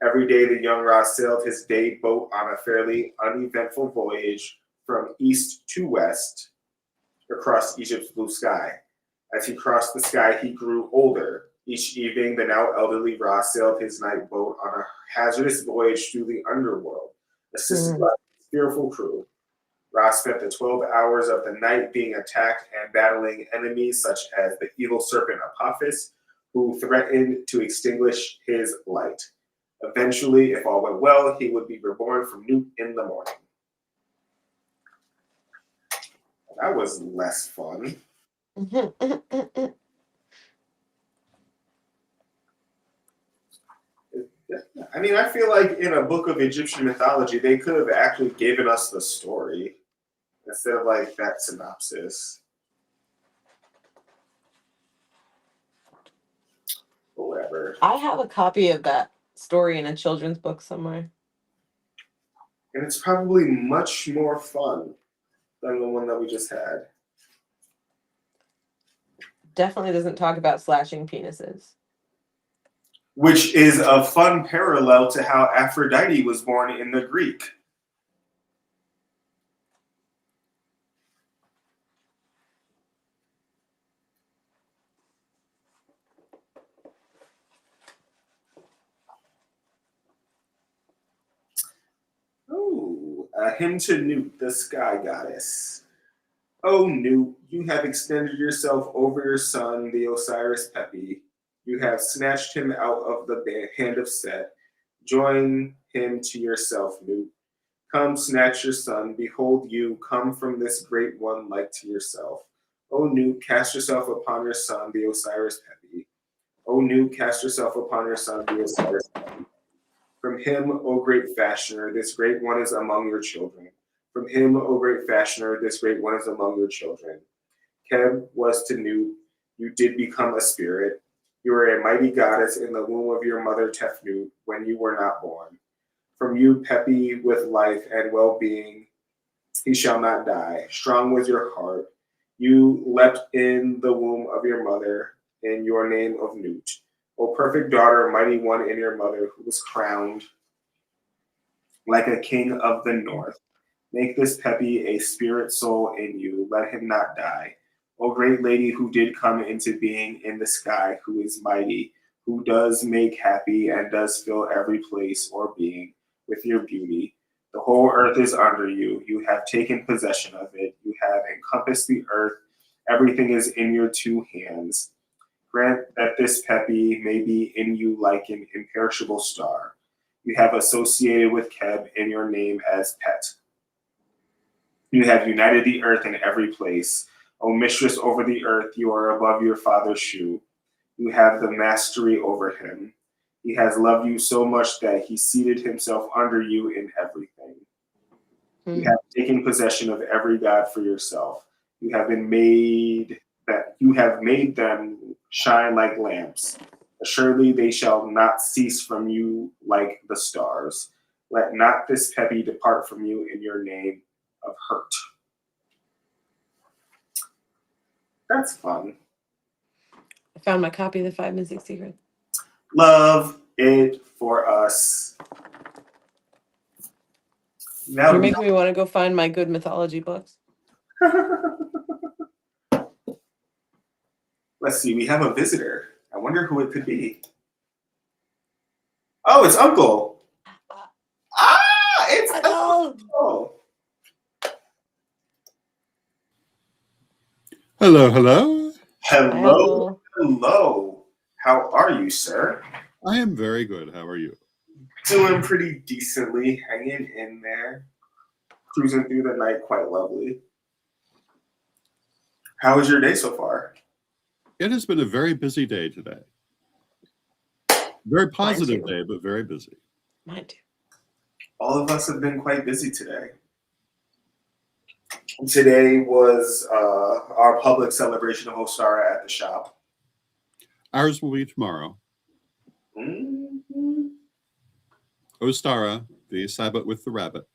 Every day, the young Ra sailed his day boat on a fairly uneventful voyage from east to west across Egypt's blue sky. As he crossed the sky, he grew older. Each evening, the now elderly Ra sailed his night boat on a hazardous voyage through the underworld, assisted by his fearful crew. Ra spent the 12 hours of the night being attacked and battling enemies such as the evil serpent Apophis, who threatened to extinguish his light. Eventually, if all went well, he would be reborn from Nut in the morning. That was less fun. I mean, I feel like in a book of Egyptian mythology, they could have actually given us the story instead of like that synopsis. Or whatever. I have a copy of that story in a children's book somewhere. And it's probably much more fun than the one that we just had. Definitely doesn't talk about slashing penises. Which is a fun parallel to how Aphrodite was born in the Greek. Oh, a hymn to Nut, the sky goddess. O Nut, you have extended yourself over your son, the Osiris Pepi. You have snatched him out of the hand of Set. Join him to yourself, Nut. Come, snatch your son. Behold, you come from this great one like to yourself. O Nut, cast yourself upon your son, the Osiris Pepi. O Nut, cast yourself upon your son, the Osiris Pepi. From him, O great fashioner, this great one is among your children. From him, O great fashioner, this great one is among your children. Keb was to Nut, you did become a spirit. You were a mighty goddess in the womb of your mother Tefnut when you were not born. From you, Pepi, with life and well-being, he shall not die. Strong was your heart. You leapt in the womb of your mother in your name of Newt. O perfect daughter, mighty one in your mother, who was crowned like a king of the north. Make this Pepi a spirit soul in you. Let him not die. O great lady who did come into being in the sky, who is mighty, who does make happy and does fill every place or being with your beauty. The whole earth is under you. You have taken possession of it. You have encompassed the earth. Everything is in your two hands. Grant that this Pepi may be in you like an imperishable star. You have associated with Keb in your name as Pet. You have united the earth in every place. O mistress over the earth, you are above your father's shoe. You have the mastery over him. He has loved you so much that he seated himself under you in everything. You have taken possession of every god for yourself. You have made them shine like lamps. Assuredly they shall not cease from you like the stars. Let not this Pepi depart from you in your name of hurt. That's fun. I found my copy of the 5 Mystic Secrets. Love it for us. Now You're making me want to go find my good mythology books. Let's see, we have a visitor. I wonder who it could be. Oh, it's Uncle. It's Uncle. Hello, hello. Hello, hello. How are you, sir? I am very good. How are you? Doing pretty decently, hanging in there, cruising through the night quite lovely. How was your day so far? It has been a very busy day today. Very positive day, but very busy. Mine too. All of us have been quite busy today. Today was our public celebration of Ostara at the shop. Ours will be tomorrow. Mm-hmm. Ostara, the Sabbath with the rabbit.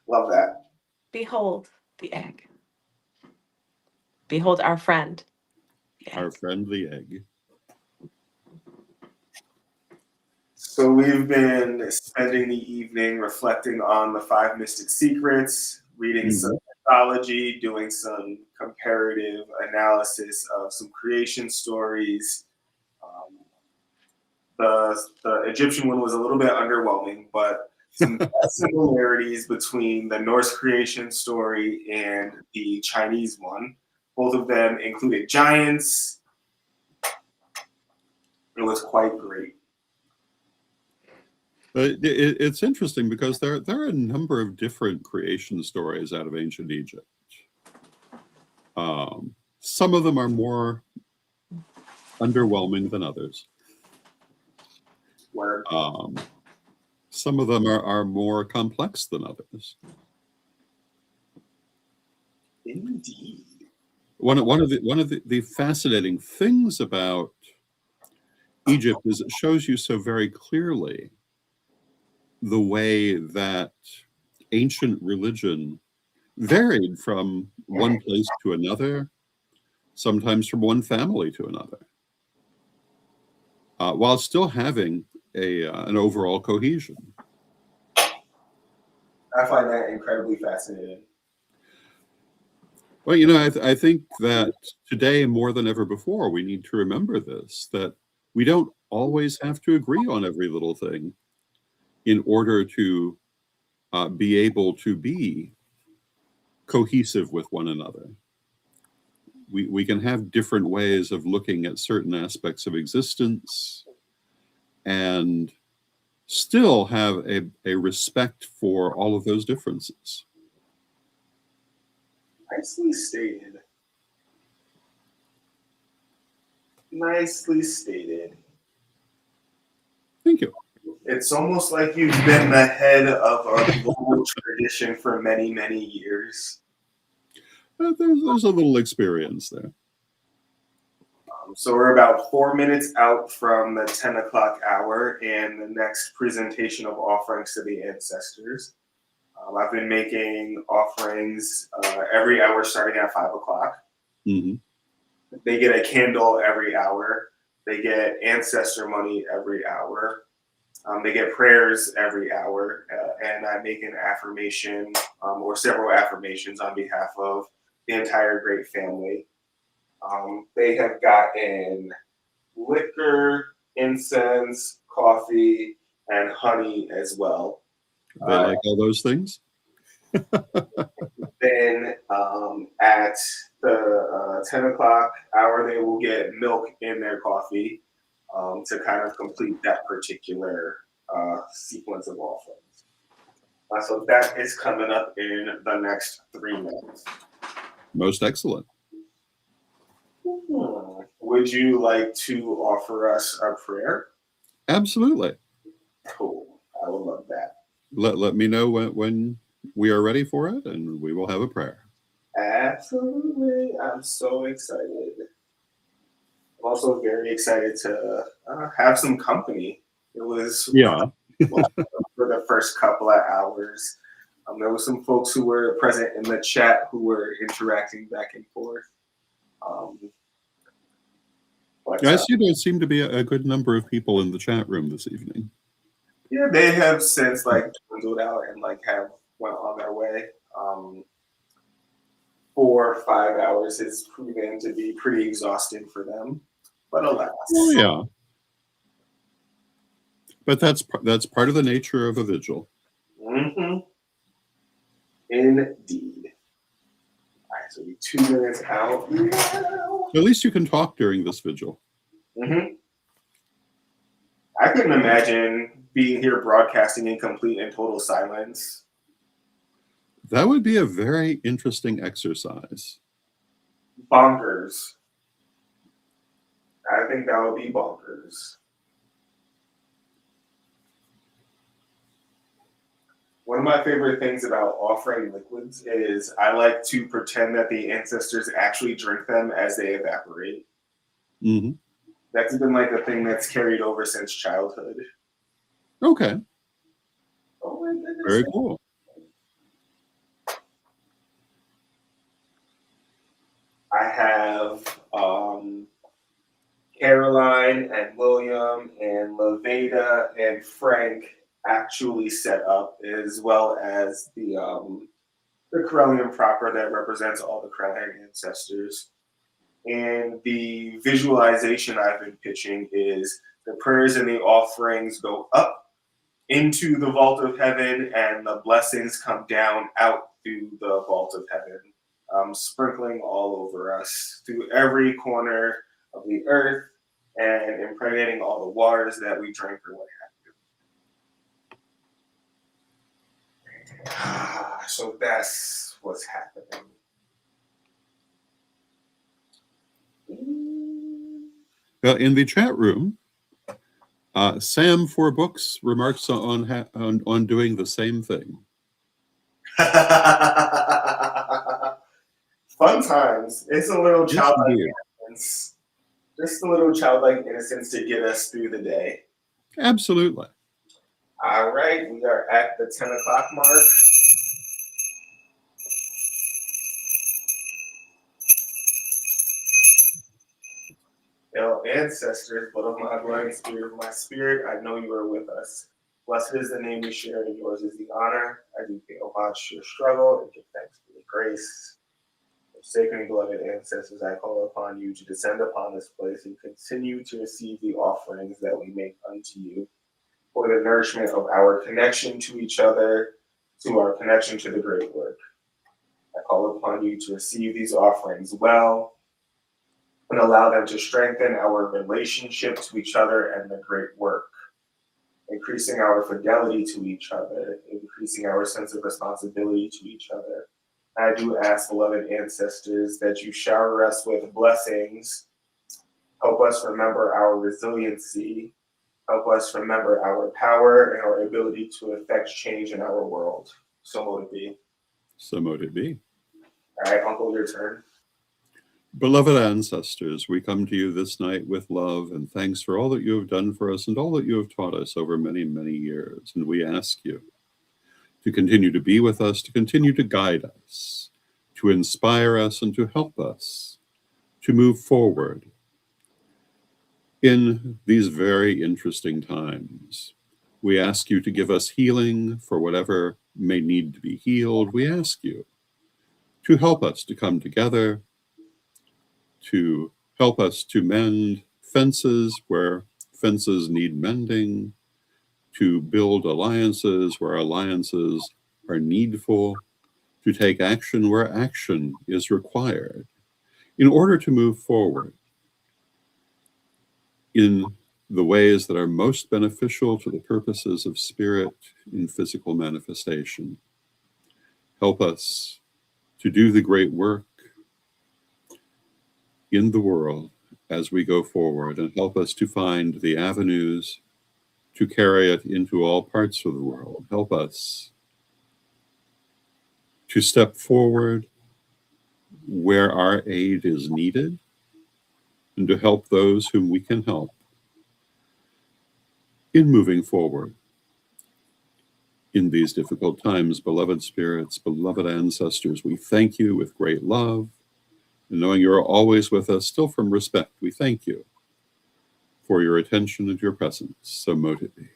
Love that. Behold the egg. Behold our friend. Our friend the egg. So we've been spending the evening reflecting on the 5 Mystic Secrets, reading some mythology, doing some comparative analysis of some creation stories. The Egyptian one was a little bit underwhelming, but some similarities between the Norse creation story and the Chinese one. Both of them included giants. It was quite great. It's interesting because there are a number of different creation stories out of ancient Egypt. Some of them are more underwhelming than others. Some of them are more complex than others. Indeed. One of the fascinating things about Egypt is it shows you so very clearly the way that ancient religion varied from one place to another, sometimes from one family to another, while still having an overall cohesion. I find that incredibly fascinating. Well, I think that today, more than ever before, we need to remember this, that we don't always have to agree on every little thing in order to be able to be cohesive with one another. We can have different ways of looking at certain aspects of existence and still have a respect for all of those differences. Nicely stated. Nicely stated. Thank you. It's almost like you've been the head of a global tradition for many, many years. There's a little experience there. So we're about 4 minutes out from the 10 o'clock hour and the next presentation of offerings to the ancestors. I've been making offerings every hour starting at 5 o'clock. Hmm. They get a candle every hour. They get ancestor money every hour. They get prayers every hour. And I make an affirmation or several affirmations on behalf of the entire great family. They have gotten liquor, incense, coffee, and honey as well. They like all those things. Then at the 10 o'clock hour, they will get milk in their coffee to kind of complete that particular sequence of offerings. So that is coming up in the next 3 minutes. Most excellent. Would you like to offer us a prayer? Absolutely. Cool. I would love that. Let me know when we are ready for it, and we will have a prayer. Absolutely. I'm so excited. I'm also very excited to have some company. It was for the first couple of hours. There were some folks who were present in the chat who were interacting back and forth. I see there seem to be a good number of people in the chat room this evening. Yeah, they have since dwindled out and have went on their way. 4 or 5 hours has proven to be pretty exhausting for them, but alas. Oh yeah, but that's part of the nature of a vigil. Mm-hmm. Indeed. All right, so we're 2 minutes out. At least you can talk during this vigil. Mm-hmm. I couldn't imagine being here broadcasting in complete and total silence. That would be a very interesting exercise. Bonkers. I think that would be bonkers. One of my favorite things about offering liquids is I like to pretend that the ancestors actually drink them as they evaporate. Mm-hmm. That's been a thing that's carried over since childhood. Okay. Oh my goodness. Very cool. I have Caroline and William and Laveda and Frank actually set up, as well as the Correllian proper that represents all the Correllian ancestors. And the visualization I've been pitching is the prayers and the offerings go up into the vault of heaven, and the blessings come down out through the vault of heaven, sprinkling all over us through every corner of the earth and impregnating all the waters that we drink or what have you. So that's what's happening. Well, in the chat room, Sam for Books remarks on doing the same thing. Fun times. It's a little childlike innocence. Just a little childlike innocence to get us through the day. Absolutely. All right, we are at the 10 o'clock mark. Ancestors, blood of my blood and spirit of my spirit, I know you are with us. Blessed is the name we share, and yours is the honor. I do pay homage to your struggle and give thanks for your grace. Sacred and beloved ancestors, I call upon you to descend upon this place and continue to receive the offerings that we make unto you for the nourishment of our connection to each other, to our connection to the great work. I call upon you to receive these offerings well and allow them to strengthen our relationship to each other and the great work, increasing our fidelity to each other, increasing our sense of responsibility to each other. I do ask, beloved ancestors, that you shower us with blessings. Help us remember our resiliency. Help us remember our power and our ability to affect change in our world. So mote it be. So mote it be. All right, Uncle, your turn. Beloved ancestors, we come to you this night with love and thanks for all that you have done for us and all that you have taught us over many, many years. And we ask you to continue to be with us, to continue to guide us, to inspire us, and to help us to move forward in these very interesting times. We ask you to give us healing for whatever may need to be healed. We ask you to help us to come together, to help us to mend fences where fences need mending, to build alliances where alliances are needful, to take action where action is required, in order to move forward in the ways that are most beneficial to the purposes of spirit in physical manifestation. Help us to do the great work in the world as we go forward, and help us to find the avenues to carry it into all parts of the world. Help us to step forward where our aid is needed, and to help those whom we can help in moving forward in these difficult times. Beloved spirits, beloved ancestors, we thank you with great love, and knowing you are always with us, still from respect, we thank you for your attention and your presence. So mote it be.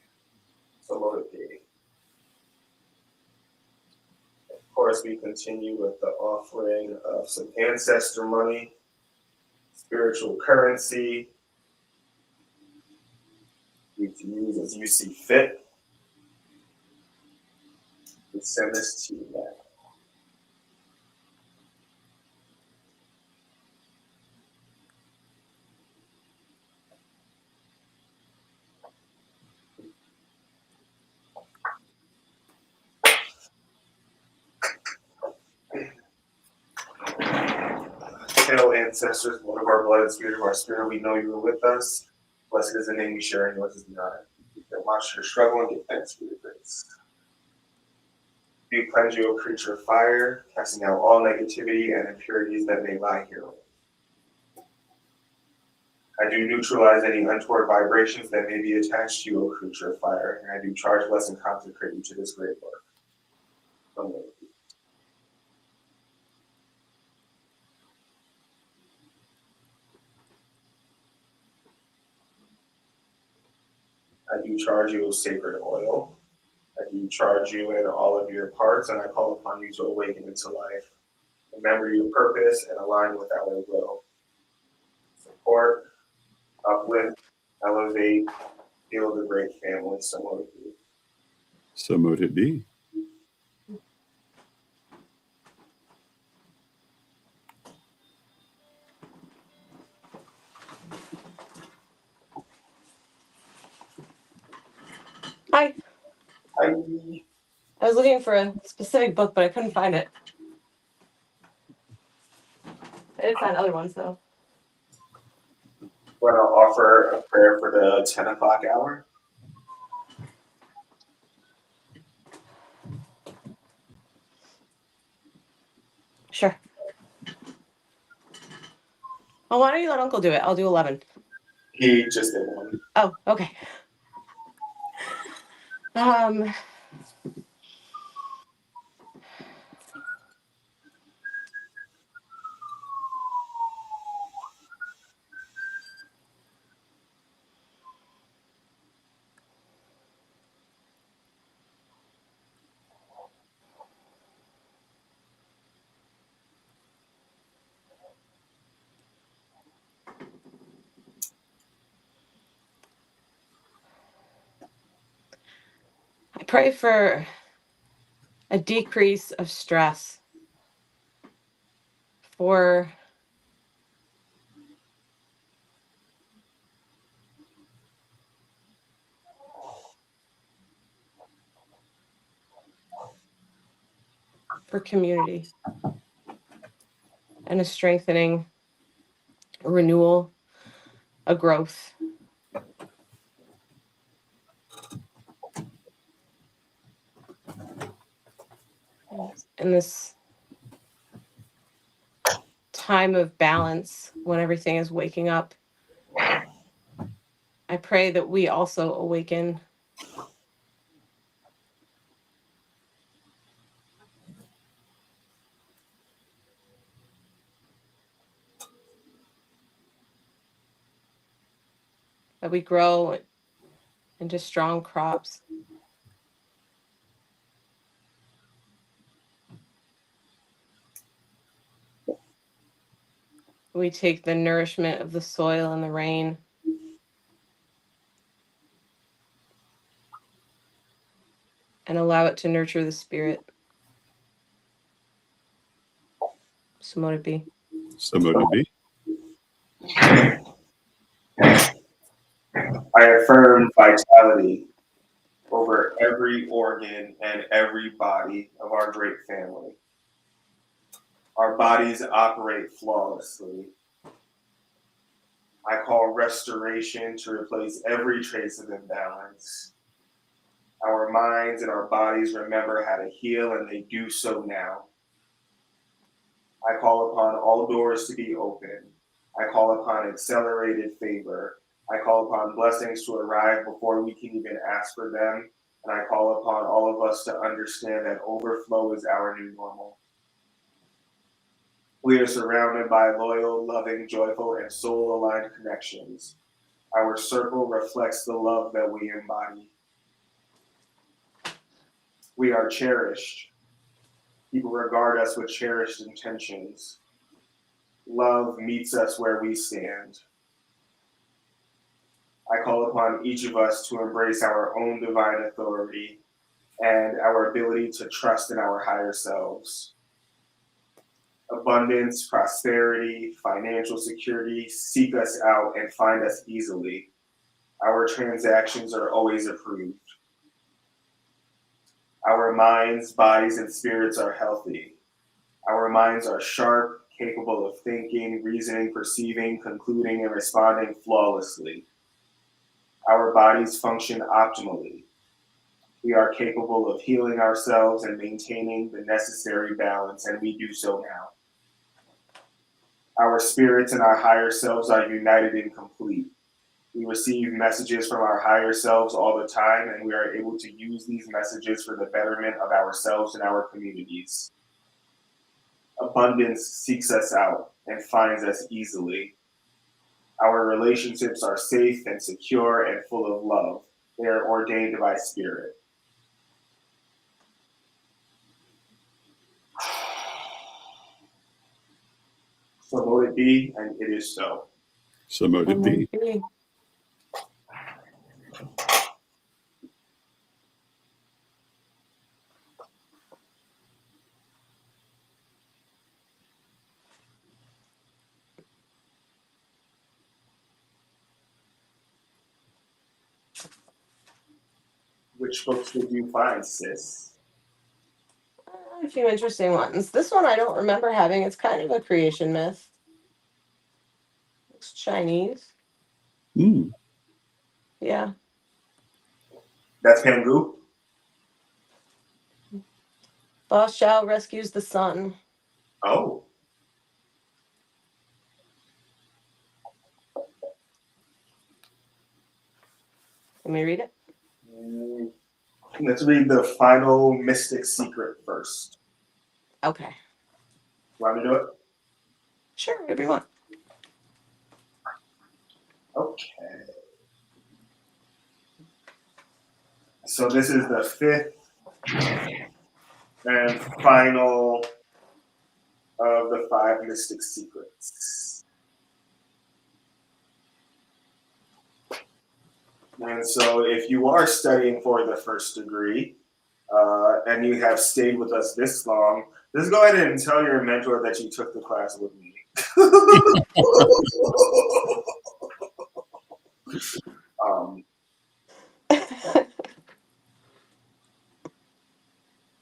So mote it be. Of course, we continue with the offering of some ancestor money, spiritual currency, you can use as you see fit. We send this to you now. Hail, ancestors, one of our blood and spirit of our spirit, we know you are with us. Blessed is the name we share, and yours is the honor. That watch your struggle and give thanks for your grace. We cleanse you, O creature of fire, casting out all negativity and impurities that may lie here. I do neutralize any untoward vibrations that may be attached to you, O creature of fire, and I do charge, bless, and consecrate you to this great work. Amen. I do charge you with sacred oil. I do charge you in all of your parts, and I call upon you to awaken into life. Remember your purpose and align with our will. Support, uplift, elevate, build a great family. So mote it be. So mote it be. Hi. I I was looking for a specific book, but I couldn't find it. I did find other ones, though. want to offer a prayer for the 10 o'clock hour. Sure. Well, why don't you let Uncle do it? I'll do 11. He just did one. Oh, okay. I pray for a decrease of stress, for community and a strengthening, a renewal, a growth. In this time of balance, when everything is waking up, I pray that we also awaken that we grow into strong crops. We take the nourishment of the soil and the rain and allow it to nurture the spirit. So mote it be. So mote it be. I affirm vitality over every organ and every body of our great family. Our bodies operate flawlessly. I call restoration to replace every trace of imbalance. Our minds and our bodies remember how to heal, and they do so now. I call upon all doors to be open. I call upon accelerated favor. I call upon blessings to arrive before we can even ask for them. And I call upon all of us to understand that overflow is our new normal. We are surrounded by loyal, loving, joyful, and soul-aligned connections. Our circle reflects the love that we embody. We are cherished. People regard us with cherished intentions. Love meets us where we stand. I call upon each of us to embrace our own divine authority and our ability to trust in our higher selves. Abundance, prosperity, financial security seek us out and find us easily. Our transactions are always approved. Our minds, bodies, and spirits are healthy. Our minds are sharp, capable of thinking, reasoning, perceiving, concluding, and responding flawlessly. Our bodies function optimally. We are capable of healing ourselves and maintaining the necessary balance, and we do so now. Our spirits and our higher selves are united and complete. We receive messages from our higher selves all the time, and we are able to use these messages for the betterment of ourselves and our communities. Abundance seeks us out and finds us easily. Our relationships are safe and secure and full of love. They are ordained by spirit. So mote it be, and it is so. So mote it be. Which books did you find, sis? A few interesting ones. This one I don't remember having. It's kind of a creation myth. It's Chinese. Yeah. That's Pangu? Ba Xiao rescues the sun. Oh. Let me read it. Let's read the final mystic secret first. Okay. Want to do it? Sure, if you want. Okay. So this is the fifth and final of the 5 mystic secrets. And so if you are studying for the first degree and you have stayed with us this long, just go ahead and tell your mentor that you took the class with me.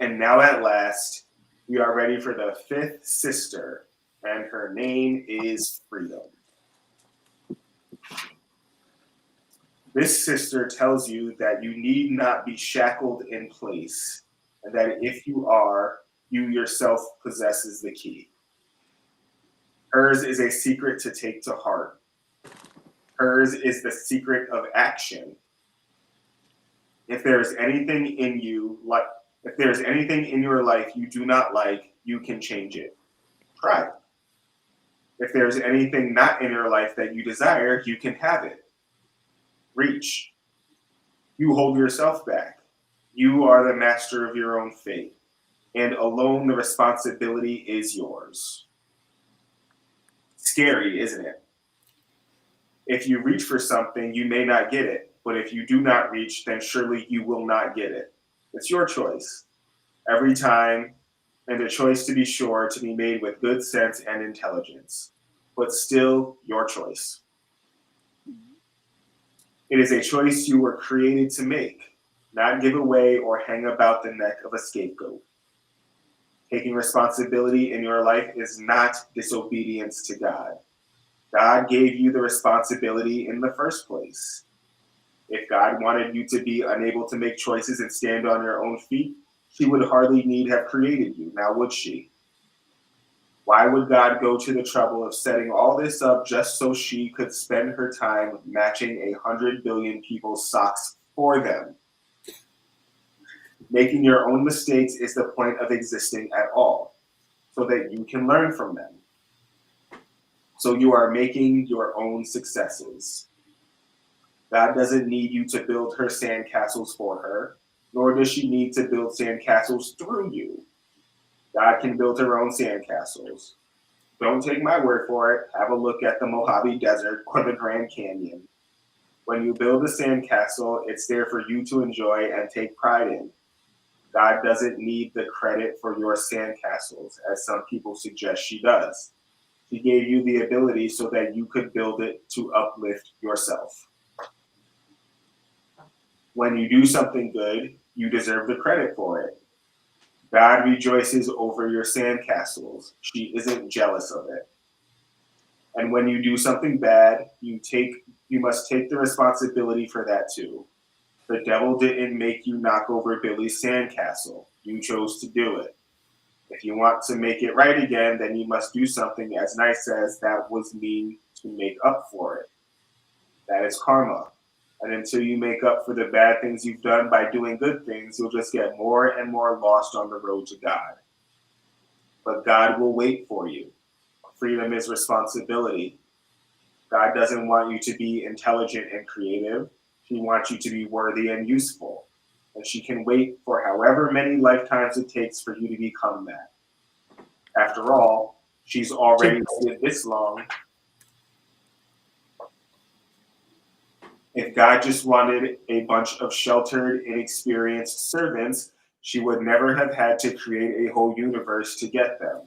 And now at last, we are ready for the 5th sister, and her name is Freedom. This sister tells you that you need not be shackled in place, and that if you are, you yourself possesses the key. Hers is a secret to take to heart. Hers is the secret of action. If there is anything in you, if there's anything in your life you do not like, you can change it. Try it. If there's anything not in your life that you desire, you can have it. Reach. You hold yourself back. You are the master of your own fate, and alone the responsibility is yours. Scary, isn't it? If you reach for something, you may not get it, but if you do not reach, then surely you will not get it. It's your choice. Every time, and a choice to be sure to be made with good sense and intelligence, but still your choice. It is a choice you were created to make, not give away or hang about the neck of a scapegoat. Taking responsibility in your life is not disobedience to God. God gave you the responsibility in the first place. If God wanted you to be unable to make choices and stand on your own feet, she would hardly need have created you, now would she? Why would God go to the trouble of setting all this up just so she could spend her time matching 100 billion people's socks for them? Making your own mistakes is the point of existing at all, so that you can learn from them. So you are making your own successes. God doesn't need you to build her sandcastles for her, nor does she need to build sandcastles through you. God can build her own sandcastles. Don't take my word for it. Have a look at the Mojave Desert or the Grand Canyon. When you build a sandcastle, it's there for you to enjoy and take pride in. God doesn't need the credit for your sandcastles, as some people suggest she does. He gave you the ability so that you could build it to uplift yourself. When you do something good, you deserve the credit for it. God rejoices over your sandcastles. She isn't jealous of it. And when you do something bad, you must take the responsibility for that too. The devil didn't make you knock over Billy's sandcastle. You chose to do it. If you want to make it right again, then you must do something as nice as that was mean to make up for it. That is karma. And until you make up for the bad things you've done by doing good things, you'll just get more and more lost on the road to God. But God will wait for you. Freedom is responsibility. God doesn't want you to be intelligent and creative. He wants you to be worthy and useful. And she can wait for however many lifetimes it takes for you to become that. After all, she's already waited this long. If God just wanted a bunch of sheltered, inexperienced servants, she would never have had to create a whole universe to get them.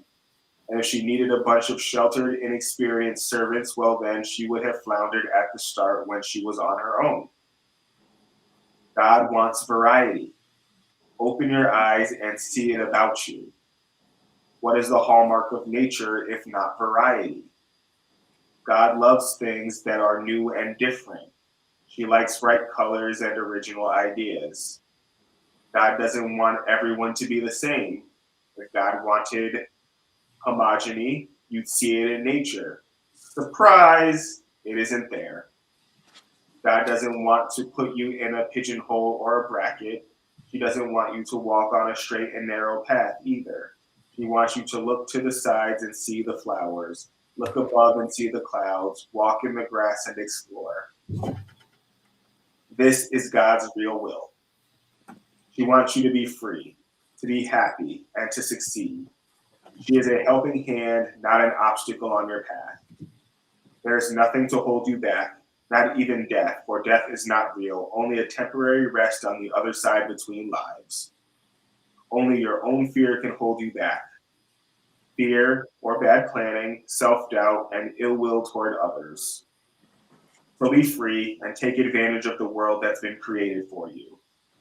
And if she needed a bunch of sheltered, inexperienced servants, well, then she would have floundered at the start when she was on her own. God wants variety. Open your eyes and see it about you. What is the hallmark of nature if not variety? God loves things that are new and different. She likes bright colors and original ideas. God doesn't want everyone to be the same. If God wanted homogeny, you'd see it in nature. Surprise! It isn't there. God doesn't want to put you in a pigeonhole or a bracket. He doesn't want you to walk on a straight and narrow path either. He wants you to look to the sides and see the flowers, look above and see the clouds, walk in the grass and explore. This is God's real will. She wants you to be free, to be happy, and to succeed. She is a helping hand, not an obstacle on your path. There is nothing to hold you back, not even death, for death is not real, only a temporary rest on the other side between lives. Only your own fear can hold you back. Fear or bad planning, self-doubt, and ill will toward others. So be free and take advantage of the world that's been created for you,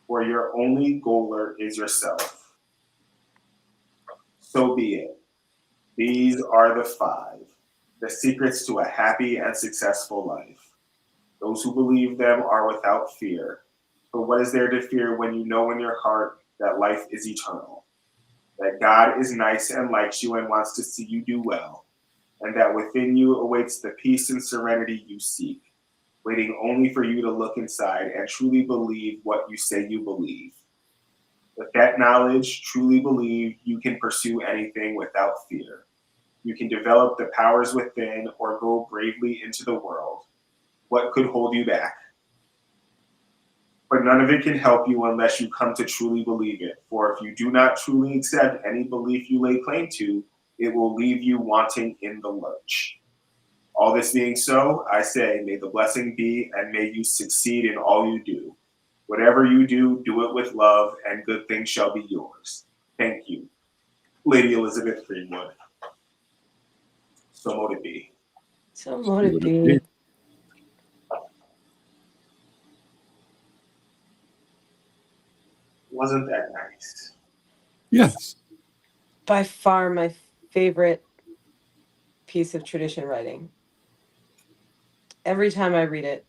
where your only goaler is yourself. So be it. These are the 5, the secrets to a happy and successful life. Those who believe them are without fear. For what is there to fear when you know in your heart that life is eternal? That God is nice and likes you and wants to see you do well, and that within you awaits the peace and serenity you seek, waiting only for you to look inside and truly believe what you say you believe. With that knowledge, truly believe you can pursue anything without fear. You can develop the powers within or go bravely into the world. What could hold you back? But none of it can help you unless you come to truly believe it. For if you do not truly accept any belief you lay claim to, it will leave you wanting in the lurch. All this being so, I say, may the blessing be, and may you succeed in all you do. Whatever you do, do it with love, and good things shall be yours. Thank you. Lady Elizabeth Greenwood. So mote it be. So mote it be. Wasn't that nice? Yes. By far my favorite piece of tradition writing. Every time I read it,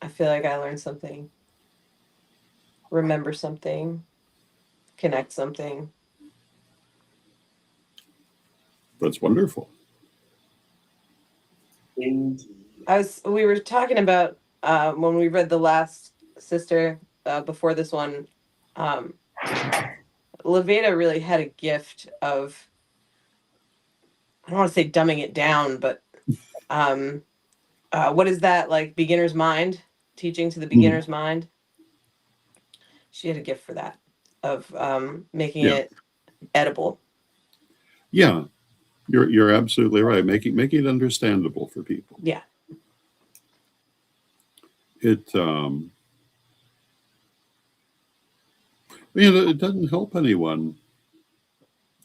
I feel like I learn something, remember something, connect something. That's wonderful. Indeed. We were talking about when we read the last sister before this one, Leveda really had a gift of, I don't want to say dumbing it down, but what is that, like beginner's mind, teaching to the beginner's mind? She had a gift for that, of making it edible. Yeah, you're absolutely right. Making it understandable for people. Yeah. It it doesn't help anyone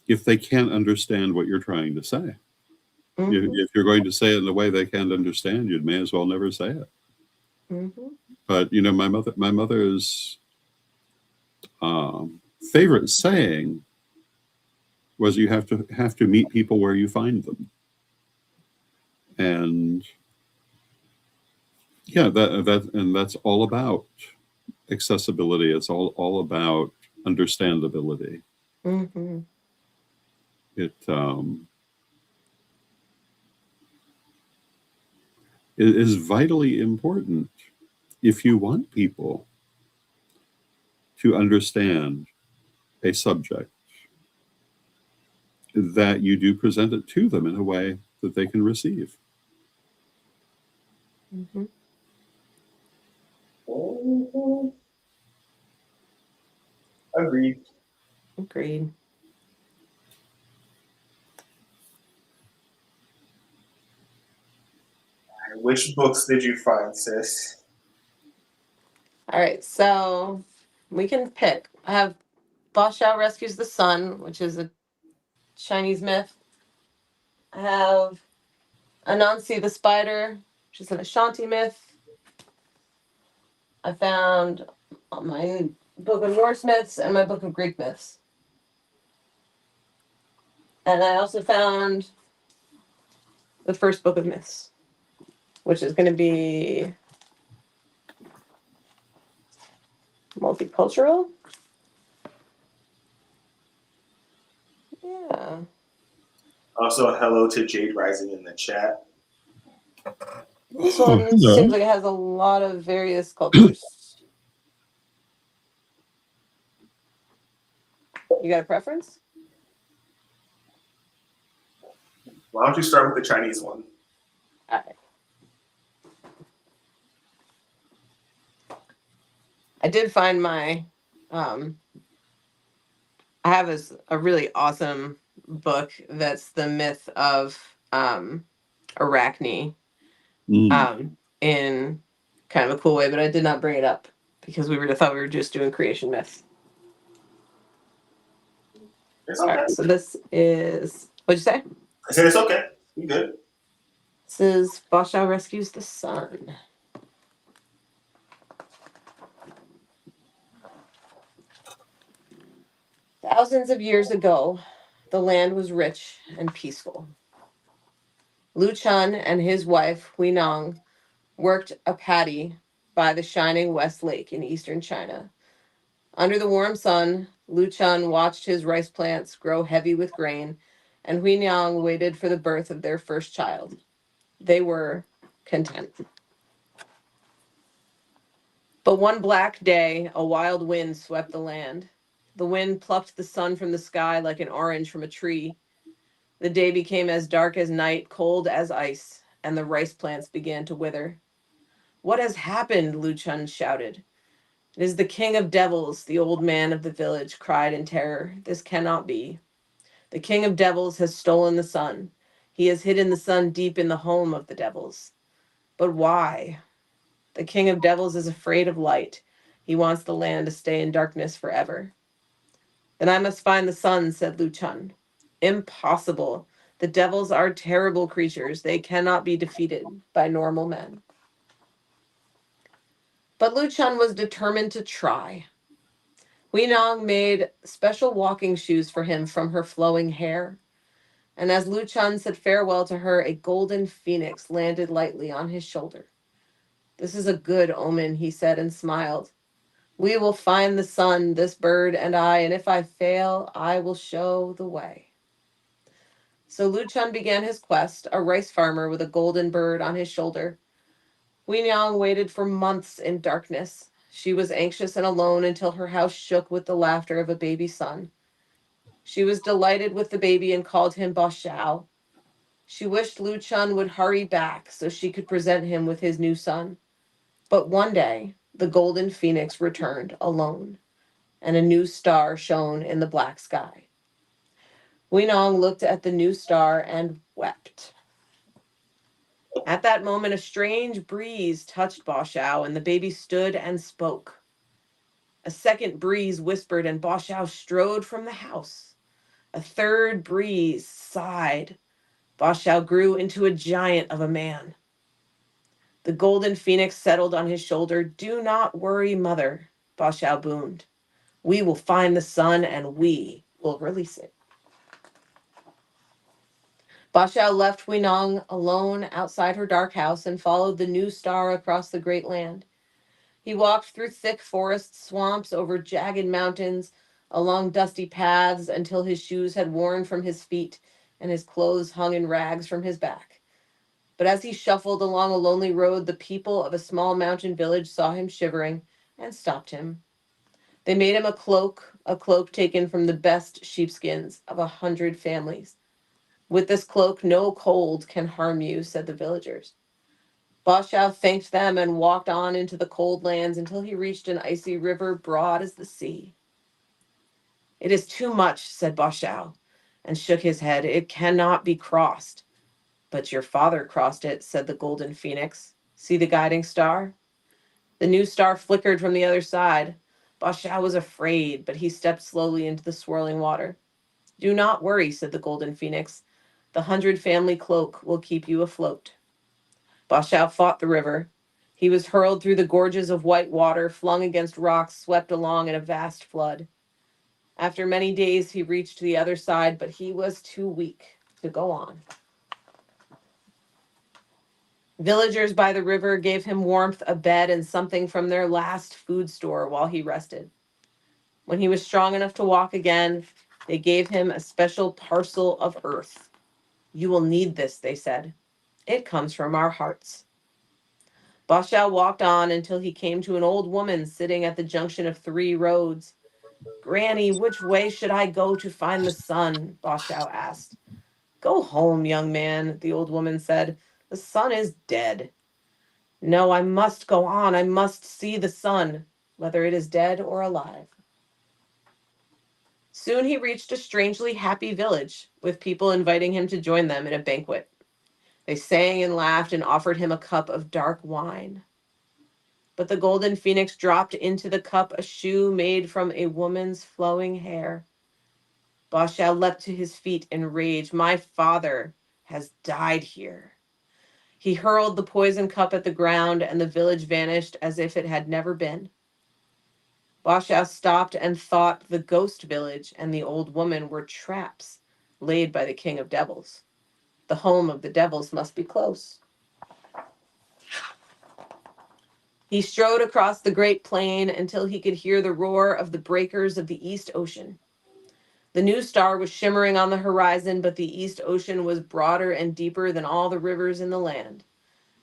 if they can't understand what you're trying to say. Mm-hmm. If you're going to say it in a way they can't understand, you may as well never say it. Mm-hmm. But my mother's favorite saying was, "You have to meet people where you find them." And yeah, that's all about accessibility. It's all about understandability. Mm-hmm. It is vitally important if you want people to understand a subject, that you do present it to them in a way that they can receive. Mm-hmm. Agreed. Agreed. Which books did you find, sis? All right, so we can pick. I have Ba Xiao Rescues the Sun, which is a Chinese myth. I have Anansi the Spider, which is an Ashanti myth. I found my book of Norse myths and my book of Greek myths. And I also found the first book of myths, which is going to be multicultural. Yeah. Also, hello to Jade Rising in the chat. This one hello. seems like it has a lot of various cultures. You got a preference? Why don't you start with the Chinese one? All right. I did find my, I have a really awesome book that's the myth of Arachne in kind of a cool way, but I did not bring it up because thought we were just doing creation myths. It's All okay. right, so this is, what'd you say? I said it's okay. You good? This is Ba Xiao Rescues the Sun. Thousands of years ago, the land was rich and peaceful. Lu Chun and his wife, Hui Nong, worked a paddy by the shining West Lake in eastern China. Under the warm sun, Lu Chun watched his rice plants grow heavy with grain, and Hui Nong waited for the birth of their first child. They were content. But one black day, a wild wind swept the land. The wind plucked the sun from the sky like an orange from a tree. The day became as dark as night, cold as ice, and the rice plants began to wither. What has happened? Lu Chun shouted. It is the king of devils, the old man of the village cried in terror. This cannot be. The king of devils has stolen the sun. He has hidden the sun deep in the home of the devils. But why? The king of devils is afraid of light. He wants the land to stay in darkness forever. Then I must find the sun, said Lu Chun. Impossible. The devils are terrible creatures. They cannot be defeated by normal men. But Lu Chun was determined to try. Hui Nong made special walking shoes for him from her flowing hair. And as Lu Chun said farewell to her, a golden phoenix landed lightly on his shoulder. This is a good omen, he said and smiled. We will find the sun, this bird and I, and if I fail, I will show the way. So Lu Chun began his quest, a rice farmer with a golden bird on his shoulder. Hui Nyang waited for months in darkness. She was anxious and alone until her house shook with the laughter of a baby son. She was delighted with the baby and called him Ba Xiao. She wished Lu Chun would hurry back so she could present him with his new son. But one day, the golden phoenix returned alone, and a new star shone in the black sky. Hui Nong looked at the new star and wept. At that moment, a strange breeze touched Ba Xiao, and the baby stood and spoke. A second breeze whispered, and Ba Xiao strode from the house. A third breeze sighed. Ba Xiao grew into a giant of a man. The golden phoenix settled on his shoulder. Do not worry, mother, Ba Xiao boomed. We will find the sun and we will release it. Ba Xiao left Hui Nong alone outside her dark house and followed the new star across the great land. He walked through thick forest swamps, over jagged mountains, along dusty paths until his shoes had worn from his feet and his clothes hung in rags from his back. But as he shuffled along a lonely road, the people of a small mountain village saw him shivering and stopped him. They made him a cloak taken from the best sheepskins of 100 families. With this cloak, no cold can harm you, said the villagers. Ba Xiao thanked them and walked on into the cold lands until he reached an icy river broad as the sea. It is too much, said Ba Xiao, and shook his head. It cannot be crossed. But your father crossed it, said the golden phoenix. See the guiding star? The new star flickered from the other side. Ba Xiao was afraid, but he stepped slowly into the swirling water. Do not worry, said the golden phoenix. The 100 family cloak will keep you afloat. Ba Xiao fought the river. He was hurled through the gorges of white water, flung against rocks, swept along in a vast flood. After many days, he reached the other side, but he was too weak to go on. Villagers by the river gave him warmth, a bed, and something from their last food store while he rested. When he was strong enough to walk again, they gave him a special parcel of earth. You will need this, they said. It comes from our hearts. Ba Xiao walked on until he came to an old woman sitting at the junction of 3 roads. Granny, which way should I go to find the sun? Ba Xiao asked. Go home, young man, the old woman said. The sun is dead. No, I must go on. I must see the sun, whether it is dead or alive. Soon he reached a strangely happy village, with people inviting him to join them in a banquet. They sang and laughed and offered him a cup of dark wine. But the golden phoenix dropped into the cup a shoe made from a woman's flowing hair. Ba Xiao leapt to his feet in rage. My father has died here. He hurled the poison cup at the ground, and the village vanished as if it had never been. Ba Xiao stopped and thought the ghost village and the old woman were traps laid by the king of devils. The home of the devils must be close. He strode across the great plain until he could hear the roar of the breakers of the East Ocean. The new star was shimmering on the horizon, but the East Ocean was broader and deeper than all the rivers in the land.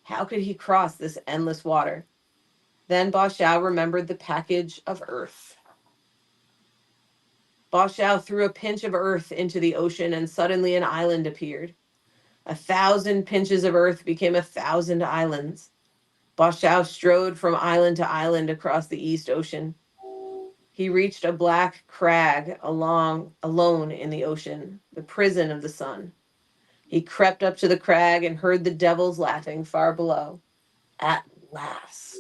How could he cross this endless water? Then Ba Xiao remembered the package of earth. Ba Xiao threw a pinch of earth into the ocean, and suddenly an island appeared. 1,000 pinches of earth became 1,000 islands. Ba Xiao strode from island to island across the East Ocean. He reached a black crag alone in the ocean, the prison of the sun. He crept up to the crag and heard the devils laughing far below. At last.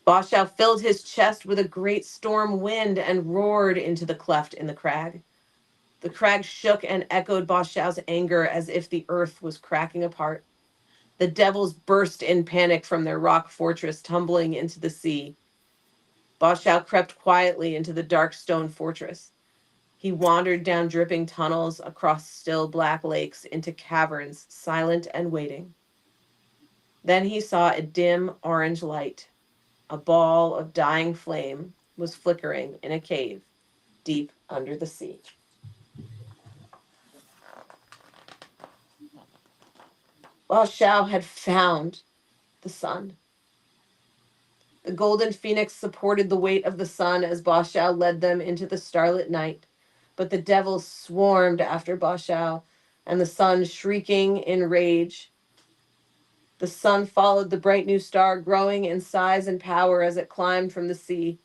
Ba Xiao filled his chest with a great storm wind and roared into the cleft in the crag. The crag shook and echoed Ba Xiao's anger as if the earth was cracking apart. The devils burst in panic from their rock fortress, tumbling into the sea. Ba Xiao crept quietly into the dark stone fortress. He wandered down dripping tunnels, across still black lakes, into caverns, silent and waiting. Then he saw a dim orange light. A ball of dying flame was flickering in a cave deep under the sea. Ba Xiao had found the sun. The golden phoenix supported the weight of the sun as Ba Xiao led them into the starlit night. But the devils swarmed after Ba Xiao, and the sun, shrieking in rage. The sun followed the bright new star, growing in size and power as it climbed from the sea.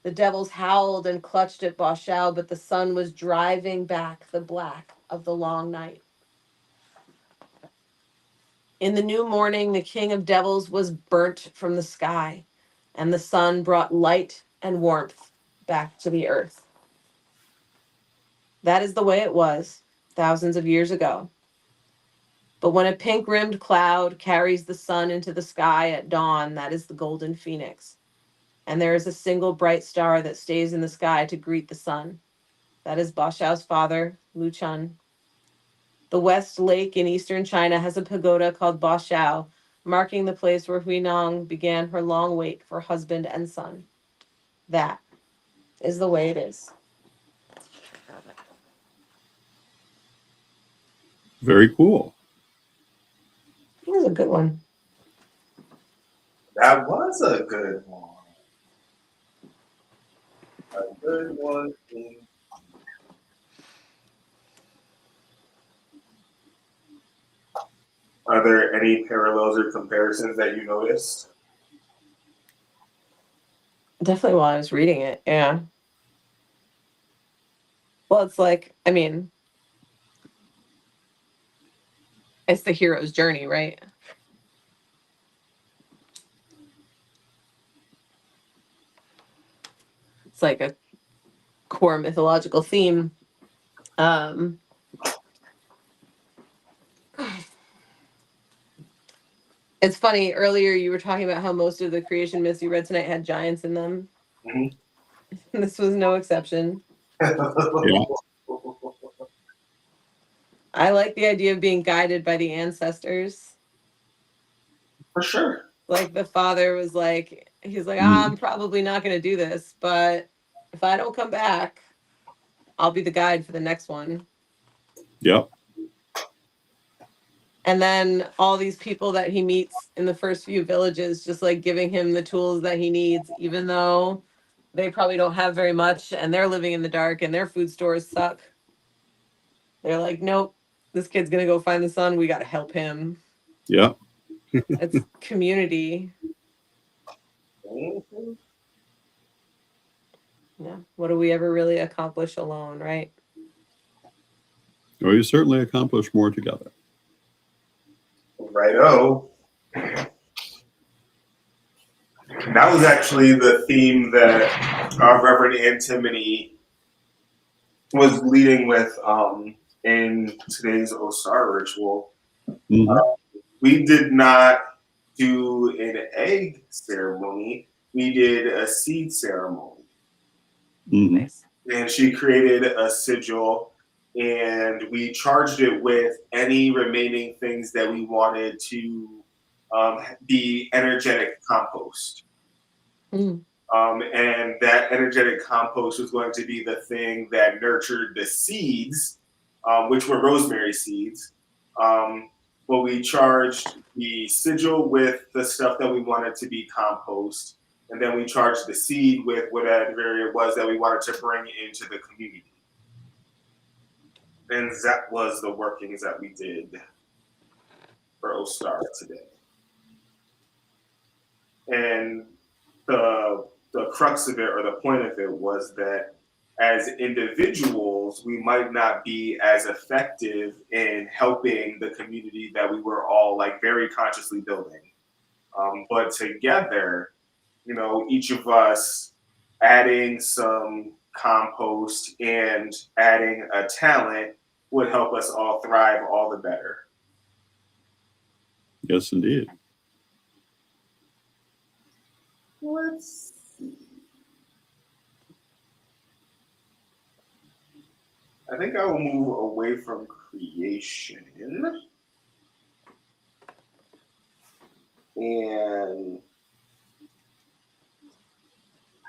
The devils howled and clutched at Ba Xiao, but the sun was driving back the black of the long night. In the new morning, the king of devils was burnt from the sky, and the sun brought light and warmth back to the earth. That is the way it was thousands of years ago. But when a pink-rimmed cloud carries the sun into the sky at dawn, that is the golden phoenix. And there is a single bright star that stays in the sky to greet the sun. That is Ba Xiao's father, Lu Chun. The West Lake in eastern China has a pagoda called Ba Xiao, marking the place where Huinong began her long wait for husband and son. That is the way it is. Very cool. That was a good one. That was a good one. A good one. Are there any parallels or comparisons that you noticed? Definitely while I was reading it, yeah. Well, it's like, I mean, it's the hero's journey, right? It's like a core mythological theme. Um, it's funny, earlier you were talking about how most of the creation myths you read tonight had giants in them. Mhm. This was no exception. Yeah. I like the idea of being guided by the ancestors. For sure. Like the father was like, he's like, Mm. I'm probably not going to do this, but if I don't come back, I'll be the guide for the next one. Yep. And then all these people that he meets in the first few villages, just like giving him the tools that he needs, even though they probably don't have very much and they're living in the dark and their food stores suck. They're like, nope, this kid's going to go find the sun. We got to help him. Yep. It's community. Mhm. Yeah. What do we ever really accomplish alone, right? Well, you certainly accomplished more together. Righto. That was actually the theme that Reverend Antimony was leading with in today's Osar ritual. Mhm. We did not do an egg ceremony. We did a seed ceremony. Mhm. Nice. And she created a sigil and we charged it with any remaining things that we wanted to be energetic compost. Mm. And that energetic compost was going to be the thing that nurtured the seeds, which were rosemary seeds. But we charged the sigil with the stuff that we wanted to be compost. And then we charged the seed with whatever it was that we wanted to bring into the community. And that was the workings that we did for Ostar today. And the crux of it, or the point of it, was that as individuals, we might not be as effective in helping the community that we were all like very consciously building. But together, you know, each of us adding some compost and adding a talent would help us all thrive all the better. Yes, indeed. Let's see. I think I will move away from creation. And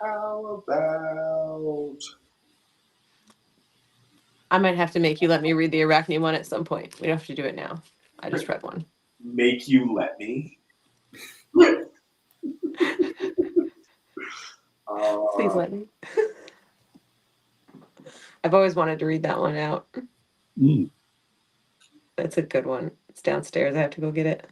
how about I might have to make you let me read the Arachne one at some point. We don't have to do it now. I just read one. make you let me? Please let me. I've always wanted to read that one out. Mm. That's a good one. It's downstairs. I have to go get it.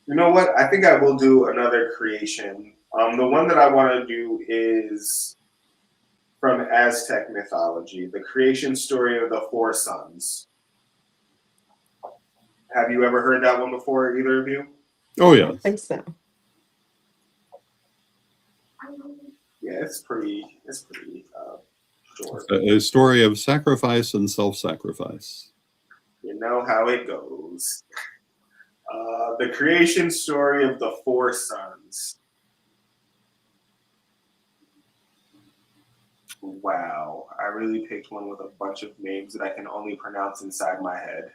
You know what? I think I will do another creation. The one that I want to do is from Aztec mythology, the creation story of the four sons. Have you ever heard that one before, either of you? Oh, yeah. I think so. Yeah, it's pretty short. A story of sacrifice and self-sacrifice. You know how it goes. The creation story of the four sons. Wow, I really picked one with a bunch of names that I can only pronounce inside my head.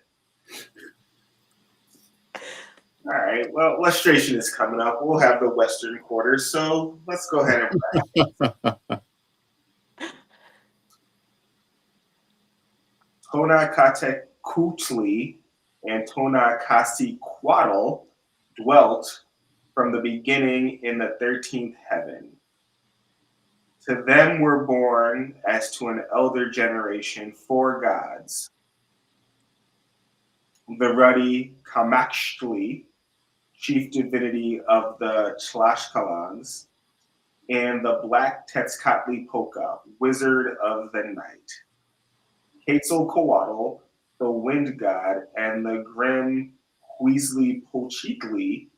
All right, well, illustration is coming up. We'll have the Western quarters, so let's go ahead and practice. Tonacatecutli and Tonacasiquatl dwelt from the beginning in the 13th heaven. To them were born, as to an elder generation, four gods. The ruddy Kamaxtli, chief divinity of the Tlaxcalans, and the black Tezcatlipoca, wizard of the night. Quetzalcoatl, the wind god, and the grim Huitzilopochtli,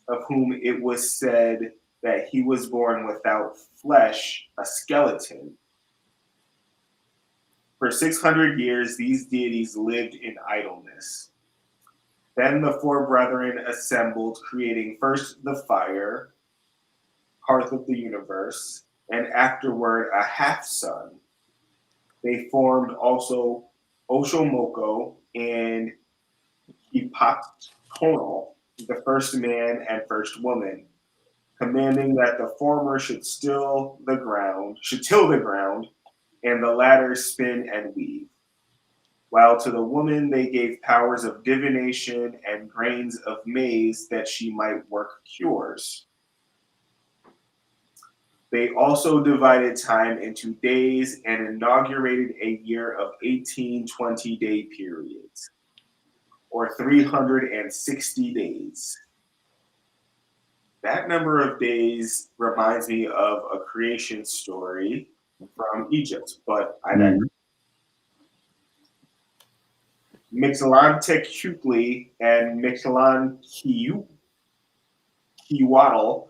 of whom it was said that he was born without flesh, a skeleton. For 600 years, these deities lived in idleness. Then the four brethren assembled, creating first the fire, hearth of the universe, and afterward a half-sun. They formed also Oshomoko and Hippotonal, the first man and first woman, commanding that the former should till the ground, and the latter spin and weave. While to the woman they gave powers of divination and grains of maize that she might work cures. They also divided time into days and inaugurated a year of 18 20-day periods, or 360 days. That number of days reminds me of a creation story from Egypt, but I digress. Mictlantecuhtli and Mictlantecuhtli,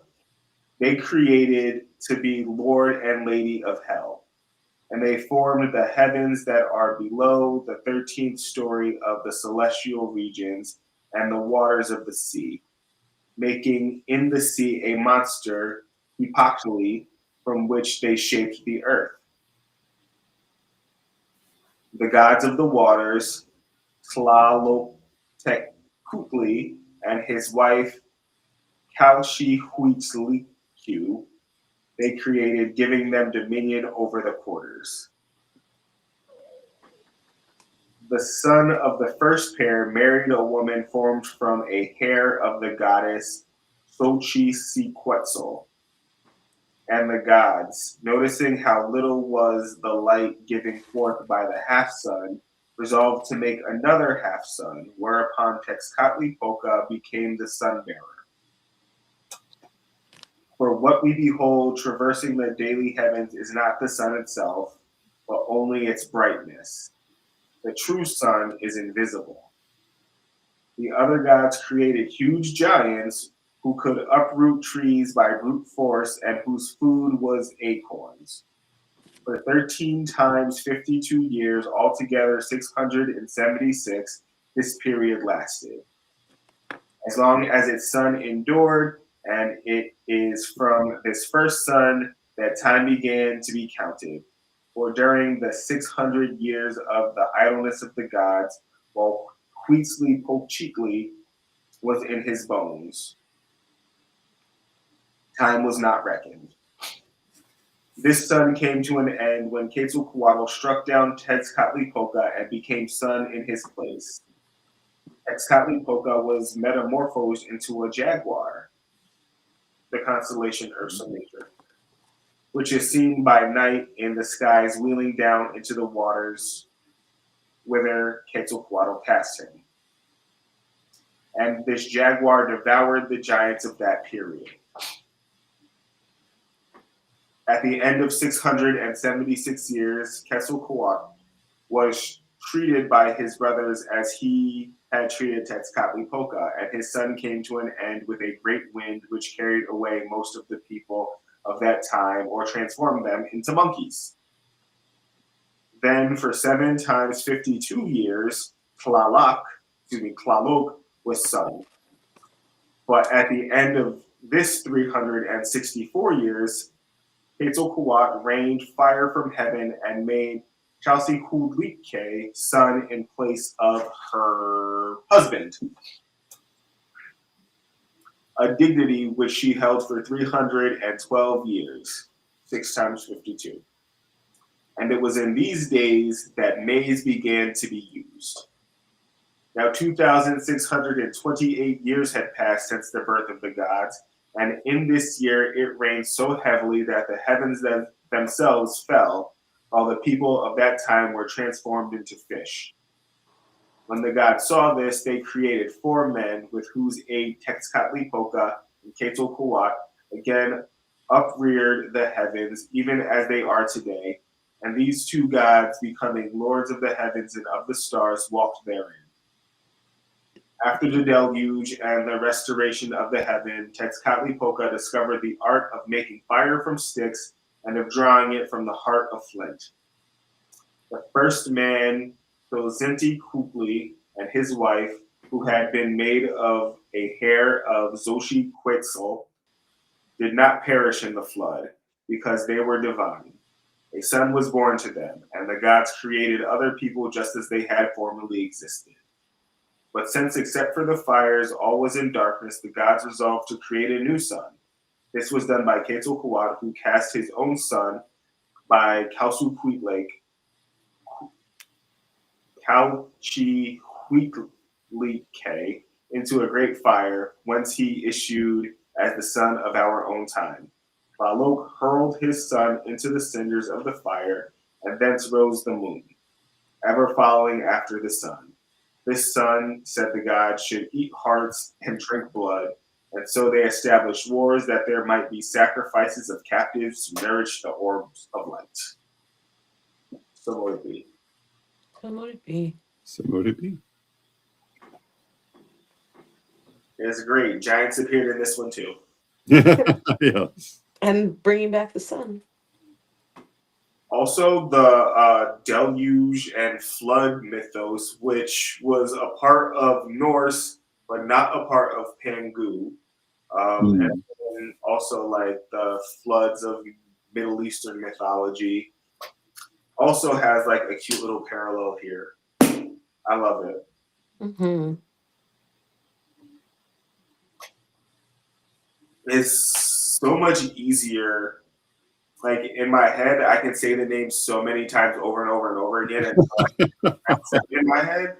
they created to be Lord and Lady of Hell. And they formed the heavens that are below, the 13th story of the celestial regions, and the waters of the sea, making in the sea a monster, Hippochtli, from which they shaped the earth. The gods of the waters, Tlalotecuhtli and his wife, Calchihuitzlicu, they created, giving them dominion over the quarters. The son of the first pair married a woman formed from a hair of the goddess Xochitliquetzal. And the gods, noticing how little was the light given forth by the half-sun, resolved to make another half-sun, whereupon Tezcatlipoca became the sun-bearer. For what we behold traversing the daily heavens is not the sun itself, but only its brightness. The true sun is invisible. The other gods created huge giants who could uproot trees by brute force and whose food was acorns. For 13 times 52 years, altogether 676, this period lasted. As long as its sun endured, and it is from this first sun that time began to be counted. For during the 600 years of the idleness of the gods, while Huitzilopochtli was in his bones, time was not reckoned. This sun came to an end when Quetzalcoatl struck down Tezcatlipoca and became sun in his place. Tezcatlipoca was metamorphosed into a jaguar, the constellation Ursa Major, which is seen by night in the skies wheeling down into the waters whither Quetzalcoatl cast him. And this jaguar devoured the giants of that period. At the end of 676 years, Quetzalcoatl was treated by his brothers as he had treated Tezcatlipoca, and his son came to an end with a great wind which carried away most of the people of that time or transformed them into monkeys. Then for 7 times 52 years, Tlaloc was sun. But at the end of this 364 years, Quetzalcoatl rained fire from heaven and made Chalcicudlique son in place of her husband, a dignity which she held for 312 years, 6 times 52. And it was in these days that maize began to be used. Now 2,628 years had passed since the birth of the gods, and in this year it rained so heavily that the heavens themselves fell, while the people of that time were transformed into fish. When the gods saw this, they created 4 men with whose aid Tezcatlipoca and Quetzalcoatl again upreared the heavens, even as they are today, and these 2 gods, becoming lords of the heavens and of the stars, walked therein. After the deluge and the restoration of the heaven, Tezcatlipoca discovered the art of making fire from sticks and of drawing it from the heart of flint. The first man, Tlazintecutli, and his wife, who had been made of a hair of Xochiquetzal, did not perish in the flood, because they were divine. A son was born to them, and the gods created other people just as they had formerly existed. But since, except for the fires, all was in darkness, the gods resolved to create a new sun. This was done by Quetzalcoatl, who cast his own son by Chalcicudlique into a great fire, whence he issued as the sun of our own time. Tlaloc hurled his son into the cinders of the fire, and thence rose the moon, ever following after the sun. This sun, said the gods, should eat hearts and drink blood, and so they established wars that there might be sacrifices of captives to nourish the orbs of light. So would it be. So would it be. So would it be. It's great. Giants appeared in this one too. Yeah. And bringing back the sun. Also, the deluge and flood mythos, which was a part of Norse, but not a part of Pangu. And also, like the floods of Middle Eastern mythology, also has like a cute little parallel here. I love it. Mm-hmm. It's so much easier. Like in my head, I can say the name so many times over and over and over again. And in my head,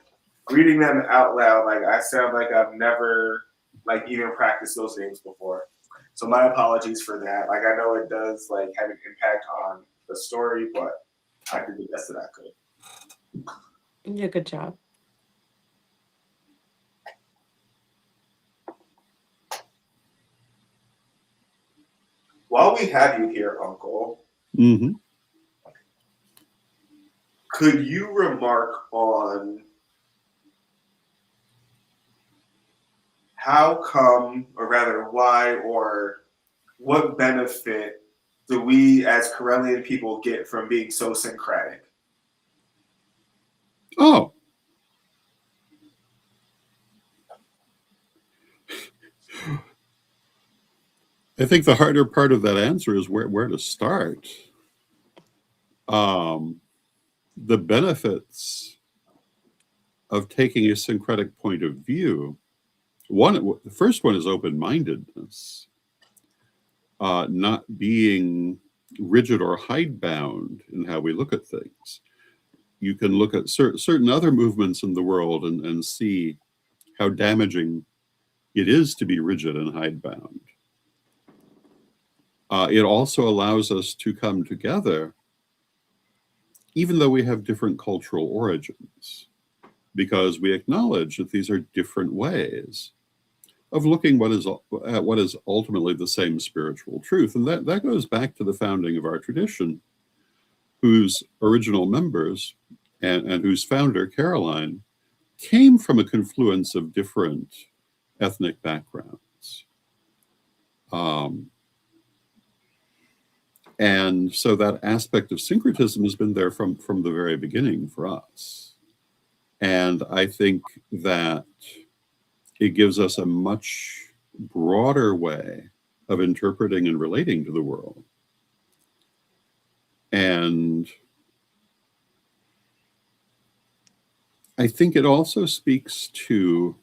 reading them out loud, like I sound like I've never like even practiced those names before. So my apologies for that. Like I know it does like have an impact on the story, but I did the best that I could. You did a good job. While we have you here, Uncle, Mm-hmm. could you remark on how come, or rather why, or what benefit do we as Correllian people get from being so syncretic? Oh. I think the harder part of that answer is where to start. The benefits of taking a syncretic point of view. The first one is open-mindedness, not being rigid or hidebound in how we look at things. You can look at certain other movements in the world and see how damaging it is to be rigid and hidebound. It also allows us to come together, even though we have different cultural origins, because we acknowledge that these are different ways of looking at what is ultimately the same spiritual truth. And that goes back to the founding of our tradition, whose original members and whose founder, Caroline, came from a confluence of different ethnic backgrounds. And so that aspect of syncretism has been there from the very beginning for us. And I think that it gives us a much broader way of interpreting and relating to the world. And I think it also speaks to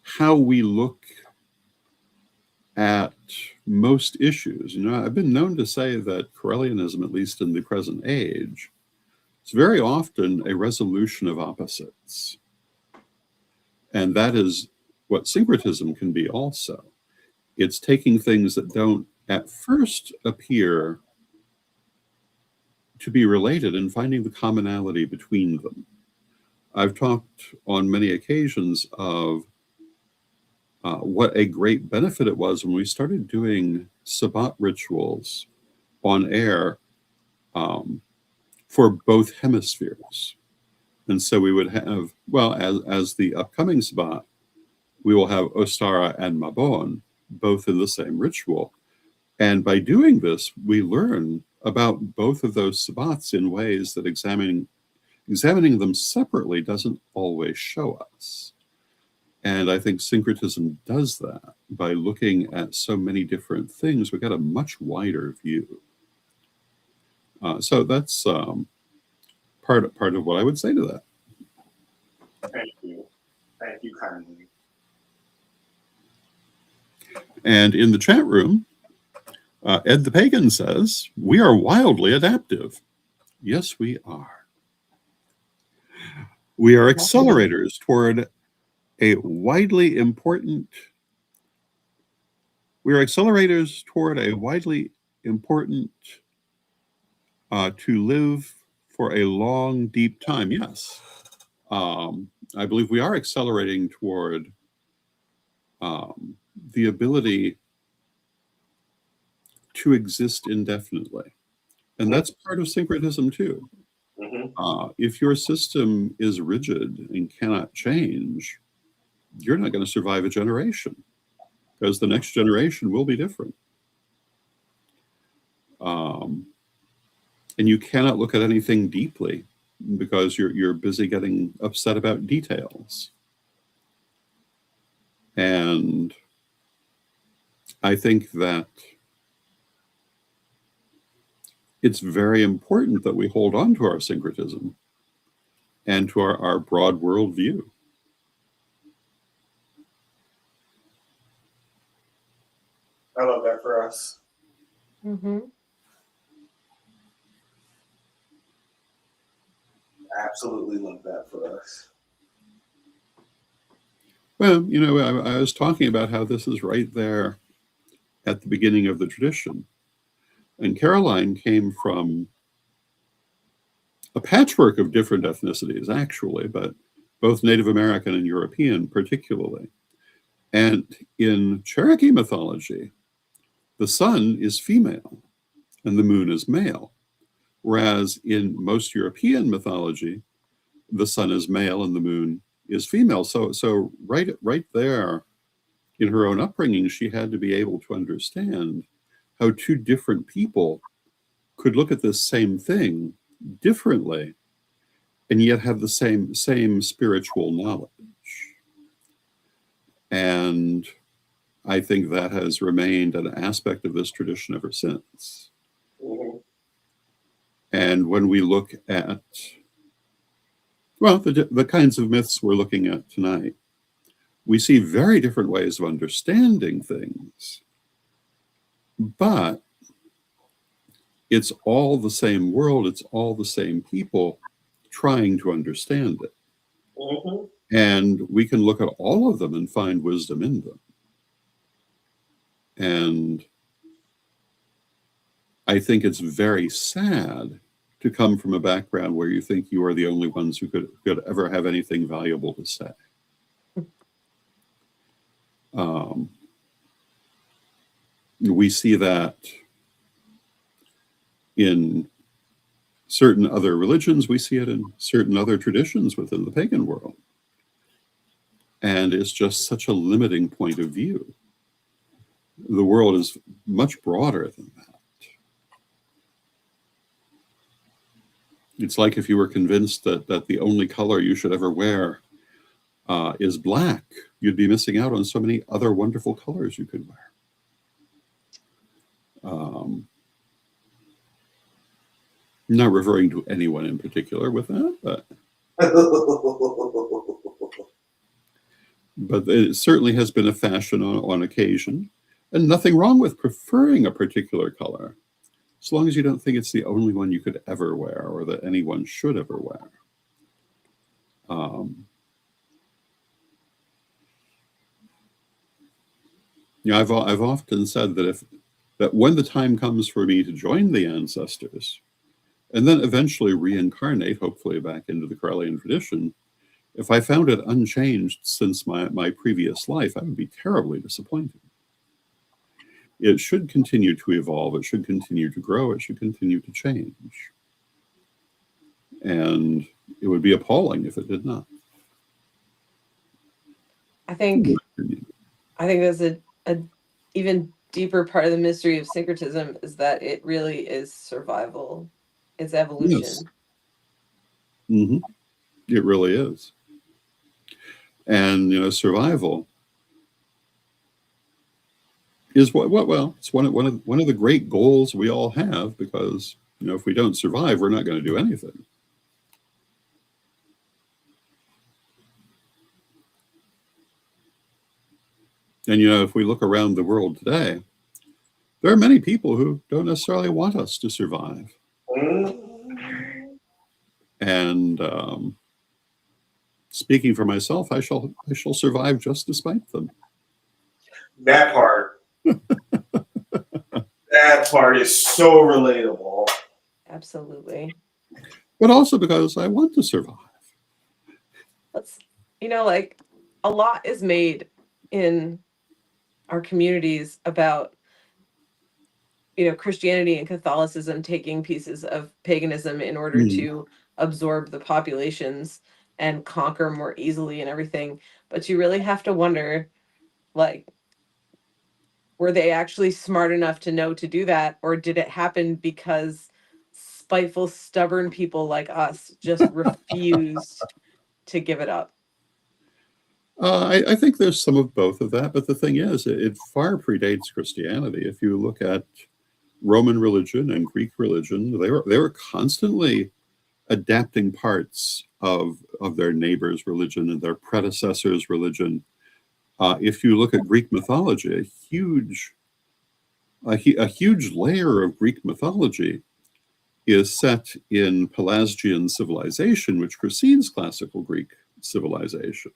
how we look at most issues. You know, I've been known to say that Correllianism, at least in the present age, is very often a resolution of opposites. And that is what syncretism can be also. It's taking things that don't at first appear to be related and finding the commonality between them. I've talked on many occasions of what a great benefit it was when we started doing Sabbat rituals on air for both hemispheres. And so we would have, well, as the upcoming Sabbat, we will have Ostara and Mabon, both in the same ritual. And by doing this, we learn about both of those Sabbats in ways that examining them separately doesn't always show us. And I think syncretism does that. By looking at so many different things, we get a much wider view. So that's part of what I would say to that. Thank you. Thank you kindly. And in the chat room, Ed the Pagan says, we are wildly adaptive. Yes, we are. We are accelerators toward a widely important to live for a long, deep time. Yes. I believe we are accelerating toward the ability to exist indefinitely. And that's part of syncretism too. Mm-hmm. If your system is rigid and cannot change, you're not going to survive a generation, because the next generation will be different. And you cannot look at anything deeply because you're busy getting upset about details. And I think that it's very important that we hold on to our syncretism and to our broad worldview. I love that for us. Mm-hmm. Absolutely love that for us. Well, you know, I was talking about how this is right there at the beginning of the tradition. And Caroline came from a patchwork of different ethnicities, actually, but both Native American and European particularly. And in Cherokee mythology, the sun is female and the moon is male. Whereas in most European mythology, the sun is male and the moon is female. So right there in her own upbringing, she had to be able to understand how two different people could look at this same thing differently and yet have the same spiritual knowledge. And I think that has remained an aspect of this tradition ever since. Mm-hmm. And when we look at, well, the kinds of myths we're looking at tonight, we see very different ways of understanding things, but it's all the same world, it's all the same people trying to understand it. Mm-hmm. And we can look at all of them and find wisdom in them. And I think it's very sad to come from a background where you think you are the only ones who could ever have anything valuable to say. We see that in certain other religions, we see it in certain other traditions within the pagan world. And it's just such a limiting point of view. The world is much broader than that. It's like if you were convinced that the only color you should ever wear is black, you'd be missing out on so many other wonderful colors you could wear. Not referring to anyone in particular with that, but it certainly has been a fashion on occasion, and nothing wrong with preferring a particular color, as long as you don't think it's the only one you could ever wear or that anyone should ever wear. I've often said that when the time comes for me to join the Ancestors, and then eventually reincarnate, hopefully back into the Correllian tradition, if I found it unchanged since my previous life, I would be terribly disappointed. It should continue to evolve, it should continue to grow, it should continue to change. And it would be appalling if it did not. I think there's a even deeper part of the mystery of syncretism is that it really is survival. It's evolution. Yes. Mm-hmm. It really is. And survival is it's one of the great goals we all have, because if we don't survive, we're not going to do anything. And if we look around the world today, there are many people who don't necessarily want us to survive. And speaking for myself, I shall survive just despite them. That part. That part is so relatable. Absolutely. But also because I want to survive. Let's, like, a lot is made in our communities about Christianity and Catholicism taking pieces of paganism in order to absorb the populations and conquer more easily and everything. But you really have to wonder, like, were they actually smart enough to know to do that? Or did it happen because spiteful, stubborn people like us just refused to give it up? I think there's some of both of that. But the thing is, it far predates Christianity. If you look at Roman religion and Greek religion, they were constantly adapting parts of their neighbor's religion and their predecessor's religion. If you look at Greek mythology, a huge layer of Greek mythology is set in Pelasgian civilization, which precedes classical Greek civilization,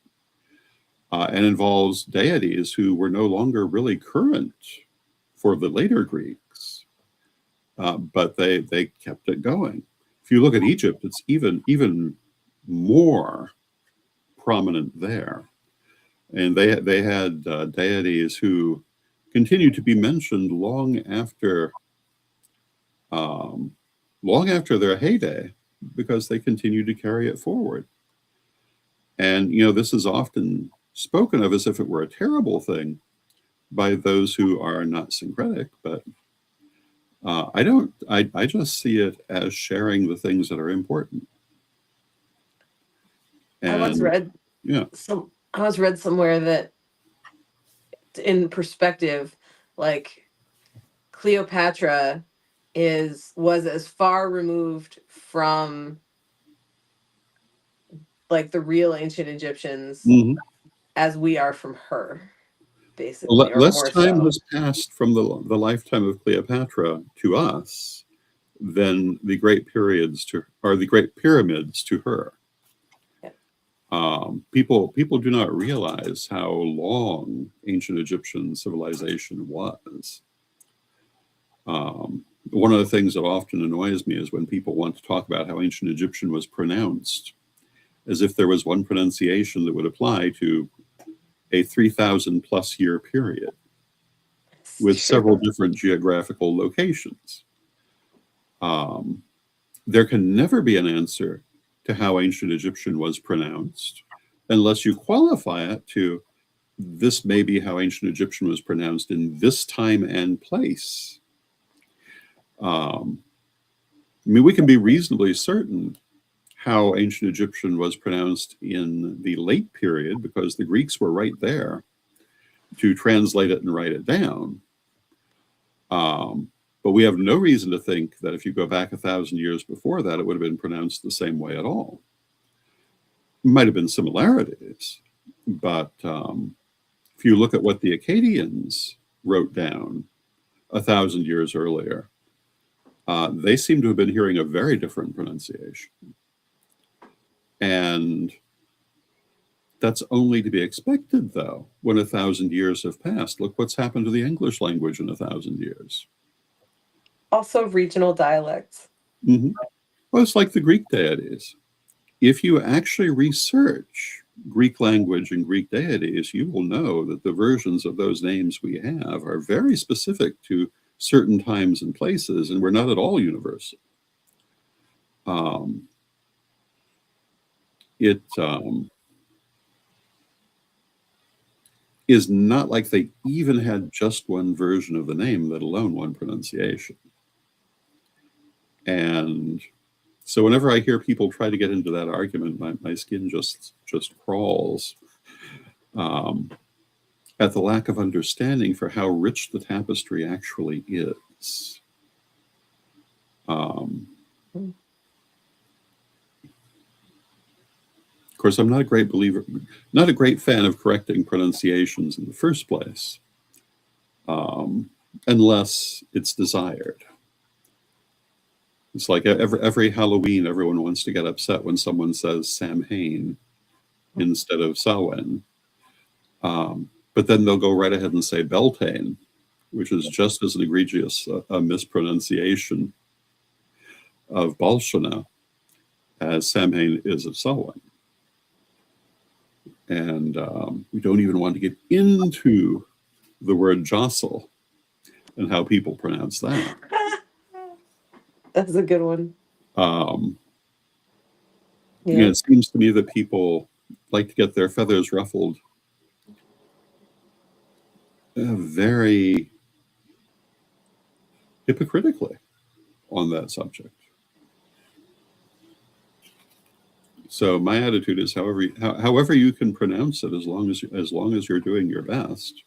and involves deities who were no longer really current for the later Greeks, but they kept it going. if you look at Egypt, it's even more prominent there. And they had deities who continued to be mentioned long after their heyday, because they continued to carry it forward. And this is often spoken of as if it were a terrible thing by those who are not syncretic, but I don't. I just see it as sharing the things that are important. I once And read yeah, somewhere that, in perspective, like Cleopatra was as far removed from like the real ancient Egyptians mhm. as we are from her, basically, or Less more time so. has passed from the lifetime of Cleopatra to us than the great the great pyramids to her. Yeah. People do not realize how long ancient Egyptian civilization was. One of the things that often annoys me is when people want to talk about how ancient Egyptian was pronounced, as if there was one pronunciation that would apply to a 3,000 plus year period with It's true. several different geographical locations. There can never be an answer to how ancient Egyptian was pronounced unless you qualify it to this may be how ancient Egyptian was pronounced in this time and place. I mean, we can be reasonably certain how ancient Egyptian was pronounced in the late period because the Greeks were right there to translate it and write it down. But we have no reason to think that if you go back 1,000 years before that, it would have been pronounced the same way at all. Might have been similarities, but if you look at what the Akkadians wrote down 1,000 years earlier, they seem to have been hearing a very different pronunciation. And that's only to be expected, though, when 1,000 years have passed. Look what's happened to the English language in 1,000 years. Also, regional dialects. Mm-hmm. Well, it's like the Greek deities. If you actually research Greek language and Greek deities, you will know that the versions of those names we have are very specific to certain times and places, and we're not at all universal. It is not like they even had just one version of the name, let alone one pronunciation. And so whenever I hear people try to get into that argument, my skin just crawls at the lack of understanding for how rich the tapestry actually is. Of course, I'm not a great fan of correcting pronunciations in the first place, unless it's desired. It's like every Halloween, everyone wants to get upset when someone says Samhain instead of Samhain. But then they'll go right ahead and say Beltane, which is just as an egregious a mispronunciation of Balshana as Samhain is of Samhain. And we don't even want to get into the word jostle and how people pronounce that. That's a good one. Yeah. It seems to me that people like to get their feathers ruffled very hypocritically on that subject. So my attitude is, however you can pronounce it, as long as you're doing your best.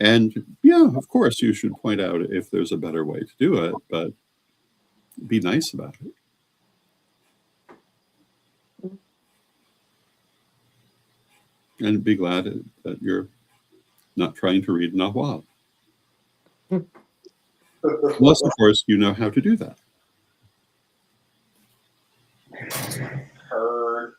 And yeah, of course, you should point out if there's a better way to do it, but be nice about it. And be glad that you're not trying to read Nahuatl. Unless, of course, you know how to do that. Heard.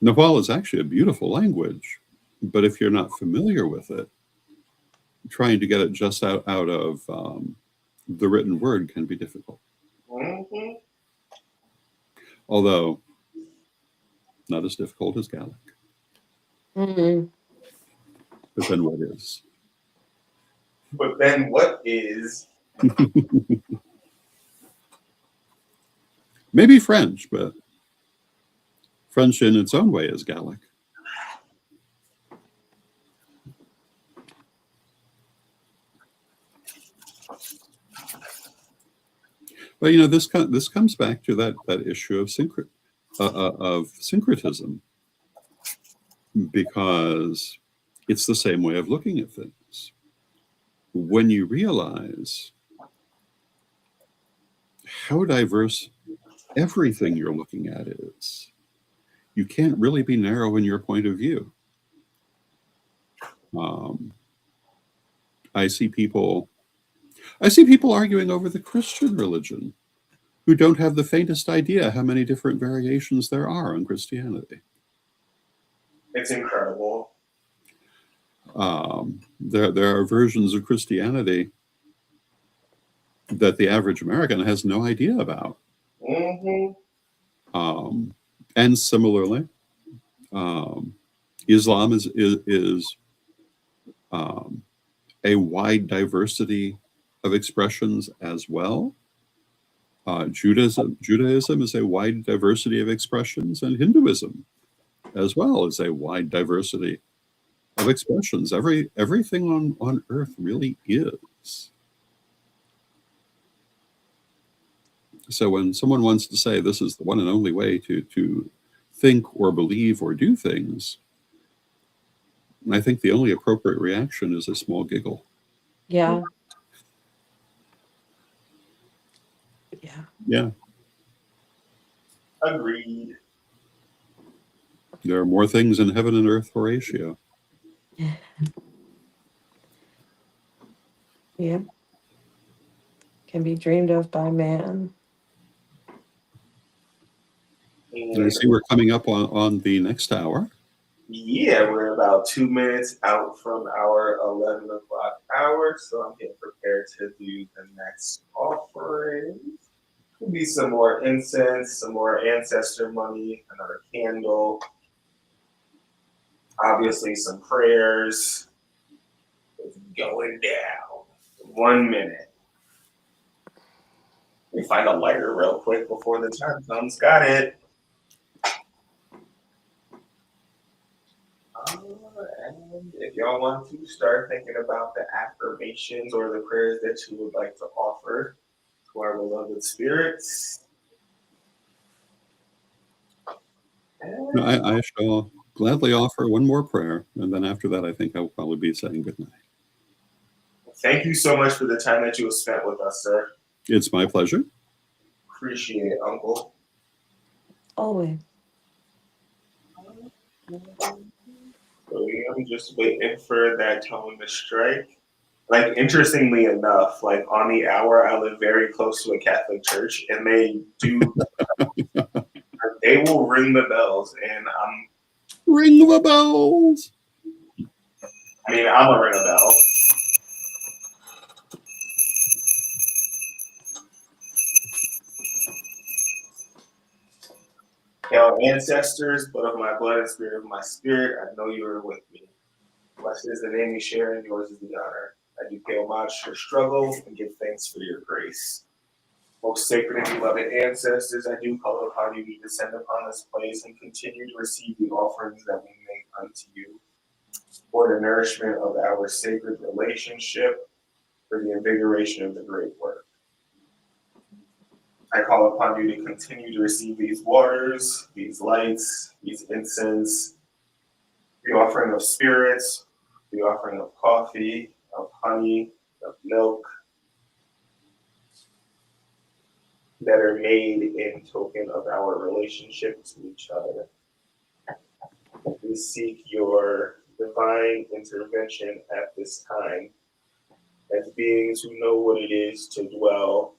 Nahuatl is actually a beautiful language, but if you're not familiar with it, trying to get it just out of the written word can be difficult. Mm-hmm. Although not as difficult as Gallic. Mm-hmm. But then what is? But then what is? Maybe French, but French in its own way is Gallic. But this comes back to that issue of syncretism, because it's the same way of looking at things. When you realize how diverse everything you're looking at is, you can't really be narrow in your point of view. I see people arguing over the Christian religion who don't have the faintest idea how many different variations there are on Christianity. It's incredible. There are versions of Christianity that the average American has no idea about. Mm-hmm. And similarly, Islam is a wide diversity of expressions as well. Judaism is a wide diversity of expressions, and Hinduism as well is a wide diversity of expressions. Everything on earth really is. So when someone wants to say this is the one and only way to think or believe or do things, I think the only appropriate reaction is a small giggle. Yeah. Yeah. Yeah. Agreed. There are more things in heaven and earth, Horatio. Yeah. Can be dreamed of by man. And I see we're coming up on the next hour. Yeah, we're about 2 minutes out from our 11 o'clock hour, so I'm getting prepared to do the next offering. Could be some more incense, some more ancestor money, another candle, obviously some prayers. It's going down. 1 minute. Let me find a lighter real quick before the time comes. Got it. And if y'all want to start thinking about the affirmations or the prayers that you would like to offer to our beloved spirits. I shall gladly offer one more prayer, and then after that, I think I will probably be saying goodnight. Thank you so much for the time that you have spent with us, sir. It's my pleasure. Appreciate it, Uncle. Always. So I'm just waiting for that tone to strike. Like, interestingly enough, like on the hour, I live very close to a Catholic church, and they will ring the bells, and Ring the bells. I'm gonna ring a bell. Hail, ancestors, blood of my blood and spirit of my spirit, I know you are with me. Blessed is the name you share, and yours is the honor. I do pay homage to your struggle and give thanks for your grace. Most sacred and beloved ancestors, I do call upon you to descend upon this place and continue to receive the offerings that we make unto you for the nourishment of our sacred relationship, for the invigoration of the great work. I call upon you to continue to receive these waters, these lights, these incense, the offering of spirits, the offering of coffee, of honey, of milk, that are made in token of our relationship to each other. We seek your divine intervention at this time as beings who know what it is to dwell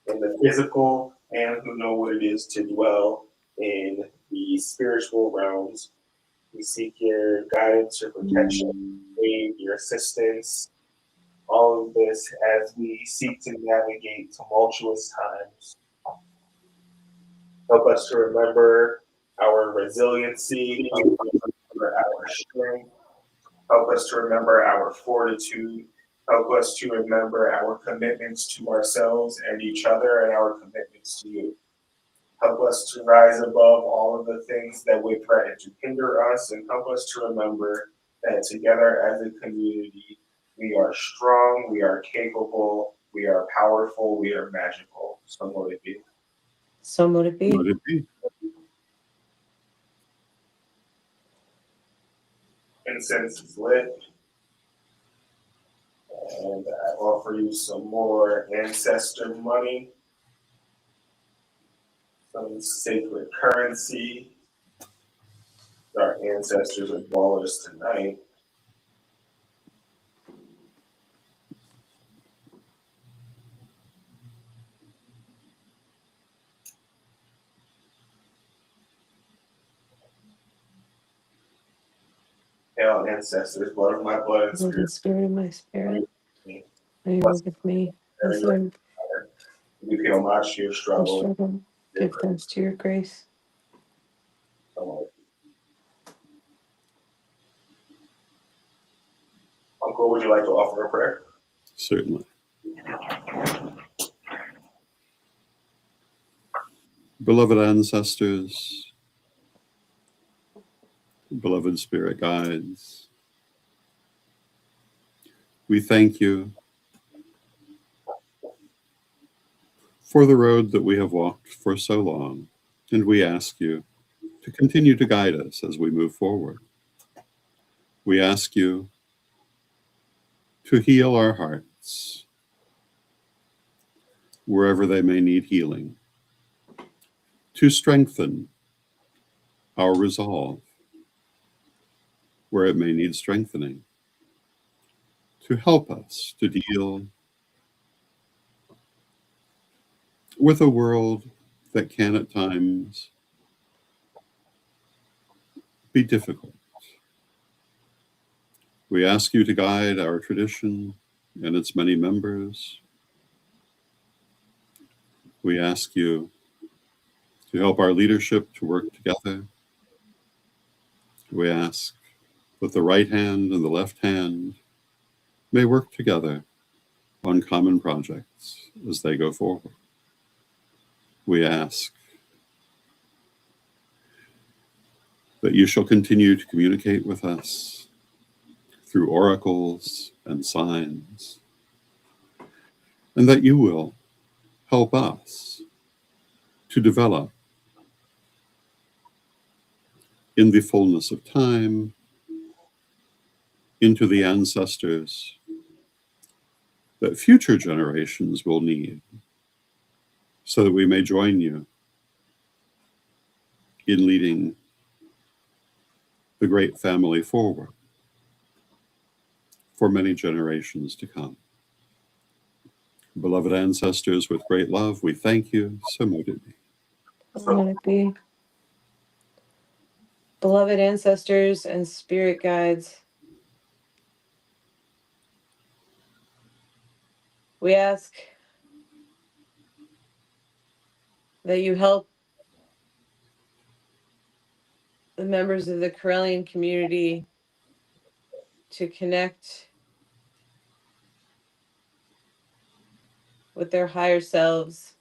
in the physical and who know what it is to dwell in the spiritual realms. We seek your guidance, your protection, aid, your assistance All of this as we seek to navigate tumultuous times. Help us to remember our resiliency, help us to remember our strength, help us to remember our fortitude, help us to remember our commitments to ourselves and each other and our commitments to you. Help us to rise above all of the things that would threaten to hinder us, and help us to remember that together as a community, we are strong, we are capable, we are powerful, we are magical. So will it be. So mote it be. Let it be. Incense is lit, and I offer you some more ancestor money, some sacred currency. Our ancestors are ballers tonight. Hail, ancestors, blood of my blood and Blood spirit. and spirit of my spirit, Me. may you work with me Every as I we pay homage to your struggle. struggle. Give thanks to your grace. Uncle, would you like to offer a prayer? Certainly. Beloved ancestors, beloved spirit guides, we thank you for the road that we have walked for so long, and we ask you to continue to guide us as we move forward. We ask you to heal our hearts wherever they may need healing, to strengthen our resolve where it may need strengthening, to help us to deal with a world that can at times be difficult. We ask you to guide our tradition and its many members. We ask you to help our leadership to work together. We ask that the right hand and the left hand may work together on common projects as they go forward. We ask that you shall continue to communicate with us through oracles and signs, and that you will help us to develop in the fullness of time into the ancestors that future generations will need, so that we may join you in leading the great family forward for many generations to come. Beloved ancestors, with great love, we thank you. So mote it be. So mote it be. Beloved ancestors and spirit guides, we ask that you help the members of the Correllian community to connect with their higher selves,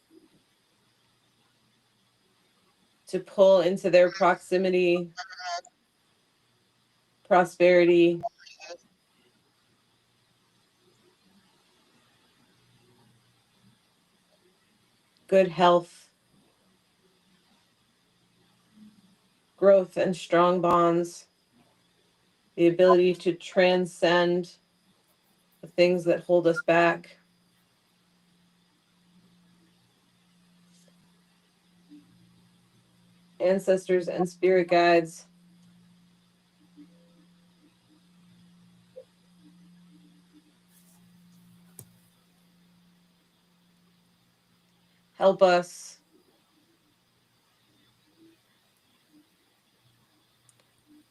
to pull into their proximity, prosperity, good health, growth and strong bonds, the ability to transcend the things that hold us back. Ancestors and spirit guides, help us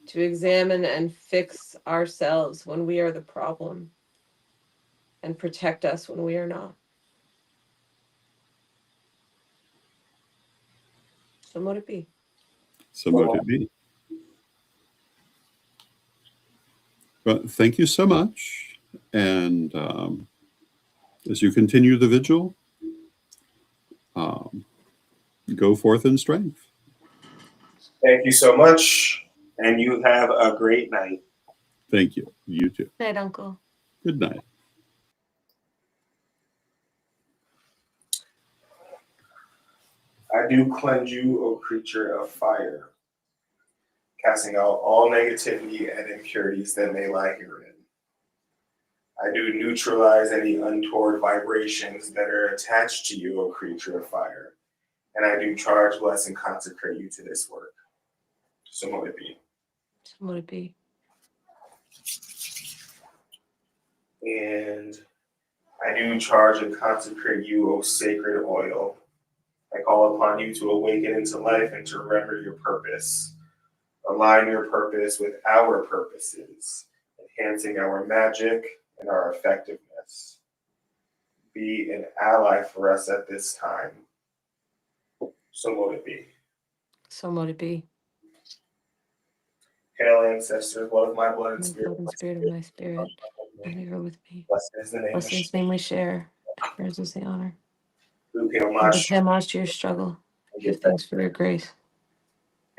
to examine and fix ourselves when we are the problem. and protect us when we are not. So mote it be. So mote it be. But thank you so much. And as you continue the vigil, go forth in strength. Thank you so much, and you have a great night. Thank you. You too. Good night, Uncle. Good night. I do cleanse you, O creature of fire, casting out all negativity and impurities that may lie herein. I do neutralize any untoward vibrations that are attached to you, O creature of fire, and I do charge, bless, and consecrate you to this work. So mote it be. So mote it be. And I do charge and consecrate you, O sacred oil. I call upon you to awaken into life and to remember your purpose. Align your purpose with our purposes, enhancing our magic and our effectiveness. Be an ally for us at this time. So mote it be. So mote it be. Hail, ancestors, blood of my blood and My spirit blood of and my spirit of spirit. my spirit. And you are with me. Blessed is the name of Blessed is the name we share. Yours is the honor. who pay And homage pay homage to your struggle. Give thanks for your grace.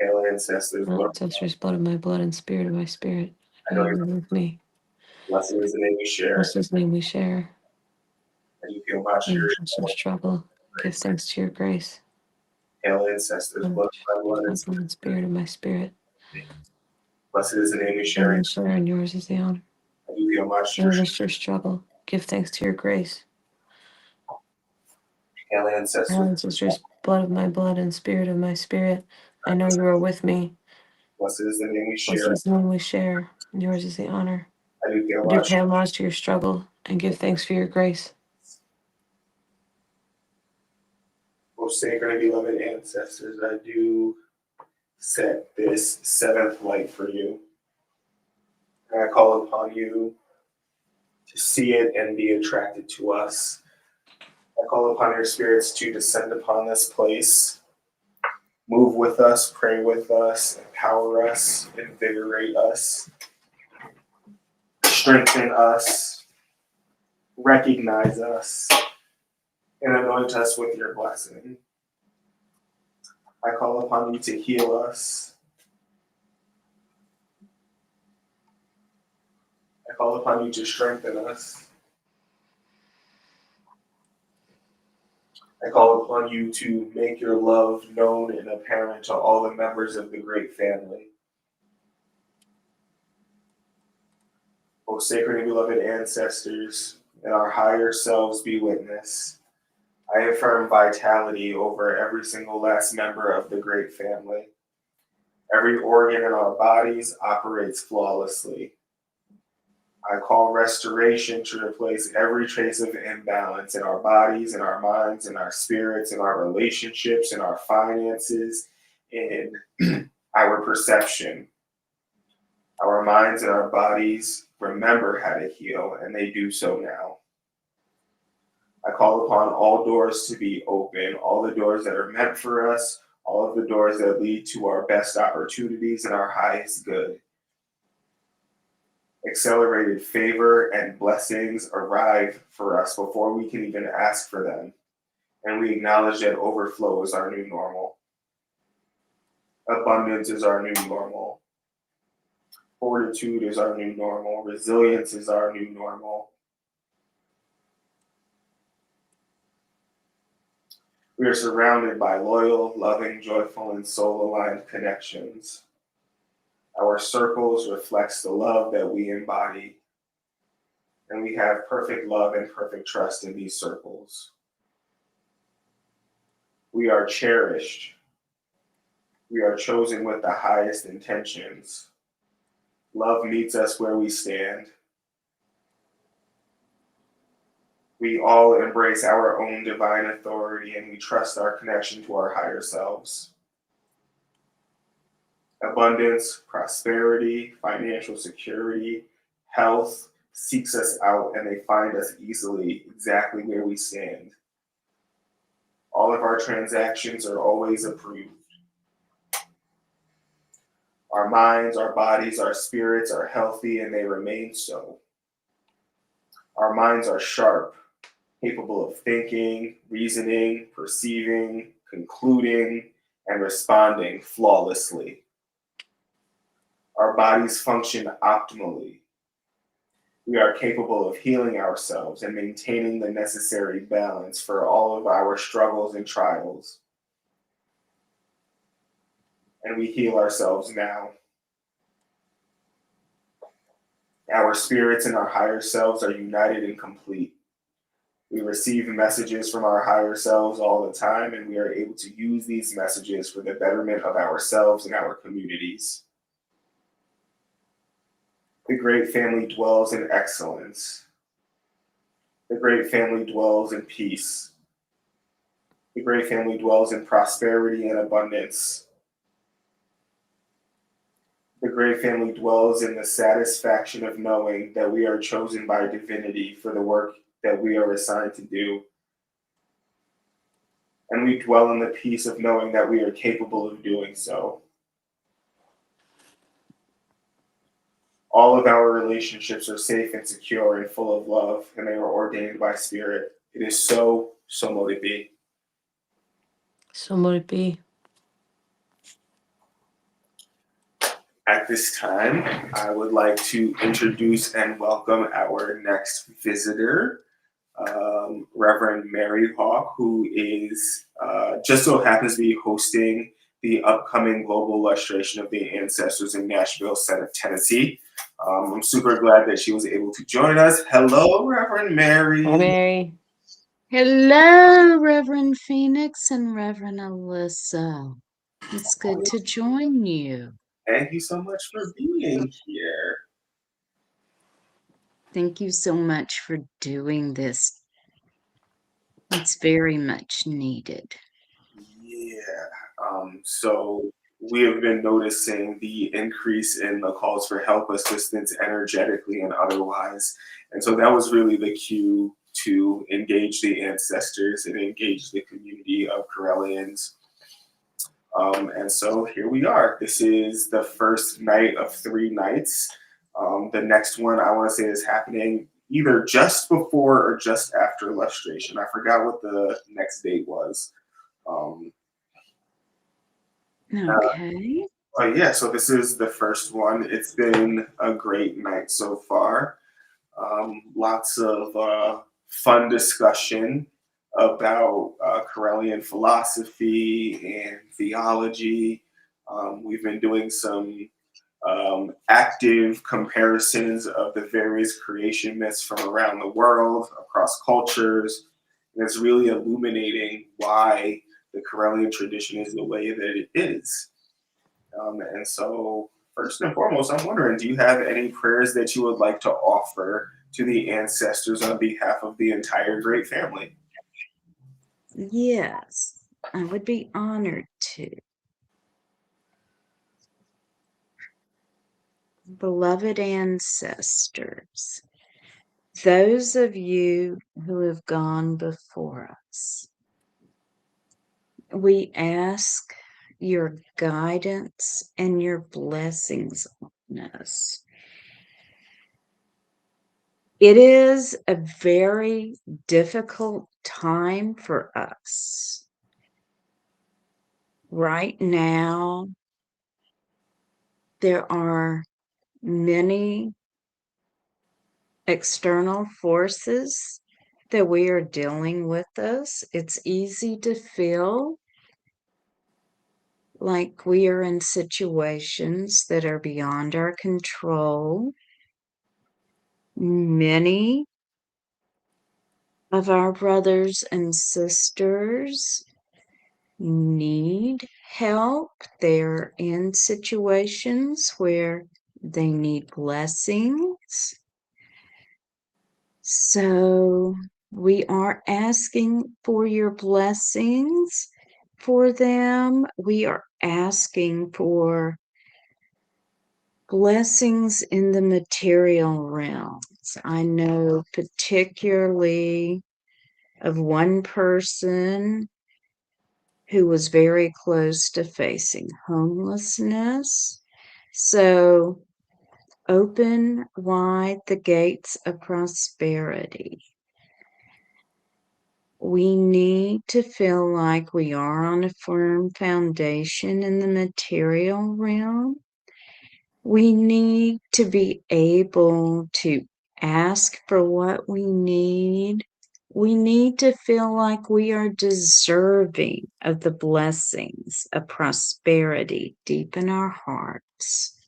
Hail, ancestors, blood. Ancestors, blood of my blood and spirit of my spirit. I know You you're are with me. blessed is the name we share. Blessed is the name we share. And you pay homage to In your your struggle. Give thanks to your grace. Hail, ancestors, blood of my blood My and blood and spirit of my spirit. blessed is the name we And share. we share, and yours is the honor. And you pay homage to In your your struggle. Give thanks to your grace. Hail, ancestors, Ancestors, blood of my blood and spirit of my spirit. I know you are with me. blessed is the name we Blessed share. is the name we share. And yours is the honor. And you pay I do homage pay homage to your struggle and give thanks for your grace. most sacred and beloved ancestors. I do set this seventh light for you. And I call upon you to see it and be attracted to us. I call upon your spirits to descend upon this place, move with us, pray with us, empower us, invigorate us, strengthen us, recognize us, and anoint us with your blessing. I call upon you to heal us. I call upon you to strengthen us. I call upon you to make your love known and apparent to all the members of the great family. O sacred and beloved ancestors, and our higher selves be witness. I affirm vitality over every single last member of the great family. Every organ in our bodies operates flawlessly. I call restoration to replace every trace of imbalance in our bodies, in our minds, in our spirits, in our relationships, in our finances, in our perception. Our minds and our bodies remember how to heal, and they do so now. I call upon all doors to be open, all the doors that are meant for us, all of the doors that lead to our best opportunities and our highest good. Accelerated favor and blessings arrive for us before we can even ask for them. And we acknowledge that overflow is our new normal. Abundance is our new normal. Fortitude is our new normal. Resilience is our new normal. We are surrounded by loyal, loving, joyful, and soul-aligned connections. Our circles reflects the love that we embody, and we have perfect love and perfect trust in these circles. We are cherished. We are chosen with the highest intentions. Love meets us where we stand. We all embrace our own divine authority, and we trust our connection to our higher selves. Abundance, prosperity, financial security, health, seeks us out and they find us easily exactly where we stand. All of our transactions are always approved. Our minds, our bodies, our spirits are healthy and they remain so. Our minds are sharp, capable of thinking, reasoning, perceiving, concluding, and responding flawlessly. Our bodies function optimally. We are capable of healing ourselves and maintaining the necessary balance for all of our struggles and trials. And we heal ourselves now. Our spirits and our higher selves are united and complete. We receive messages from our higher selves all the time, and we are able to use these messages for the betterment of ourselves and our communities. The great family dwells in excellence. The great family dwells in peace. The great family dwells in prosperity and abundance. The great family dwells in the satisfaction of knowing that we are chosen by divinity for the work that we are assigned to do. And we dwell in the peace of knowing that we are capable of doing so. All of our relationships are safe and secure and full of love, and they are ordained by Spirit. It is so, so mote it be. So mote it be. At this time, I would like to introduce and welcome our next visitor, Reverend Mary Hawk, who is just so happens to be hosting the upcoming global lustration of the Ancestors in Nashville, Tennessee. I'm super glad that she was able to join us. Hello, Reverend Mary. Hi, Mary. Hello, Reverend Phoenix and Reverend Alyssa. It's good to join you. Thank you so much for being here. Thank you so much for doing this. It's very much needed. Yeah. So we have been noticing the increase in the calls for help, assistance, energetically and otherwise. And so that was really the cue to engage the ancestors and engage the community of Correllians. And so here we are. This is the first night of 3 nights. The next one I want to say is happening either just before or just after lustration. I forgot what the next date was. Okay. Yeah, so this is the first one. It's been a great night so far. Lots of fun discussion about Correllian philosophy and theology. We've been doing some active comparisons of the various creation myths from around the world, across cultures. And it's really illuminating why the Correllian tradition is the way that it is. And so, first and foremost, I'm wondering, do you have any prayers that you would like to offer to the ancestors on behalf of the entire great family? Yes, I would be honored to. Beloved ancestors, those of you who have gone before us, we ask your guidance and your blessings on us. It is a very difficult time for us. Right now, there are many external forces that we are dealing with us. It's easy to feel like we are in situations that are beyond our control. Many of our brothers and sisters need help. They're in situations where they need blessings. So we are asking for your blessings for them. We are asking for blessings in the material realm. blessings. I know particularly of one person who was very close to facing homelessness. So open wide the gates of prosperity. We need to feel like we are on a firm foundation in the material realm. We need to be able to ask for what we need. We need to feel like we are deserving of the blessings of prosperity deep in our hearts.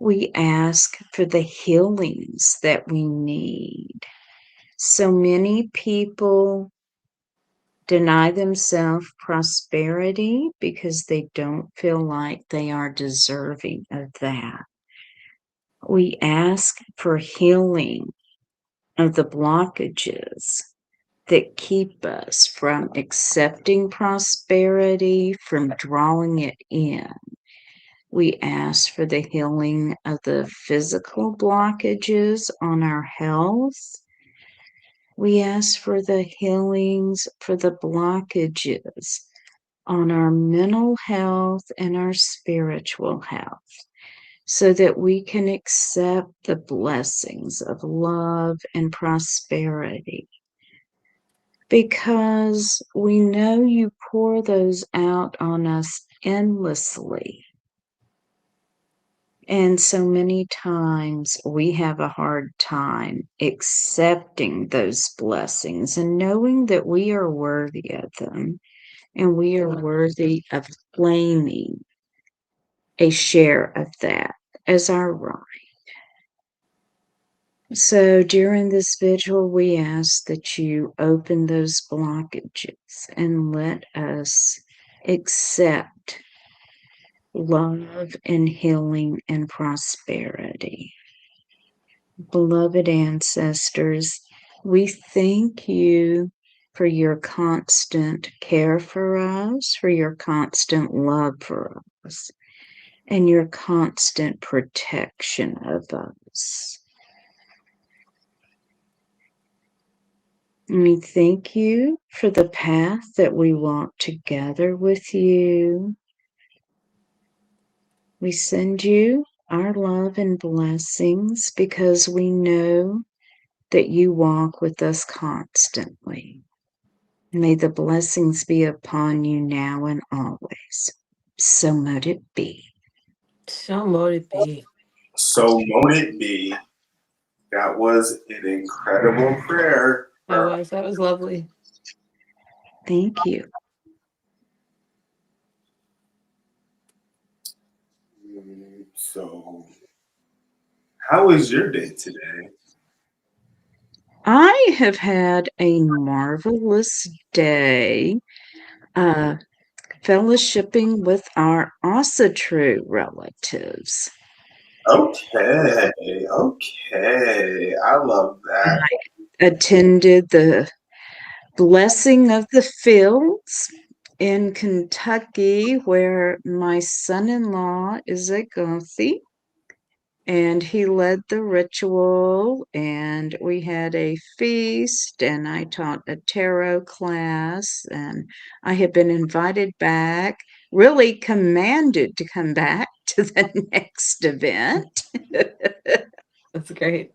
We ask for the healings that we need. So many people deny themselves prosperity because they don't feel like they are deserving of that. We ask for healing of the blockages that keep us from accepting prosperity, from drawing it in. We ask for the healing of the physical blockages on our health. We ask for the healings for the blockages on our mental health and our spiritual health, so that we can accept the blessings of love and prosperity. Because we know you pour those out on us endlessly. And so many times we have a hard time accepting those blessings and knowing that we are worthy of them and we are worthy of claiming a share of that as our right. So during this vigil, we ask that you open those blockages and let us accept love and healing and prosperity. Beloved ancestors, we thank you for your constant care for us, for your constant love for us, and your constant protection of us. We thank you for the path that we walk together with you. We send you our love and blessings because we know that you walk with us constantly. May the blessings be upon you now and always. So mote it be. So mote it be. So mote it be. That was an incredible prayer. That was lovely. Thank you. So, how was your day today? I have had a marvelous day fellowshipping with our Asatru relatives. Okay, okay. I love that. I attended the Blessing of the Fields in Kentucky, where my son-in-law is a Gothi, and he led the ritual, and we had a feast, and I taught a tarot class, and I have been invited back, really commanded to come back to the next event. That's great.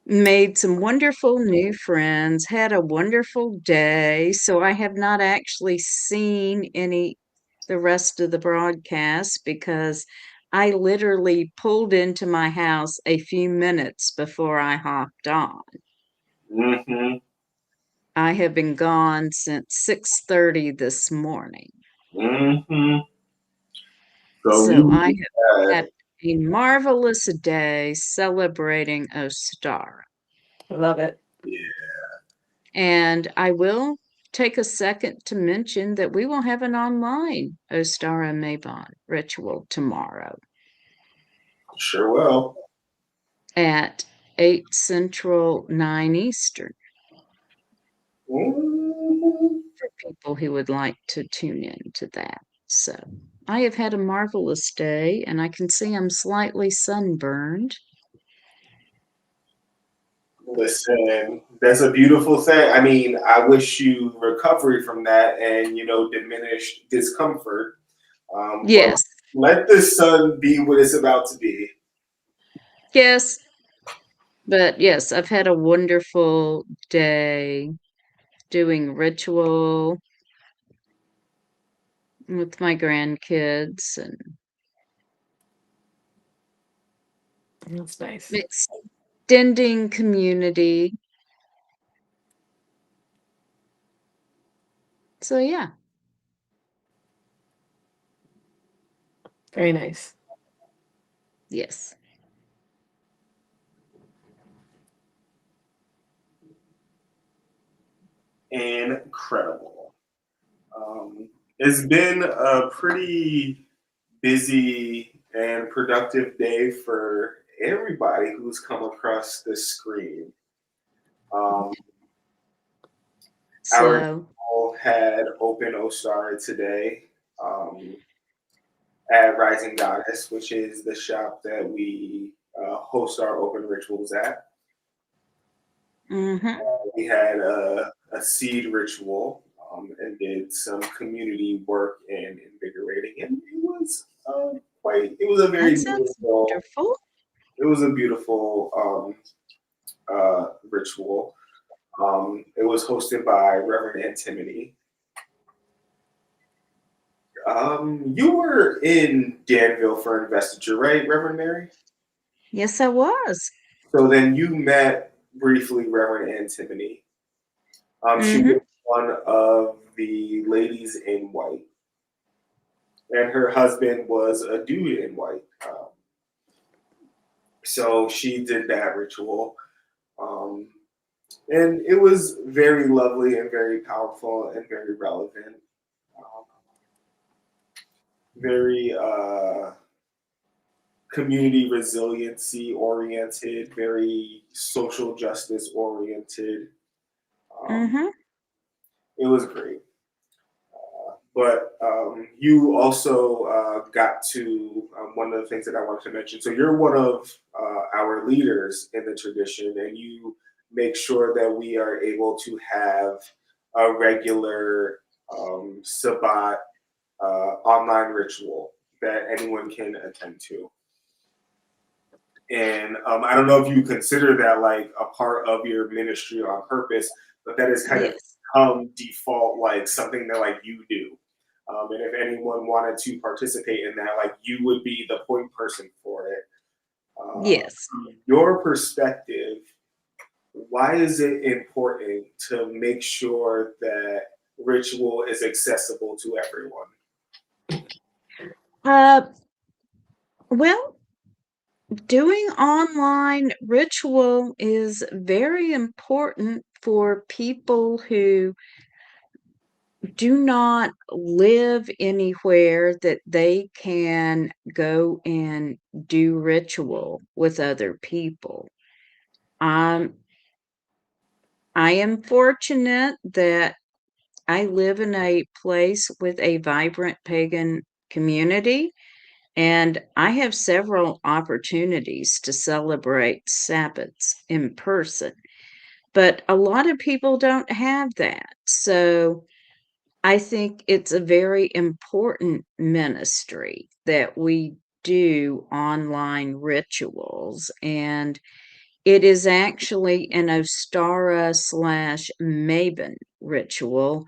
Made some wonderful new friends, had a wonderful day. So I have not actually seen the rest of the broadcast because I literally pulled into my house a few minutes before I hopped on. Mm-hmm. I have been gone since 6:30 this morning. Mm-hmm. So I have had had a marvelous day celebrating Ostara. I love it. yeah. And I will take a second to mention that we will have an online Ostara Mabon ritual tomorrow Sure will. at 8 Central, 9 Eastern, Mm-hmm. for people who would like to tune in to that. So I have had a marvelous day, and I can see I'm slightly sunburned. Listen, that's a beautiful thing. I mean, I wish you recovery from that and, diminished discomfort. But Yes. let the sun be what it's about to be. Yes. But yes, I've had a wonderful day doing ritual with my grandkids and That's nice. extending community. So yeah. Very nice. Yes. Incredible. It's been a pretty busy and productive day for everybody who's come across this screen. Um, our So all had open Ostara today at Rising Goddess, which is the shop that we host our open rituals at. mhm. We had a seed ritual and did some community work and invigorating, and it was it was a very That sounds beautiful. wonderful. It was a beautiful ritual. It was hosted by Reverend Antimony. You were in Danville for investiture, right, Reverend Mary? Yes, I was. So then you met briefly Reverend Antimony. She Mhm. was one of the ladies in white, and her husband was a dude in white. So she did that ritual. Um, and it was very lovely and very powerful and very relevant. Um, very community resiliency oriented, very social justice oriented. Um, Mhm. it was great. But you also got to one of the things that I wanted to mention. So you're one of our leaders in the tradition, and you make sure that we are able to have a regular Sabbat online ritual that anyone can attend to. And I don't know if you consider that like a part of your ministry on purpose, but that is kind of Yes. default, like something that like you do. And if anyone wanted to participate in that, like you would be the point person for it. Yes. From your perspective, why is it important to make sure that ritual is accessible to everyone? Uh, well, doing online ritual is very important for people who do not live anywhere that they can go and do ritual with other people. Um, I am fortunate that I live in a place with a vibrant pagan community, and I have several opportunities to celebrate Sabbaths in person. But a lot of people don't have that. So I think it's a very important ministry that we do online rituals. And it is actually an Ostara slash Maven ritual.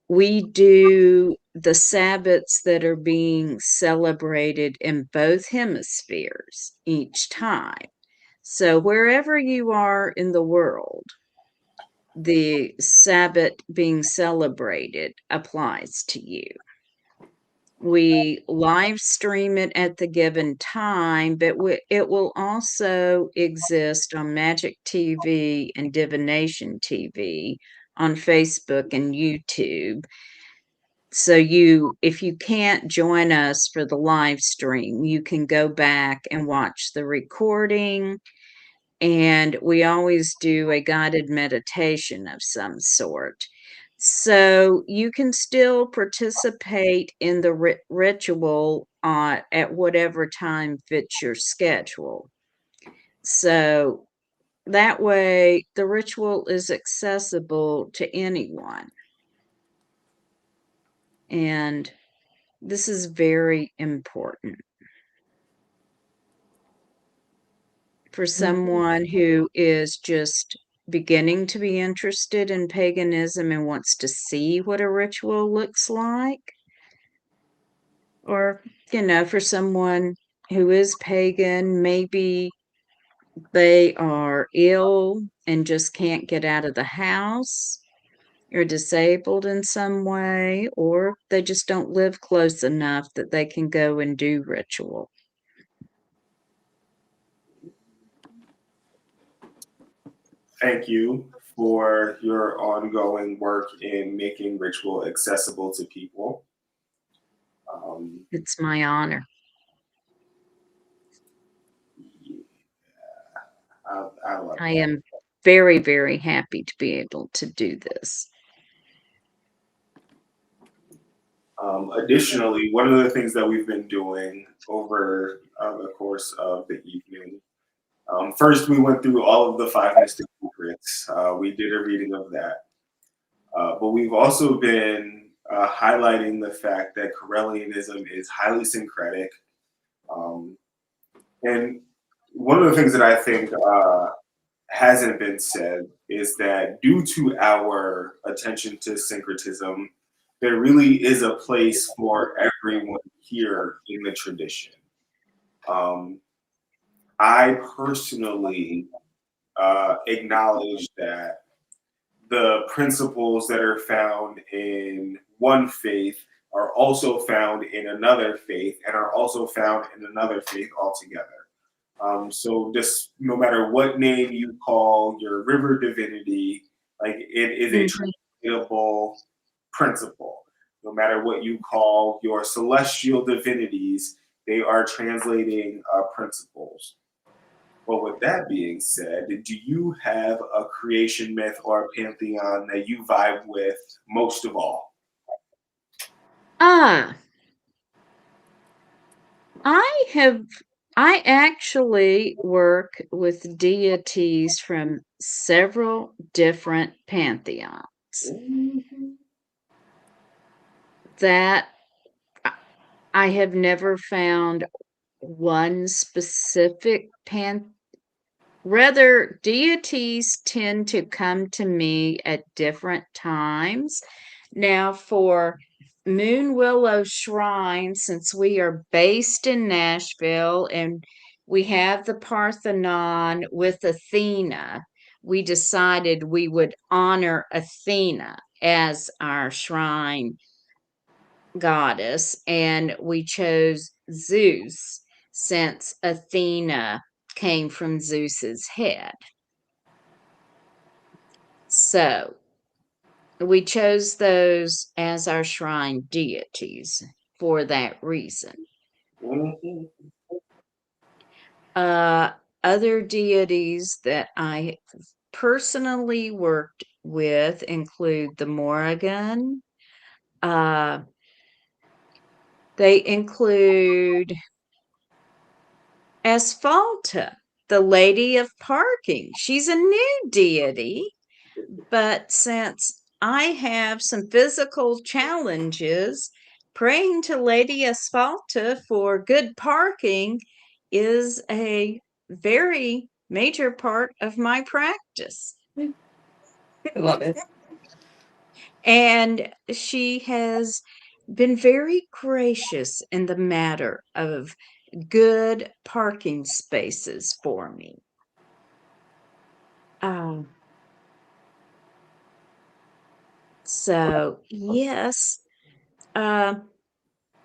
We do the Sabbats that are being celebrated in both hemispheres each time. So wherever you are in the world, the Sabbath being celebrated applies to you. We live stream it at the given time, but it will also exist on Magic TV and Divination TV on Facebook and YouTube. So if you can't join us for the live stream, you can go back and watch the recording. And we always do a guided meditation of some sort. So you can still participate in the ritual at whatever time fits your schedule. So that way the ritual is accessible to anyone. And this is very important for someone who is just beginning to be interested in paganism and wants to see what a ritual looks like. Or, for someone who is pagan, maybe they are ill and just can't get out of the house, or disabled in some way, or they just don't live close enough that they can go and do ritual. Thank you for your ongoing work in making ritual accessible to people. It's my honor. I love I that. am very, very happy to be able to do this. Additionally, one of the things that we've been doing over the course of the evening, first we went through all of the 5 mystic secrets. We did a reading of that. But we've also been highlighting the fact that Correllianism is highly syncretic. And one of the things that I think hasn't been said is that due to our attention to syncretism, there really is a place for everyone here in the tradition. I personally acknowledge that the principles that are found in one faith are also found in another faith and are also found in another faith altogether. So just no matter what name you call your river divinity, like it is a translatable principle. No matter what you call your celestial divinities, they are translating principles. But with that being said, do you have a creation myth or a pantheon that you vibe with most of all? I actually work with deities from several different pantheons that I have never found one specific rather, deities tend to come to me at different times. Now, for Moon Willow Shrine, since we are based in Nashville and we have the Parthenon with Athena, we decided we would honor Athena as our shrine goddess, and we chose Zeus since Athena came from Zeus's head. So we chose those as our shrine deities for that reason. Mm-hmm. Other deities that I personally worked with include the Morrigan. They include Asphalta, the Lady of Parking. She's a new deity, but since I have some physical challenges, praying to Lady Asphalta for good parking is a very major part of my practice. I love it. And she has been very gracious in the matter of good parking spaces for me. So yes,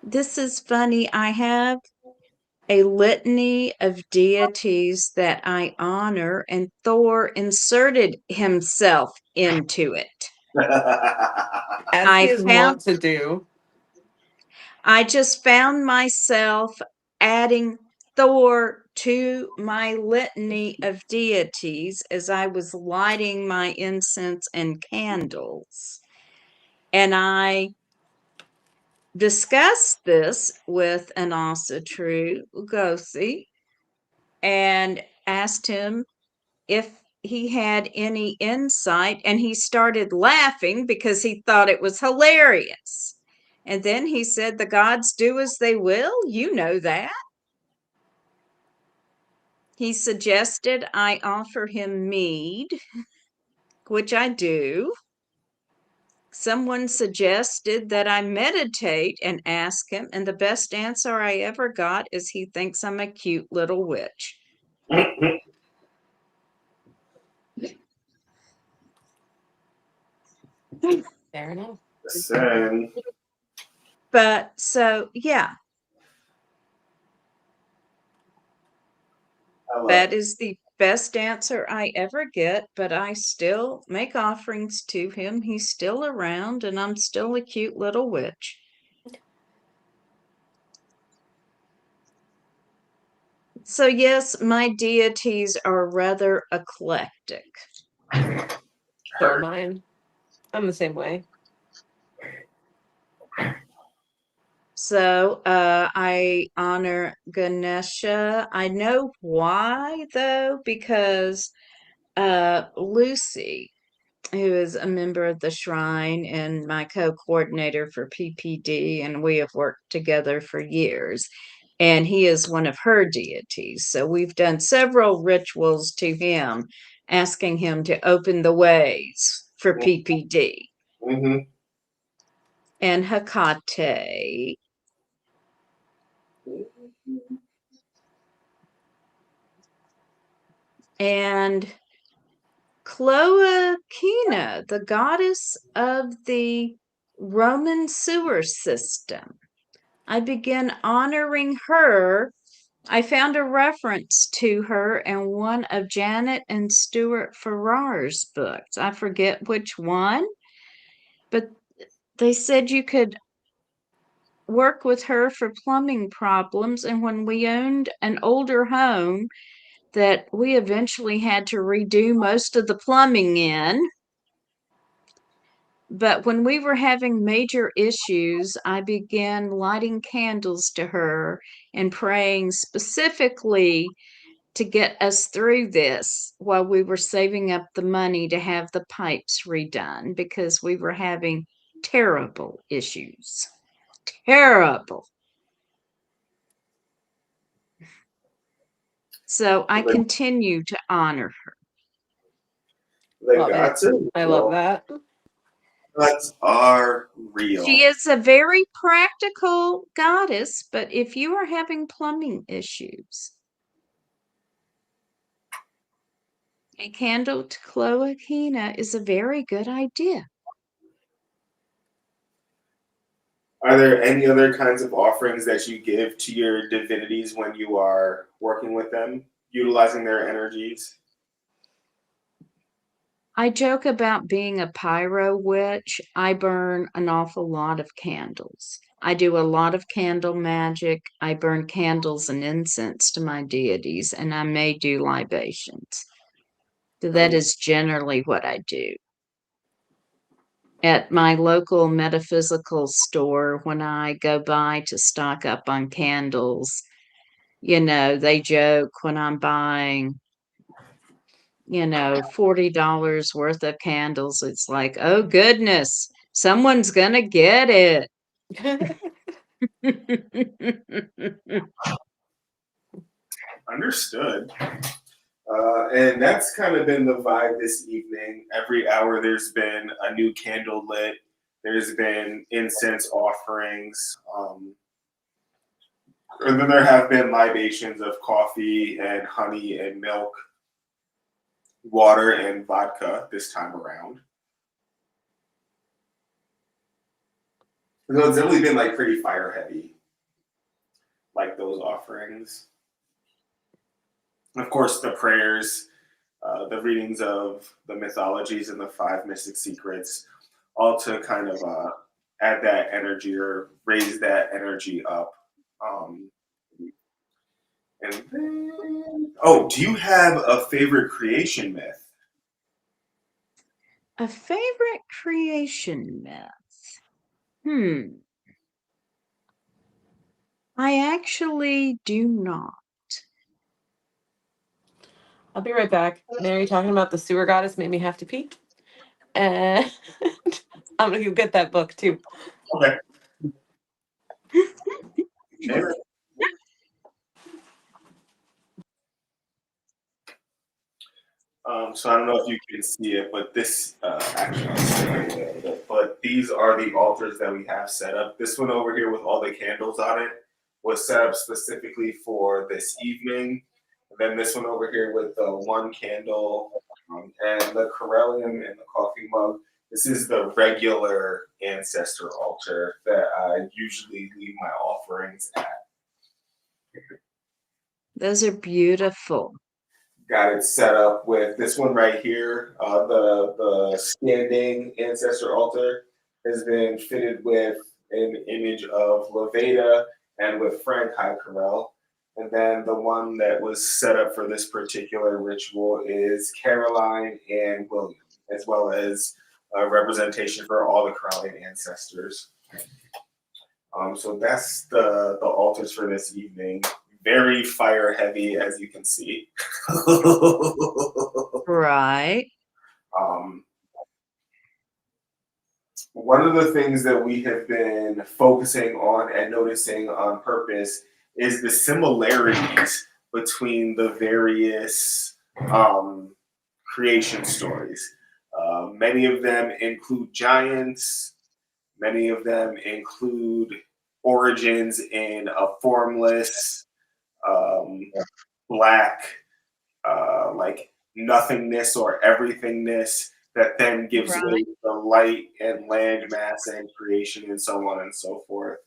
this is funny. I have a litany of deities that I honor, and Thor inserted himself into it. As I he is wont to do. I just found myself adding Thor to my litany of deities as I was lighting my incense and candles. And I discussed this with an Asatru Ugosi and asked him if he had any insight, and he started laughing because he thought it was hilarious. And then he said, "The gods do as they will. You know that." He suggested I offer him mead, which I do. Someone suggested that I meditate and ask him, and the best answer I ever got is he thinks I'm a cute little witch. Fair enough. Listen, But so, yeah, I love that it. is the best answer I ever get, but I still make offerings to him. He's still around, and I'm still a cute little witch. So, yes, my deities are rather eclectic. So are mine. I'm the same way. So, I honor Ganesha. I know why, though, because Lucy, who is a member of the shrine and my co-coordinator for PPD, and we have worked together for years, and he is one of her deities. So we've done several rituals to him, asking him to open the ways for PPD. Mm-hmm. And Hecate. And Cloacina, the goddess of the Roman sewer system. I began honoring her. I found a reference to her in one of Janet and Stuart Farrar's books. I forget which one, but they said you could work with her for plumbing problems. And when we owned an older home that we eventually had to redo most of the plumbing in, but when we were having major issues, I began lighting candles to her and praying specifically to get us through this while we were saving up the money to have the pipes redone because we were having terrible issues. Terrible. So I The, continue to honor her. the Love it. gods are I love real. that. Gods are real. She is a very practical goddess, but if you are having plumbing issues, a candle to Cloacina is a very good idea. Are there any other kinds of offerings that you give to your divinities when you are working with them, utilizing their energies? I joke about being a pyro witch. I burn an awful lot of candles. I do a lot of candle magic. I burn candles and incense to my deities, and I may do libations. So that is generally what I do. At my local metaphysical store, when I go by to stock up on candles, they joke when I'm buying $40 worth of candles. It's like, oh goodness, someone's gonna get it. Understood. And that's kind of been the vibe this evening. Every hour there's been a new candle lit. There's been incense offerings. And then there have been libations of coffee and honey and milk, water and vodka this time around. So it's definitely been like pretty fire heavy, like those offerings. Of course, the prayers, the readings of the mythologies and the five mystic secrets, all to kind of add that energy or raise that energy up. Um, and then, oh, do you have a favorite creation myth? A favorite creation myth? I actually do not. I'll be right back. Mary talking about the sewer goddess made me have to pee. And I'm gonna go get that book too. Okay. Amen. So I don't know if you can see it, but this actually, I'll stay right there with it. But these are the altars that we have set up. This one over here with all the candles on it was set up specifically for this evening. And then this one over here with the one candle and the Correllian and the coffee mug. This is the regular ancestor altar that I usually leave my offerings at. Those are beautiful. Got it set up with this one right here. The standing ancestor altar has been fitted with an image of Levada and with Frank Correll. And then the one that was set up for this particular ritual is Caroline and William, as well as a representation for all the Correllian ancestors. So that's the altars for this evening. Very fire heavy, as you can see. Right. One of the things that we have been focusing on and noticing on purpose is the similarities between the various creation stories. Many of them include giants. Many of them include origins in a formless, black, like nothingness or everythingness that then gives way Right. to the light and land mass and creation and so on and so forth.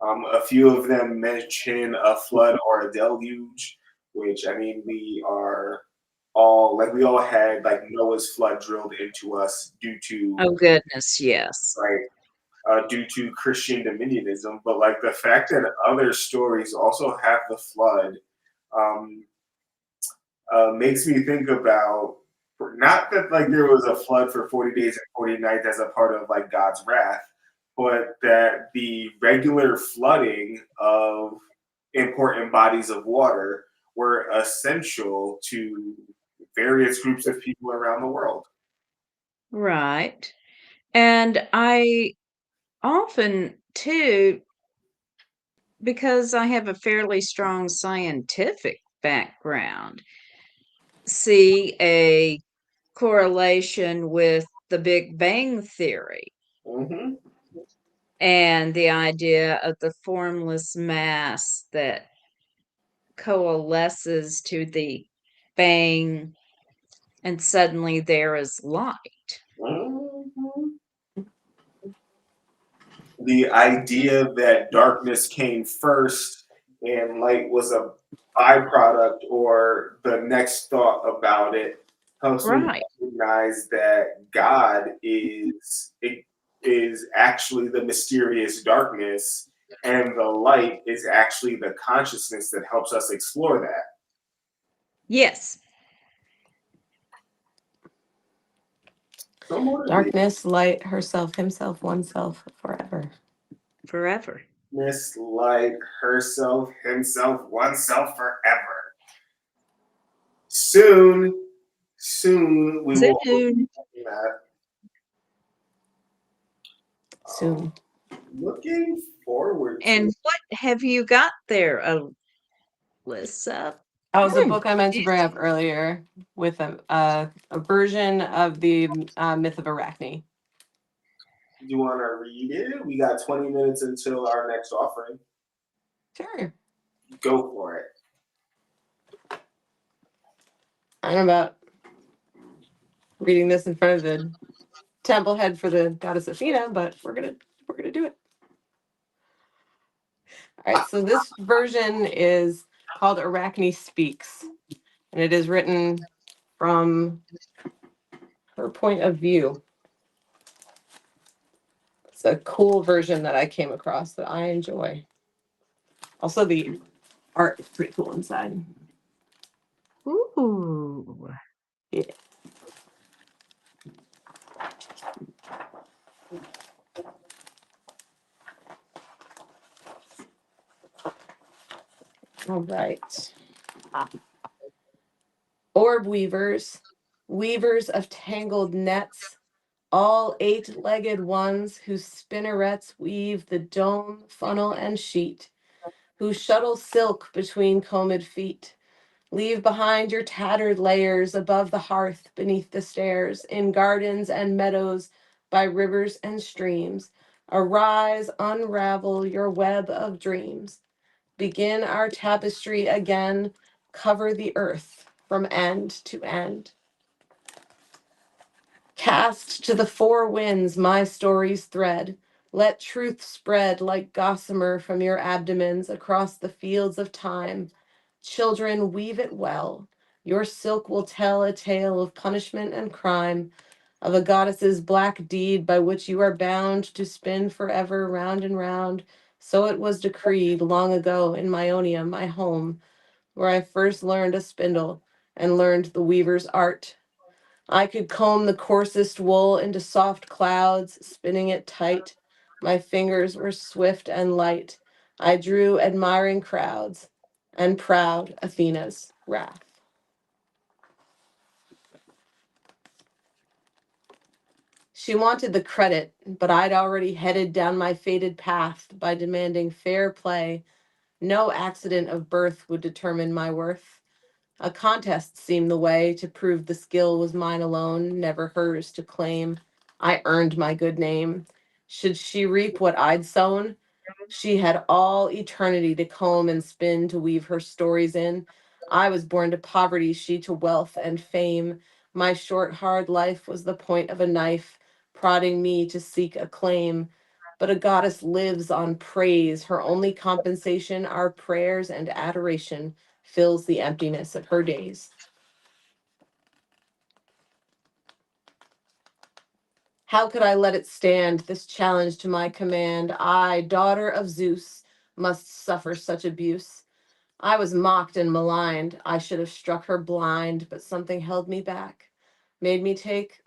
A few of them mention a flood or a deluge, which I mean we all had like Noah's flood drilled into us due to Oh, goodness, yes. due to Christian dominionism, but like the fact that other stories also have the flood um, makes me think about not that like there was a flood for 40 days and 40 nights as a part of like God's wrath, but that the regular flooding of important bodies of water were essential to various groups of people around the world. Right. And I often, too, because I have a fairly strong scientific background, see a correlation with the Big Bang Theory Mm-hmm. and the idea of the formless mass that coalesces to the bang, and suddenly there is light. Mm-hmm. The idea that darkness came first and light was a byproduct or the next thought about it helps me Right. recognize that God is actually the mysterious darkness and the light is actually the consciousness that helps us explore that. Yes. So motivating. Darkness, light, herself, himself, oneself, forever. Forever. Miss Light, herself, himself, oneself, forever. Soon we will Soon. Soon. looking forward to And it. what have you got there, Alyssa? That was a Hmm. book I meant to bring up earlier with a version of the myth of Arachne. Do you want to read it? We got 20 minutes until our next offering. Sure. Go for it. I don't know about reading this in front of the temple head for the goddess Athena, but we're gonna do it. All right, so this version is called Arachne Speaks, and it is written from her point of view. It's a cool version that I came across that I enjoy. Also, the art is pretty cool inside. Ooh. Yeah. All right. Orb weavers, weavers of tangled nets, all 8-legged ones whose spinnerets weave the dome, funnel, and sheet, who shuttle silk between combed feet. Leave behind your tattered layers above the hearth, beneath the stairs, in gardens and meadows, by rivers and streams. Arise, unravel your web of dreams. Begin our tapestry again, cover the earth from end to end. Cast to the four winds my story's thread. Let truth spread like gossamer from your abdomens across the fields of time. Children, weave it well. Your silk will tell a tale of punishment and crime, of a goddess's black deed by which you are bound to spin forever round and round. So it was decreed long ago in Myonia, my home, where I first learned a spindle and learned the weaver's art. I could comb the coarsest wool into soft clouds, spinning it tight. My fingers were swift and light. I drew admiring crowds and proud Athena's wrath. She wanted the credit, but I'd already headed down my fated path by demanding fair play. No accident of birth would determine my worth. A contest seemed the way to prove the skill was mine alone, never hers to claim. I earned my good name. Should she reap what I'd sown? She had all eternity to comb and spin to weave her stories in. I was born to poverty, she to wealth and fame. My short, hard life was the point of a knife, prodding me to seek acclaim. But a goddess lives on praise. Her only compensation are prayers and adoration fills the emptiness of her days. How could I let it stand, this challenge to my command? I, daughter of Zeus, must suffer such abuse. I was mocked and maligned. I should have struck her blind, but something held me back, made me take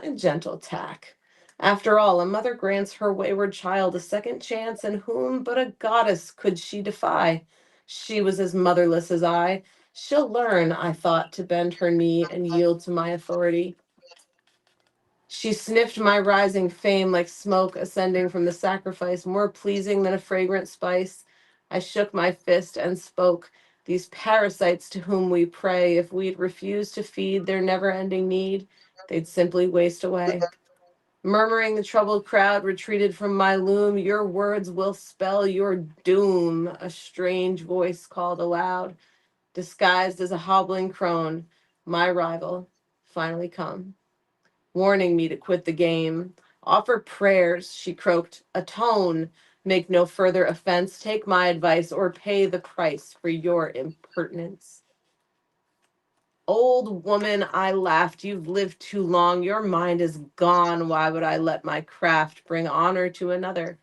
a gentle tack. After all, a mother grants her wayward child a second chance, and whom but a goddess could she defy? She was as motherless as I. She'll learn, I thought, to bend her knee and yield to my authority. She sniffed my rising fame like smoke ascending from the sacrifice, more pleasing than a fragrant spice. I shook my fist and spoke, these parasites to whom we pray, if we'd refuse to feed their never-ending need, they'd simply waste away. Murmuring, the troubled crowd retreated from my loom. Your words will spell your doom, a strange voice called aloud, disguised as a hobbling crone, my rival, finally come, warning me to quit the game. Offer prayers, she croaked, atone, make no further offense, take my advice, or pay the price for your impertinence. Old woman, I laughed, you've lived too long, your mind is gone. Why would I let my craft bring honor to another?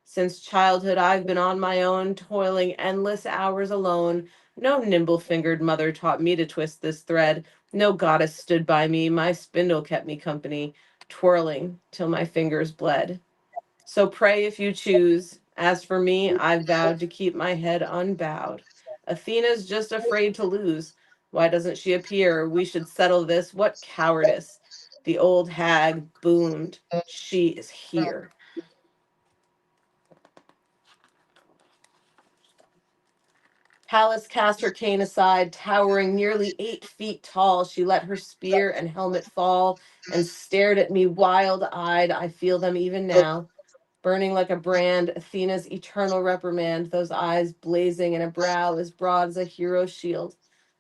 Since childhood, I've been on my own, toiling endless hours alone. No nimble-fingered mother taught me to twist this thread. No goddess stood by me. My spindle kept me company, twirling till my fingers bled. So pray if you choose. As for me, I've vowed to keep my head unbowed. Athena's just afraid to lose. Why doesn't she appear? We should settle this. What cowardice! The old hag boomed. She is here. Pallas cast her cane aside, towering nearly 8 feet tall. She let her spear and helmet fall and stared at me wild-eyed. I feel them even now, burning like a brand, Athena's eternal reprimand, those eyes blazing and a brow as broad as a hero's shield.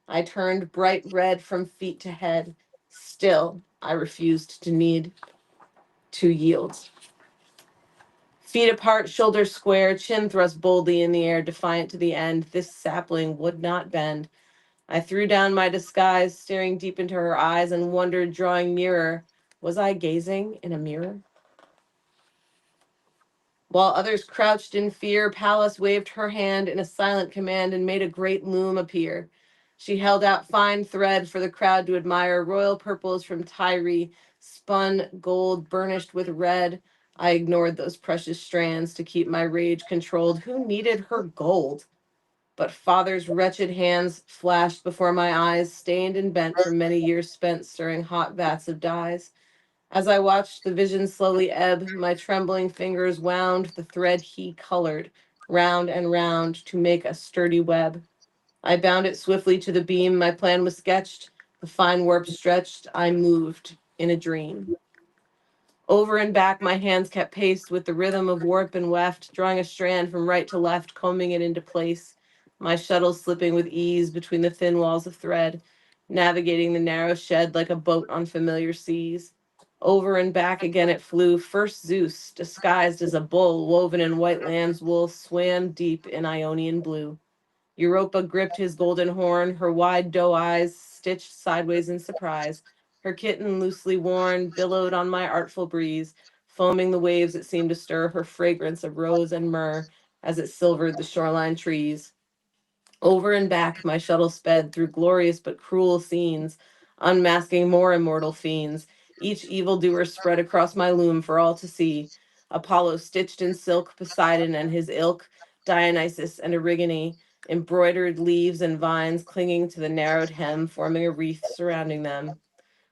I turned bright red from feet to head. Still, I refused to yield. Feet apart, shoulders square, chin thrust boldly in the air, defiant to the end. This sapling would not bend. I threw down my disguise, staring deep into her eyes, and wondered, drawing nearer, was I gazing in a mirror? While others crouched in fear, Pallas waved her hand in a silent command and made a great loom appear. She held out fine thread for the crowd to admire, royal purples from Tyre, spun gold burnished with red. I ignored those precious strands to keep my rage controlled. Who needed her gold? But father's wretched hands flashed before my eyes, stained and bent from many years spent stirring hot vats of dyes. As I watched the vision slowly ebb, my trembling fingers wound the thread he colored, round and round, to make a sturdy web. I bound it swiftly to the beam, my plan was sketched, the fine warp stretched, I moved in a dream. Over and back, my hands kept pace with the rhythm of warp and weft, drawing a strand from right to left, combing it into place. My shuttle slipping with ease between the thin walls of thread, navigating the narrow shed like a boat on familiar seas. Over and back again it flew. First Zeus, disguised as a bull, woven in white lamb's wool, swam deep in Ionian blue. Europa gripped his golden horn, her wide doe eyes stitched sideways in surprise. Her kitten, loosely worn, billowed on my artful breeze, foaming the waves that seemed to stir her fragrance of rose and myrrh as it silvered the shoreline trees. Over and back my shuttle sped through glorious but cruel scenes, unmasking more immortal fiends. Each evildoer spread across my loom for all to see. Apollo stitched in silk, Poseidon and his ilk, Dionysus and Erigone, embroidered leaves and vines clinging to the narrowed hem, forming a wreath surrounding them.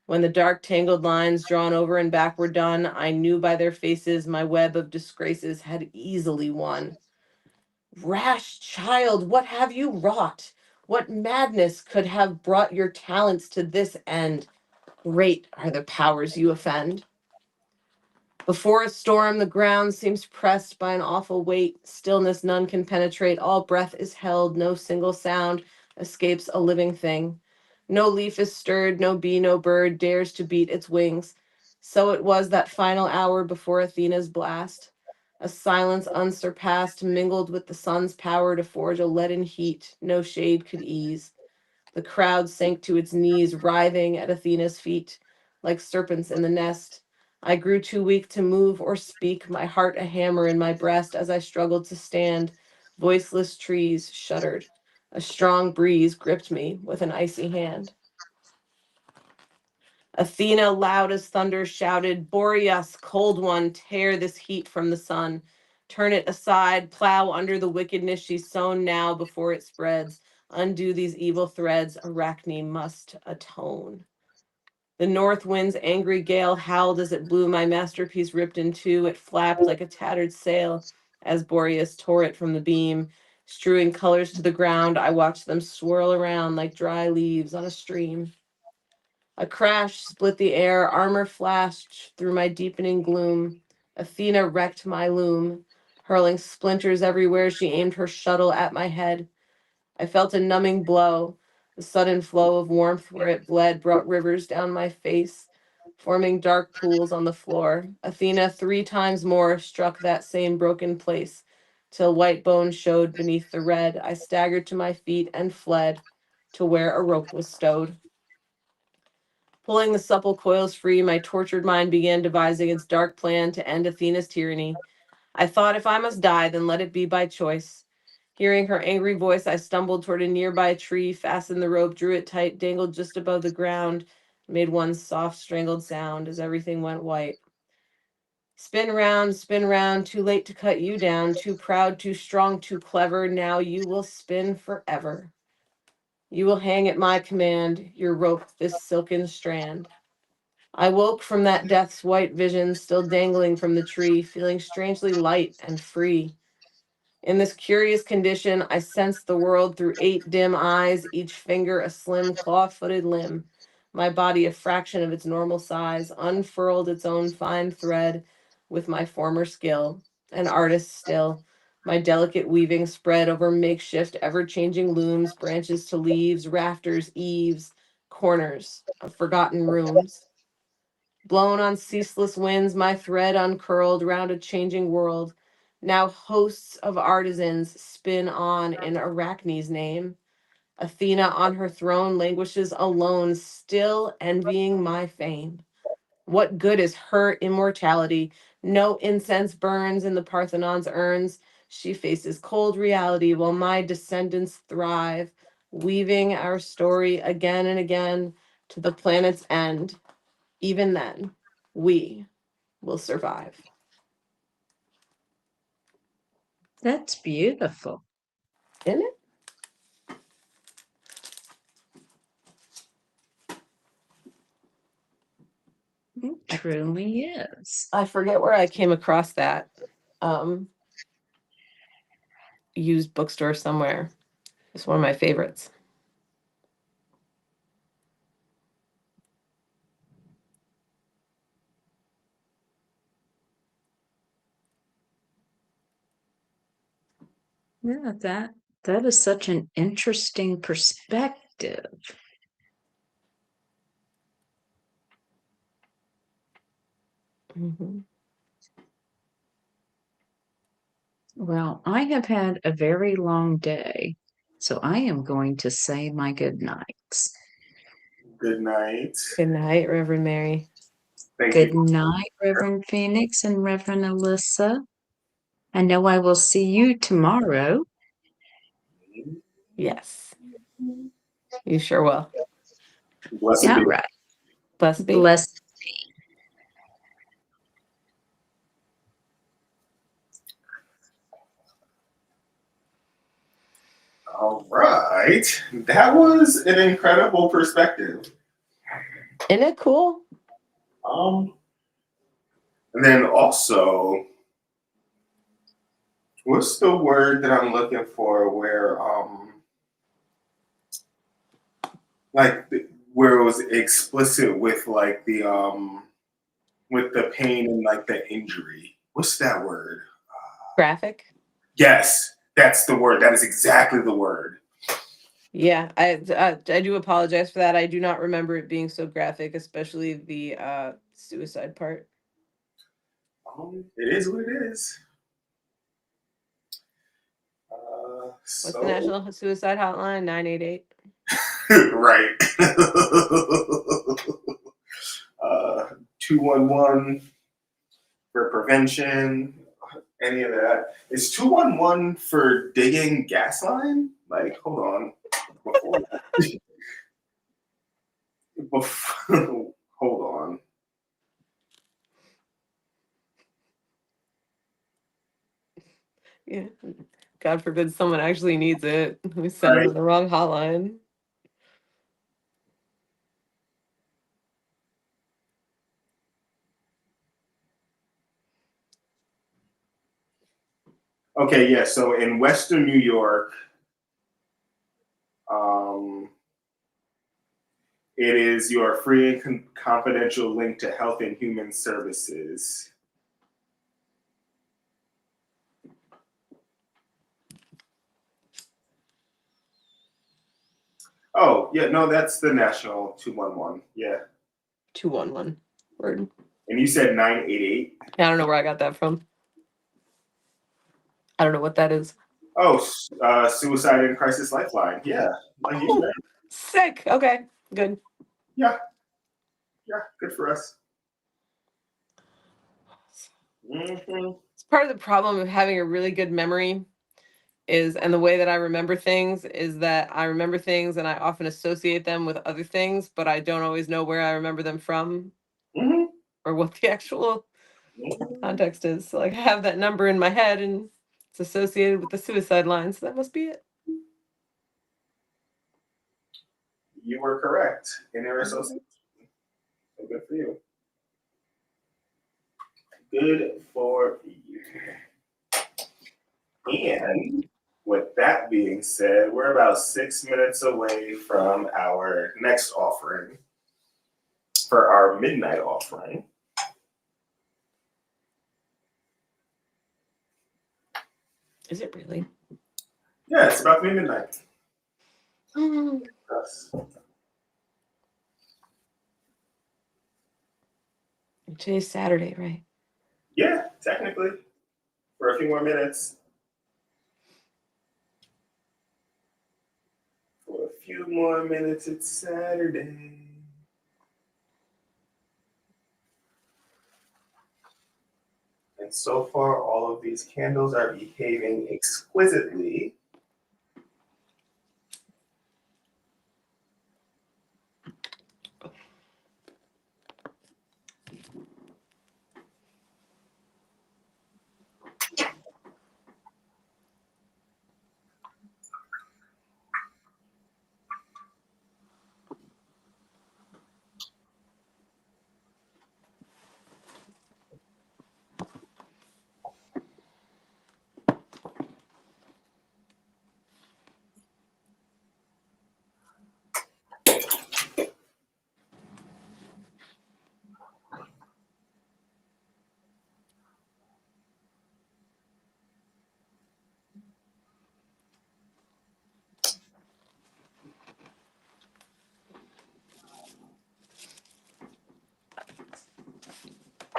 When the dark tangled lines drawn over and back were done, I knew by their faces my web of disgraces had easily won. Rash child, what have you wrought? What madness could have brought your talents to this end? Great are the powers you offend. Before a storm, the ground seems pressed by an awful weight. Stillness none can penetrate. All breath is held. No single sound escapes a living thing. No leaf is stirred. No bee, no bird dares to beat its wings. So it was that final hour before Athena's blast. A silence unsurpassed, mingled with the sun's power to forge a leaden heat no shade could ease. The crowd sank to its knees, writhing at Athena's feet, like serpents in the nest. I grew too weak to move or speak, my heart a hammer in my breast as I struggled to stand. Voiceless trees shuddered. A strong breeze gripped me with an icy hand. Athena, loud as thunder, shouted, Boreas, cold one, tear this heat from the sun. Turn it aside, plow under the wickedness she's sown now before it spreads. Undo these evil threads, Arachne must atone. The north wind's angry gale howled as it blew my masterpiece ripped in two. It flapped like a tattered sail as Boreas tore it from the beam. Strewing colors to the ground, I watched them swirl around like dry leaves on a stream. A crash split the air, armor flashed through my deepening gloom. Athena wrecked my loom. Hurling splinters everywhere, she aimed her shuttle at my head. I felt a numbing blow. The sudden flow of warmth where it bled brought rivers down my face, forming dark pools on the floor. Athena 3 times more struck that same broken place, till white bones showed beneath the red. I staggered to my feet and fled to where a rope was stowed. Pulling the supple coils free, my tortured mind began devising its dark plan to end Athena's tyranny. I thought, if I must die, then let it be by choice. Hearing her angry voice, I stumbled toward a nearby tree, fastened the rope, drew it tight, dangled just above the ground, made one soft, strangled sound as everything went white. Spin round, too late to cut you down, too proud, too strong, too clever, now you will spin forever. You will hang at my command, your rope, this silken strand. I woke from that death's white vision, still dangling from the tree, feeling strangely light and free. In this curious condition, I sensed the world through 8 dim eyes, each finger a slim claw-footed limb, my body a fraction of its normal size, unfurled its own fine thread with my former skill, an artist still. My delicate weaving spread over makeshift, ever-changing looms, branches to leaves, rafters, eaves, corners of forgotten rooms. Blown on ceaseless winds, my thread uncurled round a changing world. Now hosts of artisans spin on in Arachne's name. Athena on her throne languishes alone, still envying my fame. What good is her immortality? No incense burns in the Parthenon's urns. She faces cold reality while my descendants thrive, weaving our story again and again to the planet's end. Even then, we will survive. That's beautiful. Isn't it? It truly is. I forget where I came across that. Used bookstore somewhere. It's one of my favorites. Yeah, that is such an interesting perspective. Mm-hmm. Well, I have had a very long day, so I am going to say my good nights. Good night. Good night, Reverend Mary. Thank Good you. night, Reverend Phoenix and Reverend Alyssa. I know I will see you tomorrow. Yes, you sure will. Blessed All be. right. Blessed be. Bless. All right. That was an incredible perspective. Isn't it cool? And then also, what's the word that I'm looking for where like where it was explicit with like the with the pain and like the injury. What's that word? Graphic. Yes, that's the word. That is exactly the word. Yeah, I do apologize for that. I do not remember it being so graphic, especially the suicide part. It is what it is. What's the National Suicide Hotline? 988. Right. 211 for prevention. Any of that. Is 211 for digging gas line? Like, hold on. Hold on. Yeah. God forbid someone actually needs it. We send them Right. to the wrong hotline. Okay, yeah. So in Western New York, um, it is your free and confidential link to Health and Human Services. Oh, yeah, no, that's the national 211. Yeah. 211. Word. And you said 988? I don't know where I got that from. I don't know what that is. Oh, Suicide and Crisis Lifeline. Yeah. Like you, Oh, man. sick. Okay, good. Yeah. Yeah, good for us. Mm-hmm. It's part of the problem of having a really good memory is, and the way that I remember things is that I remember things and I often associate them with other things, but I don't always know where I remember them from Mm-hmm. or what the actual context is. So like I have that number in my head and it's associated with the suicide line, so that must be it. You were correct in your association. So good for you. Good for you. And with that being said, we're about 6 minutes away from our next offering for our midnight offering. Is it really? Yeah, it's about to be midnight. Yes. Today's Saturday, right? Yeah, technically, for a few more minutes. For a few more minutes, it's Saturday. And so far, all of these candles are behaving exquisitely.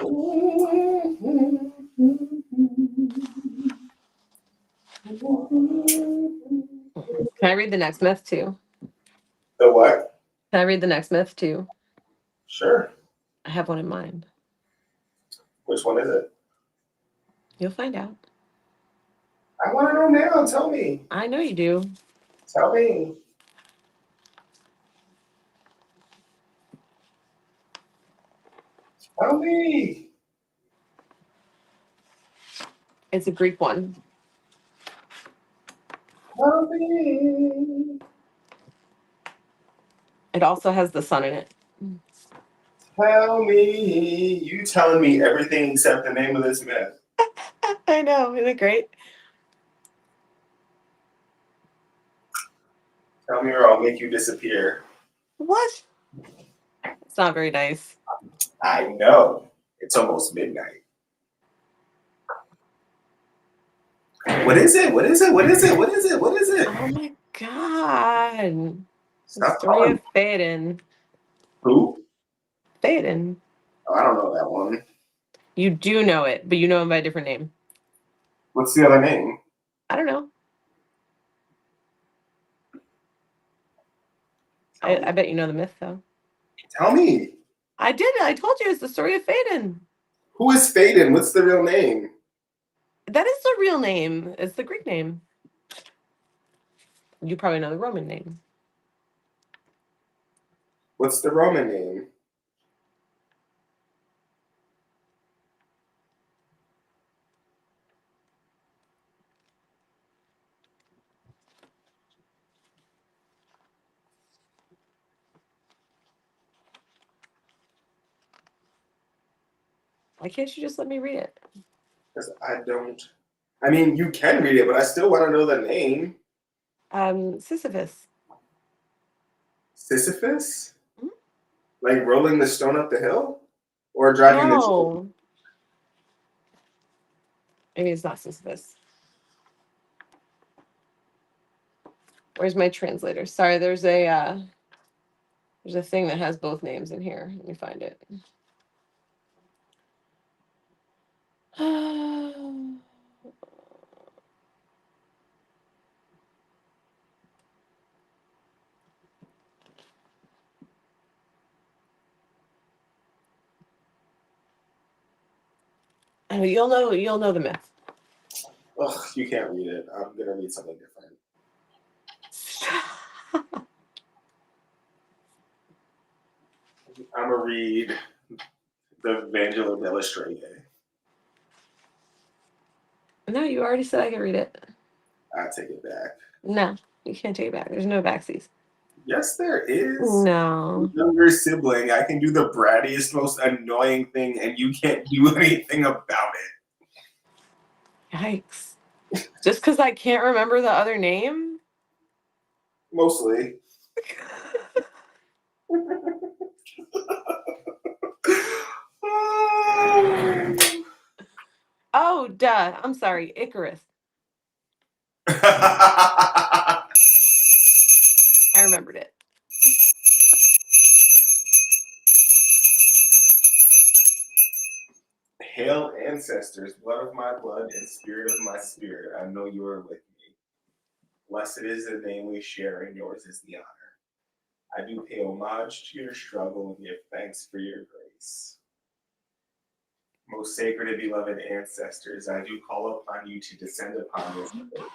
Can I read the next myth too? The what? Can I read the next myth too? Sure. I have one in mind. Which one is it? You'll find out. I want to know now. Tell me. I know you do. Tell me. Tell me. It's a Greek one. Tell me. It also has the sun in it. Tell me. You telling me everything except the name of this myth. I know, isn't it great? Tell me or I'll make you disappear. What? It's not very nice. I know. It's almost midnight. What is it? What is it? What is it? What is it? What is it? Oh my god. The Stop story calling. of Theoden. Who? Theoden. Oh, I don't know that one. You do know it, but you know him by a different name. What's the other name? I don't know. Tell me. I bet you know the myth though. Tell me. I did. I told you it's the story of Theoden. Who is Faden? What's the real name? That is the real name. It's the Greek name. You probably know the Roman name. What's the Roman name? Why can't you just let me read it? Because I don't. I mean, you can read it, but I still want to know the name. Sisyphus. Sisyphus? Hmm? Like rolling the stone up the hill? Or driving the ship? No. Maybe it's not Sisyphus. Where's my translator? Sorry, there's a thing that has both names in here. Let me find it. Oh, you'll know the myth. Ugh, you can't read it. I'm going to read something different. I'm going to read the Vangelo della Strega. No, you already said I could read it. I take it back. No, you can't take it back. There's no backsies. Yes, there is. No. Younger sibling, I can do the brattiest, most annoying thing, and you can't do anything about it. Yikes. Just because I can't remember the other name? Mostly. Oh, duh. I'm sorry. Icarus. I remembered it. Hail, ancestors, blood of my blood and spirit of my spirit. I know you are with me. Blessed is the name we share, and yours is the honor. I do pay homage to your struggle and give thanks for your grace. Most sacred and beloved ancestors, I do call upon you to descend upon this earth.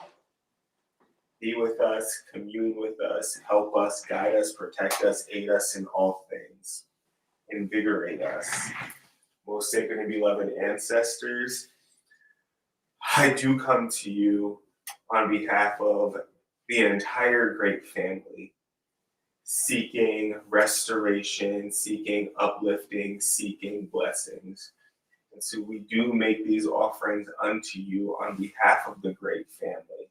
Be with us, commune with us, help us, guide us, protect us, aid us in all things. Invigorate us. Most sacred and beloved ancestors, I do come to you on behalf of the entire great family, seeking restoration, seeking uplifting, seeking blessings. And so we do make these offerings unto you on behalf of the great family.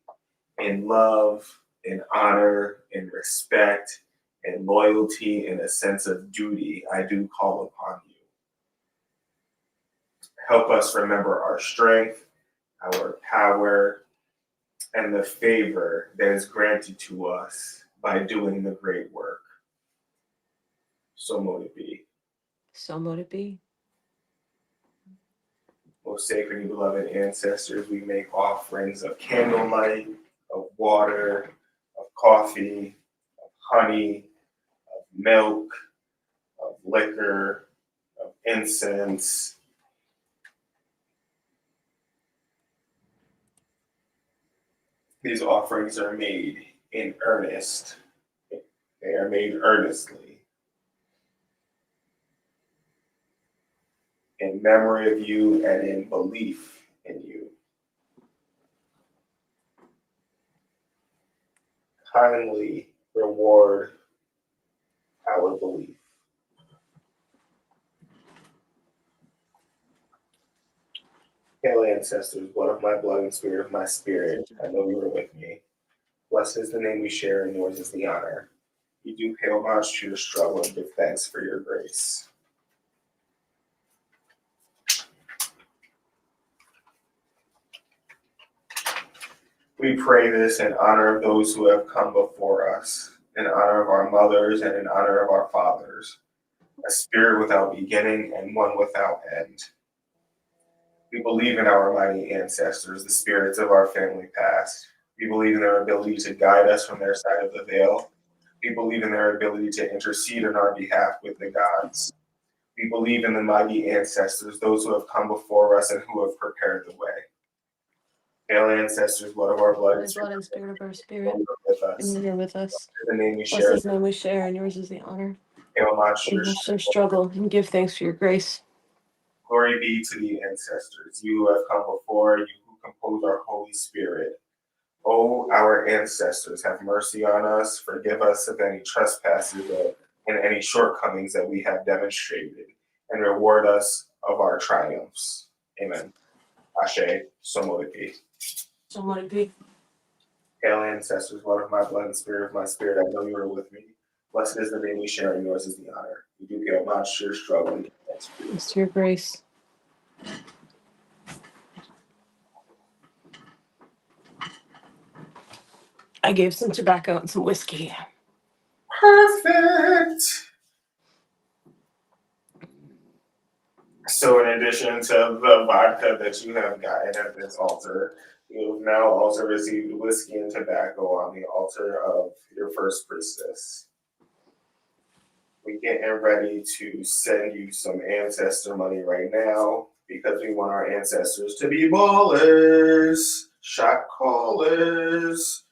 In love, in honor, in respect, in loyalty, in a sense of duty, I do call upon you. Help us remember our strength, our power, and the favor that is granted to us by doing the great work. So mote it be. So mote it be. O sacred and beloved ancestors, we make offerings of candlelight, of water, of coffee, of honey, of milk, of liquor, of incense. These offerings are made in earnest. They are made earnestly in memory of you and in belief in you. Kindly reward our belief. Hail, ancestors, blood of my blood and spirit of my spirit, I know you are with me. Blessed is the name we share, and yours is the honor. You do pay homage to your struggle and give thanks for your grace. We pray this in honor of those who have come before us, in honor of our mothers and in honor of our fathers, a spirit without beginning and one without end. We believe in our mighty ancestors, the spirits of our family past. We believe in their ability to guide us from their side of the veil. We believe in their ability to intercede on our behalf with the gods. We believe in the mighty ancestors, those who have come before us and who have prepared the way. Hail, ancestors, blood of our blood and Blood and spirit of our spirit, with us. and you're with us. In the name we Blessed share, is the name we share, and yours is the honor. pay homage to We your must our struggle and give thanks for your grace. glory be to the ancestors, you who have come before, you who compose our Holy Spirit. O our ancestors, have mercy on us, forgive us of any trespasses and any shortcomings that we have demonstrated, and reward us of our triumphs. Amen. Ashe, so mote it be. So let it be. Hail, ancestors, blood of my blood and spirit of my spirit, I know you are with me. Blessed is the name we share, and yours is the honor. We do pay homage to your struggle and give thanks for you. Thanks to your grace. I gave some tobacco and some whiskey. Perfect. So in addition to the vodka that you have gotten at this altar, you've now also received whiskey and tobacco on the altar of your first priestess. We're getting ready to send you some ancestor money right now because we want our ancestors to be ballers, shot callers.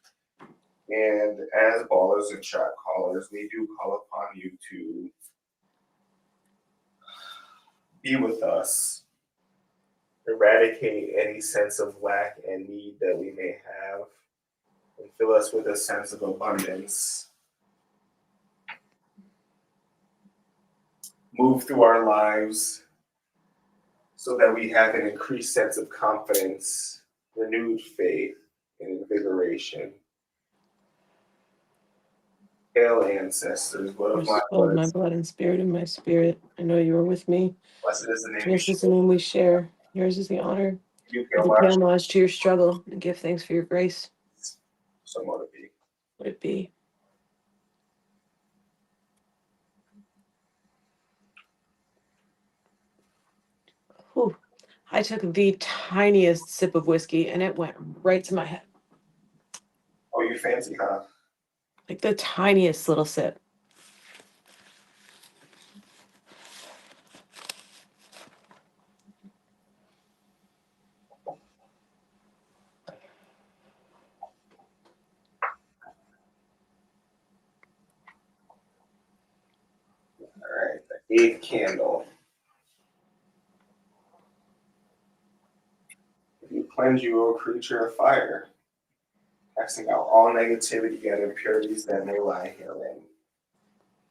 And as ballers and shot callers, we do call upon you to be with us, eradicate any sense of lack and need that we may have, and fill us with a sense of abundance. Move through our lives so that we have an increased sense of confidence, renewed faith, and invigoration. Hail, ancestors, blood of my Blood and spirit of my spirit. I know you are with me. blessed is the name Yours is the name we share. Yours is the honor. you We do pay homage to your struggle and give thanks for your grace. So mote it be. Would it be? Whew. I took the tiniest sip of whiskey and it went right to my head. Oh, you fancy, huh? Like the tiniest little sip. All right, the 8th candle. If you cleanse you, O creature of fire, casting out all negativity and impurities that may lie herein.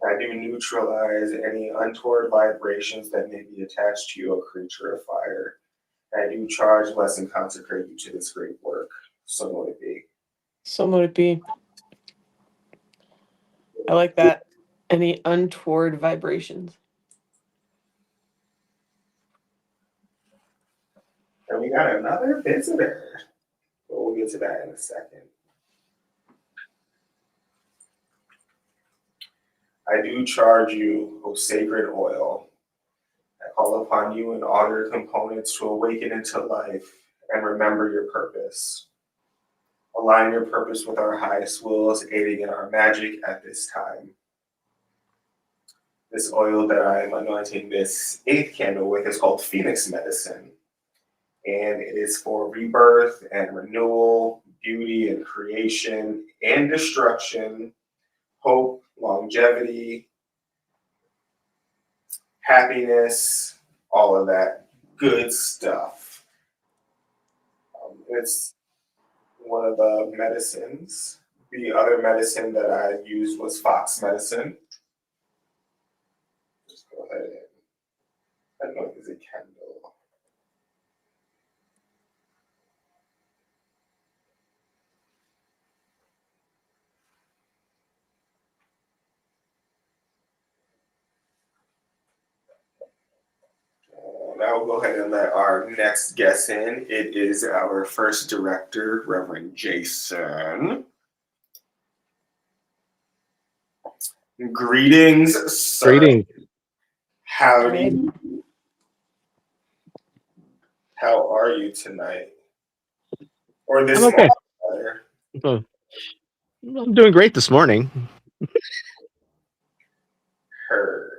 I do neutralize any untoward vibrations that may be attached to you, O creature of fire. I do charge, bless, and consecrate you to this great work. So mote it be. So would it be? I like that. Any untoward vibrations. And we got another visitor, but we'll get to that in a second. I do charge you, O sacred oil. I call upon you and all your components to awaken into life and remember your purpose. Align your purpose with our highest wills, aiding in our magic at this time. This oil that I am anointing this 8th candle with is called Phoenix Medicine. And it is for rebirth and renewal, beauty and creation and destruction, hope, longevity, happiness, all of that good stuff. It's one of the medicines. The other medicine that I used was fox medicine. Just go ahead and anoint the candle. Now we'll go ahead and let our next guest in. It is our first director, Reverend Jason. Greetings, sir. Greetings. Howdy. How are you tonight? Or this I'm okay. morning, rather. I'm doing great this morning. Heard.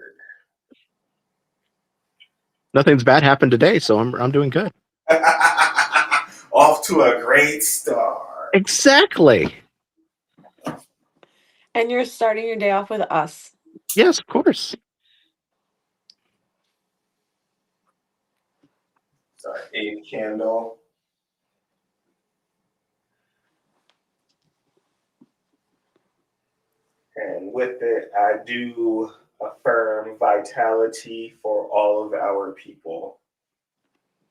Nothing's bad happened today, so I'm doing good. Off to a great start. Exactly. And you're starting your day off with us. Yes, of course. Sorry, 8th candle. And with it, I do affirm vitality for all of our people.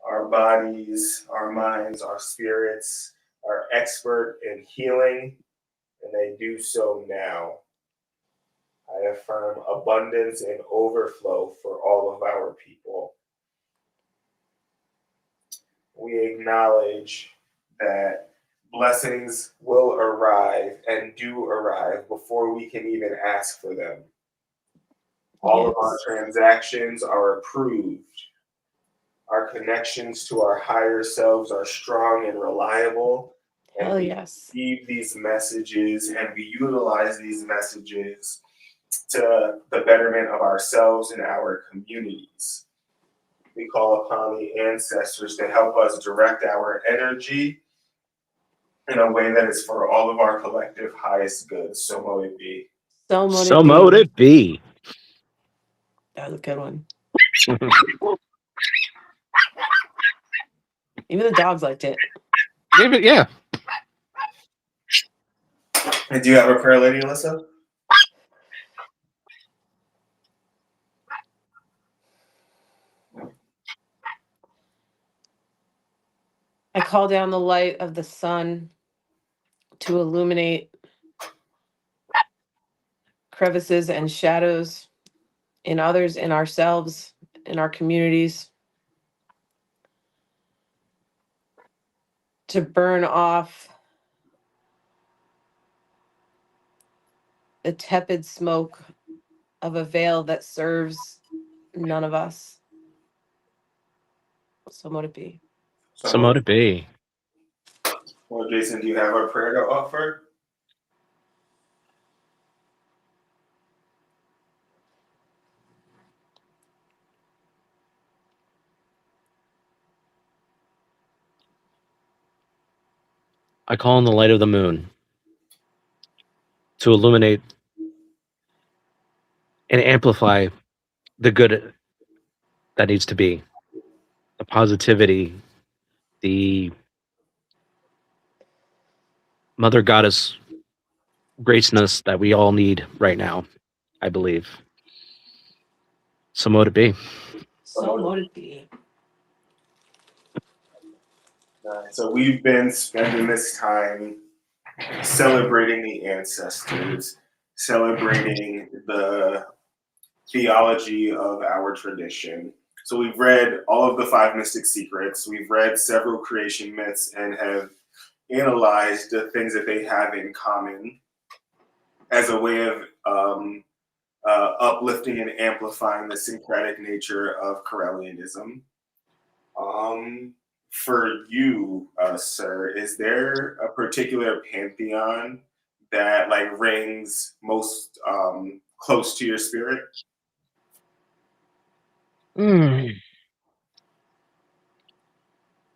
Our bodies, our minds, our spirits are expert in healing, and they do so now. I affirm abundance and overflow for all of our people. We acknowledge that blessings will arrive and do arrive before we can even ask for them. All of our transactions are approved. Our connections to our higher selves are strong and reliable. And Hell we yes. receive these messages and we utilize these messages to the betterment of ourselves and our communities. We call upon the ancestors to help us direct our energy in a way that is for all of our collective highest good. So mote it be. So mote So it be. mote it be. That was a good one. Even the dogs liked it. Yeah. And do you have a prayer, Lady Alyssa? I call down the light of the sun to illuminate crevices and shadows in others, in ourselves, in our communities, to burn off the tepid smoke of a veil that serves none of us. So mote it be. So mote it be. Well, Jason, do you have a prayer to offer? I call on the light of the moon to illuminate and amplify the good that needs to be, the positivity, the mother goddess graceness that we all need right now, I believe. So mote it be. So mote it be. So we've been spending this time celebrating the ancestors, celebrating the theology of our tradition. So we've read all of the 5 mystic secrets. We've read several creation myths and have analyzed the things that they have in common as a way of uplifting and amplifying the syncretic nature of Correllianism. For you, sir, is there a particular pantheon that like rings most close to your spirit?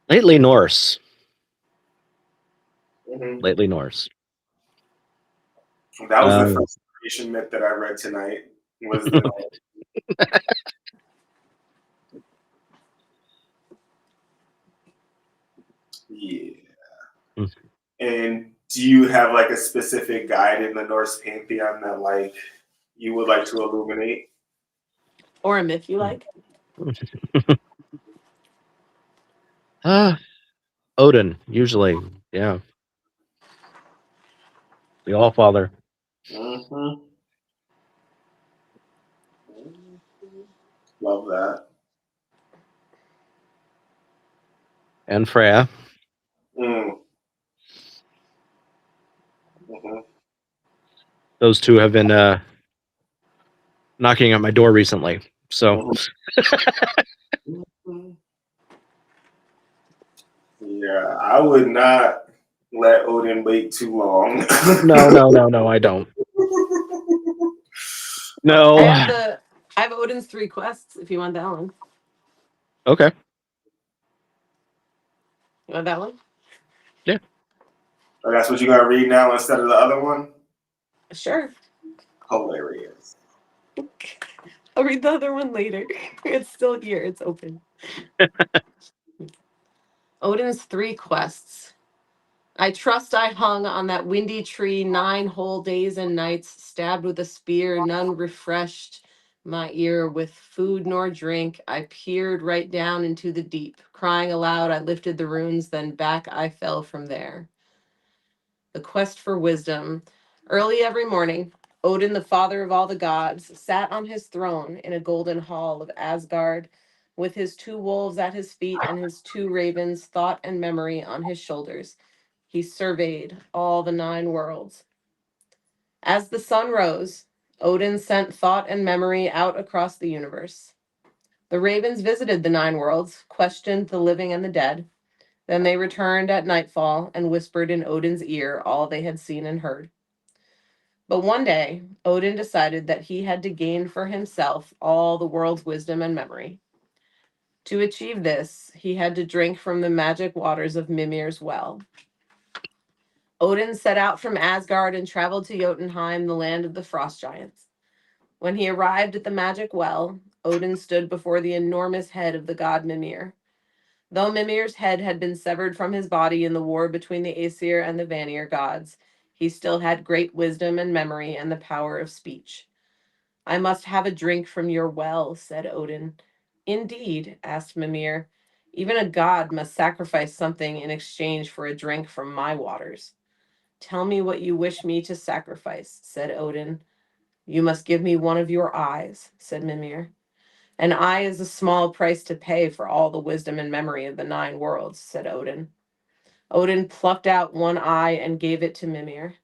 Lately Norse. Mm-hmm. Lately Norse. That was the first creation myth that I read tonight. Was the yeah. Mm. And do you have like a specific guide in the Norse pantheon that like you would like to illuminate? Or a myth you like? Odin, usually. Yeah. The Allfather. Mm-hmm. Love that. And Freya. Mm. Mm-hmm. Those two have been knocking at my door recently. So Mm-hmm. Yeah, I would not let Odin wait too long. no, I don't. No. I have Odin's 3 quests if you want that one. Okay. You want that one? Oh, that's what you gotta read now instead of the other one? Sure. Hilarious. I'll read the other one later. It's still here. It's open. Odin's 3 quests. I trust I hung on that windy tree 9 whole days and nights, stabbed with a spear, none refreshed my ear with food nor drink. I peered right down into the deep. Crying aloud, I lifted the runes, then back I fell from there. The quest for wisdom. Early every morning, Odin, the father of all the gods, sat on his throne in a golden hall of Asgard, with his 2 wolves at his feet and his 2 ravens, thought and memory, on his shoulders. He surveyed all the 9 worlds. As the sun rose, Odin sent thought and memory out across the universe. The ravens visited the 9 worlds, questioned the living and the dead. Then they returned at nightfall and whispered in Odin's ear all they had seen and heard. But one day, Odin decided that he had to gain for himself all the world's wisdom and memory. To achieve this, he had to drink from the magic waters of Mimir's well. Odin set out from Asgard and traveled to Jotunheim, the land of the frost giants. When he arrived at the magic well, Odin stood before the enormous head of the god Mimir. Though Mimir's head had been severed from his body in the war between the Aesir and the Vanir gods, he still had great wisdom and memory and the power of speech. I must have a drink from your well, said Odin. Indeed, asked Mimir. Even a god must sacrifice something in exchange for a drink from my waters. Tell me what you wish me to sacrifice, said Odin. You must give me one of your eyes, said Mimir. An eye is a small price to pay for all the wisdom and memory of the 9 worlds, said Odin. Odin plucked out one eye and gave it to Mimir.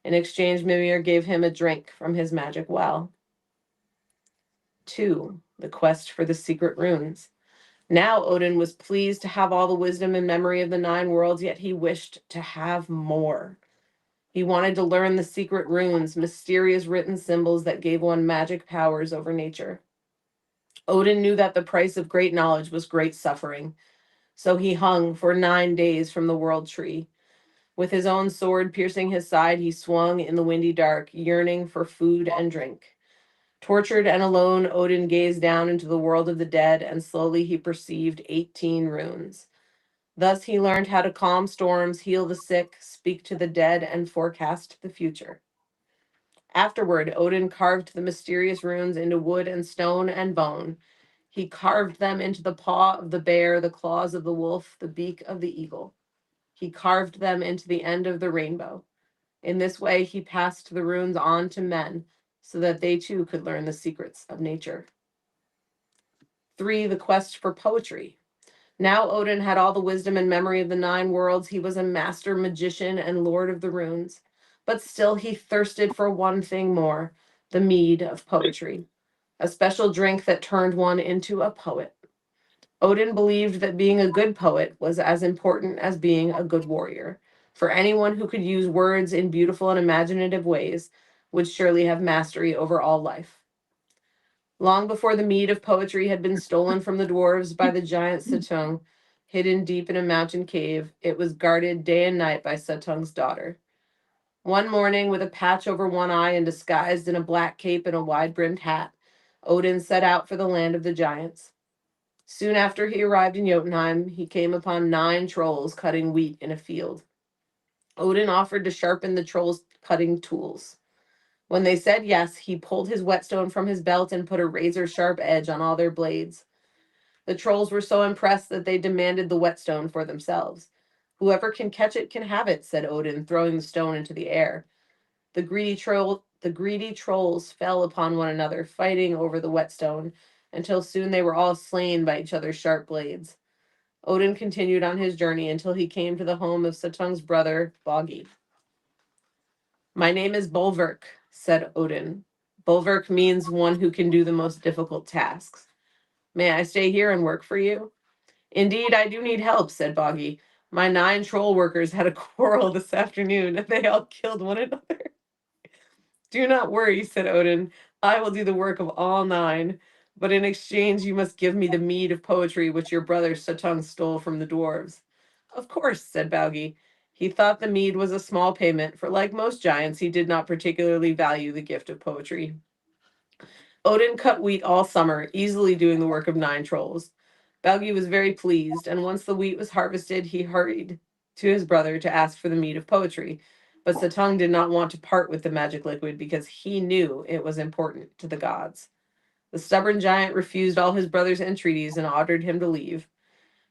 In exchange, Mimir gave him a drink from his magic well. 2. The quest for the secret runes. Now Odin was pleased to have all the wisdom and memory of the 9 worlds, yet he wished to have more. He wanted to learn the secret runes, mysterious written symbols that gave one magic powers over nature. Odin knew that the price of great knowledge was great suffering, so he hung for 9 days from the world tree. With his own sword piercing his side, he swung in the windy dark, yearning for food and drink. Tortured and alone, Odin gazed down into the world of the dead, and slowly he perceived 18 runes. Thus he learned how to calm storms, heal the sick, speak to the dead, and forecast the future. Afterward, Odin carved the mysterious runes into wood and stone and bone. He carved them into the paw of the bear, the claws of the wolf, the beak of the eagle. He carved them into the end of the rainbow. In this way, he passed the runes on to men so that they too could learn the secrets of nature. 3. The quest for poetry. Now Odin had all the wisdom and memory of the 9 worlds. He was a master magician and lord of the runes. But still he thirsted for one thing more, the mead of poetry, a special drink that turned one into a poet. Odin believed that being a good poet was as important as being a good warrior, for anyone who could use words in beautiful and imaginative ways would surely have mastery over all life. Long before the mead of poetry had been stolen from the dwarves by the giant Suttung, hidden deep in a mountain cave, it was guarded day and night by Suttung's daughter. One morning, with a patch over one eye and disguised in a black cape and a wide-brimmed hat, Odin set out for the land of the giants. Soon after he arrived in Jotunheim, he came upon 9 trolls cutting wheat in a field. Odin offered to sharpen the trolls' cutting tools. When they said yes, he pulled his whetstone from his belt and put a razor-sharp edge on all their blades. The trolls were so impressed that they demanded the whetstone for themselves. Whoever can catch it can have it, said Odin, throwing the stone into the air. The greedy trolls fell upon one another, fighting over the whetstone, until soon they were all slain by each other's sharp blades. Odin continued on his journey until he came to the home of Suttung's brother, Bogi. My name is Bolverk, said Odin. Bolverk means one who can do the most difficult tasks. May I stay here and work for you? Indeed, I do need help, said Bogi. My 9 troll workers had a quarrel this afternoon, and they all killed one another. Do not worry, said Odin. I will do the work of all 9, but in exchange you must give me the mead of poetry which your brother Suttung stole from the dwarves. Of course, said Baugi. He thought the mead was a small payment, for like most giants, he did not particularly value the gift of poetry. Odin cut wheat all summer, easily doing the work of 9 trolls. Baugi was very pleased, and once the wheat was harvested, he hurried to his brother to ask for the mead of poetry. But Suttung did not want to part with the magic liquid because he knew it was important to the gods. The stubborn giant refused all his brother's entreaties and ordered him to leave.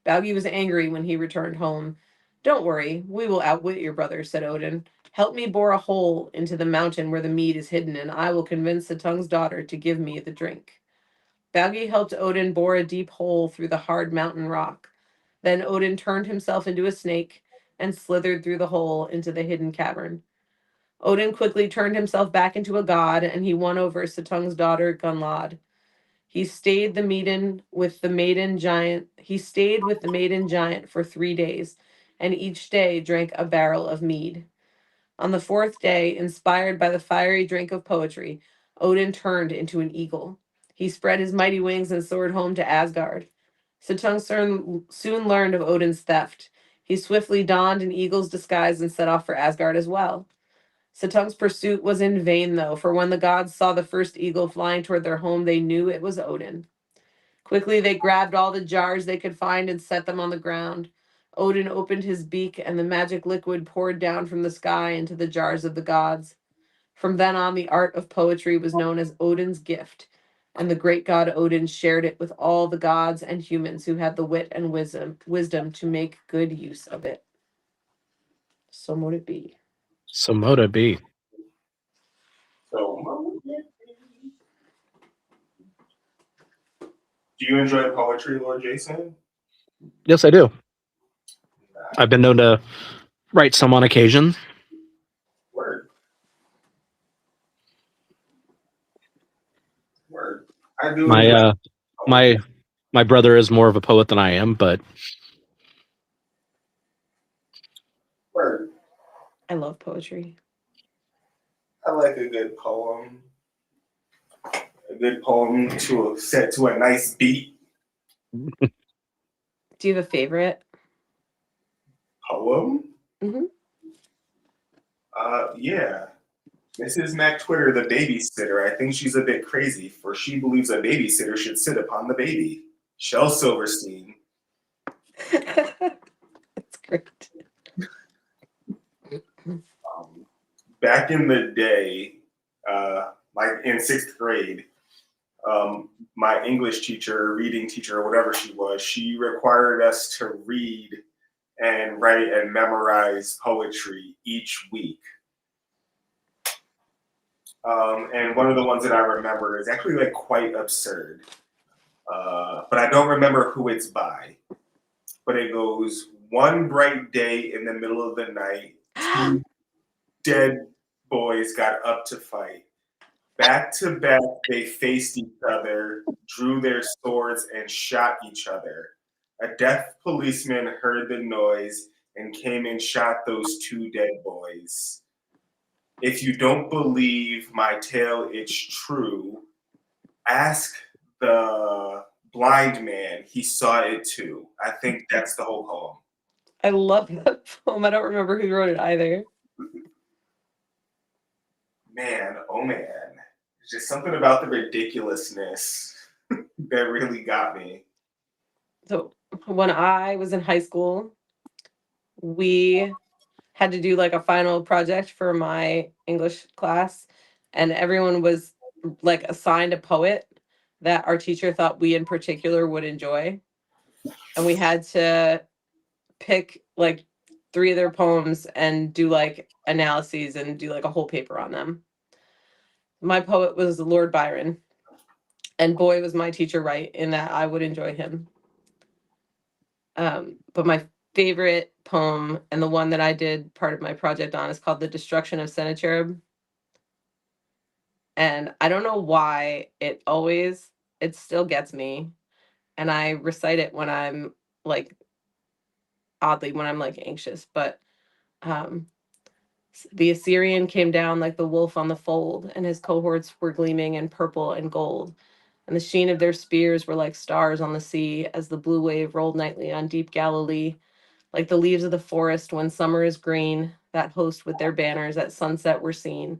Baugi was angry when he returned home. Don't worry, we will outwit your brother, said Odin. Help me bore a hole into the mountain where the mead is hidden, and I will convince Suttung's daughter to give me the drink. Baugi helped Odin bore a deep hole through the hard mountain rock. Then Odin turned himself into a snake and slithered through the hole into the hidden cavern. Odin quickly turned himself back into a god, and he won over Suttung's daughter Gunlod. He stayed with the maiden giant for 3 days, and each day drank a barrel of mead. On the 4th day, inspired by the fiery drink of poetry, Odin turned into an eagle. He spread his mighty wings and soared home to Asgard. Suttung soon learned of Odin's theft. He swiftly donned an eagle's disguise and set off for Asgard as well. Suttung's pursuit was in vain, though, for when the gods saw the first eagle flying toward their home, they knew it was Odin. Quickly, they grabbed all the jars they could find and set them on the ground. Odin opened his beak, and the magic liquid poured down from the sky into the jars of the gods. From then on, the art of poetry was known as Odin's gift, and the great god Odin shared it with all the gods and humans who had the wit and wisdom to make good use of it. So mote it be. So mote it be. So, do you enjoy poetry, Lord Jason? Yes, I do. I've been known to write some on occasion. Word. I do. My brother is more of a poet than I am, but Word. I love poetry. I like a good poem. A good poem set to a nice beat. Do you have a favorite Poem? Mm-hmm. Yeah. Mrs. Mac Twitter, the babysitter. I think she's a bit crazy, for she believes a babysitter should sit upon the baby. Shel Silverstein. That's great. Back in the day, like in 6th grade, my English teacher, reading teacher, or whatever she was, she required us to read and write and memorize poetry each week. And one of the ones that I remember is actually like quite absurd. But I don't remember who it's by. But it goes, one bright day in the middle of the night, 2 dead boys got up to fight. Back to back, they faced each other, drew their swords, and shot each other. A deaf policeman heard the noise and came and shot those two dead boys. If you don't believe my tale, it's true. Ask the blind man. He saw it too. I think that's the whole poem. I love that poem. I don't remember who wrote it either. Man, oh man. There's just something about the ridiculousness that really got me. So when I was in high school, we had to do like a final project for my English class, and everyone was like assigned a poet that our teacher thought we in particular would enjoy. And we had to pick like three of their poems and do like analyses and do like a whole paper on them. My poet was Lord Byron, and boy was my teacher right in that I would enjoy him. But my favorite poem and the one that I did part of my project on is called The Destruction of Sennacherib. And I don't know why it still gets me. And I recite it when I'm like, oddly, when I'm like anxious. But um, the Assyrian came down like the wolf on the fold, and his cohorts were gleaming in purple and gold. And the sheen of their spears were like stars on the sea as the blue wave rolled nightly on deep Galilee. Like the leaves of the forest when summer is green, that host with their banners at sunset were seen.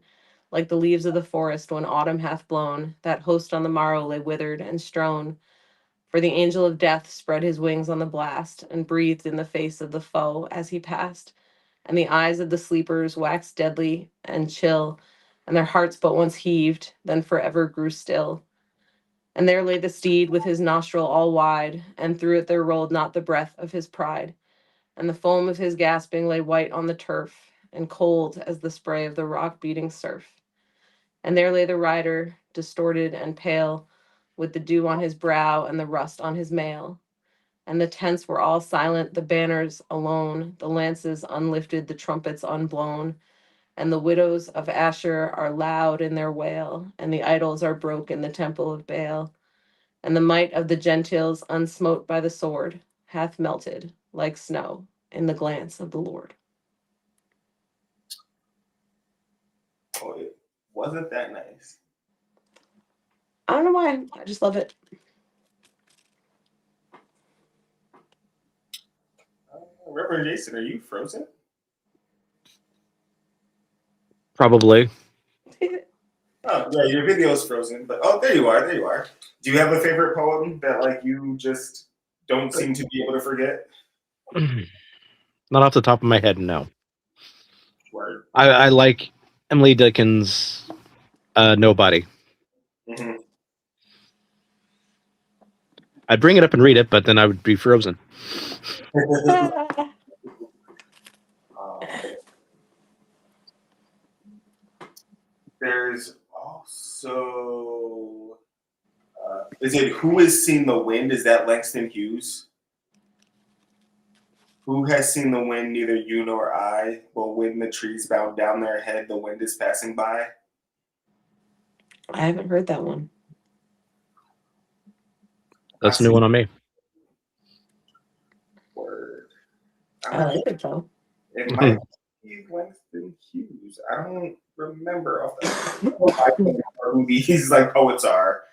Like the leaves of the forest when autumn hath blown, that host on the morrow lay withered and strown. For the angel of death spread his wings on the blast and breathed in the face of the foe as he passed. And the eyes of the sleepers waxed deadly and chill, and their hearts but once heaved, then forever grew still. And there lay the steed with his nostril all wide, and through it there rolled not the breath of his pride. And the foam of his gasping lay white on the turf, and cold as the spray of the rock-beating surf. And there lay the rider, distorted and pale, with the dew on his brow and the rust on his mail. And the tents were all silent, the banners alone, the lances unlifted, the trumpets unblown. And the widows of Asher are loud in their wail, and the idols are broke in the temple of Baal. And the might of the Gentiles, unsmote by the sword, hath melted like snow in the glance of the Lord. Oh, it wasn't that nice. I don't know why. I just love it. Reverend Jason, are you frozen? Probably. Oh, yeah, your video's frozen. But oh, there you are. There you are. Do you have a favorite poem that like you just don't seem to be able to forget? Not off the top of my head, no. Word. I like Emily Dickin's Nobody. Mm-hmm. I'd bring it up and read it, but then I would be frozen. There's also is it Who Has Seen the Wind? Is that Langston Hughes? Who has seen the wind? Neither you nor I. But when the trees bow down their head, the wind is passing by. I haven't heard that one. That's a new one on me. Word. I like it though. It might be Langston Hughes. I don't remember off the who these like poets are.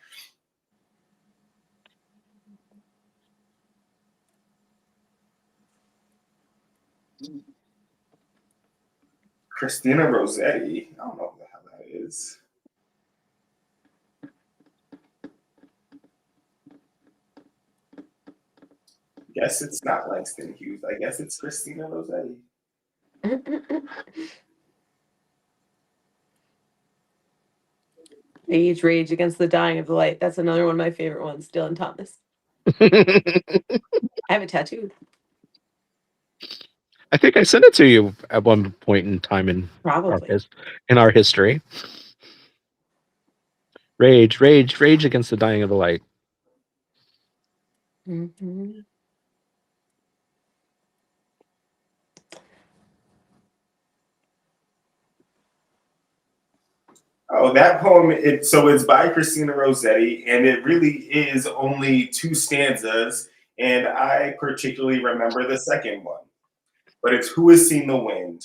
Christina Rossetti. I don't know who the hell that is. Guess it's not Langston Hughes. I guess it's Christina Rossetti. Age Rage Against the Dying of the Light. That's another one of my favorite ones. Dylan Thomas. I I have it tattooed. think I sent it to you at one point in time in Probably. our history. Rage, rage, rage against the dying of the light. Mm-hmm. Oh, that poem, it's by Christina Rossetti, and it really is only 2 stanzas, and I particularly remember the second one. But it's who has seen the wind?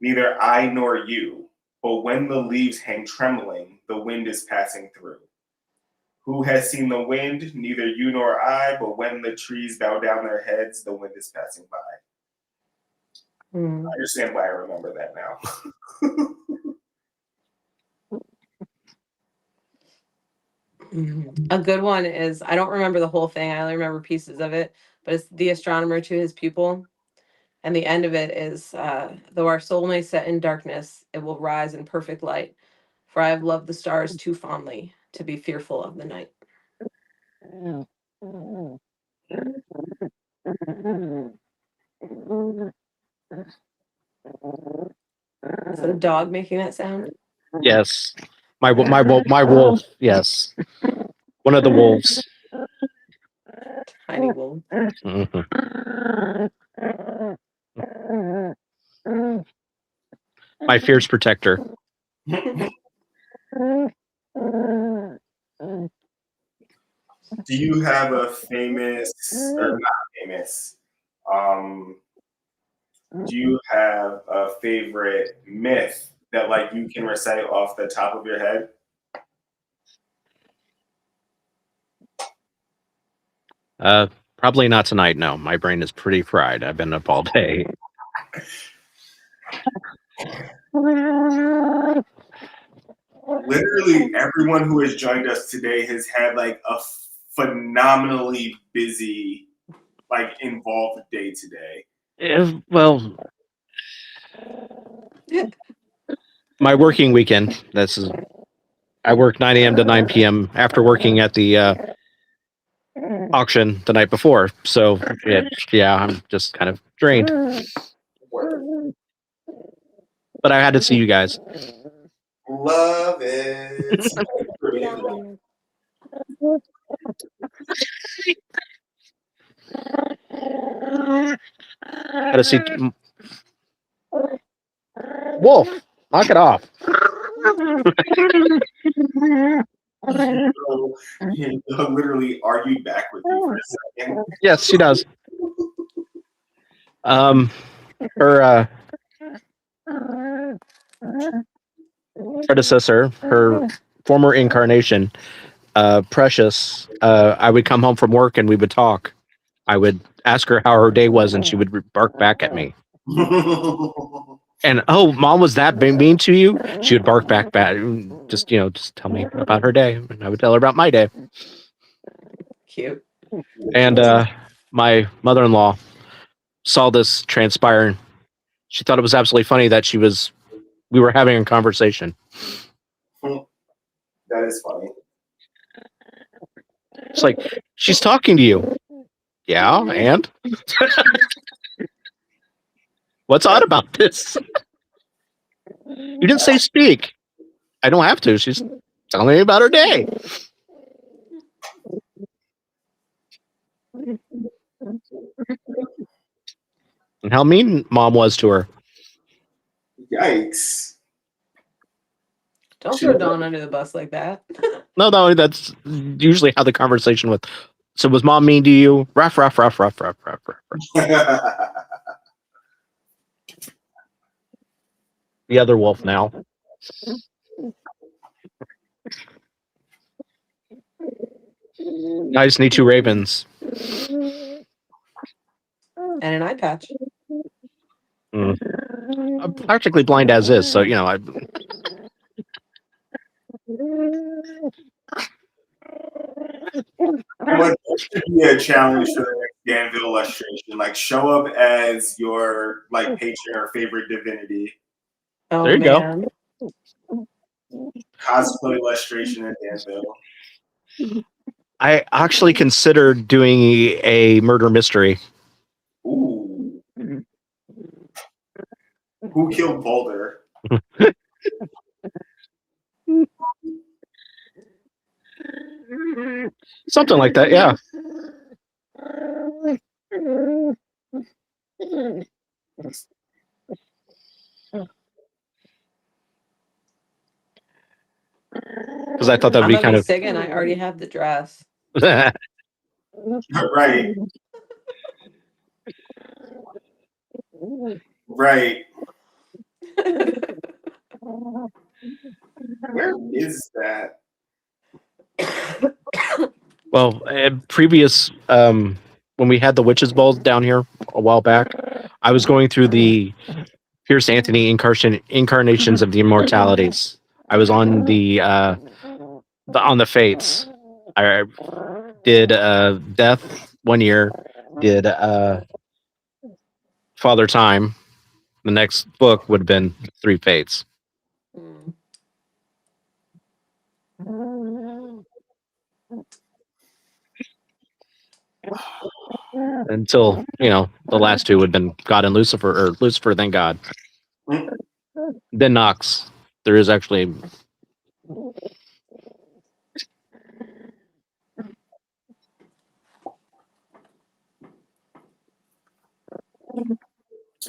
Neither I nor you, but when the leaves hang trembling, the wind is passing through. Who has seen the wind? Neither you nor I, but when the trees bow down their heads, the wind is passing by. I understand why I remember that now. A good one is, I don't remember the whole thing, I only remember pieces of it, but it's the astronomer to his pupil. And the end of it is, though our soul may set in darkness, it will rise in perfect light. For I have loved the stars too fondly to be fearful of the night. Is that a dog making that sound? Yes. My wolf. Yes. One of the wolves. Tiny wolf. Mhm. My fierce protector. Do you have a famous, or not famous, um, do you have a favorite myth that like you can recite off the top of your head? Probably not tonight. No, my brain is pretty fried. I've been up all day. Literally everyone who has joined us today has had like a phenomenally busy, like involved day today. Well, my working weekend. I work 9 a.m. to 9 p.m. after working at the auction the night before. So yeah, I'm just kind of drained. Word. But I had to see you guys. Love it. Had to see Wolf. Knock it off. He'll literally argued back with you for a second. Yes, she does. Her predecessor, her former incarnation, Precious. I would come home from work and we would talk. I would ask her how her day was, and she would bark back at me. And oh, mom was that mean to you? She would bark back, just tell me about her day, and I would tell her about my day. Cute. And my mother-in-law saw this transpire. She thought it was absolutely funny that we were having a conversation. That is funny. It's like, she's talking to you. Yeah, and what's odd about this? You didn't say speak. I don't have to. She's telling me about her day. And how mean mom was to her. Yikes. Don't throw Dawn under the bus like that. No, that's usually how the conversation with. So was mom mean to you? Ruff, ruff, ruff, ruff, ruff, ruff, ruff. The other wolf now. I just need 2 ravens. And an eye patch. I'm practically blind as is, so What should be a challenge for the next Danville illustration? Like show up as your like patron or favorite divinity. Oh, there you man. go. Cosplay illustration in Danville. I actually considered doing a murder mystery. Ooh. Who killed Boulder? Something like that, yeah. because I thought that would I'm be gonna kind be of. singing. I already have the dress. Right. Right. Where is that? Well, previous when we had the witches balls down here a while back, I was going through the Pierce Anthony incarnations of the immortalities. I was on the fates. I did death 1 year, did Father Time. The next book would have been Three Fates. Mm. Until the last two would have been God and Lucifer, or Lucifer then God, Mm. then Nox. There is actually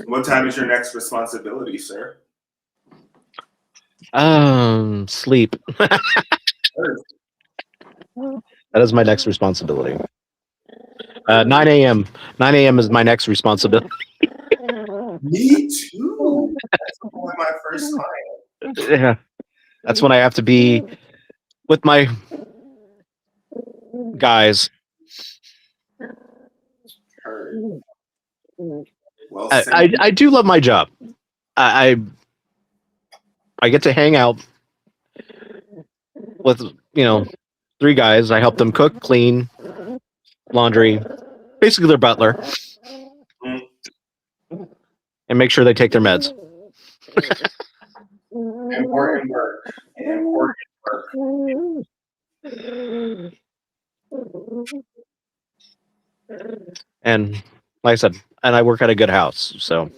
What time is your next responsibility, sir? sleep. That is my next responsibility. 9 a.m. 9 a.m. is my next responsibility. Me too. That's only my first time. Yeah, that's when I have to be with my guys. Heard. Well I, said. I do love my job. I get to hang out with three guys. I help them cook, clean, laundry, basically their butler, Mm. and make sure they take their meds. Important work. Important work. And like I said, and I work at a good house, so.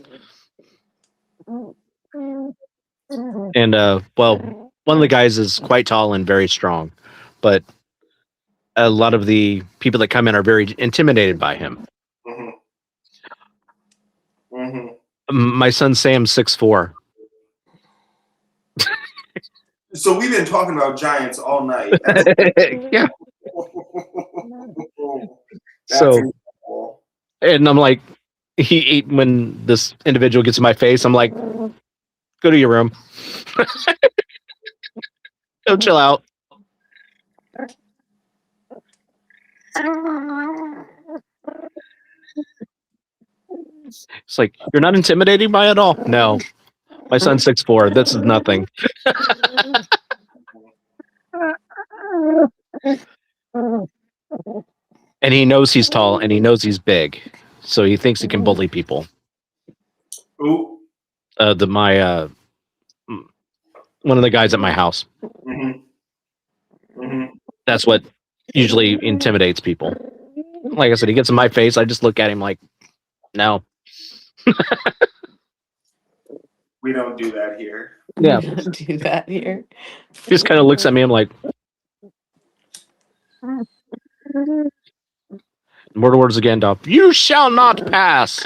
And well, one of the guys is quite tall and very strong, but a lot of the people that come in are very intimidated by him. Mm-hmm. Mm-hmm. My son Sam's 6'4". So we've been talking about giants all night. Yeah. That's So, incredible. and I'm like, when this individual gets in my face, I'm like, go to your room. Go chill out. It's like, you're not intimidating by it all? No. My son's 6'4". This is nothing. And he knows he's tall and he knows he's big. So he thinks he can bully people. Ooh. One of the guys at my house. Mm-hmm. Mm-hmm. That's what usually intimidates people. Like I said, he gets in my face. I just look at him like, no. We don't do that here. Yeah. We don't do that here. He just kind of looks at me. I'm like, word words again, Dop. You shall not pass.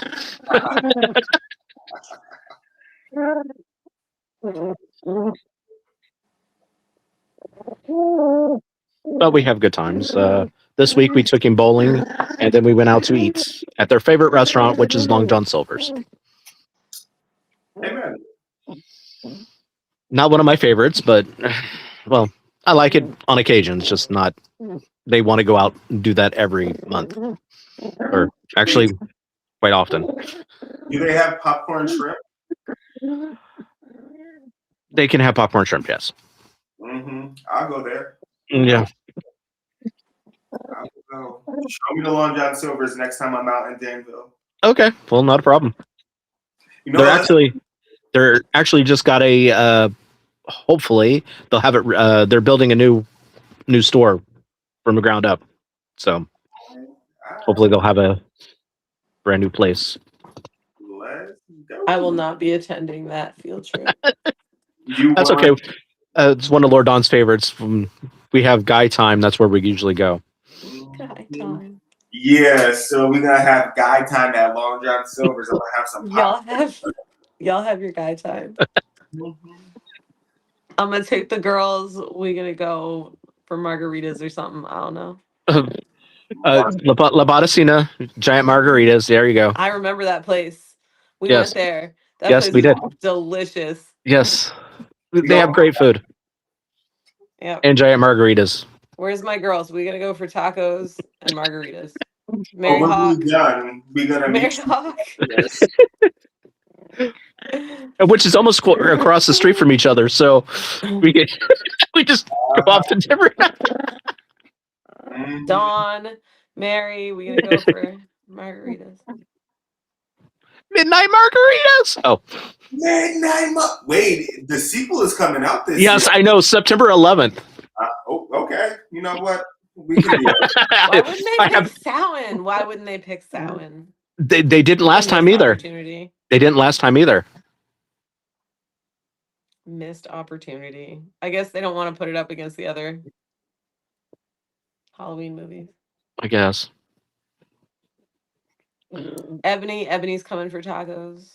But we have good times. This week we took him bowling, and then we went out to eat at their favorite restaurant, which is Long John Silver's. Amen. Not one of my favorites, but well, I like it on occasions. Just not. They want to go out and do that every month, or actually, quite often. Do they have popcorn shrimp? They can have popcorn shrimp, yes. Mm-hmm. I'll go there. Yeah. I'll go. Show me the Long John Silver's next time I'm out in Danville. Okay. Well, not a problem. You know They're actually just got a. Hopefully, they'll have it. They're building a new store from the ground up, so hopefully they'll have a brand new place. Let's go. I will not be attending that field trip. That's okay. It's one of Lord Don's favorites. We have guy time. That's where we usually go. Guy time. Yeah, so we're gonna have guy time at Long John Silver's. I'm gonna have some Y'all have your guy time. Mhm. I'm gonna take the girls. We're gonna go for margaritas or something. I don't know. La Bodicina, giant margaritas. There you go. I remember that place. We Yes. went there. That Yes, place we is did. delicious. Yes. They have great food Yep. and giant margaritas. Where's my girls? We're gonna go for tacos and margaritas. Oh, Mary when Hawk. we're done, we're gonna Mary meet Hawk. you. Which is almost across the street from each other. So we get we just go off to different Dawn, Mary, we're gonna go for margaritas. midnight margaritas. Oh, Wait, the sequel is coming out this yes, year. I know. September 11th. Okay. You know what? We can do it. Why wouldn't they I pick have. Samhain? Why wouldn't they pick Samhain? They didn't last time Missed either. Opportunity. They didn't last time either. Missed opportunity. I guess they don't want to put it up against the other Halloween movies. I guess. Ebony's coming for tacos.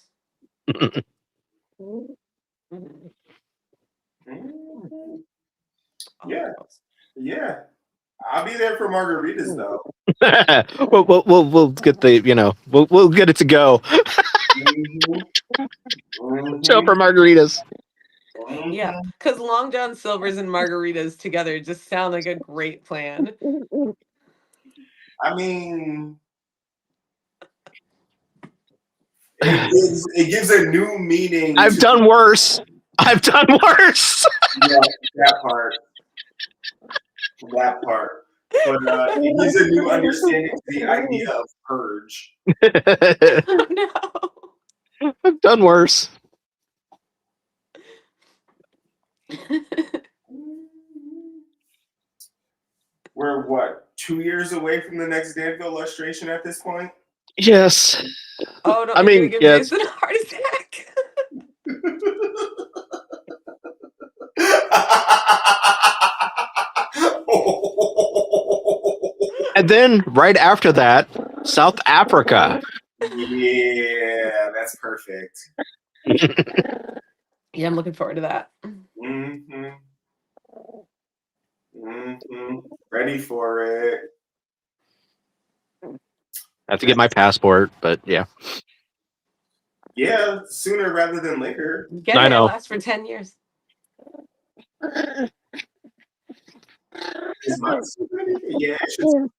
Yeah. Yeah. I'll be there for margaritas though. we'll get the we'll get it to go. Show up for margaritas. Yeah, because Long John Silver's and margaritas together just sound like a great plan. I mean, it gives a new meaning. I've done worse. Yeah, that part. But it gives a new understanding to the idea of purge. Oh, no. I've done worse. We're what, 2 years away from the next Danville illustration at this point? Yes. Oh no! I mean, give yes. Jason a heart attack. And then right after that, South Africa. Yeah, that's perfect. Yeah, I'm looking forward to that. Ready for it. I have to get my passport, but yeah. Yeah, sooner rather than later. Get I it know. lasts for 10 years. Is mine still ready? Yeah, it should.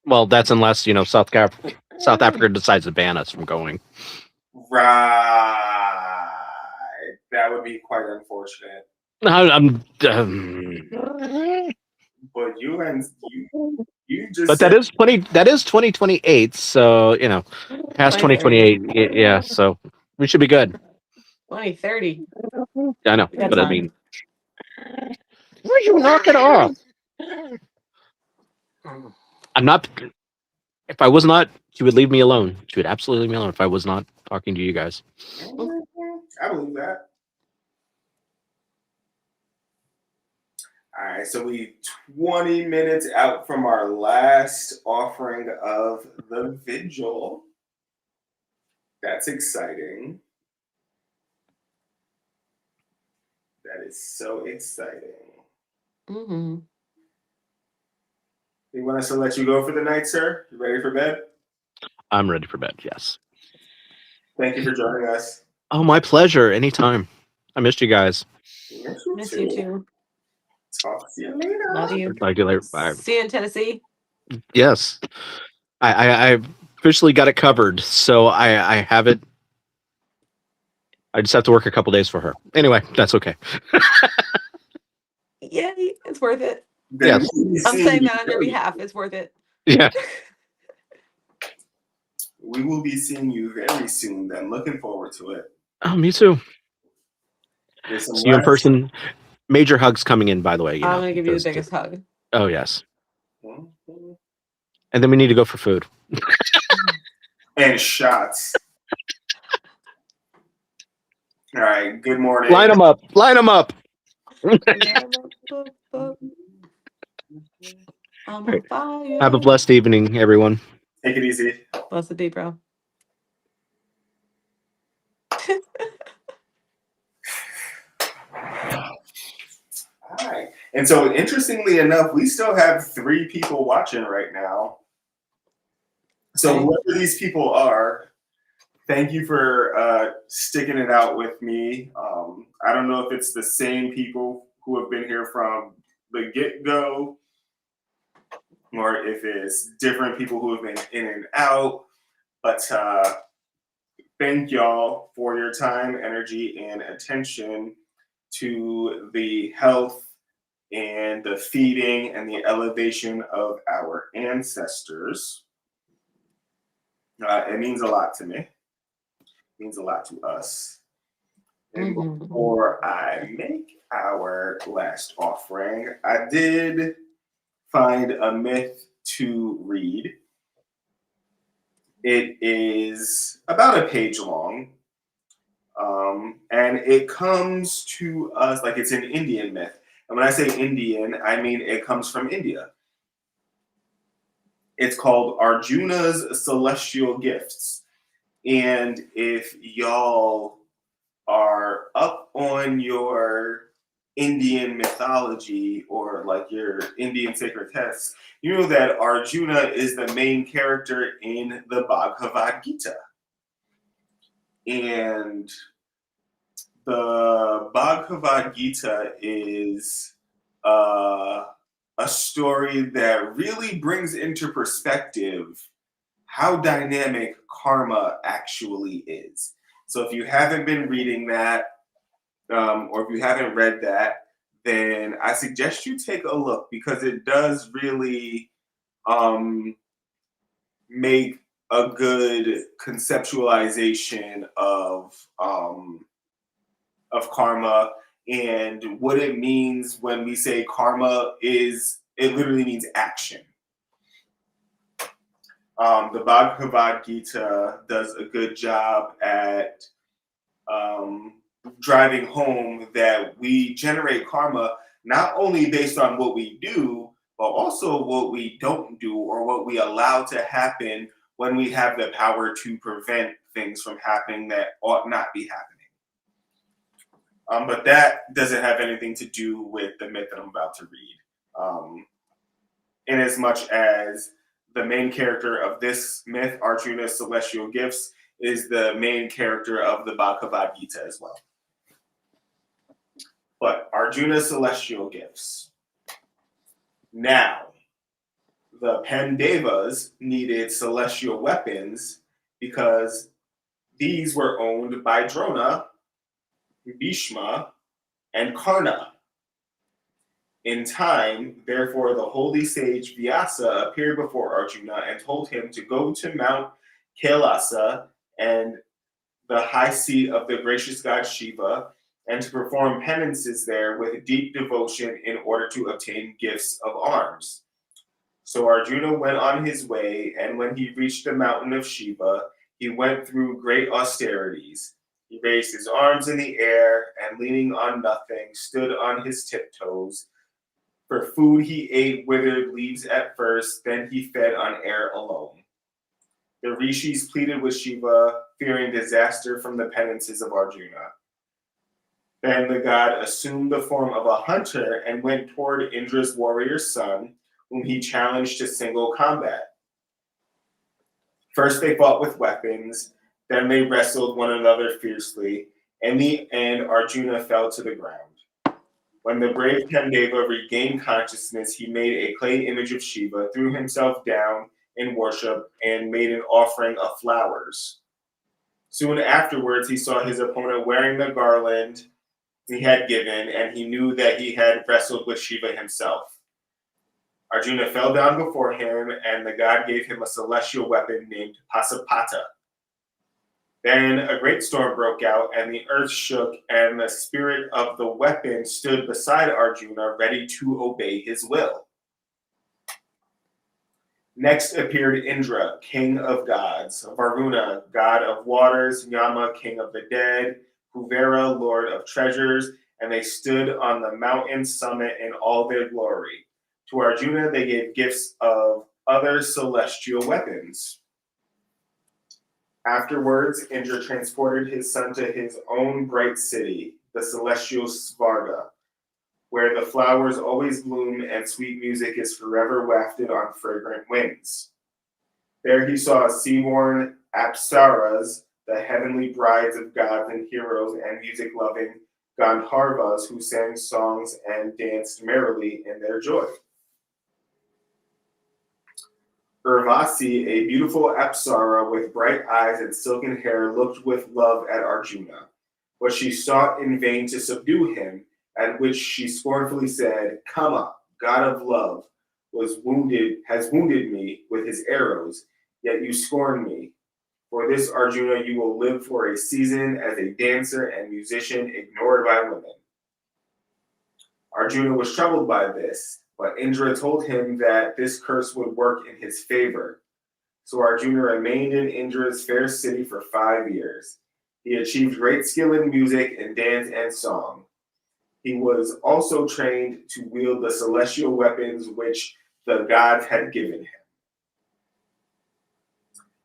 Well, that's unless South Africa decides to ban us from going. Right. That would be quite unfortunate. But you just. But that is 2028. So past 2028. Yeah. So we should be good. 2030. I know, That's but I fine. mean, will you knock it off? I'm not. If I was not, she would leave me alone. She would absolutely leave me alone if I was not talking to you guys. I believe that. All right, so we 20 minutes out from our last offering of the Vigil. That's exciting. That is so exciting. Mm-hmm. You want us to let you go for the night, sir? You ready for bed? I'm ready for bed. Yes. Thank you for joining us. Oh, my pleasure. Anytime. I missed you guys. Miss you too. Talk to you later. Love you. Talk to you later. Bye. See you in Tennessee. Yes. I officially got it covered, so I have it. I just have to work a couple days for her. Anyway, that's okay. Yay, it's worth it. Yes. I'm saying that on your behalf. It's worth it. Yeah. We will be seeing you very soon then. Looking forward to it. Oh, me too. See you in person. Major hugs coming in, by the way. I'm going to give you the biggest hug. Oh, yes. And then we need to go for food. And shots. All right. Good morning. Line them up. Line them up. Have a blessed evening, everyone. Take it easy. Blessed be, bro. And so, interestingly enough, we still have 3 people watching right now. So, Okay. whoever these people are, thank you for sticking it out with me. I don't know if it's the same people who have been here from the get-go, or if it's different people who have been in and out. But thank y'all for your time, energy, and attention to the health and the feeding and the elevation of our ancestors. It means a lot to me. It means a lot to us. And Mhm. before I make our last offering, I did find a myth to read. It is about a page long, and it comes to us like it's an Indian myth. And when I say Indian, I mean it comes from India. It's called Arjuna's Celestial Gifts. And if y'all are up on your Indian mythology or like your Indian sacred texts, you know that Arjuna is the main character in the Bhagavad Gita. And the Bhagavad Gita is a story that really brings into perspective how dynamic karma actually is. So if you haven't been reading that, or if you haven't read that, then I suggest you take a look because it does really make a good conceptualization of karma and what it means when we say karma is, it literally means action. The Bhagavad Gita does a good job at driving home that we generate karma not only based on what we do, but also what we don't do or what we allow to happen when we have the power to prevent things from happening that ought not be happening. But that doesn't have anything to do with the myth that I'm about to read. In as much as the main character of this myth, Arjuna's Celestial Gifts, is the main character of the Bhagavad Gita as well. But Arjuna's Celestial Gifts. Now, the Pandavas needed celestial weapons because these were owned by Drona, Bhishma, and Karna. In time, therefore, the holy sage Vyasa appeared before Arjuna and told him to go to Mount Kailasa and the high seat of the gracious god Shiva, and to perform penances there with deep devotion in order to obtain gifts of arms. So Arjuna went on his way, and when he reached the mountain of Shiva, he went through great austerities. He raised his arms in the air, and leaning on nothing, stood on his tiptoes. For food he ate withered leaves at first, then he fed on air alone. The rishis pleaded with Shiva, fearing disaster from the penances of Arjuna. Then the god assumed the form of a hunter and went toward Indra's warrior son, whom he challenged to single combat. First they fought with weapons, then they wrestled one another fiercely. In the end, Arjuna fell to the ground. When the brave Pandava regained consciousness, he made a clay image of Shiva, threw himself down in worship, and made an offering of flowers. Soon afterwards, he saw his opponent wearing the garland he had given, and he knew that he had wrestled with Shiva himself. Arjuna fell down before him, and the god gave him a celestial weapon named Pasapata. Then a great storm broke out, and the earth shook, and the spirit of the weapon stood beside Arjuna, ready to obey his will. Next appeared Indra, king of gods, Varuna, god of waters, Yama, king of the dead, Kuvera, lord of treasures, and they stood on the mountain summit in all their glory. To Arjuna they gave gifts of other celestial weapons. Afterwards, Indra transported his son to his own bright city, the celestial Svarga. where the flowers always bloom and sweet music is forever wafted on fragrant winds. There he saw sea-worn apsaras, the heavenly brides of gods and heroes and music-loving Gandharvas who sang songs and danced merrily in their joy. Urvasi, a beautiful apsara with bright eyes and silken hair, looked with love at Arjuna, but she sought in vain to subdue him, at which she scornfully said, "Kama, god of love, has wounded me with his arrows, yet you scorn me. For this, Arjuna, you will live for a season as a dancer and musician ignored by women." Arjuna was troubled by this, but Indra told him that this curse would work in his favor. So Arjuna remained in Indra's fair city for 5 years. He achieved great skill in music and dance and song. He was also trained to wield the celestial weapons which the gods had given him.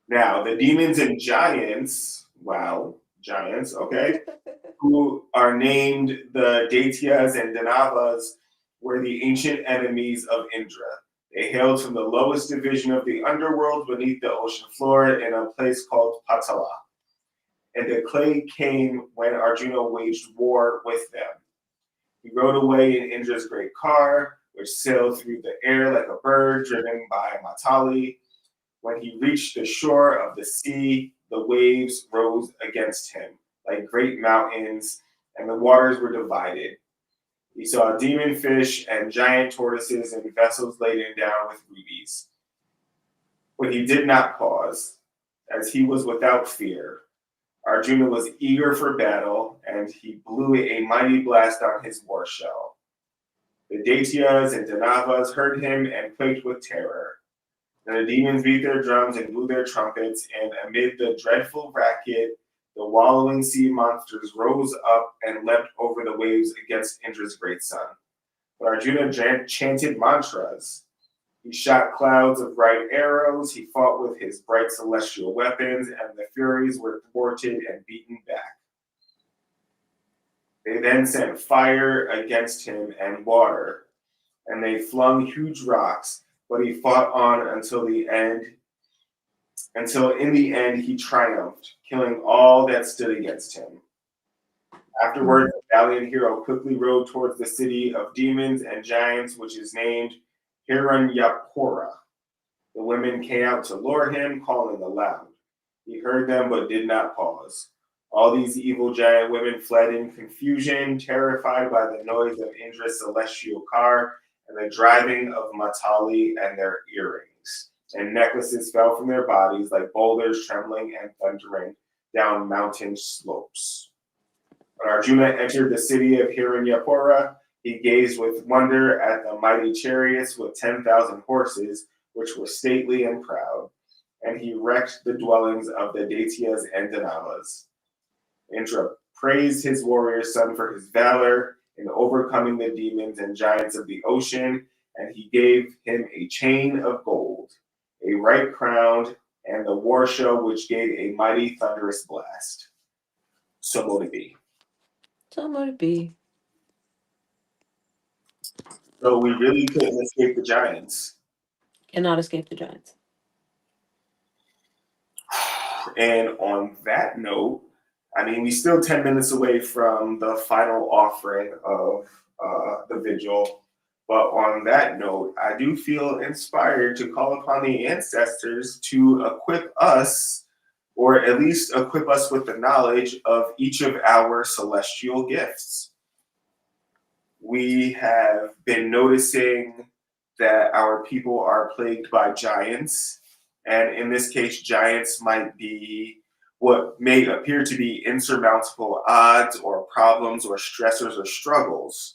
Now, the demons and giants, okay, who are named the Daityas and Danavas, were the ancient enemies of Indra. They hailed from the lowest division of the underworld beneath the ocean floor in a place called Patala. And the clay came when Arjuna waged war with them. He rode away in Indra's great car, which sailed through the air like a bird driven by Matali. When he reached the shore of the sea, the waves rose against him like great mountains, and the waters were divided. He saw demon fish and giant tortoises in vessels laden down with rubies. But he did not pause, as he was without fear. Arjuna was eager for battle, and he blew a mighty blast on his war shell. The Daityas and Danavas heard him and quaked with terror. Then the demons beat their drums and blew their trumpets, and amid the dreadful racket, the wallowing sea monsters rose up and leapt over the waves against Indra's great sun. But Arjuna chanted mantras. He shot clouds of bright arrows, he fought with his bright celestial weapons, and the Furies were thwarted and beaten back. They then sent fire against him and water, and they flung huge rocks, but he fought on until in the end he triumphed, killing all that stood against him. Afterwards, the valiant hero quickly rode towards the city of demons and giants, which is named Hiranyapura. The women came out to lure him, calling aloud. He heard them but did not pause. All these evil giant women fled in confusion, terrified by the noise of Indra's celestial car and the driving of Matali and their earrings. And necklaces fell from their bodies like boulders trembling and thundering down mountain slopes. When Arjuna entered the city of Hiranyapura, he gazed with wonder at the mighty chariots with 10,000 horses, which were stately and proud, and he wrecked the dwellings of the Daityas and Danavas. Indra praised his warrior son for his valor in overcoming the demons and giants of the ocean, and he gave him a chain of gold, a right crown, and the war show which gave a mighty thunderous blast. So mote it be. So mote it be. So we really couldn't escape the giants. Cannot escape the giants. And on that note, I mean, we're still 10 minutes away from the final offering of the Vigil. But on that note, I do feel inspired to call upon the ancestors to equip us, or at least equip us with the knowledge of each of our celestial gifts. We have been noticing that our people are plagued by giants. And in this case, giants might be what may appear to be insurmountable odds or problems or stressors or struggles.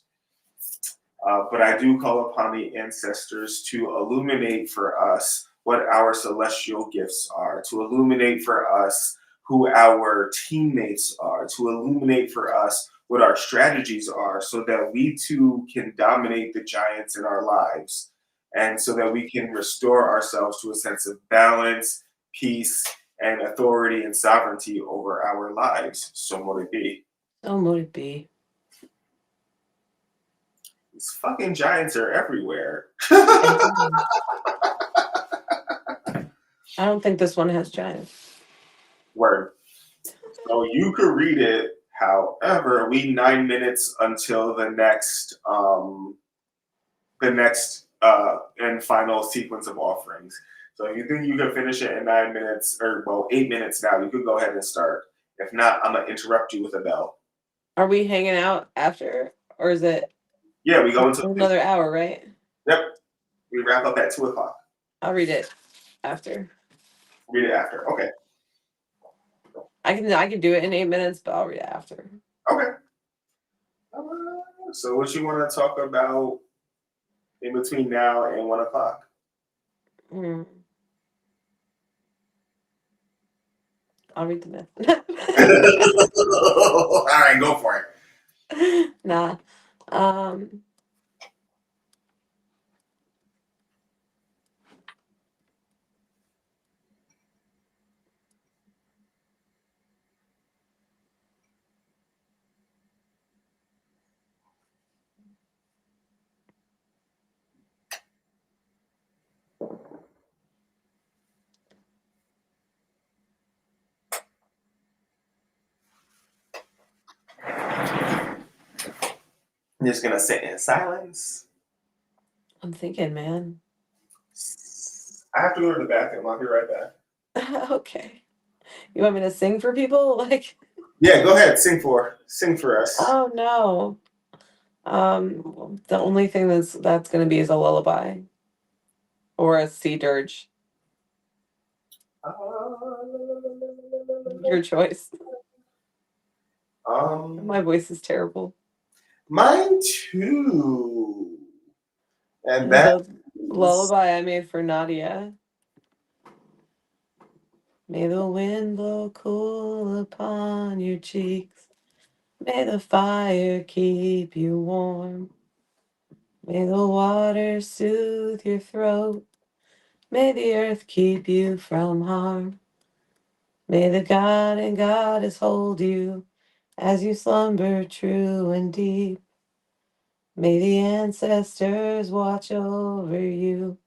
But I do call upon the ancestors to illuminate for us what our celestial gifts are, to illuminate for us who our teammates are, to illuminate for us what our strategies are, so that we too can dominate the giants in our lives, and so that we can restore ourselves to a sense of balance, peace, and authority and sovereignty over our lives. So mote it be. So mote it be. These fucking giants are everywhere. I don't think this one has giants. Word. So you could read it. However, we 9 minutes until the next and final sequence of offerings. So if you think you can finish it in 9 minutes, or well, 8 minutes now, you could go ahead and start. If not, I'm gonna interrupt you with a bell. Are we hanging out after, or is it Yeah, we go into another hour, right? Yep. We wrap up at 2:00. I'll read it after. Read it after. Okay. I can do it in 8 minutes, but I'll read it after. Okay. So what you want to talk about in between now and 1:00? I'll read the myth. All right, go for it. Nah. I'm just gonna sit in silence. I'm thinking, man. I have to go to the bathroom. I'll be right back. Okay. You want me to sing for people? Like, Yeah, go ahead. Sing for us. oh no. The only thing that's gonna be is a lullaby or a sea dirge. Your choice. My voice is terrible. Mine too. And And that the lullaby I made for Nadia. May the wind blow cool upon your cheeks. May the fire keep you warm. May the water soothe your throat. May the earth keep you from harm. May the God and Goddess hold you as you slumber true and deep. May the ancestors watch over you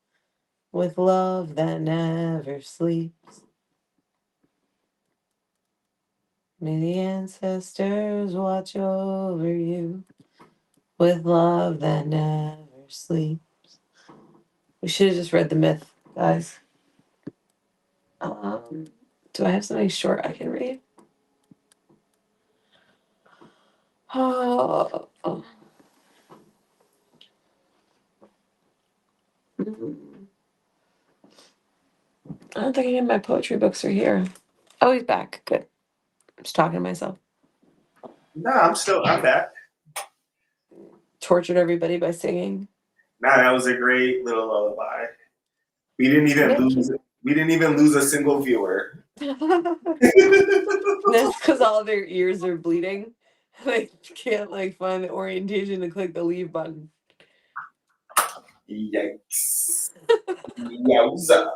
with love that never sleeps. May the ancestors watch over you with love that never sleeps. We should have just read the myth, guys. Do I have something short I can read? Oh. I don't think any of my poetry books are here. Oh, he's back. Good. I'm just talking to myself. No, I'm back. Tortured everybody by singing. Nah, that was a great little lullaby. We didn't even lose a single viewer. That's because all their ears are bleeding. They can't find the orientation to click the leave button. Yikes. Yowza.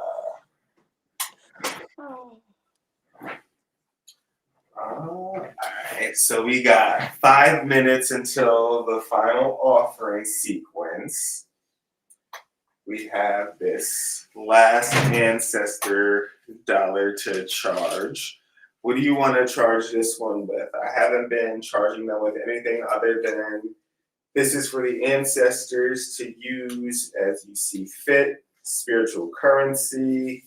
Alright, so we got 5 minutes until the final offering sequence. We have this last ancestor dollar to charge. What do you want to charge this one with? I haven't been charging them with anything other than this is for the ancestors to use as you see fit, spiritual currency,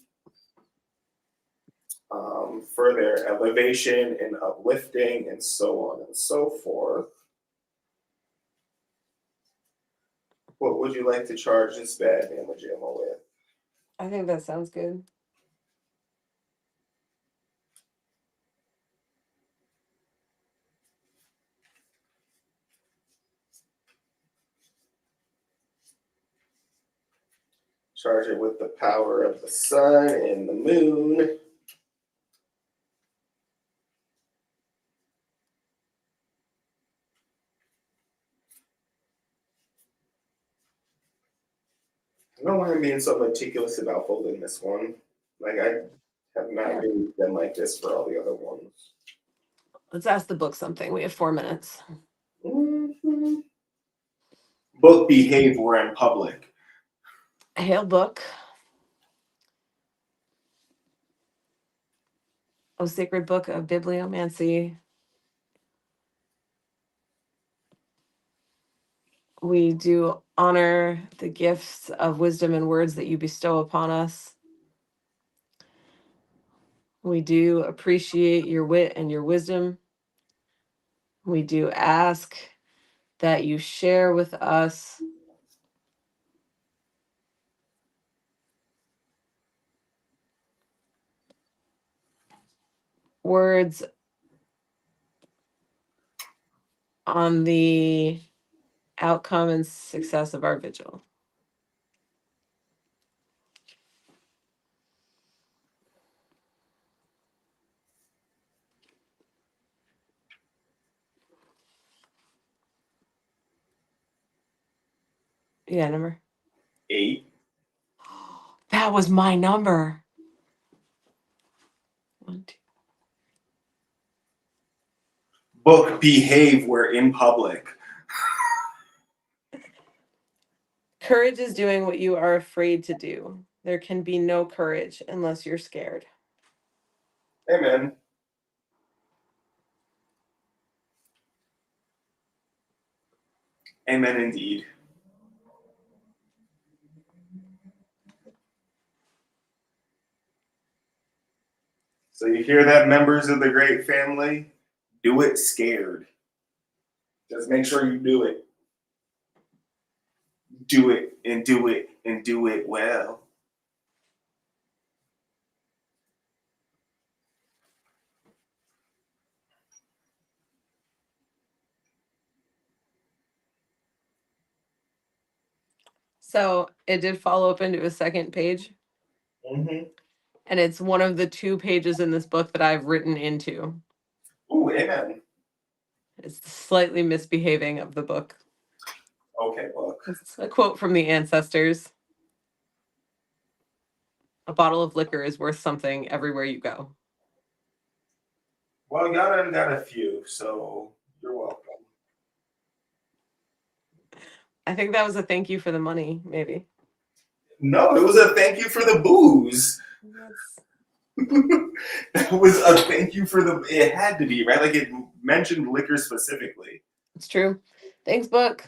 for their elevation and uplifting, and so on and so forth. What would you like to charge this bad mamma jamma with? I think that sounds good. Charge it with the power of the sun and the moon. I don't mind being so meticulous about folding this one. Like, I have not really been like this for all the other ones. Let's ask the book something. We have 4 minutes. Mm-hmm. Book, behave, we're in public. Hail book. O sacred book of bibliomancy. We do honor the gifts of wisdom and words that you bestow upon us. We do appreciate your wit and your wisdom. We do ask that you share with us words on the outcome and success of our vigil. Yeah, number. 8. That was my number. 1, 2. Book, behave, we're in public. Courage is doing what you are afraid to do. There can be no courage unless you're scared. Amen. Amen indeed. So you hear that, members of the great family? Do it scared. Just make sure you do it. Do it and do it and do it well. So it did follow up into a second page, Mm-hmm. and it's one of the 2 pages in this book that I've written into. Ooh, amen. It's the slightly misbehaving of the book. Okay, book. It's a quote from the Ancestors. A bottle of liquor is worth something everywhere you go. Well, y'all done got a few, so you're welcome. I think that was a thank you for the money, maybe. No, it was a thank you for the booze. That was a thank you for the. It had to be, right? Like it mentioned liquor specifically. It's true. Thanks, book.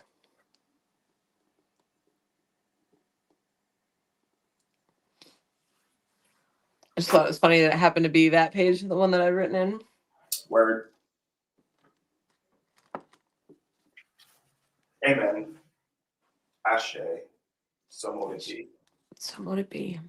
I just thought it was funny that it happened to be that page, the one that I'd written in. Word. Amen. Ashe. So mote it be. So would it be?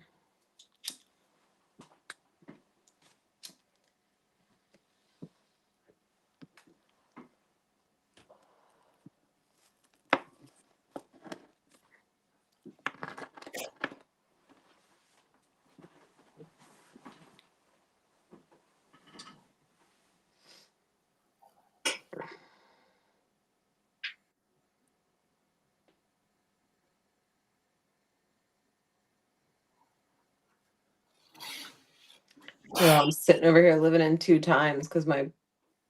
Yeah, I'm sitting over here living in 2 times because my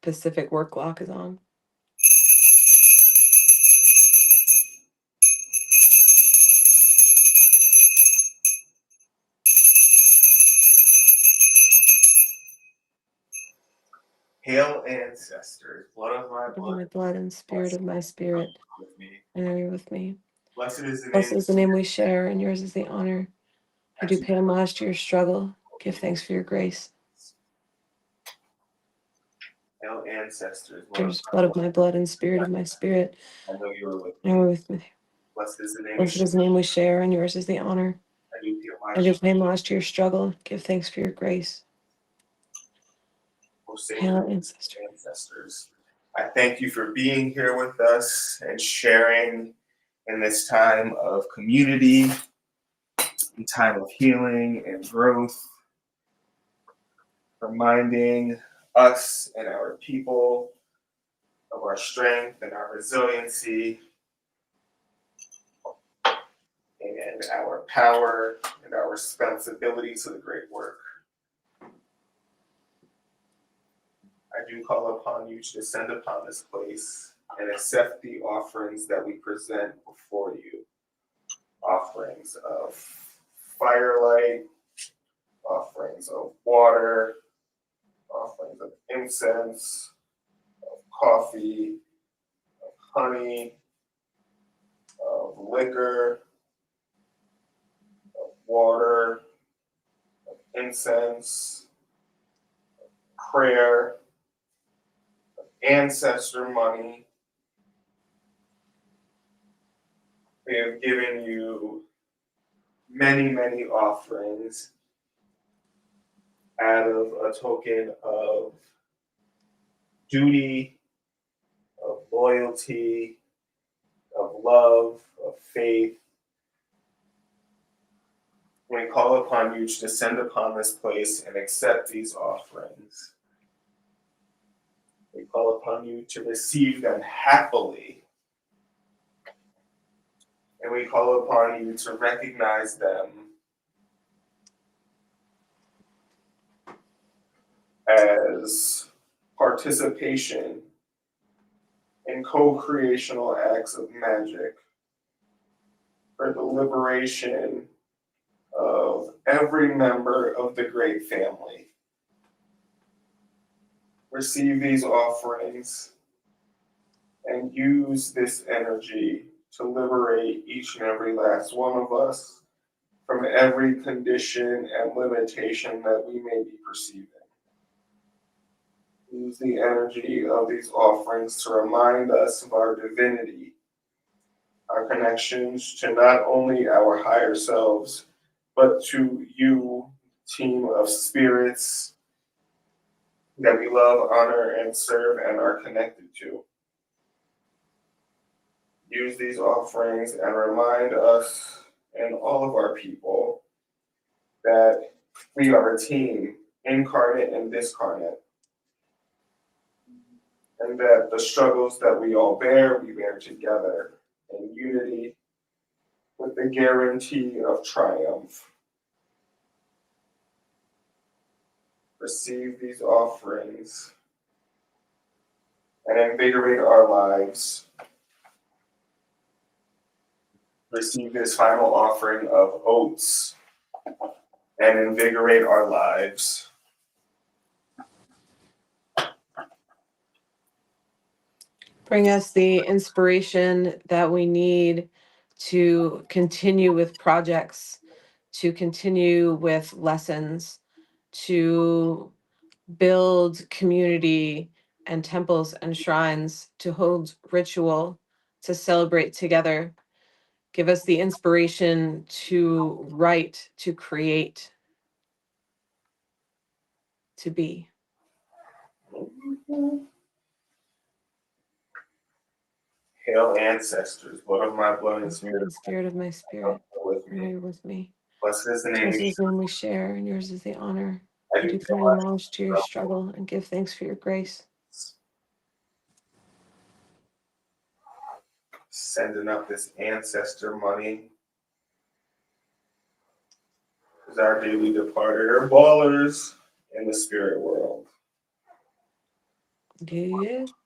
Pacific work lock is on. Hail ancestors, blood of my Of blood, my blood and spirit of my spirit, with me. and are you with me? Blessed is the Blessed name. is the name we share, and yours is the honor. I do pay homage to your struggle. Give thanks for your grace. Hail ancestors, There's blood of my blood and spirit of my spirit, I know you are with and me. are with me. Blessed is the name. Blessed is the name we share, and yours is the honor. I do feel I do pay homage to your struggle. Give thanks for your grace. Hail ancestor. Ancestors. I thank you for being here with us and sharing in this time of community, in time of healing and growth, reminding us and our people of our strength and our resiliency and our power and our responsibility to the great work. I do call upon you to descend upon this place and accept the offerings that we present before you. Offerings of firelight, offerings of water, offerings of incense, of coffee, of honey, of liquor, of water, of incense, prayer, ancestor money. We have given you many, many offerings out of a token of duty, of loyalty, of love, of faith. We call upon you to descend upon this place and accept these offerings. We call upon you to receive them happily. And we call upon you to recognize them as participation in co-creational acts of magic for the liberation of every member of the great family. Receive these offerings and use this energy to liberate each and every last one of us from every condition and limitation that we may be perceiving. Use the energy of these offerings to remind us of our divinity, our connections to not only our higher selves, but to you, team of spirits that we love, honor, and serve and are connected to. Use these offerings and remind us and all of our people that we are a team, incarnate and discarnate, and that the struggles that we all bear, we bear together in unity with the guarantee of triumph. Receive these offerings and invigorate our lives. Receive this final offering of oats and invigorate our lives. Bring us the inspiration that we need to continue with projects, to continue with lessons, to build community and temples and shrines, to hold ritual, to celebrate together. Give us the inspiration to write, to create, to be. Hail ancestors, blood of my blood and spirit And spirit of my spirit, with me. you're with me. Blessed is the name Yours of is the name we share, and yours is the honor. I I do declare homage to your struggle and give thanks for your grace. sending up this ancestor money. Because our daily departed are ballers in the spirit world. Yeah.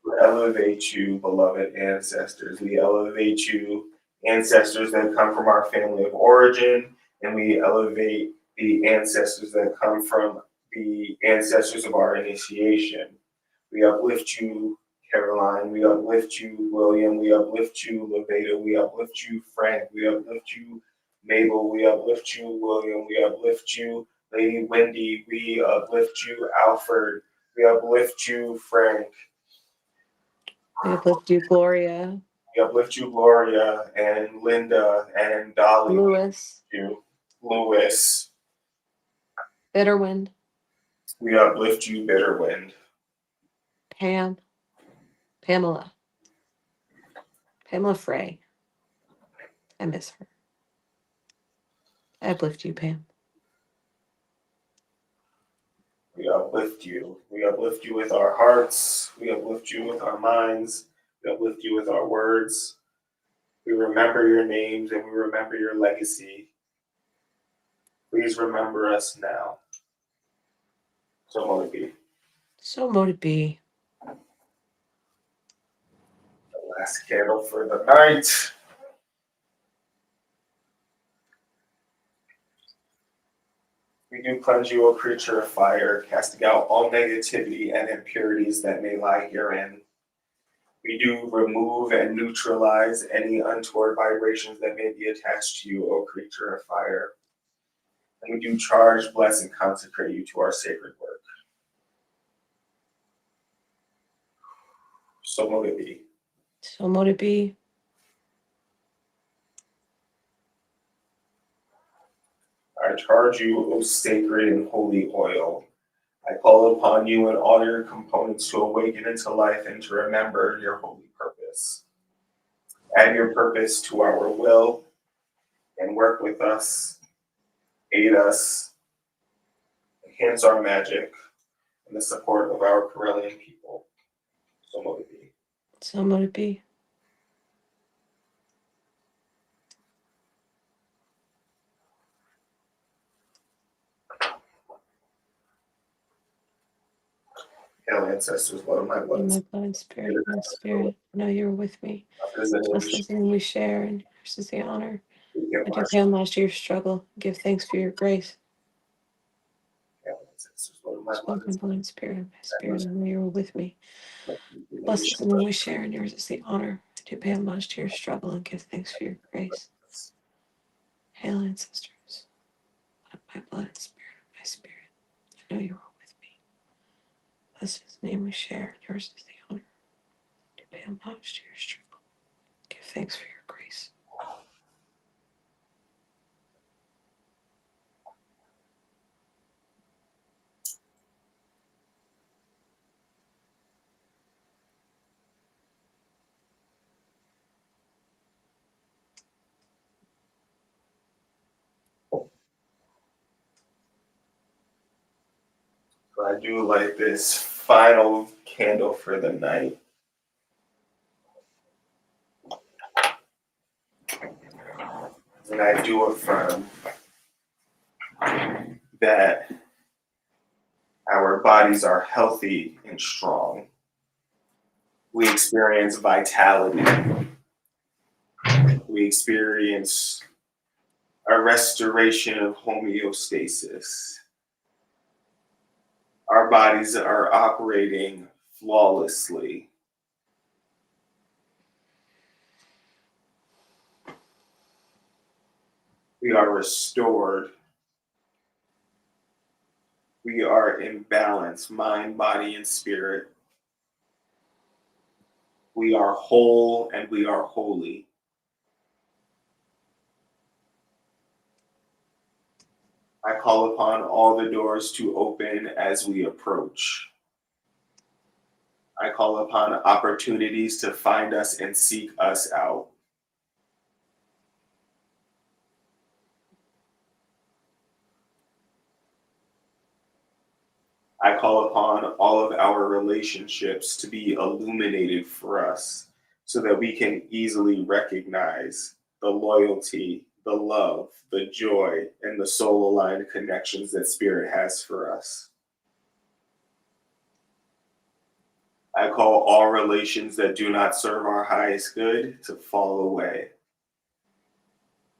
We elevate you, beloved ancestors. We elevate you, ancestors that come from our family of origin, and we elevate the ancestors that come from the ancestors of our initiation. We uplift you, Caroline. We uplift you, William. We uplift you, Levada. We uplift you, Frank. We uplift you, Mabel. We uplift you, William. We uplift you, Lady Wendy. We uplift you, Alfred. We uplift you, Frank. We uplift you, Gloria, We uplift you, Gloria and Linda and Dolly. Lewis, You, Lewis. Bitterwind, We uplift you, Bitterwind. Pamela, Pamela Frey. I miss her. I uplift you, Pam. We uplift you. We uplift you with our hearts. We uplift you with our minds. We uplift you with our words. We remember your names and we remember your legacy. Please remember us now. So mote it be. So mote it be. Last candle for the night. We do cleanse you, O creature of fire, casting out all negativity and impurities that may lie herein. We do remove and neutralize any untoward vibrations that may be attached to you, O creature of fire. And we do charge, bless, and consecrate you to our sacred work. So mote it be. So mote it be. I charge you, O sacred and holy oil. I call upon you and all your components to awaken into life and to remember your holy purpose. Add your purpose to our will and work with us, aid us, enhance our magic, and the support of our Correllian people. So mote it be. So mote it be. Hail, ancestors, blood of my blood. In my blood and spirit, my spirit, I know you're with me. Blessed Blessed is the name we share, and yours is the honor. I do Hail, pay homage to your struggle. Give thanks for your grace. ancestors, blood of my Spoken blood. blood and spirit, my spirit, I know you're with me. Blessed is the name we share, and yours is the honor. I do pay homage to your struggle and give thanks for your grace. Hail, ancestors, my blood and spirit, my spirit, I know you are with me. Blessed is the name we share, and yours is the honor. I do pay homage to your struggle. Give thanks for your grace. So I do light this final candle for the night. And I do affirm that our bodies are healthy and strong. We experience vitality. We experience a restoration of homeostasis. Our bodies are operating flawlessly. We are restored. We are in balance, mind, body, and spirit. We are whole and we are holy. I call upon all the doors to open as we approach. I call upon opportunities to find us and seek us out. I call upon all of our relationships to be illuminated for us so that we can easily recognize the loyalty, the love, the joy, and the soul aligned connections that Spirit has for us. I call all relations that do not serve our highest good to fall away.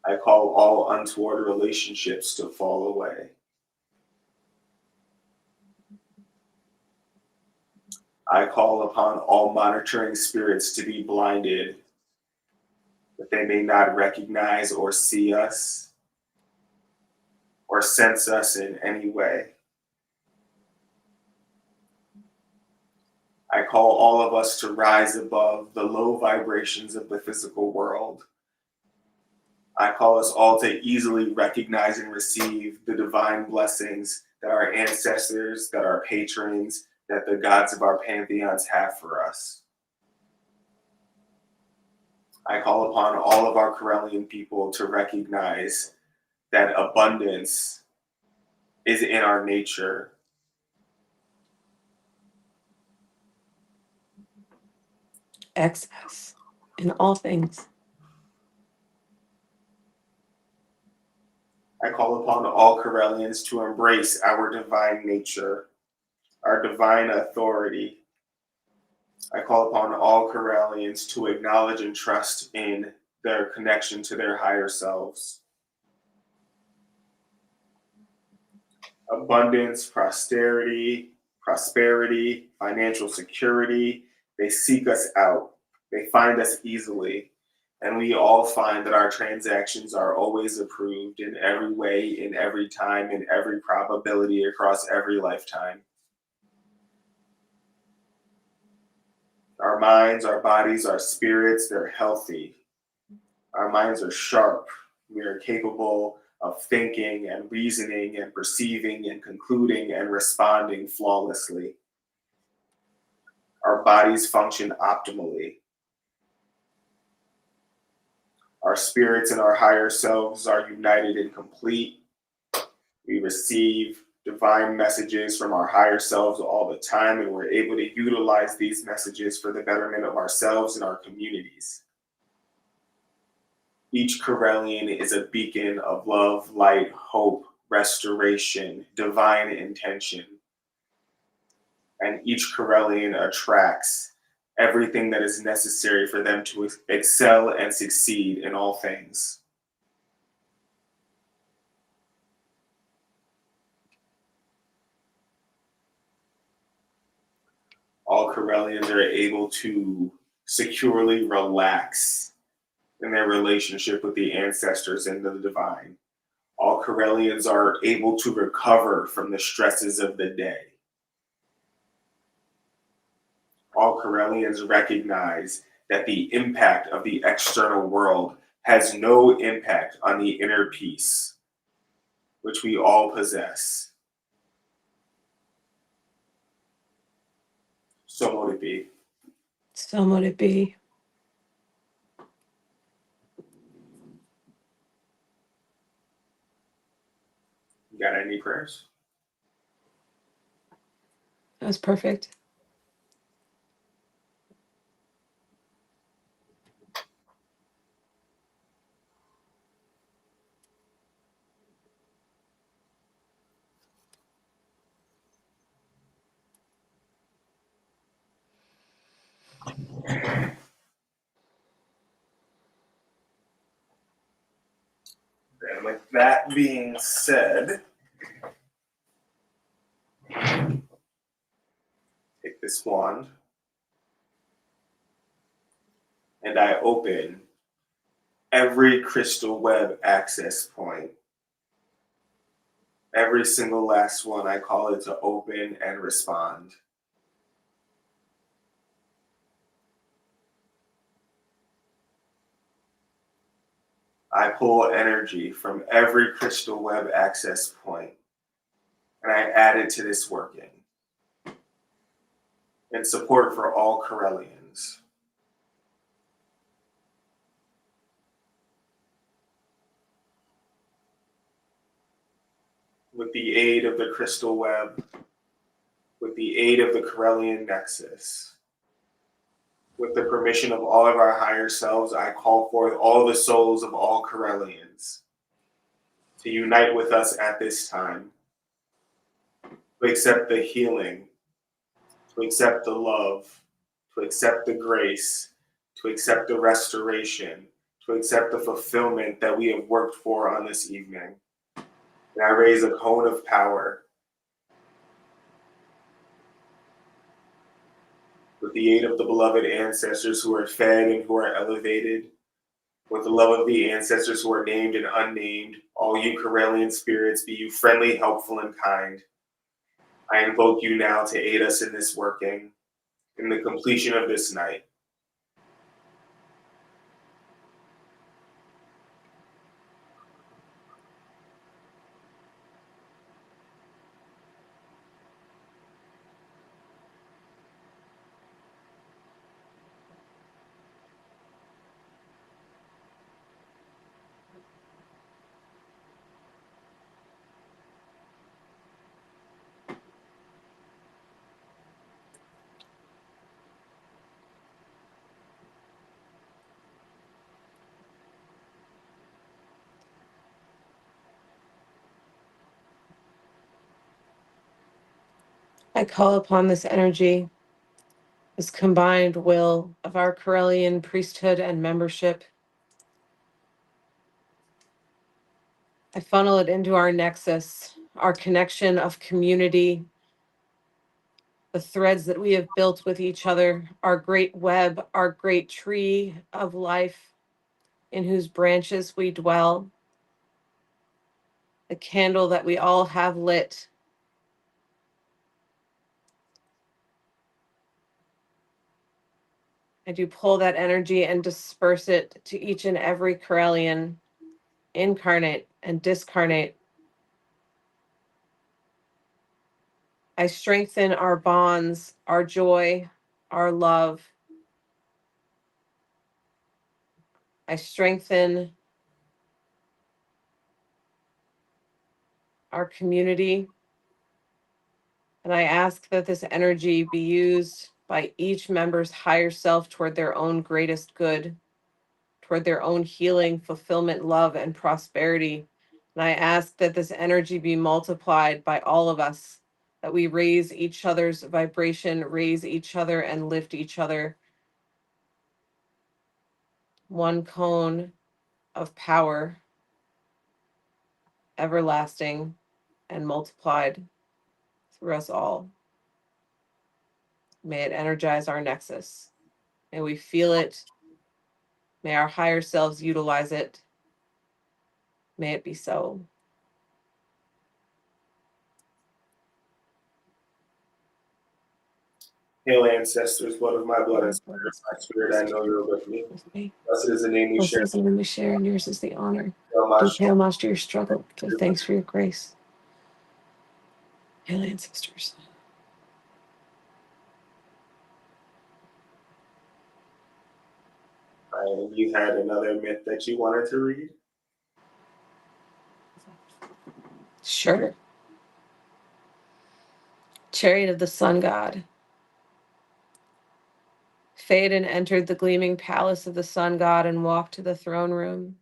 I call all untoward relationships to fall away. I call upon all monitoring spirits to be blinded, that they may not recognize or see us or sense us in any way. I call all of us to rise above the low vibrations of the physical world. I call us all to easily recognize and receive the divine blessings that our ancestors, that our patrons, that the gods of our pantheons have for us. I call upon all of our Correllian people to recognize that abundance is in our nature. Excess in all things. I call upon all Correllians to embrace our divine nature, our divine authority, I call upon all Correllians to acknowledge and trust in their connection to their higher selves. Abundance, prosperity, financial security, they seek us out. They find us easily. And we all find that our transactions are always approved in every way, in every time, in every probability across every lifetime. Our minds, our bodies, our spirits, they're healthy. Our minds are sharp. We are capable of thinking and reasoning and perceiving and concluding and responding flawlessly. Our bodies function optimally. Our spirits and our higher selves are united and complete. We receive divine messages from our higher selves all the time, and we're able to utilize these messages for the betterment of ourselves and our communities. Each Correllian is a beacon of love, light, hope, restoration, divine intention. And each Correllian attracts everything that is necessary for them to excel and succeed in all things. All Correllians are able to securely relax in their relationship with the ancestors and the divine. All Correllians are able to recover from the stresses of the day. All Correllians recognize that the impact of the external world has no impact on the inner peace, which we all possess. So mote it be. So mote it be. You got any prayers? That was perfect. And with that being said, take this wand and I open every crystal web access point. Every single last one, I call it to open and respond. I pull energy from every crystal web access point and I add it to this working in support for all Correllians. With the aid of the crystal web, with the aid of the Correllian nexus, with the permission of all of our higher selves, I call forth all the souls of all Correllians to unite with us at this time, to accept the healing, to accept the love, to accept the grace, to accept the restoration, to accept the fulfillment that we have worked for on this evening. And I raise a cone of power with the aid of the beloved ancestors who are fed and who are elevated, with the love of the ancestors who are named and unnamed, all you Correllian spirits, be you friendly, helpful, and kind. I invoke you now to aid us in this working, in the completion of this night. I call upon this energy this combined will of our Correllian priesthood and membership. I funnel it into our nexus, our connection of community, the threads that we have built with each other, our great web, our great tree of life in whose branches we dwell, the candle that we all have lit. I do pull that energy and disperse it to each and every Correllian, incarnate and discarnate. I strengthen our bonds, our joy, our love. I strengthen our community. And I ask that this energy be used by each member's higher self toward their own greatest good, toward their own healing, fulfillment, love, and prosperity. And I ask that this energy be multiplied by all of us, that we raise each other's vibration, raise each other, and lift each other. One cone of power, everlasting and multiplied through us all. May it energize our nexus. May we feel it. May our higher selves utilize it. May it be so. Hail, ancestors, blood of my blood and spirit of my spirit, I know you're with me. With me. Blessed is the name you Blessed share. is the name we share, and yours is the honor. Hail, my Do hail, master, your struggle. Give thanks for your grace. Hail, ancestors. You had another myth that you wanted to read? Sure. Chariot of the sun god. Phaedon entered the gleaming palace of the sun god and walked to the throne room.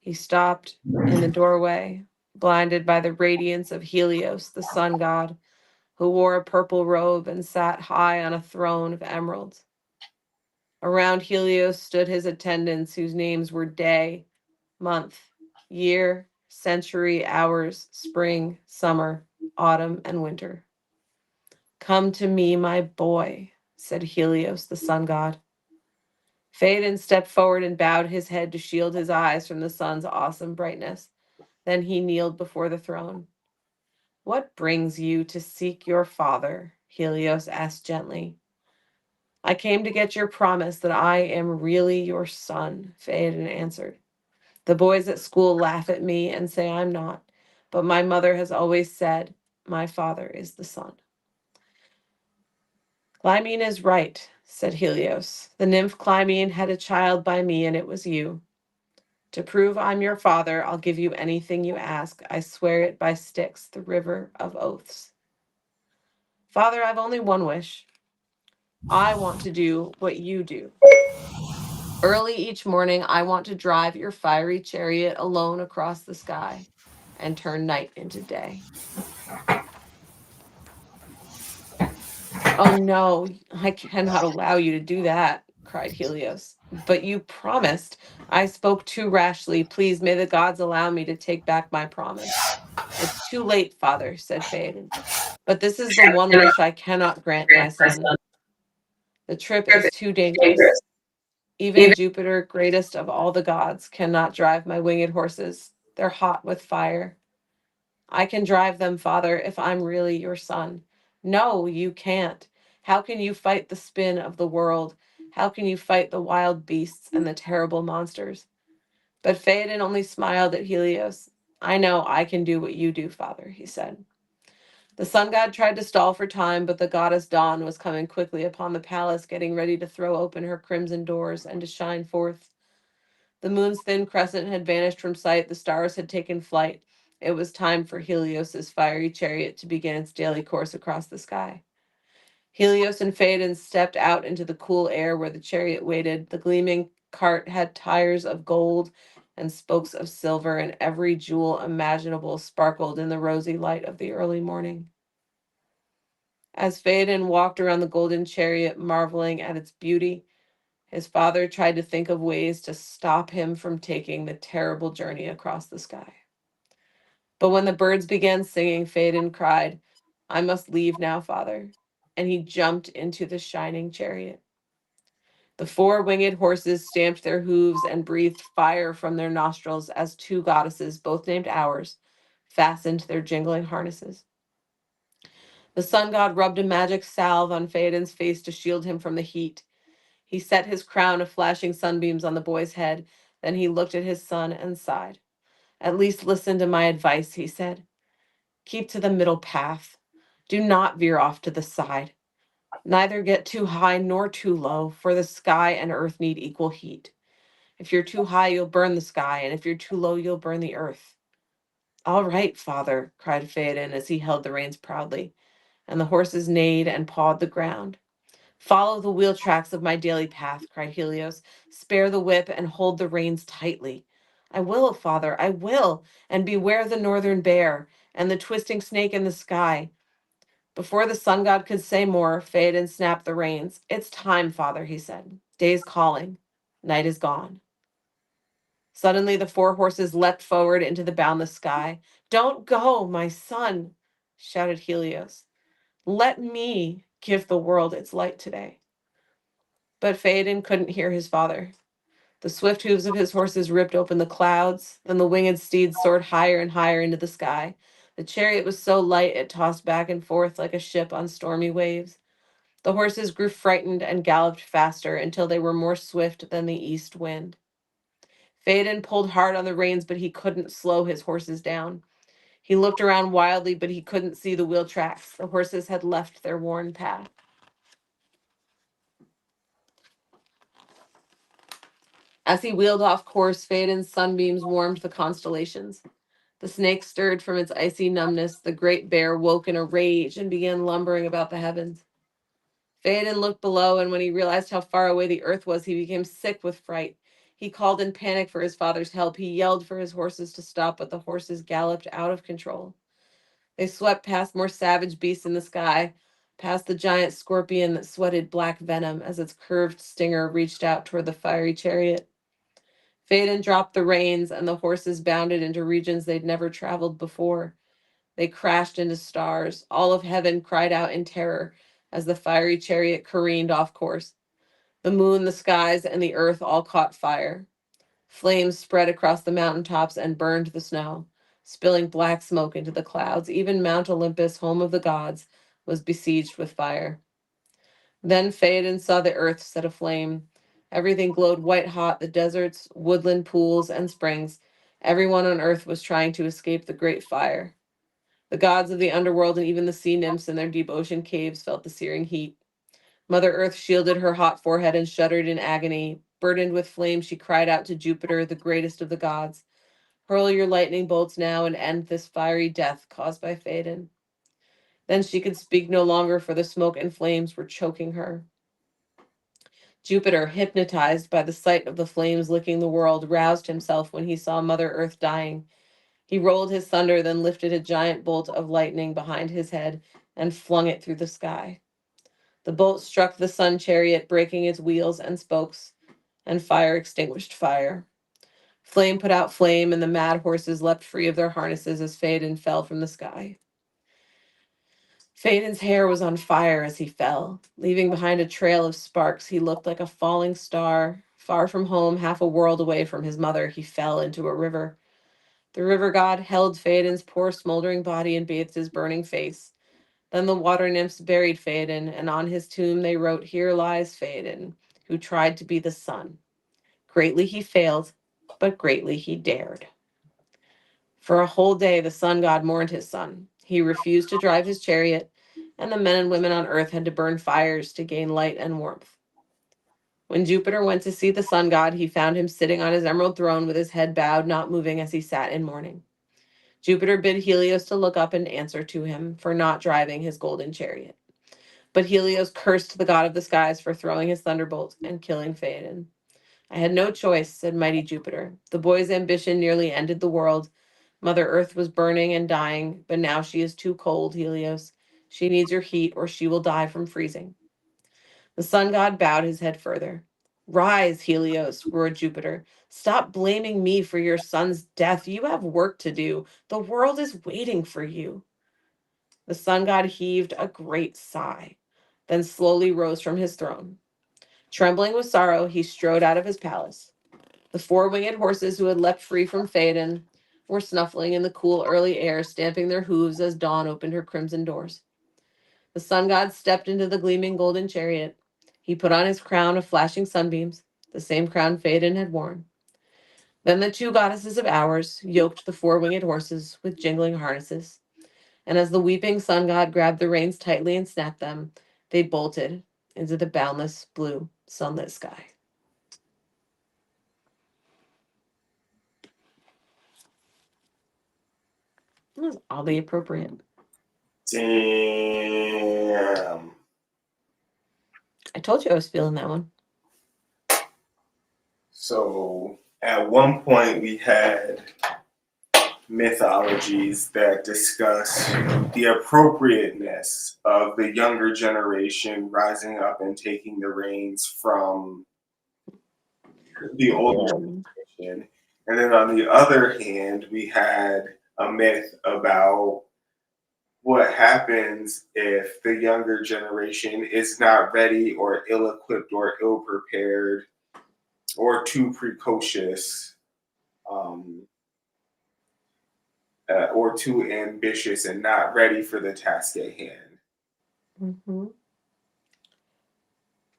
He stopped in the doorway, blinded by the radiance of Helios, the sun god, who wore a purple robe and sat high on a throne of emerald. Around Helios stood his attendants, whose names were day, month, year, century, hours, spring, summer, autumn, and winter. Come to me, my boy, said Helios, the sun god. Phaedon stepped forward and bowed his head to shield his eyes from the sun's awesome brightness. Then he kneeled before the throne. What brings you to seek your father? Helios asked gently. I came to get your promise that I am really your son, Phaedon answered. The boys at school laugh at me and say I'm not, but my mother has always said my father is the sun. Clymene is right, said Helios. The nymph Clymene had a child by me, and it was you. To prove I'm your father, I'll give you anything you ask. I swear it by Styx, the river of oaths. Father, I've only one wish. I want to do what you do. Early each morning, I want to drive your fiery chariot alone across the sky and turn night into day. Oh no, I cannot allow you to do that, cried Helios. But you promised. I spoke too rashly. Please, may the gods allow me to take back my promise. It's too late, father, said Phaedon. But this is the one wish I cannot grant, my son. The trip is too dangerous. Even Jupiter, greatest of all the gods, cannot drive my winged horses. They're hot with fire. I can drive them, father, if I'm really your son. No, you can't. How can you fight the spin of the world? How can you fight the wild beasts and the terrible monsters? But Phaedon only smiled at Helios. I know I can do what you do, father, he said. The sun god tried to stall for time, but the goddess Dawn was coming quickly upon the palace, getting ready to throw open her crimson doors and to shine forth. The moon's thin crescent had vanished from sight. The stars had taken flight. It was time for Helios's fiery chariot to begin its daily course across the sky. Helios and Phaedon stepped out into the cool air where the chariot waited. The gleaming cart had tires of gold and spokes of silver, and every jewel imaginable sparkled in the rosy light of the early morning. As Phaedon walked around the golden chariot, marveling at its beauty, his father tried to think of ways to stop him from taking the terrible journey across the sky. But when the birds began singing, Phaedon cried, "I must leave now, father." And he jumped into the shining chariot. The four-winged horses stamped their hooves and breathed fire from their nostrils as two goddesses, both named Hours, fastened their jingling harnesses. The sun god rubbed a magic salve on Phaedon's face to shield him from the heat. He set his crown of flashing sunbeams on the boy's head. Then he looked at his son and sighed. "At least listen to my advice," he said. "Keep to the middle path. Do not veer off to the side. Neither get too high nor too low, for the sky and earth need equal heat. If you're too high, you'll burn the sky, and if you're too low, you'll burn the earth." "All right, father," cried Phaedon as he held the reins proudly, and the horses neighed and pawed the ground. "Follow the wheel tracks of my daily path," cried Helios. "Spare the whip and hold the reins tightly." "I will, father, I will, and beware the northern bear and the twisting snake in the sky." Before the sun god could say more, Phaedon snapped the reins. "It's time, father," he said. "Day's calling. Night is gone." Suddenly, the four horses leapt forward into the boundless sky. "Don't go, my son," shouted Helios. "Let me give the world its light today." But Phaedon couldn't hear his father. The swift hooves of his horses ripped open the clouds. Then the winged steeds soared higher and higher into the sky. The chariot was so light it tossed back and forth like a ship on stormy waves. The horses grew frightened and galloped faster until they were more swift than the east wind. Phaedon pulled hard on the reins, but he couldn't slow his horses down. He looked around wildly, but he couldn't see the wheel tracks. The horses had left their worn path. As he wheeled off course, Phaedon's sunbeams warmed the constellations. The snake stirred from its icy numbness. The great bear woke in a rage and began lumbering about the heavens. Phaedon looked below, and when he realized how far away the earth was, he became sick with fright. He called in panic for his father's help. He yelled for his horses to stop, but the horses galloped out of control. They swept past more savage beasts in the sky, past the giant scorpion that sweated black venom as its curved stinger reached out toward the fiery chariot. Phaedon dropped the reins, and the horses bounded into regions they'd never traveled before. They crashed into stars. All of heaven cried out in terror as the fiery chariot careened off course. The moon, the skies, and the earth all caught fire. Flames spread across the mountaintops and burned the snow, spilling black smoke into the clouds. Even Mount Olympus, home of the gods, was besieged with fire. Then Phaedon saw the earth set aflame. Everything glowed white hot, the deserts, woodland pools, and springs. Everyone on earth was trying to escape the great fire. The gods of the underworld and even the sea nymphs in their deep ocean caves felt the searing heat. Mother Earth shielded her hot forehead and shuddered in agony. Burdened with flame, she cried out to Jupiter, the greatest of the gods. "Hurl your lightning bolts now and end this fiery death caused by Phaedon." Then she could speak no longer, for the smoke and flames were choking her. Jupiter, hypnotized by the sight of the flames licking the world, roused himself when he saw Mother Earth dying. He rolled his thunder, then lifted a giant bolt of lightning behind his head and flung it through the sky. The bolt struck the sun chariot, breaking its wheels and spokes, and fire extinguished fire. Flame put out flame, and the mad horses leapt free of their harnesses as Phaedon fell from the sky. Phaedon's hair was on fire as he fell. Leaving behind a trail of sparks, he looked like a falling star. Far from home, half a world away from his mother, he fell into a river. The river god held Phaedon's poor smoldering body and bathed his burning face. Then the water nymphs buried Phaedon, and on his tomb they wrote, "Here lies Phaedon, who tried to be the sun. Greatly he failed, but greatly he dared." For a whole day, the sun god mourned his son. He refused to drive his chariot, and the men and women on earth had to burn fires to gain light and warmth. When Jupiter went to see the sun god, he found him sitting on his emerald throne with his head bowed, not moving as he sat in mourning. Jupiter bid Helios to look up and answer to him for not driving his golden chariot. But Helios cursed the god of the skies for throwing his thunderbolt and killing Phaedon. "I had no choice," said mighty Jupiter. "The boy's ambition nearly ended the world. Mother Earth was burning and dying, but now she is too cold, Helios. She needs your heat, or she will die from freezing. The sun god bowed his head further. Rise, Helios, roared Jupiter. Stop blaming me for your son's death. You have work to do. The world is waiting for you. The sun god heaved a great sigh, then slowly rose from his throne. Trembling with sorrow, he strode out of his palace. The four-winged horses who had leapt free from Phaedon were snuffling in the cool early air, stamping their hooves as dawn opened her crimson doors. The sun god stepped into the gleaming golden chariot. He put on his crown of flashing sunbeams, the same crown Phaedon had worn. Then the two goddesses of hours yoked the four-winged horses with jingling harnesses, and as the weeping sun god grabbed the reins tightly and snapped them, they bolted into the boundless blue sunlit sky. That was oddly appropriate. Damn. I told you I was feeling that one. So at one point we had mythologies that discuss the appropriateness of the younger generation rising up and taking the reins from the older generation. And then on the other hand, we had a myth about what happens if the younger generation is not ready or ill-equipped or ill-prepared or too precocious, or too ambitious and not ready for the task at hand. Mm-hmm.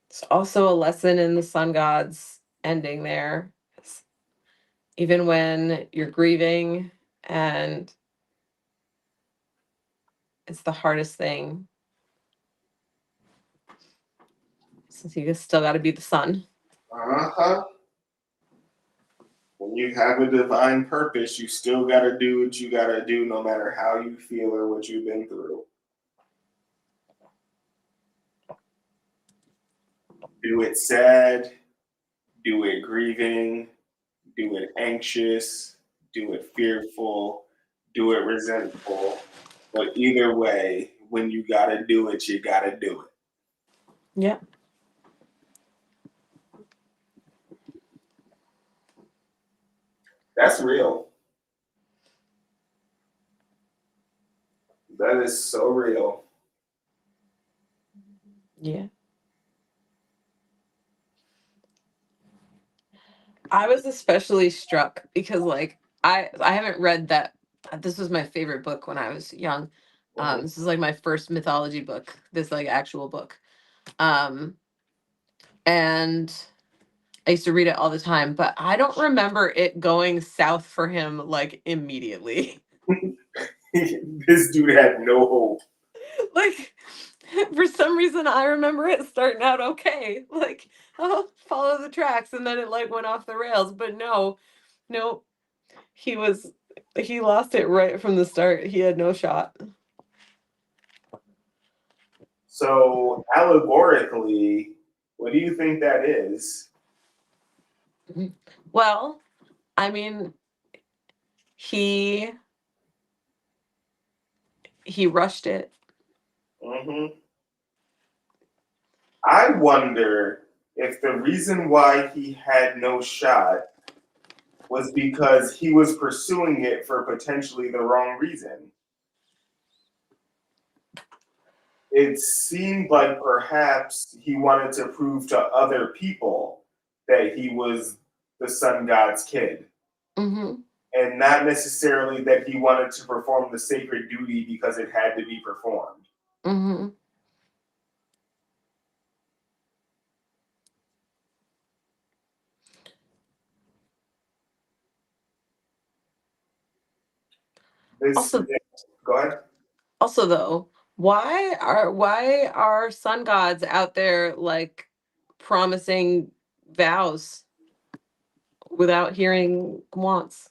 It's also a lesson in the sun god's ending there. Even when you're grieving and it's the hardest thing, since you still got to be the sun. Uh-huh. When you have a divine purpose, you still got to do what you got to do, no matter how you feel or what you've been through. Do it sad, do it grieving, do it anxious, do it fearful, do it resentful. But either way, when you got to do it, you got to do it. Yeah. That's real. That is so real. Yeah. I was especially struck because I haven't read that. This was my favorite book when I was young. This is like my first mythology book, this like actual book. And I used to read it all the time, but I don't remember it going south for him like immediately. This dude had no hope. Like for some reason I remember it starting out okay. Like, oh, follow the tracks, and then it like went off the rails. But no, he lost it right from the start. He had no shot. So, allegorically, what do you think that is? Well, I mean, he rushed it. Mm-hmm. I wonder if the reason why he had no shot was because he was pursuing it for potentially the wrong reason. It seemed like perhaps he wanted to prove to other people that he was the sun god's kid. Mm-hmm. And not necessarily that he wanted to perform the sacred duty because it had to be performed. Mm-hmm. Also, Go ahead. Also, though, why are sun gods out there like promising vows without hearing wants?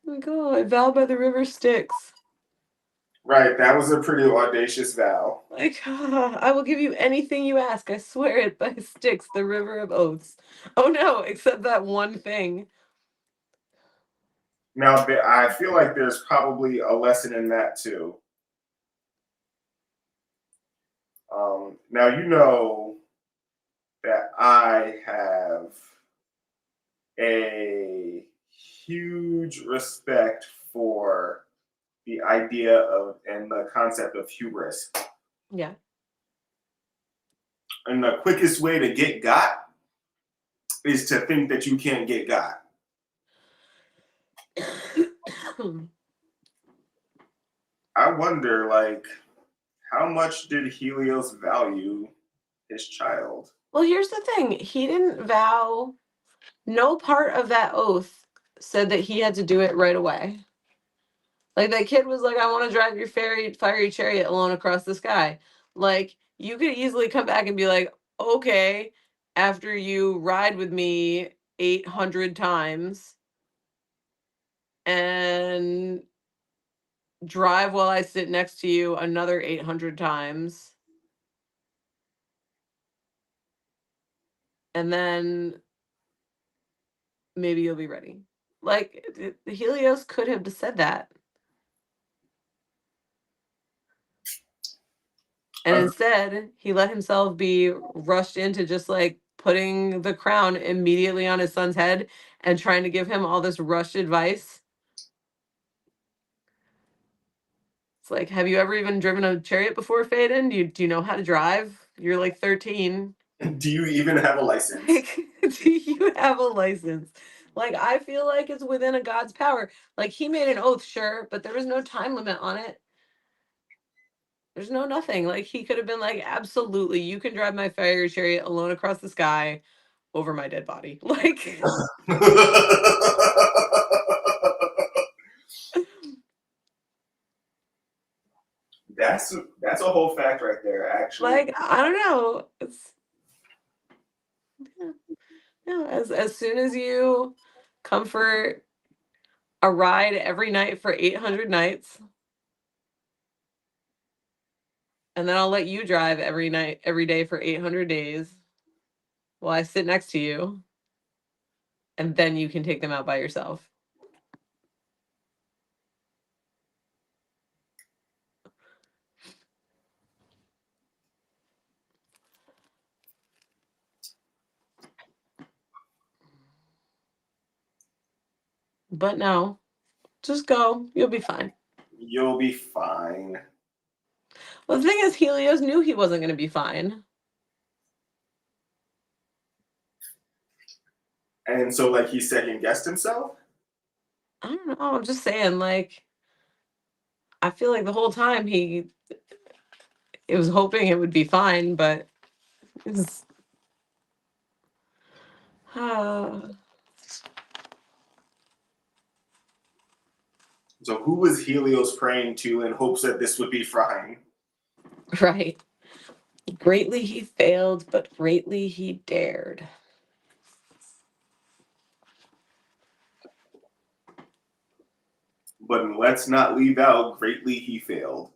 Like, oh, I vow by the river Styx. Right, that was a pretty audacious vow. Like, I will give you anything you ask. I swear it by Styx, the river of oaths. Oh no, except that one thing. Now, I feel like there's probably a lesson in that too. Now you know that I have a huge respect for the idea of and the concept of hubris. Yeah. And the quickest way to get got is to think that you can't get got. I wonder, like, how much did Helios value his child? Well, here's the thing. He didn't vow, no part of that oath said that he had to do it right away. Like that kid was like, I want to drive your fiery chariot alone across the sky. Like you could easily come back and be like, okay, after you ride with me 800 times and drive while I sit next to you another 800 times. And then maybe you'll be ready. Like Helios could have said that. And instead, he let himself be rushed into just like putting the crown immediately on his son's head and trying to give him all this rushed advice. It's like, have you ever even driven a chariot before, Faden? Do you know how to drive? You're like 13. Do you even have a license? Like, do you have a license? Like, I feel like it's within a God's power. Like, he made an oath, sure, but there was no time limit on it. There's no nothing. Like, he could have been like, absolutely, you can drive my fiery chariot alone across the sky over my dead body. Like, that's a whole fact right there, actually. like I don't know. It's yeah. As soon as you come for a ride every night for 800 nights, and then I'll let you drive every night, every day for 800 days while I sit next to you, and then you can take them out by yourself. But no, just go. You'll be fine. You'll be fine. Well, the thing is, Helios knew he wasn't going to be fine. And so, like, he second guessed himself? I don't know. I'm just saying, like, I feel like the whole time it was hoping it would be fine, but it's So, who was Helios praying to in hopes that this would be fine? right. Greatly he failed, but greatly he dared. But let's not leave out greatly he failed.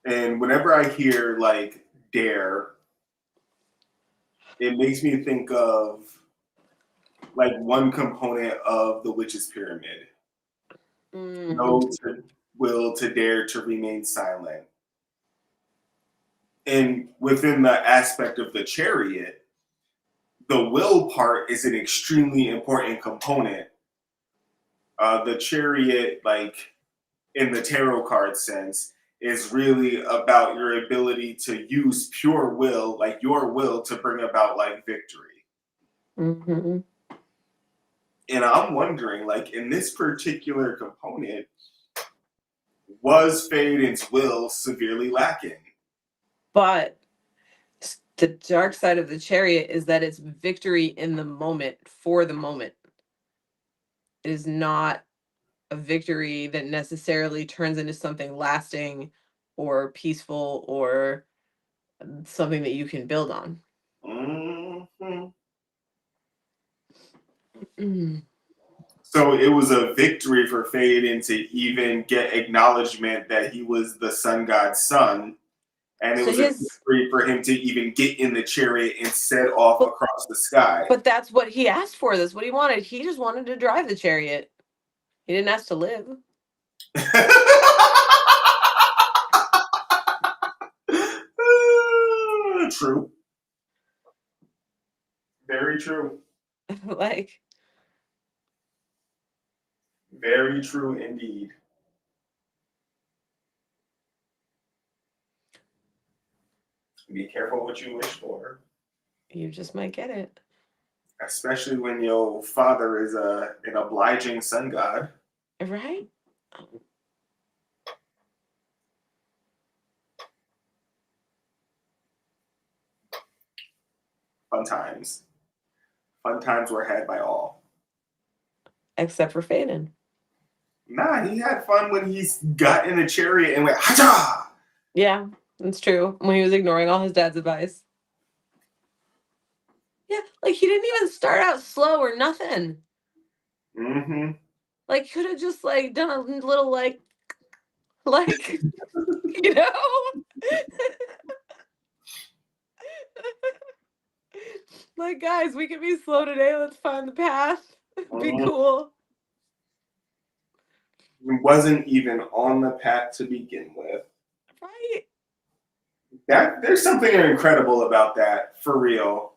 And whenever I hear like dare, it makes me think of like one component of the witch's pyramid. Know to will to dare to remain silent. And within the aspect of the chariot, the will part is an extremely important component. The chariot, like in the tarot card sense, is really about your ability to use pure will, like your will, to bring about like victory. Mm-hmm. And I'm wondering, like in this particular component, was Faden's will severely lacking? But the dark side of the chariot is that it's victory in the moment, for the moment. It is not a victory that necessarily turns into something lasting or peaceful or something that you can build on. Mm-hmm. Mm. So it was a victory for Faden to even get acknowledgement that he was the sun god's son. And it So was a victory for him to even get in the chariot and set off across the sky. But that's what he asked for. That's what he wanted. He just wanted to drive the chariot. He didn't ask to live. True. Very true. Like, Very true indeed. Be careful what you wish for, you just might get it. especially when your father is an obliging sun god. Right? Fun times. Fun times were had by all. Except for Faden. Nah, he had fun when he got in a chariot and went, hacha! Yeah, that's true. When he was ignoring all his dad's advice. Yeah, like he didn't even start out slow or nothing. Mm-hmm. Like could have just like done a little like you know. Like guys, we can be slow today. Let's find the path. Be cool. He wasn't even on the path to begin with. Right. There's something incredible about that, for real.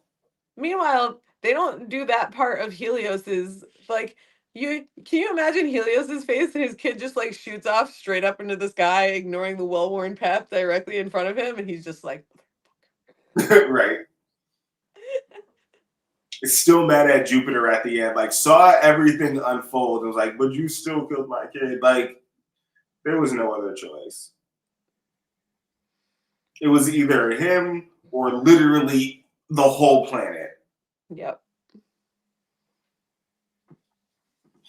Meanwhile, they don't do that part of Helios's like can you imagine Helios's face and his kid just like shoots off straight up into the sky, ignoring the well-worn path directly in front of him, and he's just like Right. Is still mad at Jupiter at the end. Like, saw everything unfold and was like, but you still killed my kid. Like, there was no other choice. It was either him or literally the whole planet. Yep.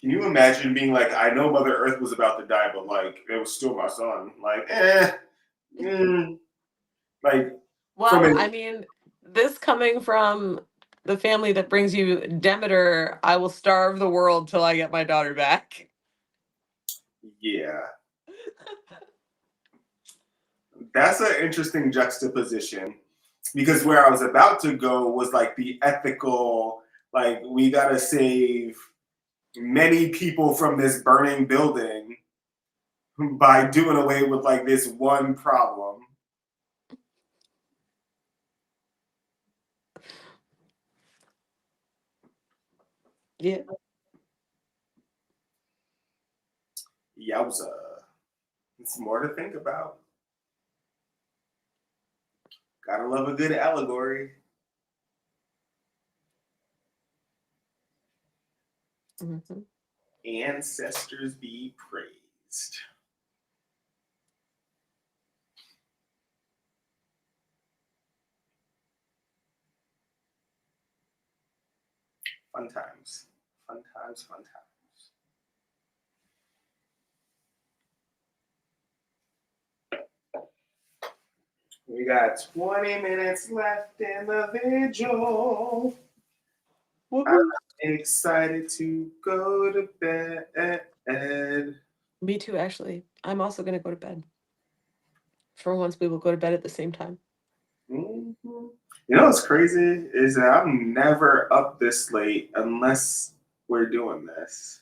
Can you imagine being like, I know Mother Earth was about to die, but like, it was still my son. Like, like, well, I mean, this coming from the family that brings you Demeter, I will starve the world till I get my daughter back. Yeah. That's an interesting juxtaposition, because where I was about to go was like the ethical, like we gotta save many people from this burning building by doing away with like this one problem. Yeah. Yowza. It's more to think about. Gotta love a good allegory. Mm-hmm. Ancestors be praised. Fun times. Fun times, fun times. We got 20 minutes left in the vigil. I'm excited to go to bed. Me too, actually. I'm also going to go to bed. For once, we will go to bed at the same time. Mm-hmm. You know what's crazy is that I'm never up this late unless we're doing this.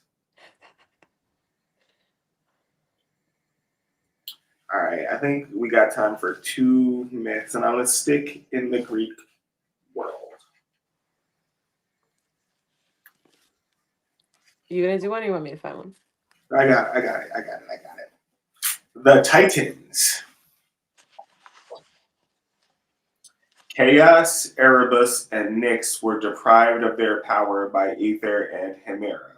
All right, I think we got time for 2 myths, and I'm going to stick in the Greek world. You gonna do one or you want me to find one? I got it. The Titans. Chaos, Erebus, and Nyx were deprived of their power by Aether and Hemera,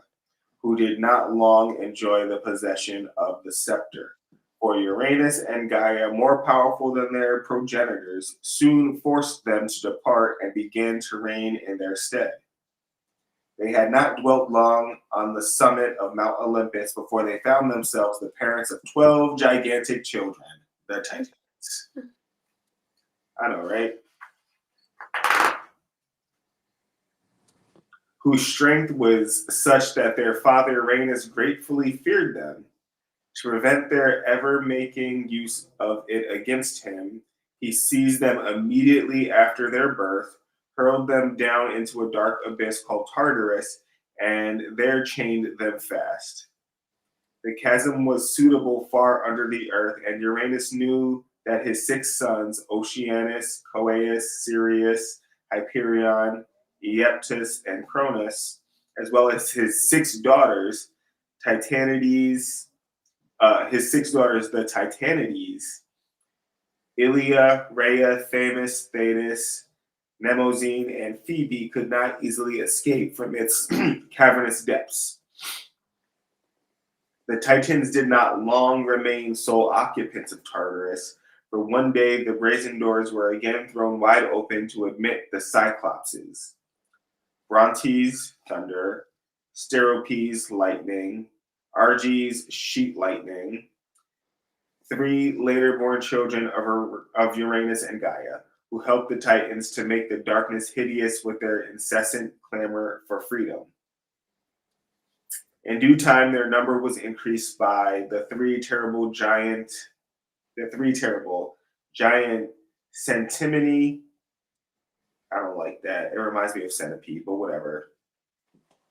who did not long enjoy the possession of the scepter. For Uranus and Gaia, more powerful than their progenitors, soon forced them to depart and began to reign in their stead. They had not dwelt long on the summit of Mount Olympus before they found themselves the parents of 12 gigantic children, the Titans. I know, right? Whose strength was such that their father Uranus gratefully feared them. To prevent their ever making use of it against him, he seized them immediately after their birth, hurled them down into a dark abyss called Tartarus, and there chained them fast. The chasm was suitable far under the earth, and Uranus knew that his 6 sons, Oceanus, Coeus, Sirius, Hyperion, Aeptus, and Cronus, as well as his 6 daughters, Titanides, the Titanides, Ilia, Rhea, Themis, Thetis, Mnemosyne, and Phoebe, could not easily escape from its cavernous depths. The Titans did not long remain sole occupants of Tartarus, for one day the brazen doors were again thrown wide open to admit the Cyclopses. Brontes, thunder, Steropes, lightning, Arges, sheet lightning, 3 later born children of Uranus and Gaia, who helped the Titans to make the darkness hideous with their incessant clamor for freedom. In due time, their number was increased by the three terrible giant Centimini. I don't like that. It reminds me of centipede, but whatever.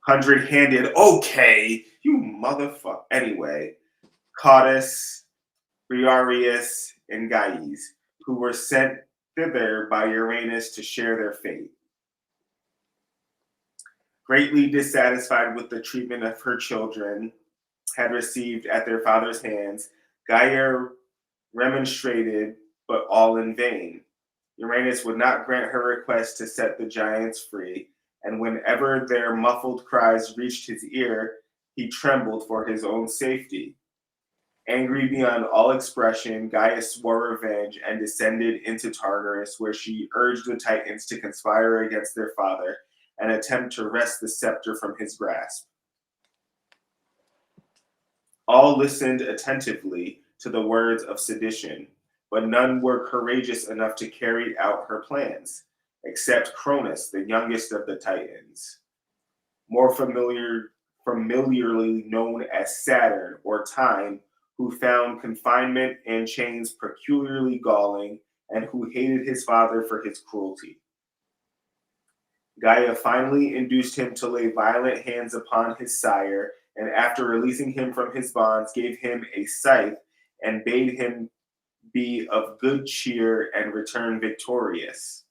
100-handed. Okay, you motherfucker. Anyway, Cautus, Briareus, and Gaius, who were sent thither by Uranus to share their fate. Greatly dissatisfied with the treatment of her children had received at their father's hands, Gaia remonstrated, but all in vain. Uranus would not grant her request to set the giants free, and whenever their muffled cries reached his ear, he trembled for his own safety. Angry beyond all expression, Gaia swore revenge and descended into Tartarus, where she urged the Titans to conspire against their father and attempt to wrest the scepter from his grasp. All listened attentively to the words of sedition, but none were courageous enough to carry out her plans, except Cronus, the youngest of the Titans, more familiarly known as Saturn or Time, who found confinement and chains peculiarly galling and who hated his father for his cruelty. Gaia finally induced him to lay violent hands upon his sire, and after releasing him from his bonds, gave him a scythe and bade him be of good cheer and return victorious.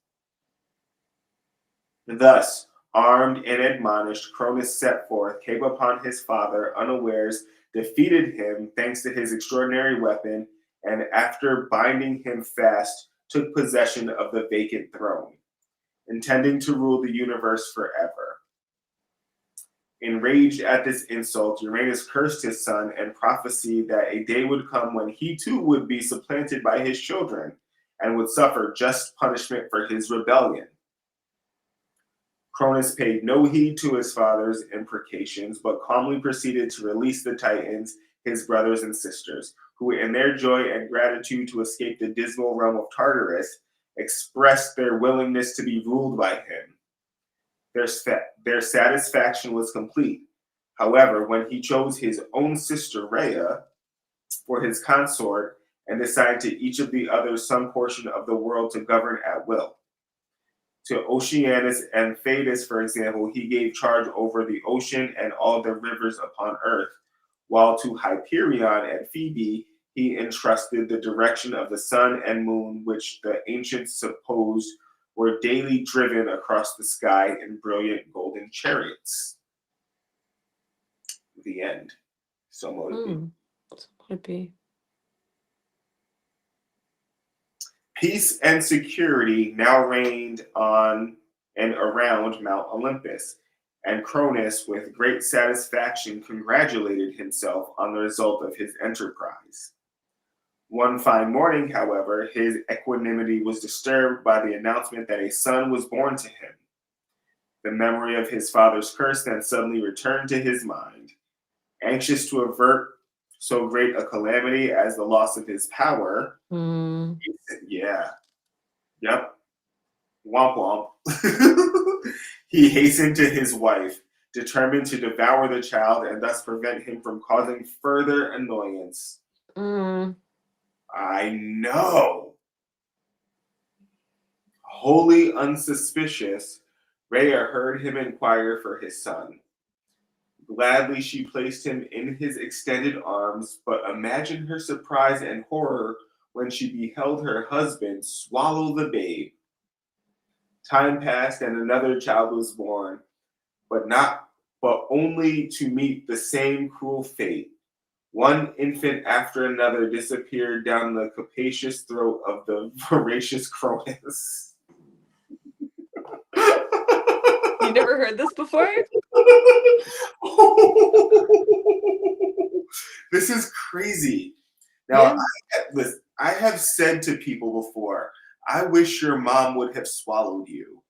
Thus, armed and admonished, Cronus set forth, came upon his father unawares, defeated him thanks to his extraordinary weapon, and after binding him fast, took possession of the vacant throne, intending to rule the universe forever. Enraged at this insult, Uranus cursed his son and prophesied that a day would come when he too would be supplanted by his children and would suffer just punishment for his rebellion. Cronus paid no heed to his father's imprecations, but calmly proceeded to release the Titans, his brothers and sisters, who in their joy and gratitude to escape the dismal realm of Tartarus, expressed their willingness to be ruled by him. Their satisfaction was complete. However, when he chose his own sister Rhea for his consort and assigned to each of the others some portion of the world to govern at will. To Oceanus and Thetis, for example, he gave charge over the ocean and all the rivers upon earth, while to Hyperion and Phoebe he entrusted the direction of the sun and moon, which the ancients supposed were daily driven across the sky in brilliant golden chariots. The end. So motivating. So would it be? Peace and security now reigned on and around Mount Olympus, and Cronus, with great satisfaction, congratulated himself on the result of his enterprise. One fine morning, however, his equanimity was disturbed by the announcement that a son was born to him. The memory of his father's curse then suddenly returned to his mind. Anxious to avert so great a calamity as the loss of his power, Yep, womp womp, he hastened to his wife, determined to devour the child and thus prevent him from causing further annoyance. I know. Wholly unsuspicious, Rhea heard him inquire for his son. Gladly she placed him in his extended arms, but imagine her surprise and horror when she beheld her husband swallow the babe. Time passed and another child was born, but only to meet the same cruel fate. One infant after another disappeared down the capacious throat of the voracious Cronus. You never heard this before? This is crazy. Now, Yeah. I have said to people before, I wish your mom would have swallowed you.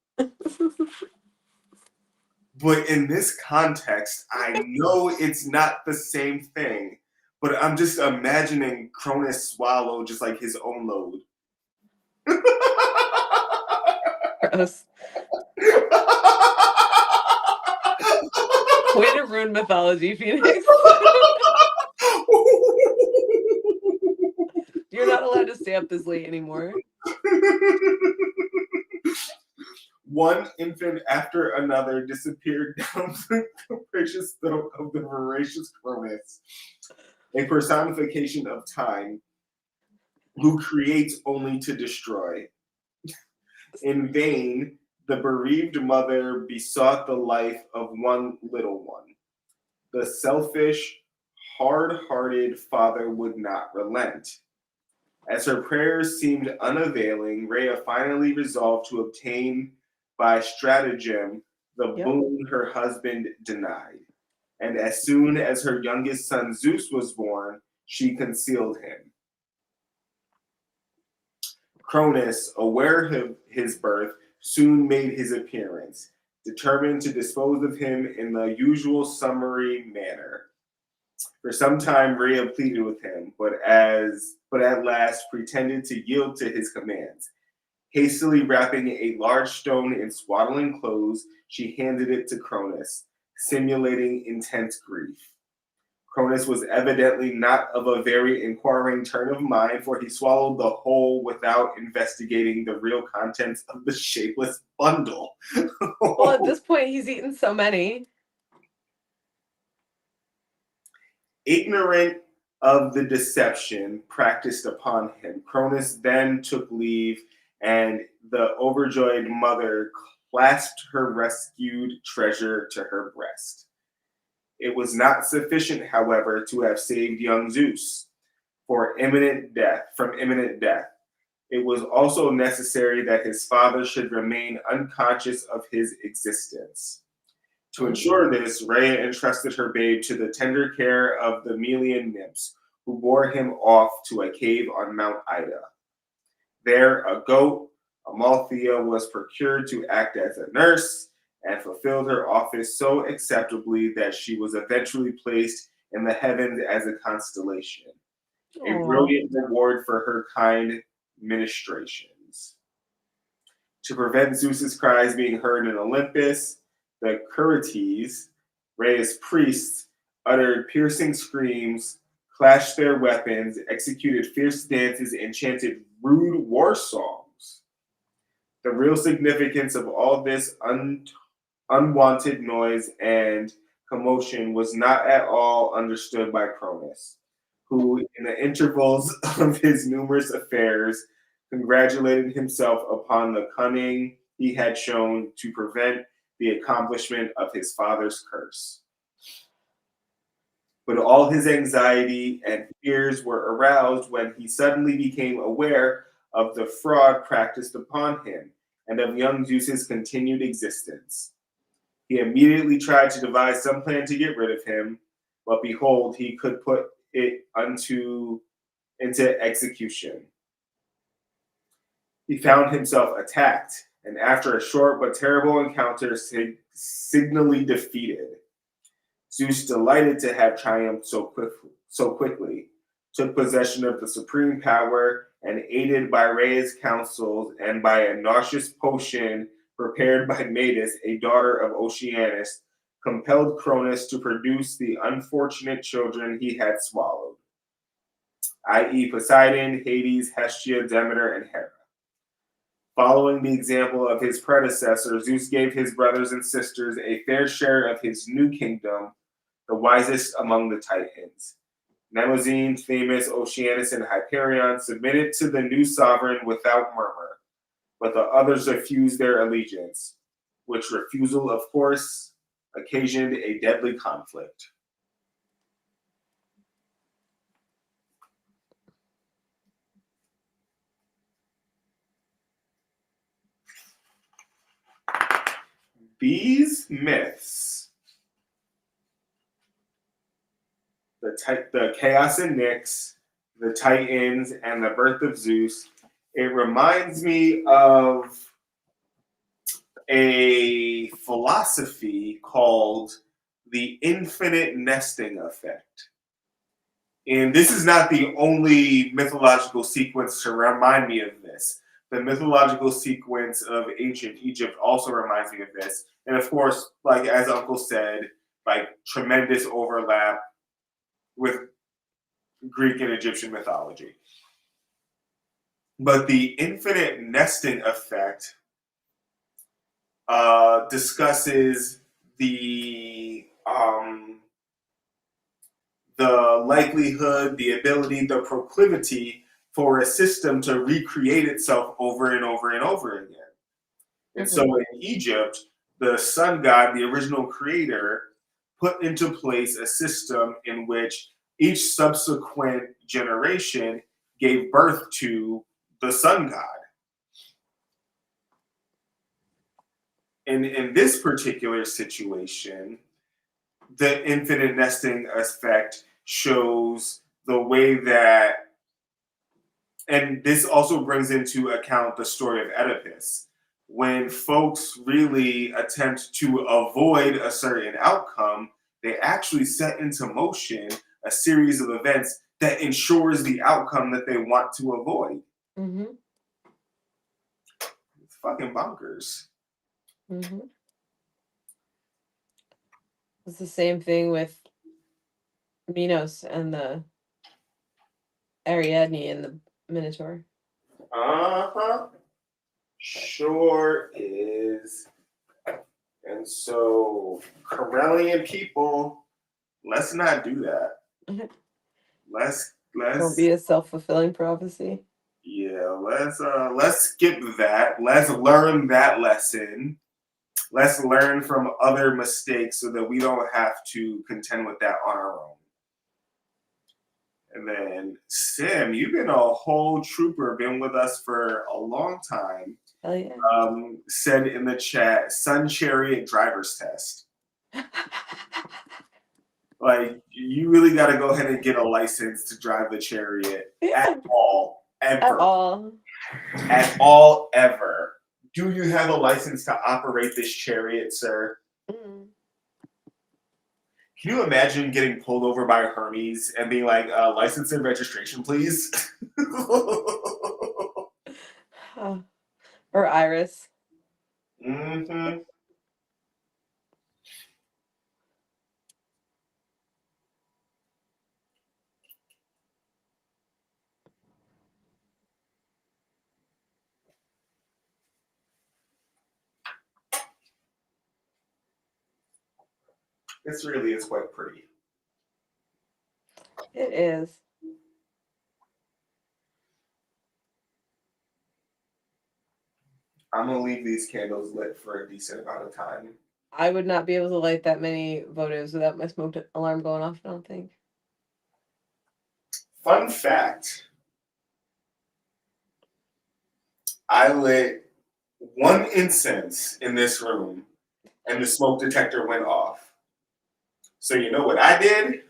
But in this context, I know it's not the same thing. But I'm just imagining Cronus swallow just like his own load. Gross. Way to ruin mythology, Phoenix. You're not allowed to stay up this late anymore. One infant after another disappeared down the capacious throat of the voracious Cronus, a personification of time, who creates only to destroy. In vain, the bereaved mother besought the life of one little one. The selfish, hard-hearted father would not relent. As her prayers seemed unavailing, Rhea finally resolved to obtain by stratagem the boon her husband denied. And as soon as her youngest son Zeus was born, she concealed him. Cronus, aware of his birth, soon made his appearance, determined to dispose of him in the usual summary manner. For some time, Rhea pleaded with him, but at last pretended to yield to his commands. Hastily wrapping a large stone in swaddling clothes, she handed it to Cronus, simulating intense grief. Cronus was evidently not of a very inquiring turn of mind, for he swallowed the whole without investigating the real contents of the shapeless bundle. Well, at this point, he's eaten so many. Ignorant of the deception practiced upon him, Cronus then took leave, and the overjoyed mother clasped her rescued treasure to her breast. It was not sufficient, however, to have saved young Zeus from imminent death. It was also necessary that his father should remain unconscious of his existence. To ensure this, Rhea entrusted her babe to the tender care of the Melian nymphs, who bore him off to a cave on Mount Ida. There, a goat, Amalthea, was procured to act as a nurse and fulfilled her office so acceptably that she was eventually placed in the heavens as a constellation, a brilliant reward for her kind ministrations. To prevent Zeus's cries being heard in Olympus, the Curetes, Rhea's priests, uttered piercing screams, clashed their weapons, executed fierce dances, and chanted rude war songs. The real significance of all this unwanted noise and commotion was not at all understood by Cronus, who, in the intervals of his numerous affairs, congratulated himself upon the cunning he had shown to prevent the accomplishment of his father's curse. But all his anxiety and fears were aroused when he suddenly became aware of the fraud practiced upon him and of young Zeus's continued existence. He immediately tried to devise some plan to get rid of him, but behold, he could put it into execution. He found himself attacked, and after a short but terrible encounter, signally defeated. Zeus, delighted to have triumphed so quickly, took possession of the supreme power, and aided by Rhea's counsels and by a nauseous potion prepared by Metis, a daughter of Oceanus, compelled Cronus to produce the unfortunate children he had swallowed, i.e. Poseidon, Hades, Hestia, Demeter, and Hera. Following the example of his predecessor, Zeus gave his brothers and sisters a fair share of his new kingdom, the wisest among the Titans. Mnemosyne, Themis, Oceanus, and Hyperion submitted to the new sovereign without murmur, but the others refused their allegiance, which refusal, of course, occasioned a deadly conflict. These myths, the Chaos and Nyx, the Titans, and the birth of Zeus, it reminds me of a philosophy called the infinite nesting effect. And this is not the only mythological sequence to remind me of this. The mythological sequence of ancient Egypt also reminds me of this. And of course, like as Uncle said, like tremendous overlap with Greek and Egyptian mythology. But the infinite nesting effect discusses the likelihood, the ability, the proclivity for a system to recreate itself over and over and over again. And so in Egypt, the sun god, the original creator, put into place a system in which each subsequent generation gave birth to the sun god. And in this particular situation, the infinite nesting effect shows the way that, and this also brings into account the story of Oedipus. When folks really attempt to avoid a certain outcome, they actually set into motion a series of events that ensures the outcome that they want to avoid. Mm-hmm. It's fucking bonkers. Mm-hmm. It's the same thing with Minos and the Ariadne and the Minotaur. Uh-huh. Sure is. And so, Correllian people, let's not do that. Let's Don't be a self-fulfilling prophecy. yeah, let's skip that. Let's learn that lesson. Let's learn from other mistakes so that we don't have to contend with that on our own. And then, Sim, you've been a whole trooper, been with us for a long time. Hell yeah. Said in the chat, Sun Chariot driver's test. Like, you really got to go ahead and get a license to drive the chariot at all, ever. At all. At all, ever. Do you have a license to operate this chariot, sir? Mm. Can you imagine getting pulled over by Hermes and being like, license and registration, please? Or Iris. Mm-hmm. This really is quite pretty. It is. I'm gonna leave these candles lit for a decent amount of time. I would not be able to light that many votives without my smoke alarm going off, I don't think. Fun fact. I lit one incense in this room and the smoke detector went off. So you know what I did?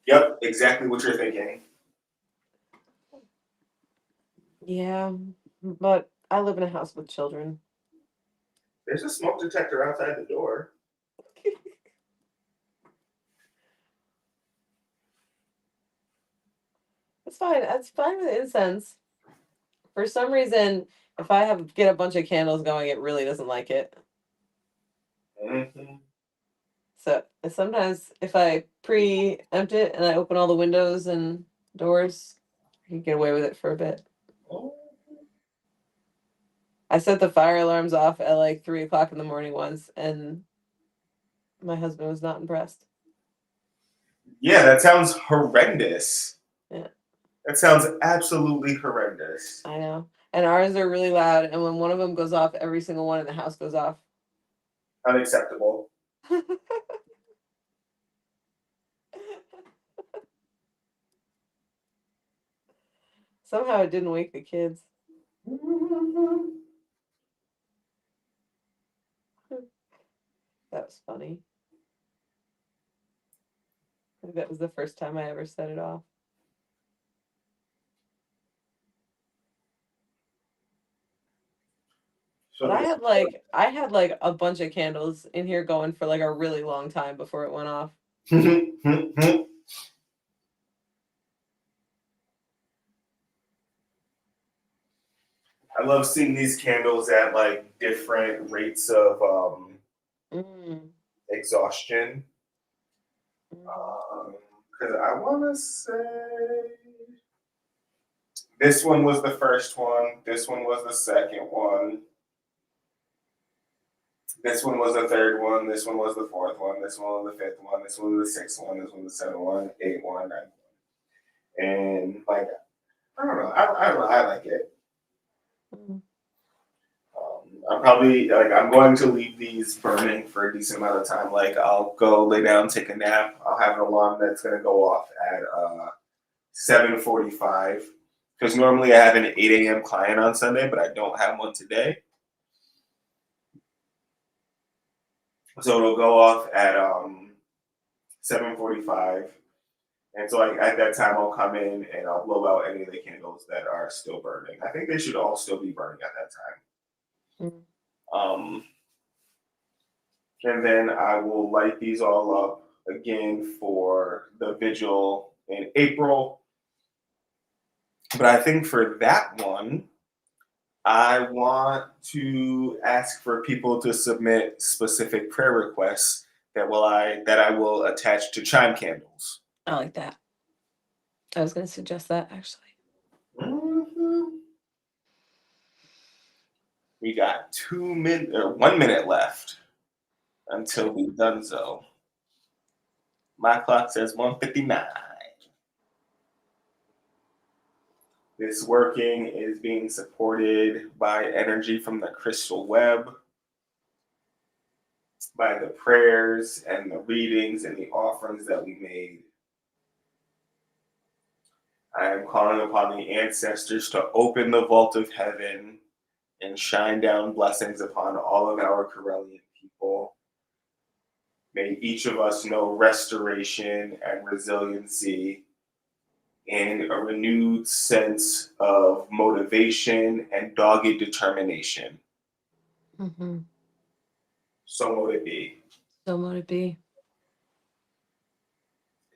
Yep, exactly what you're thinking. Yeah, but I live in a house with children. There's a smoke detector outside the door. It's fine. It's fine with incense. For some reason, if I get a bunch of candles going, it really doesn't like it. Mm-hmm. So sometimes if I preempt it and I open all the windows and doors, I can get away with it for a bit. I set the fire alarms off at like 3 o'clock in the morning once, and My husband was not impressed. Yeah, that sounds horrendous. Yeah. That sounds absolutely horrendous. I know. And ours are really loud, and when one of them goes off, every single one in the house goes off. Unacceptable. Somehow it didn't wake the kids. That was funny. I think that was the first time I ever set it off. But I had like a bunch of candles in here going for like a really long time before it went off. I love seeing these candles at like different rates of Mm. exhaustion. Mhm. Because I want to say this one was the first one, this one was the second one, this one was the third one, this one was the fourth one, this one was the fifth one, this one was the sixth one, this one was the seventh one, eighth one, ninth one. And like, I don't know, I don't know, I like it. Mm. I'm probably like I'm going to leave these burning for a decent amount of time. Like I'll go lay down, take a nap. I'll have an alarm that's gonna go off at 7:45 because normally I have an 8 a.m. client on Sunday, but I don't have one today. So it'll go off at 7:45, and so at that time I'll come in and I'll blow out any of the candles that are still burning. I think they should all still be burning at that time. Mm. And then I will light these all up again for the vigil in April. But I think for that one, I want to ask for people to submit specific prayer requests that I will attach to chime candles. I like that. I was going to suggest that actually. Mm-hmm. We got 1 minute left until we've done so. My clock says 1:59. This working is being supported by energy from the crystal web, by the prayers and the readings and the offerings that we made. I am calling upon the ancestors to open the vault of heaven and shine down blessings upon all of our Correllian people. May each of us know restoration and resiliency and a renewed sense of motivation and dogged determination. Mm-hmm. So mote it be. So mote it be.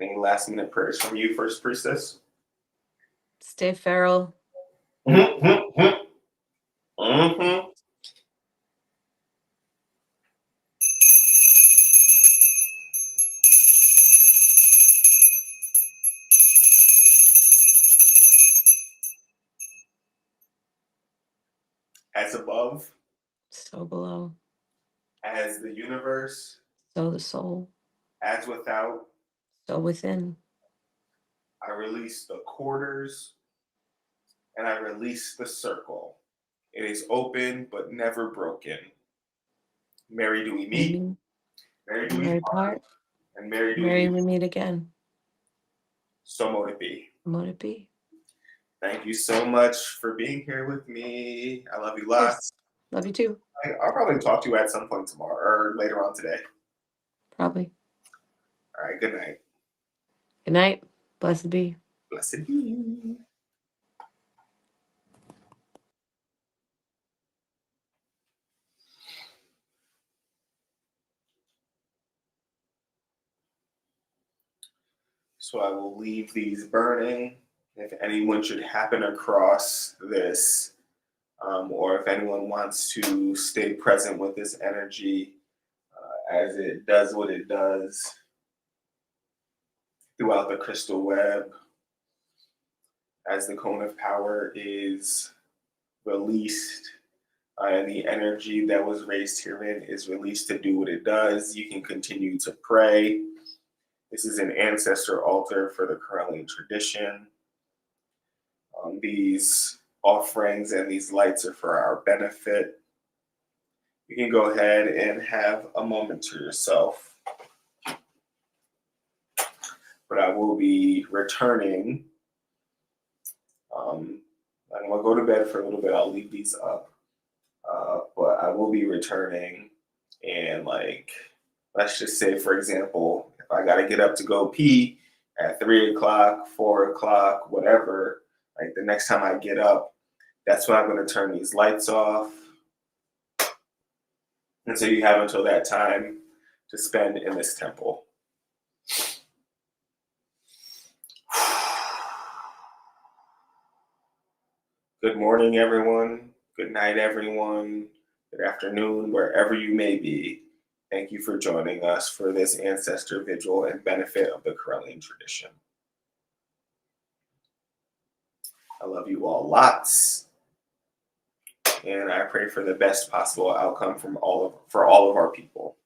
Any last minute prayers from you, First Priestess? Stay feral. Mm-hmm. Mm-hmm. As above, So below. as the universe, So the soul. as without, So within. I release the quarters and I release the circle. It is open but never broken. Mary, do we meet? Amen. Mary, do we Mary part? part. And Mary, do Mary, we we meet again. So mote it be. Mote it be. Thank you so much for being here with me. I love you Of course. lots. Love you too. I'll probably talk to you at some point tomorrow or later on today. Probably. All right, good night. Good night. Blessed be. Blessed be. So I will leave these burning. If anyone should happen across this, or if anyone wants to stay present with this energy as it does what it does throughout the crystal web, as the cone of power is released And the energy that was raised herein is released to do what it does. You can continue to pray. This is an ancestor altar for the Correllian tradition. These offerings and these lights are for our benefit. You can go ahead and have a moment to yourself. But I will be returning. I'm going to go to bed for a little bit. I'll leave these up. But I will be returning. And like, let's just say, for example, if I got to get up to go pee at 3 o'clock, 4 o'clock, whatever, like the next time I get up, that's when I'm going to turn these lights off. And so you have until that time to spend in this temple. Good morning, everyone. Good night, everyone. Good afternoon, wherever you may be. Thank you for joining us for this Ancestor Vigil and benefit of the Correllian tradition. I love you all lots. And I pray for the best possible outcome for all of our people.